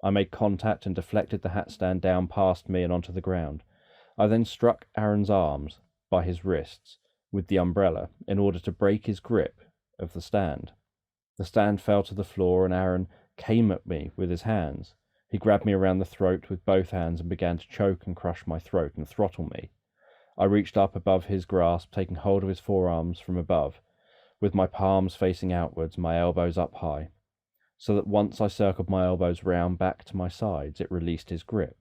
I made contact and deflected the hat stand down past me and onto the ground. I then struck Aaron's arms by his wrists with the umbrella in order to break his grip of the stand. The stand fell to the floor and Aaron came at me with his hands. He grabbed me around the throat with both hands and began to choke and crush my throat and throttle me. I reached up above his grasp, taking hold of his forearms from above, with my palms facing outwards, my elbows up high, so that once I circled my elbows round back to my sides, it released his grip.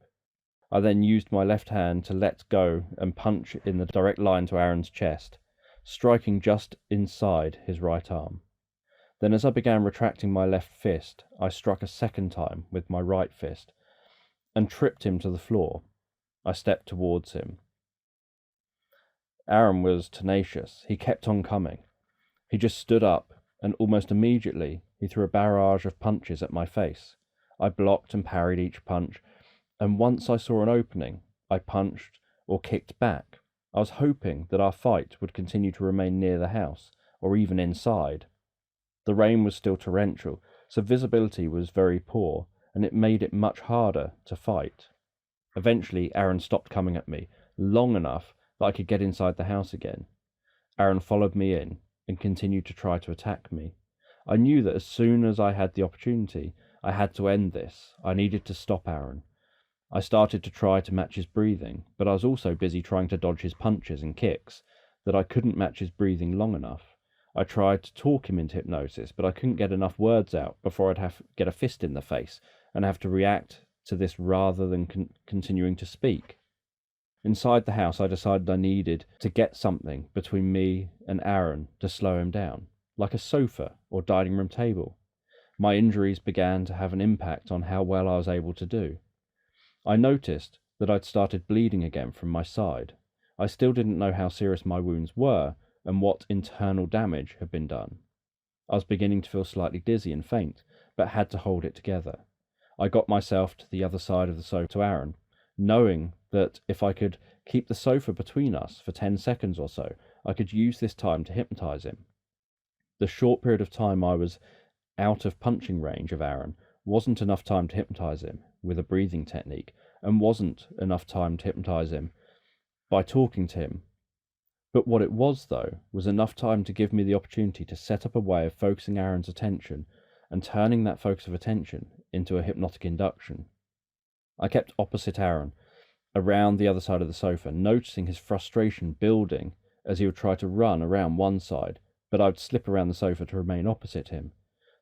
I then used my left hand to let go and punch in the direct line to Aaron's chest, striking just inside his right arm. Then as I began retracting my left fist, I struck a second time with my right fist and tripped him to the floor. I stepped towards him. Aaron was tenacious. He kept on coming. He just stood up, and almost immediately he threw a barrage of punches at my face. I blocked and parried each punch, and once I saw an opening, I punched or kicked back. I was hoping that our fight would continue to remain near the house, or even inside. The rain was still torrential, so visibility was very poor, and it made it much harder to fight. Eventually, Aaron stopped coming at me, long enough that I could get inside the house again. Aaron followed me in and continued to try to attack me. I knew that as soon as I had the opportunity, I had to end this. I needed to stop Aaron. I started to try to match his breathing, but I was also busy trying to dodge his punches and kicks, that I couldn't match his breathing long enough. I tried to talk him into hypnosis, but I couldn't get enough words out before I'd have to get a fist in the face and have to react to this rather than continuing to speak. Inside the house, I decided I needed to get something between me and Aaron to slow him down, like a sofa or dining room table. My injuries began to have an impact on how well I was able to do. I noticed that I'd started bleeding again from my side. I still didn't know how serious my wounds were and what internal damage had been done. I was beginning to feel slightly dizzy and faint, but had to hold it together. I got myself to the other side of the sofa to Aaron, knowing that if I could keep the sofa between us for 10 seconds or so, I could use this time to hypnotize him. The short period of time I was out of punching range of Aaron wasn't enough time to hypnotize him with a breathing technique, and wasn't enough time to hypnotize him by talking to him. But what it was, though, was enough time to give me the opportunity to set up a way of focusing Aaron's attention and turning that focus of attention into a hypnotic induction. I kept opposite Aaron, around the other side of the sofa, noticing his frustration building as he would try to run around one side, but I would slip around the sofa to remain opposite him.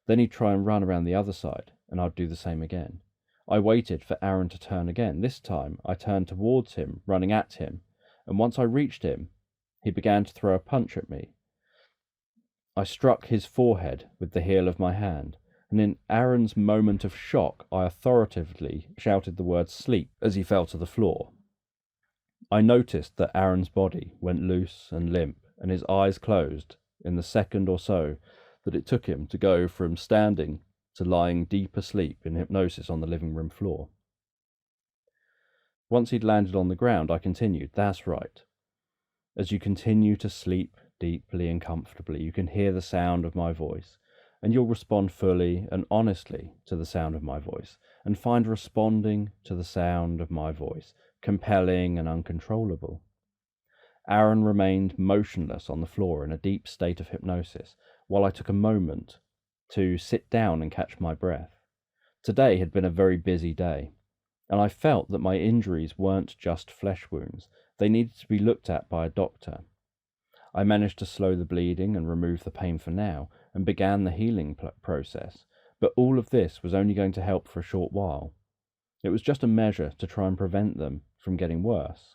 Then he'd try and run around the other side, and I'd do the same again. I waited for Aaron to turn again. This time I turned towards him, running at him, and once I reached him, he began to throw a punch at me. I struck his forehead with the heel of my hand, and in Aaron's moment of shock, I authoritatively shouted the word "sleep" as he fell to the floor. I noticed that Aaron's body went loose and limp, and his eyes closed in the second or so that it took him to go from standing to lying deep asleep in hypnosis on the living room floor. Once he'd landed on the ground, I continued, "That's right. As you continue to sleep deeply and comfortably, you can hear the sound of my voice, and you'll respond fully and honestly to the sound of my voice, and find responding to the sound of my voice compelling and uncontrollable." Aaron remained motionless on the floor in a deep state of hypnosis, while I took a moment to sit down and catch my breath. Today had been a very busy day, and I felt that my injuries weren't just flesh wounds. They needed to be looked at by a doctor. I managed to slow the bleeding and remove the pain for now, and began the healing process, but all of this was only going to help for a short while. It was just a measure to try and prevent them from getting worse.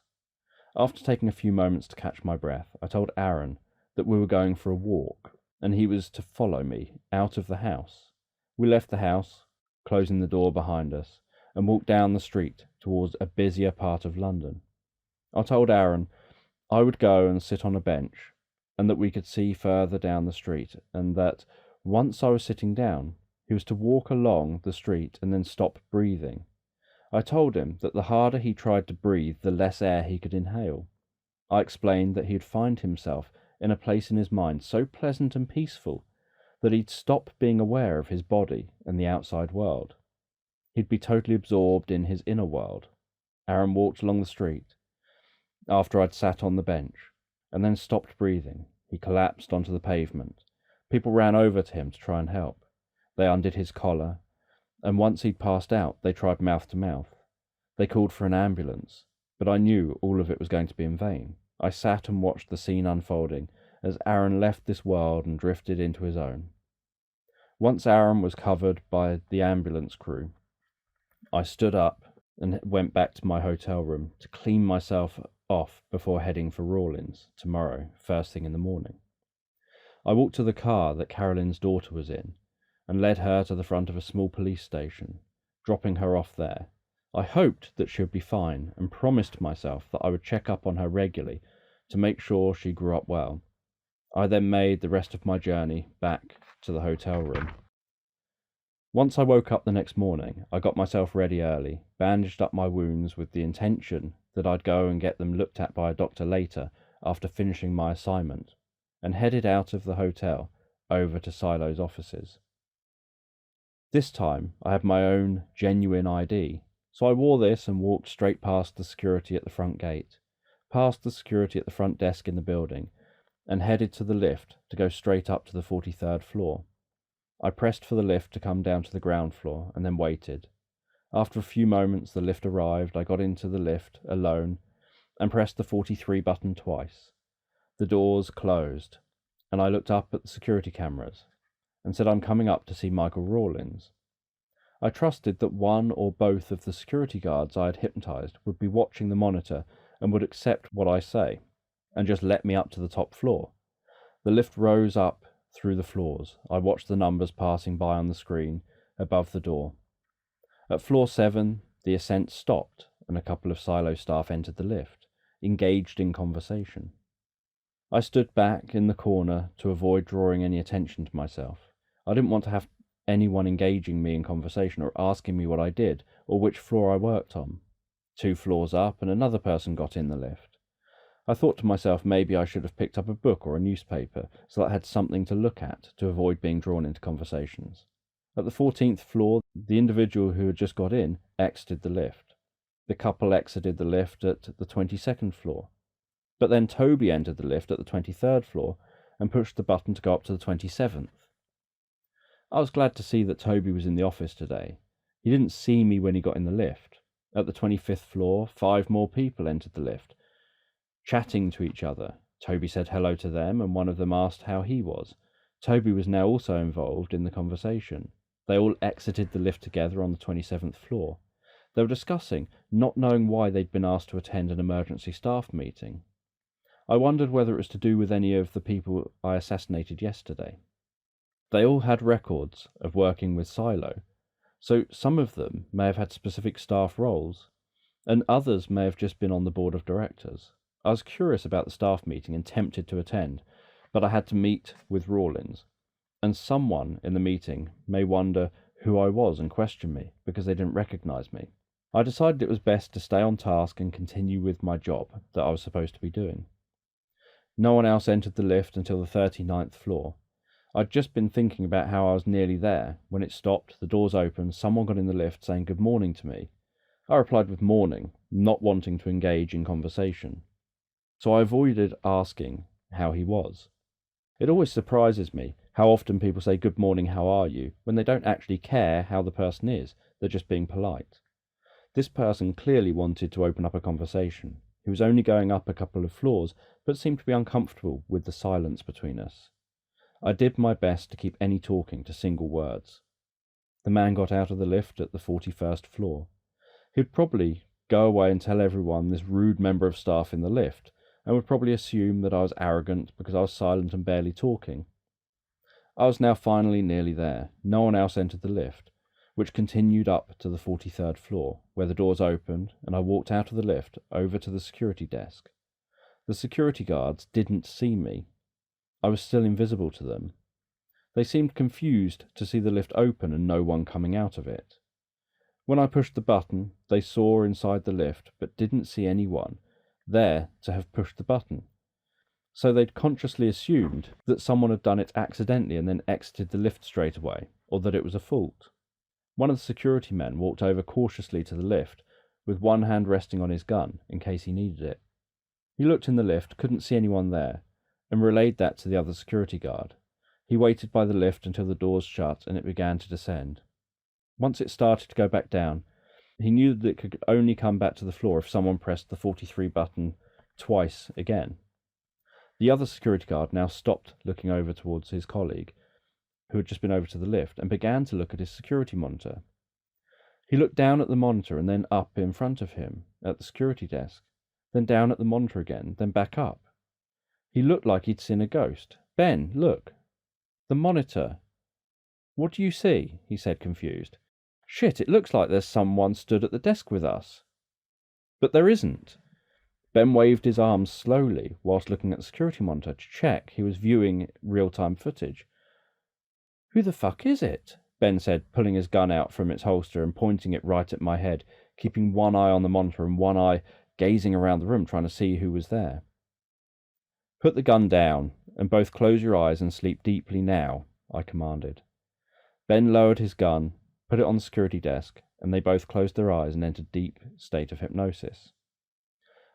After taking a few moments to catch my breath, I told Aaron that we were going for a walk, and he was to follow me out of the house. We left the house, closing the door behind us, and walked down the street towards a busier part of London. I told Aaron I would go and sit on a bench, and that we could see further down the street, and that once I was sitting down, he was to walk along the street and then stop breathing. I told him that the harder he tried to breathe, the less air he could inhale. I explained that he'd find himself in a place in his mind so pleasant and peaceful that he'd stop being aware of his body and the outside world. He'd be totally absorbed in his inner world. Aaron walked along the street after I'd sat on the bench, and then stopped breathing. He collapsed onto the pavement. People ran over to him to try and help. They undid his collar, and once he'd passed out, they tried mouth to mouth. They called for an ambulance, but I knew all of it was going to be in vain. I sat and watched the scene unfolding as Aaron left this world and drifted into his own. Once Aaron was covered by the ambulance crew, I stood up and went back to my hotel room to clean myself off before heading for Rawlins tomorrow, first thing in the morning. I walked to the car that Carolyn's daughter was in and led her to the front of a small police station, dropping her off there. I hoped that she would be fine and promised myself that I would check up on her regularly to make sure she grew up well. I then made the rest of my journey back to the hotel room. Once I woke up the next morning, I got myself ready early, bandaged up my wounds with the intention that I'd go and get them looked at by a doctor later after finishing my assignment, and headed out of the hotel over to Silo's offices. This time I had my own genuine ID, so I wore this and walked straight past the security at the front gate, past the security at the front desk in the building, and headed to the lift to go straight up to the 43rd floor. I pressed for the lift to come down to the ground floor and then waited. After a few moments the lift arrived. I got into the lift alone and pressed the 43 button twice. The doors closed, and I looked up at the security cameras and said, "I'm coming up to see Michael Rawlins." I trusted that one or both of the security guards I had hypnotized would be watching the monitor and would accept what I say, and just let me up to the top floor. The lift rose up through the floors. I watched the numbers passing by on the screen above the door. At floor 7, the ascent stopped, and a couple of Silo staff entered the lift, engaged in conversation. I stood back in the corner to avoid drawing any attention to myself. I didn't want to have anyone engaging me in conversation or asking me what I did or which floor I worked on. 2 floors up, and another person got in the lift. I thought to myself maybe I should have picked up a book or a newspaper so that I had something to look at to avoid being drawn into conversations. At the 14th floor, the individual who had just got in exited the lift. The couple exited the lift at the 22nd floor. But then Toby entered the lift at the 23rd floor and pushed the button to go up to the 27th. I was glad to see that Toby was in the office today. He didn't see me when he got in the lift. At the 25th floor, 5 more people entered the lift, chatting to each other. Toby said hello to them, and one of them asked how he was. Toby was now also involved in the conversation. They all exited the lift together on the 27th floor. They were discussing, not knowing why they'd been asked to attend an emergency staff meeting. I wondered whether it was to do with any of the people I assassinated yesterday. They all had records of working with Silo, so some of them may have had specific staff roles, and others may have just been on the board of directors. I was curious about the staff meeting and tempted to attend, but I had to meet with Rawlins, and someone in the meeting may wonder who I was and question me because they didn't recognize me. I decided it was best to stay on task and continue with my job that I was supposed to be doing. No one else entered the lift until the 39th floor. I'd just been thinking about how I was nearly there. When it stopped, the doors opened, someone got in the lift saying good morning to me. I replied with morning, not wanting to engage in conversation. So I avoided asking how he was. It always surprises me how often people say good morning, how are you, when they don't actually care how the person is, they're just being polite. This person clearly wanted to open up a conversation. He was only going up a couple of floors, but seemed to be uncomfortable with the silence between us. I did my best to keep any talking to single words. The man got out of the lift at the 41st floor. He'd probably go away and tell everyone this rude member of staff in the lift, and would probably assume that I was arrogant because I was silent and barely talking. I was now finally nearly there. No one else entered the lift, which continued up to the 43rd floor, where the doors opened, and I walked out of the lift over to the security desk. The security guards didn't see me. I was still invisible to them. They seemed confused to see the lift open and no one coming out of it. When I pushed the button, they saw inside the lift, but didn't see anyone there to have pushed the button. So they'd consciously assumed that someone had done it accidentally and then exited the lift straight away, or that it was a fault. One of the security men walked over cautiously to the lift, with one hand resting on his gun, in case he needed it. He looked in the lift, couldn't see anyone there, and relayed that to the other security guard. He waited by the lift until the doors shut and it began to descend. Once it started to go back down, he knew that it could only come back to the floor if someone pressed the 43 button twice again. The other security guard now stopped looking over towards his colleague, who had just been over to the lift, and began to look at his security monitor. He looked down at the monitor and then up in front of him at the security desk. then down at the monitor again, then back up. He looked like he'd seen a ghost. "Ben, look. The monitor." "What do you see?" he said, confused. "Shit, it looks like there's someone stood at the desk with us." "But there isn't." Ben waved his arms slowly whilst looking at the security monitor to check he was viewing real-time footage. "Who the fuck is it?" Ben said, pulling his gun out from its holster and pointing it right at my head, keeping one eye on the monitor and one eye gazing around the room trying to see who was there. "Put the gun down, and both close your eyes and sleep deeply now," I commanded. Ben lowered his gun, put it on the security desk, and they both closed their eyes and entered a deep state of hypnosis.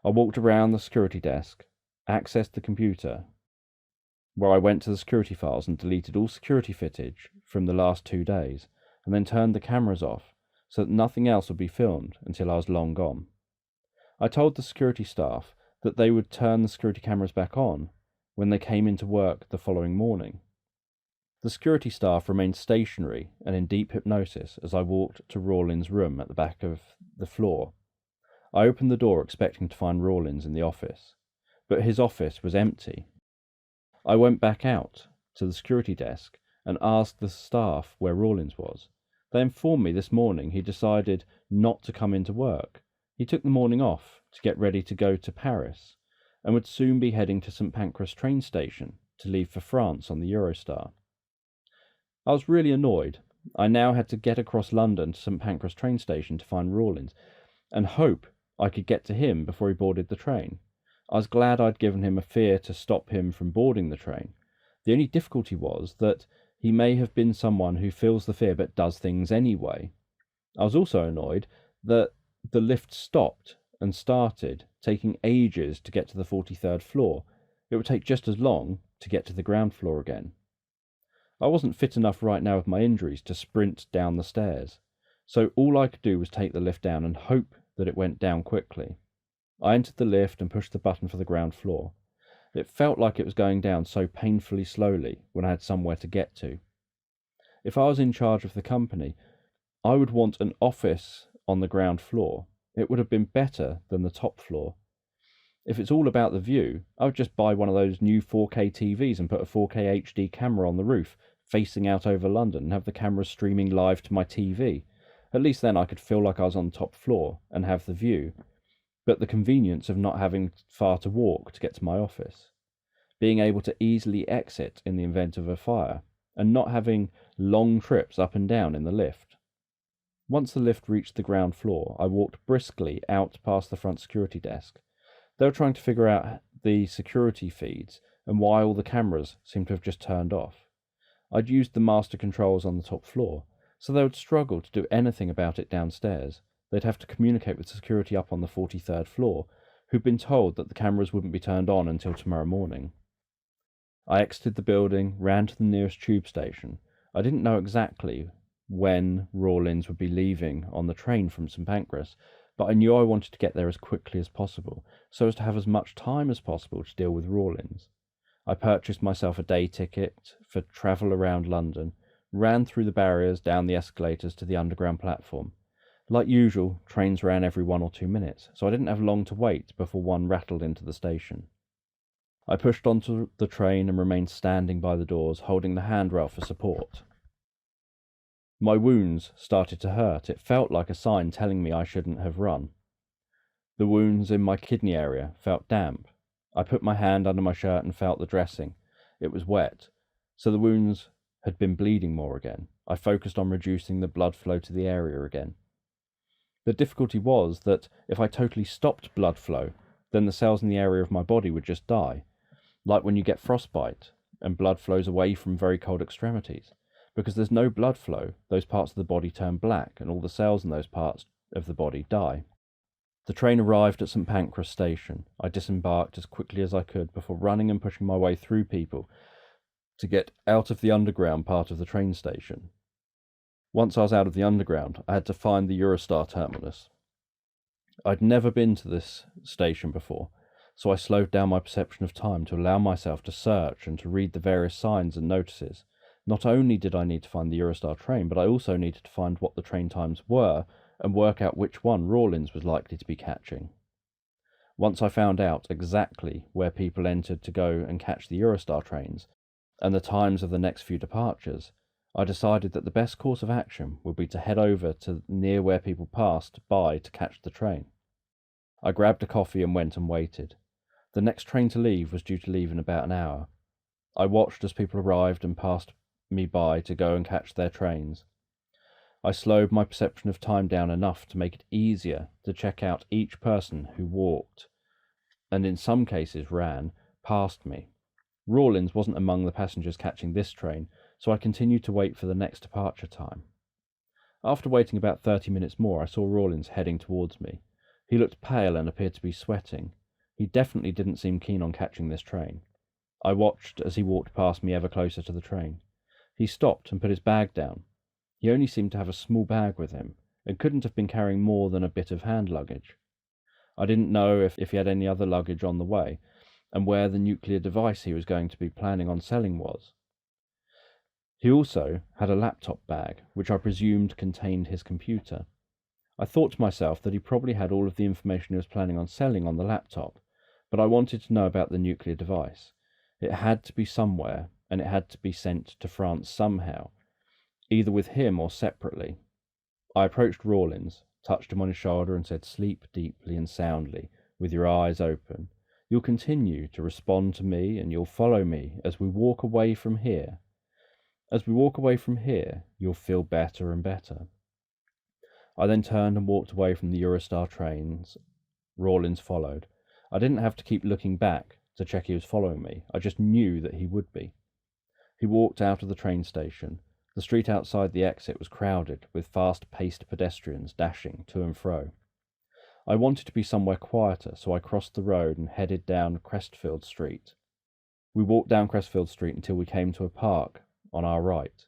I walked around the security desk, accessed the computer, where I went to the security files and deleted all security footage from the last 2 days, and then turned the cameras off so that nothing else would be filmed until I was long gone. I told the security staff that they would turn the security cameras back on when they came into work the following morning. The security staff remained stationary and in deep hypnosis as I walked to Rawlins' room at the back of the floor. I opened the door expecting to find Rawlins in the office, but his office was empty. I went back out to the security desk and asked the staff where Rawlins was. They informed me this morning he decided not to come into work. He took the morning off to get ready to go to Paris and would soon be heading to St. Pancras train station to leave for France on the Eurostar. I was really annoyed. I now had to get across London to St. Pancras train station to find Rawlins and hope I could get to him before he boarded the train. I was glad I'd given him a fear to stop him from boarding the train. The only difficulty was that he may have been someone who feels the fear but does things anyway. I was also annoyed that the lift stopped and started, taking ages to get to the 43rd floor. It would take just as long to get to the ground floor again. I wasn't fit enough right now with my injuries to sprint down the stairs, so all I could do was take the lift down and hope that it went down quickly. I entered the lift and pushed the button for the ground floor. It felt like it was going down so painfully slowly when I had somewhere to get to. If I was in charge of the company, I would want an office on the ground floor. It would have been better than the top floor. If it's all about the view, I would just buy one of those new 4K TVs and put a 4K HD camera on the roof, facing out over London, and have the cameras streaming live to my TV. At least then I could feel like I was on the top floor and have the view, but the convenience of not having far to walk to get to my office, being able to easily exit in the event of a fire, and not having long trips up and down in the lift. Once the lift reached the ground floor, I walked briskly out past the front security desk. They were trying to figure out the security feeds and why all the cameras seemed to have just turned off. I'd used the master controls on the top floor, so they would struggle to do anything about it downstairs. They'd have to communicate with security up on the 43rd floor, who'd been told that the cameras wouldn't be turned on until tomorrow morning. I exited the building, ran to the nearest tube station. I didn't know exactly when Rawlins would be leaving on the train from St. Pancras, but I knew I wanted to get there as quickly as possible, so as to have as much time as possible to deal with Rawlins. I purchased myself a day ticket for travel around London, ran through the barriers, down the escalators to the underground platform. Like usual, trains ran every 1 or 2 minutes, so I didn't have long to wait before one rattled into the station. I pushed onto the train and remained standing by the doors, holding the handrail for support. My wounds started to hurt. It felt like a sign telling me I shouldn't have run. The wounds in my kidney area felt damp. I put my hand under my shirt and felt the dressing. It was wet, so the wounds had been bleeding more again. I focused on reducing the blood flow to the area again. The difficulty was that if I totally stopped blood flow, then the cells in the area of my body would just die, like when you get frostbite and blood flows away from very cold extremities. Because there's no blood flow, those parts of the body turn black and all the cells in those parts of the body die. The train arrived at St. Pancras station. I disembarked as quickly as I could before running and pushing my way through people to get out of the underground part of the train station. Once I was out of the underground, I had to find the Eurostar terminus. I'd never been to this station before, so I slowed down my perception of time to allow myself to search and to read the various signs and notices. Not only did I need to find the Eurostar train, but I also needed to find what the train times were and work out which one Rawlins was likely to be catching. Once I found out exactly where people entered to go and catch the Eurostar trains, and the times of the next few departures, I decided that the best course of action would be to head over to near where people passed by to catch the train. I grabbed a coffee and went and waited. The next train to leave was due to leave in about an hour. I watched as people arrived and passed me by to go and catch their trains. I slowed my perception of time down enough to make it easier to check out each person who walked, and in some cases ran, past me. Rawlins wasn't among the passengers catching this train, so I continued to wait for the next departure time. After waiting about 30 minutes more, I saw Rawlins heading towards me. He looked pale and appeared to be sweating. He definitely didn't seem keen on catching this train. I watched as he walked past me ever closer to the train. He stopped and put his bag down. He only seemed to have a small bag with him, and couldn't have been carrying more than a bit of hand luggage. I didn't know if he had any other luggage on the way, and where the nuclear device he was going to be planning on selling was. He also had a laptop bag, which I presumed contained his computer. I thought to myself that he probably had all of the information he was planning on selling on the laptop, but I wanted to know about the nuclear device. It had to be somewhere, and it had to be sent to France somehow, either with him or separately. I approached Rawlins, touched him on his shoulder and said, "Sleep deeply and soundly, with your eyes open. You'll continue to respond to me and you'll follow me as we walk away from here. As we walk away from here, you'll feel better and better." I then turned and walked away from the Eurostar trains. Rawlins followed. I didn't have to keep looking back to check he was following me. I just knew that he would be. He walked out of the train station. The street outside the exit was crowded with fast-paced pedestrians dashing to and fro. I wanted to be somewhere quieter, so I crossed the road and headed down Crestfield Street. We walked down Crestfield Street until we came to a park on our right.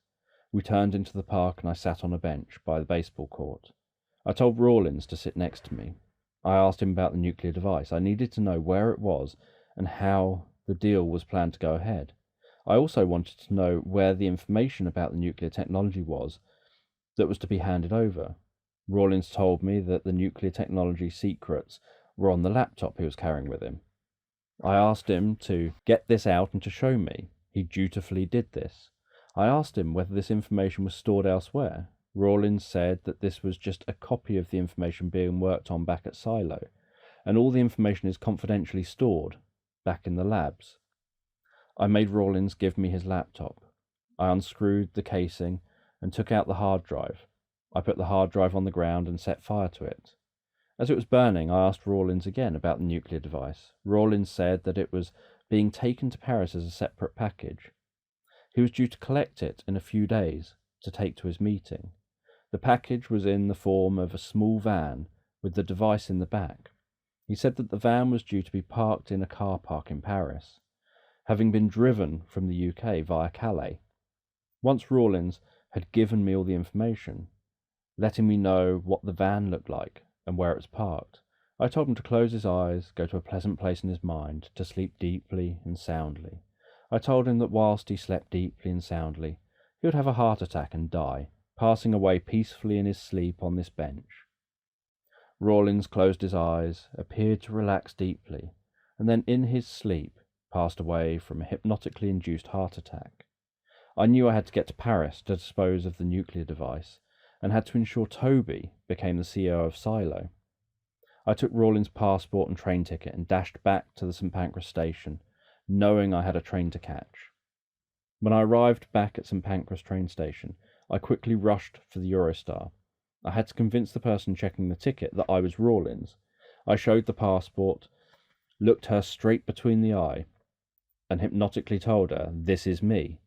We turned into the park and I sat on a bench by the baseball court. I told Rawlins to sit next to me. I asked him about the nuclear device. I needed to know where it was and how the deal was planned to go ahead. I also wanted to know where the information about the nuclear technology was that was to be handed over. Rawlins told me that the nuclear technology secrets were on the laptop he was carrying with him. I asked him to get this out and to show me. He dutifully did this. I asked him whether this information was stored elsewhere. Rawlins said that this was just a copy of the information being worked on back at Silo, and all the information is confidentially stored back in the labs. I made Rawlins give me his laptop. I unscrewed the casing and took out the hard drive. I put the hard drive on the ground and set fire to it. As it was burning, I asked Rawlins again about the nuclear device. Rawlins said that it was being taken to Paris as a separate package. He was due to collect it in a few days to take to his meeting. The package was in the form of a small van with the device in the back. He said that the van was due to be parked in a car park in Paris, having been driven from the UK via Calais. Once Rawlins had given me all the information, letting me know what the van looked like and where it was parked, I told him to close his eyes, go to a pleasant place in his mind, to sleep deeply and soundly. I told him that whilst he slept deeply and soundly, he would have a heart attack and die, passing away peacefully in his sleep on this bench. Rawlins closed his eyes, appeared to relax deeply, and then in his sleep passed away from a hypnotically induced heart attack. I knew I had to get to Paris to dispose of the nuclear device, and had to ensure Toby became the CEO of Silo. I took Rawlins' passport and train ticket and dashed back to the St Pancras station, knowing I had a train to catch. When I arrived back at St Pancras train station, I quickly rushed for the Eurostar. I had to convince the person checking the ticket that I was Rawlins. I showed the passport, looked her straight between the eye, and hypnotically told her, "This is me."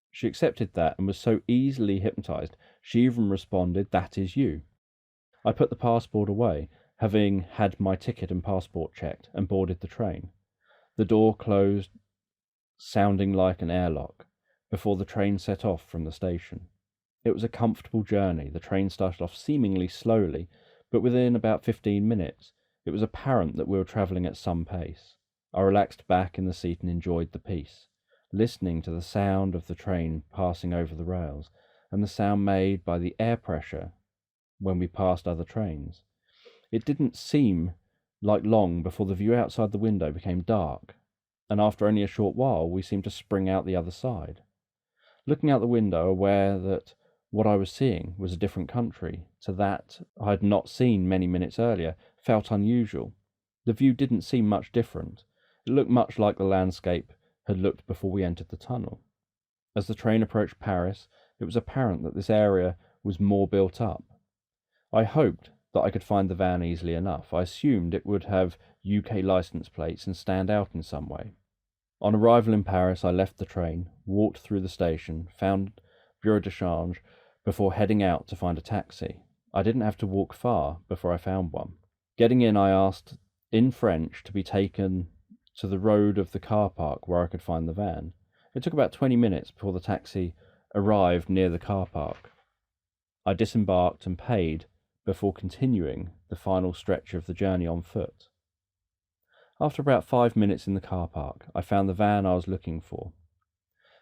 She accepted that and was so easily hypnotized, she even responded, "That is you." I put the passport away, having had my ticket and passport checked, and boarded the train. The door closed, sounding like an airlock, before the train set off from the station. It was a comfortable journey. The train started off seemingly slowly, but within about 15 minutes, it was apparent that we were travelling at some pace. I relaxed back in the seat and enjoyed the peace, listening to the sound of the train passing over the rails, and the sound made by the air pressure when we passed other trains. It didn't seem like long before the view outside the window became dark, and after only a short while we seemed to spring out the other side. Looking out the window, aware that what I was seeing was a different country to that I had not seen many minutes earlier, felt unusual. The view didn't seem much different. It looked much like the landscape had looked before we entered the tunnel. As the train approached Paris, it was apparent that this area was more built up. I hoped that I could find the van easily enough. I assumed it would have UK license plates and stand out in some way. On arrival in Paris, I left the train, walked through the station, found bureau de change before heading out to find a taxi. I didn't have to walk far before I found one. Getting in, I asked in French to be taken to the road of the car park where I could find the van. It took about 20 minutes before the taxi arrived near the car park. I disembarked and paid before continuing the final stretch of the journey on foot. After about 5 minutes in the car park, I found the van I was looking for.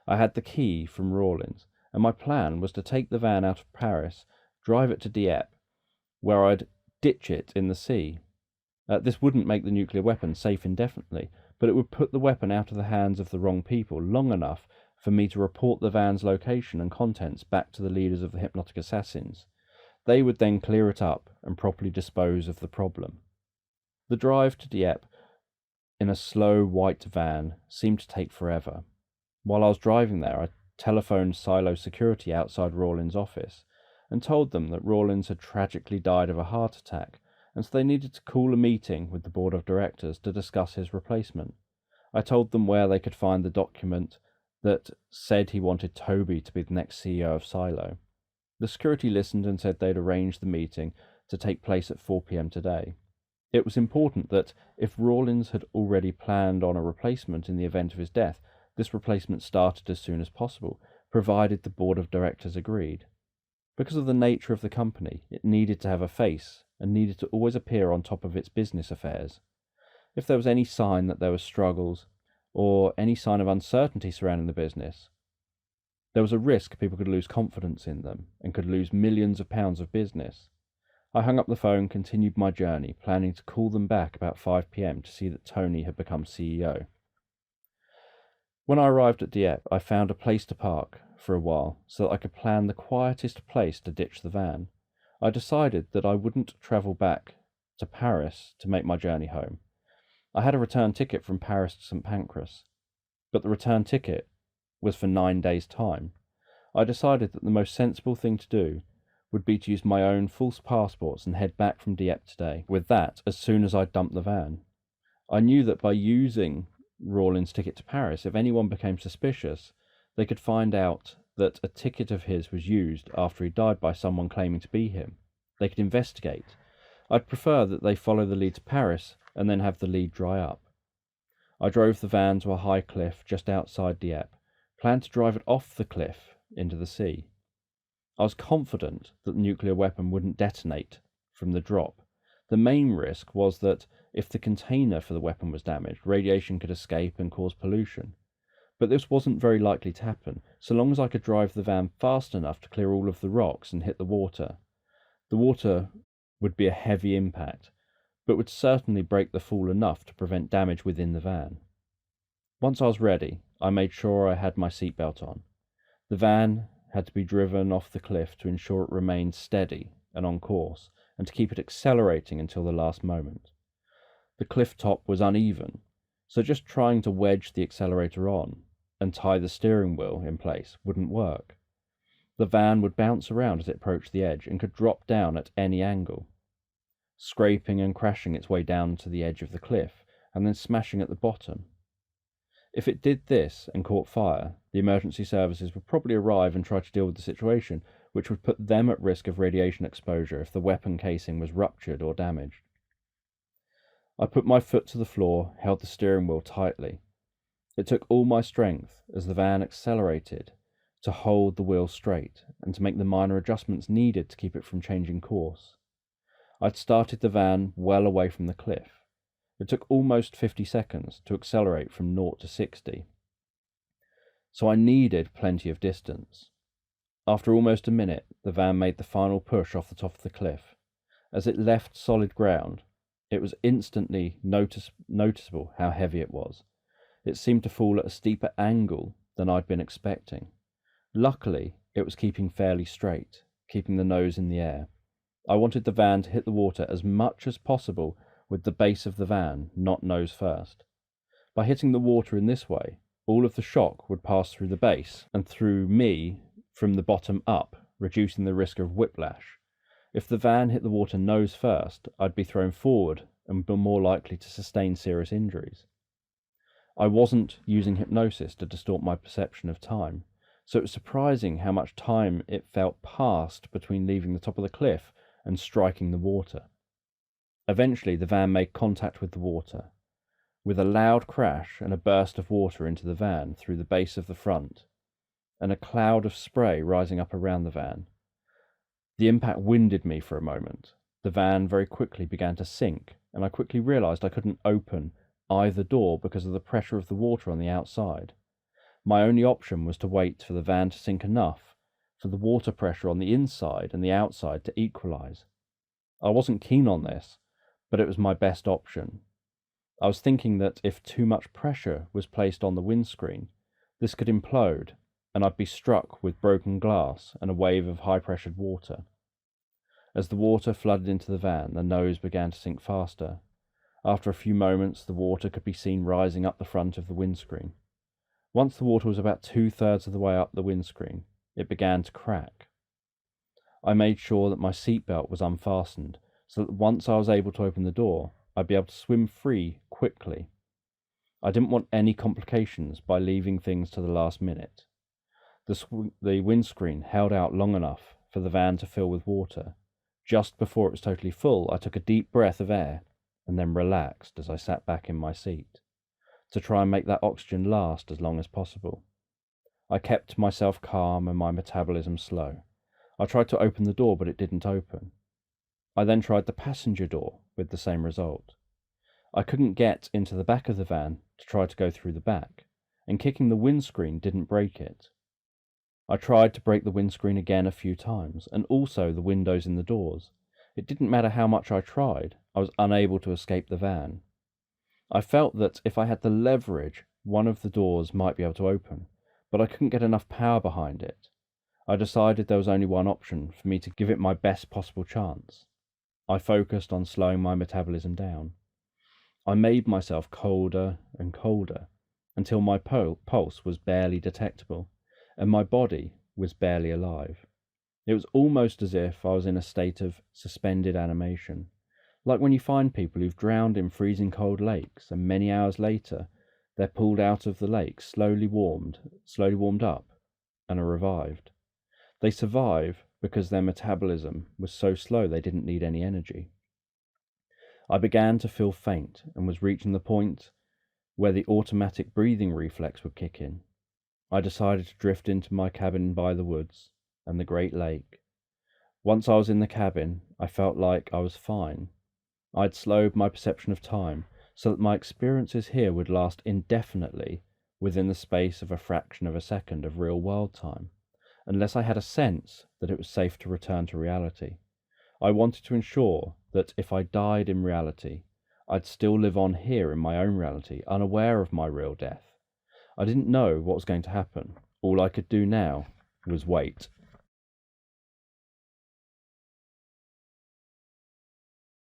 I had the key from Rawlins, and my plan was to take the van out of Paris, drive it to Dieppe, where I'd ditch it in the sea. This wouldn't make the nuclear weapon safe indefinitely, but it would put the weapon out of the hands of the wrong people long enough for me to report the van's location and contents back to the leaders of the Hypnotic Assassins. They would then clear it up and properly dispose of the problem. The drive to Dieppe in a slow white van seemed to take forever. While I was driving there, I telephoned Silo Security outside Rawlins' office and told them that Rawlins had tragically died of a heart attack, and so they needed to call a meeting with the board of directors to discuss his replacement. I told them where they could find the document that said he wanted Toby to be the next CEO of Silo. The security listened and said they'd arranged the meeting to take place at 4 p.m. today. It was important that if Rawlins had already planned on a replacement in the event of his death, this replacement started as soon as possible, provided the board of directors agreed. Because of the nature of the company, it needed to have a face and needed to always appear on top of its business affairs. If there was any sign that there were struggles or any sign of uncertainty surrounding the business, there was a risk people could lose confidence in them and could lose millions of pounds of business. I hung up the phone, continued my journey, planning to call them back about 5 p.m. to see that Tony had become CEO. When I arrived at Dieppe, I found a place to park for a while so that I could plan the quietest place to ditch the van. I decided that I wouldn't travel back to Paris to make my journey home. I had a return ticket from Paris to St. Pancras, but the return ticket was for 9 days' time. I decided that the most sensible thing to do would be to use my own false passports and head back from Dieppe today, with that as soon as I dumped the van. I knew that by using Rawlins' ticket to Paris, if anyone became suspicious, they could find out that a ticket of his was used after he died by someone claiming to be him. They could investigate. I'd prefer that they follow the lead to Paris and then have the lead dry up. I drove the van to a high cliff just outside Dieppe, planned to drive it off the cliff into the sea. I was confident that the nuclear weapon wouldn't detonate from the drop. The main risk was that if the container for the weapon was damaged, radiation could escape and cause pollution. But this wasn't very likely to happen, so long as I could drive the van fast enough to clear all of the rocks and hit the water. The water would be a heavy impact, but would certainly break the fall enough to prevent damage within the van. Once I was ready, I made sure I had my seatbelt on. The van had to be driven off the cliff to ensure it remained steady and on course, and to keep it accelerating until the last moment. The cliff top was uneven, so just trying to wedge the accelerator on and tie the steering wheel in place wouldn't work. The van would bounce around as it approached the edge and could drop down at any angle, scraping and crashing its way down to the edge of the cliff and then smashing at the bottom. If it did this and caught fire, the emergency services would probably arrive and try to deal with the situation, which would put them at risk of radiation exposure if the weapon casing was ruptured or damaged. I put my foot to the floor, held the steering wheel tightly. It took all my strength as the van accelerated to hold the wheel straight and to make the minor adjustments needed to keep it from changing course. I'd started the van well away from the cliff. It took almost 50 seconds to accelerate from 0 to 60. So I needed plenty of distance. After almost a minute, the van made the final push off the top of the cliff. As it left solid ground, It was instantly noticeable how heavy it was. It seemed to fall at a steeper angle than I'd been expecting. Luckily, it was keeping fairly straight, keeping the nose in the air. I wanted the van to hit the water as much as possible with the base of the van, not nose first. By hitting the water in this way, all of the shock would pass through the base and through me from the bottom up, reducing the risk of whiplash. If the van hit the water nose first, I'd be thrown forward and be more likely to sustain serious injuries. I wasn't using hypnosis to distort my perception of time, so it was surprising how much time it felt passed between leaving the top of the cliff and striking the water. Eventually, the van made contact with the water, with a loud crash and a burst of water into the van through the base of the front, and a cloud of spray rising up around the van. The impact winded me for a moment. The van very quickly began to sink, and I quickly realised I couldn't open either door because of the pressure of the water on the outside. My only option was to wait for the van to sink enough for the water pressure on the inside and the outside to equalise. I wasn't keen on this, but it was my best option. I was thinking that if too much pressure was placed on the windscreen, this could implode, and I'd be struck with broken glass and a wave of high-pressured water. As the water flooded into the van, the nose began to sink faster. After a few moments, the water could be seen rising up the front of the windscreen. Once the water was about 2/3 of the way up the windscreen, it began to crack. I made sure that my seatbelt was unfastened, so that once I was able to open the door, I'd be able to swim free quickly. I didn't want any complications by leaving things to the last minute. The windscreen held out long enough for the van to fill with water. Just before it was totally full, I took a deep breath of air and then relaxed as I sat back in my seat, to try and make that oxygen last as long as possible. I kept myself calm and my metabolism slow. I tried to open the door, but it didn't open. I then tried the passenger door with the same result. I couldn't get into the back of the van to try to go through the back, and kicking the windscreen didn't break it. I tried to break the windscreen again a few times, and also the windows in the doors. It didn't matter how much I tried, I was unable to escape the van. I felt that if I had the leverage, one of the doors might be able to open, but I couldn't get enough power behind it. I decided there was only one option for me to give it my best possible chance. I focused on slowing my metabolism down. I made myself colder and colder until my pulse was barely detectable and my body was barely alive. It was almost as if I was in a state of suspended animation, like when you find people who've drowned in freezing cold lakes and many hours later they're pulled out of the lake, slowly warmed up, and are revived. They survive because their metabolism was so slow they didn't need any energy. I began to feel faint and was reaching the point where the automatic breathing reflex would kick in. I decided to drift into my cabin by the woods and the Great Lake. Once I was in the cabin, I felt like I was fine. I'd slowed my perception of time so that my experiences here would last indefinitely within the space of a fraction of a second of real-world time, unless I had a sense that it was safe to return to reality. I wanted to ensure that if I died in reality, I'd still live on here in my own reality, unaware of my real death. I didn't know what was going to happen. All I could do now was wait.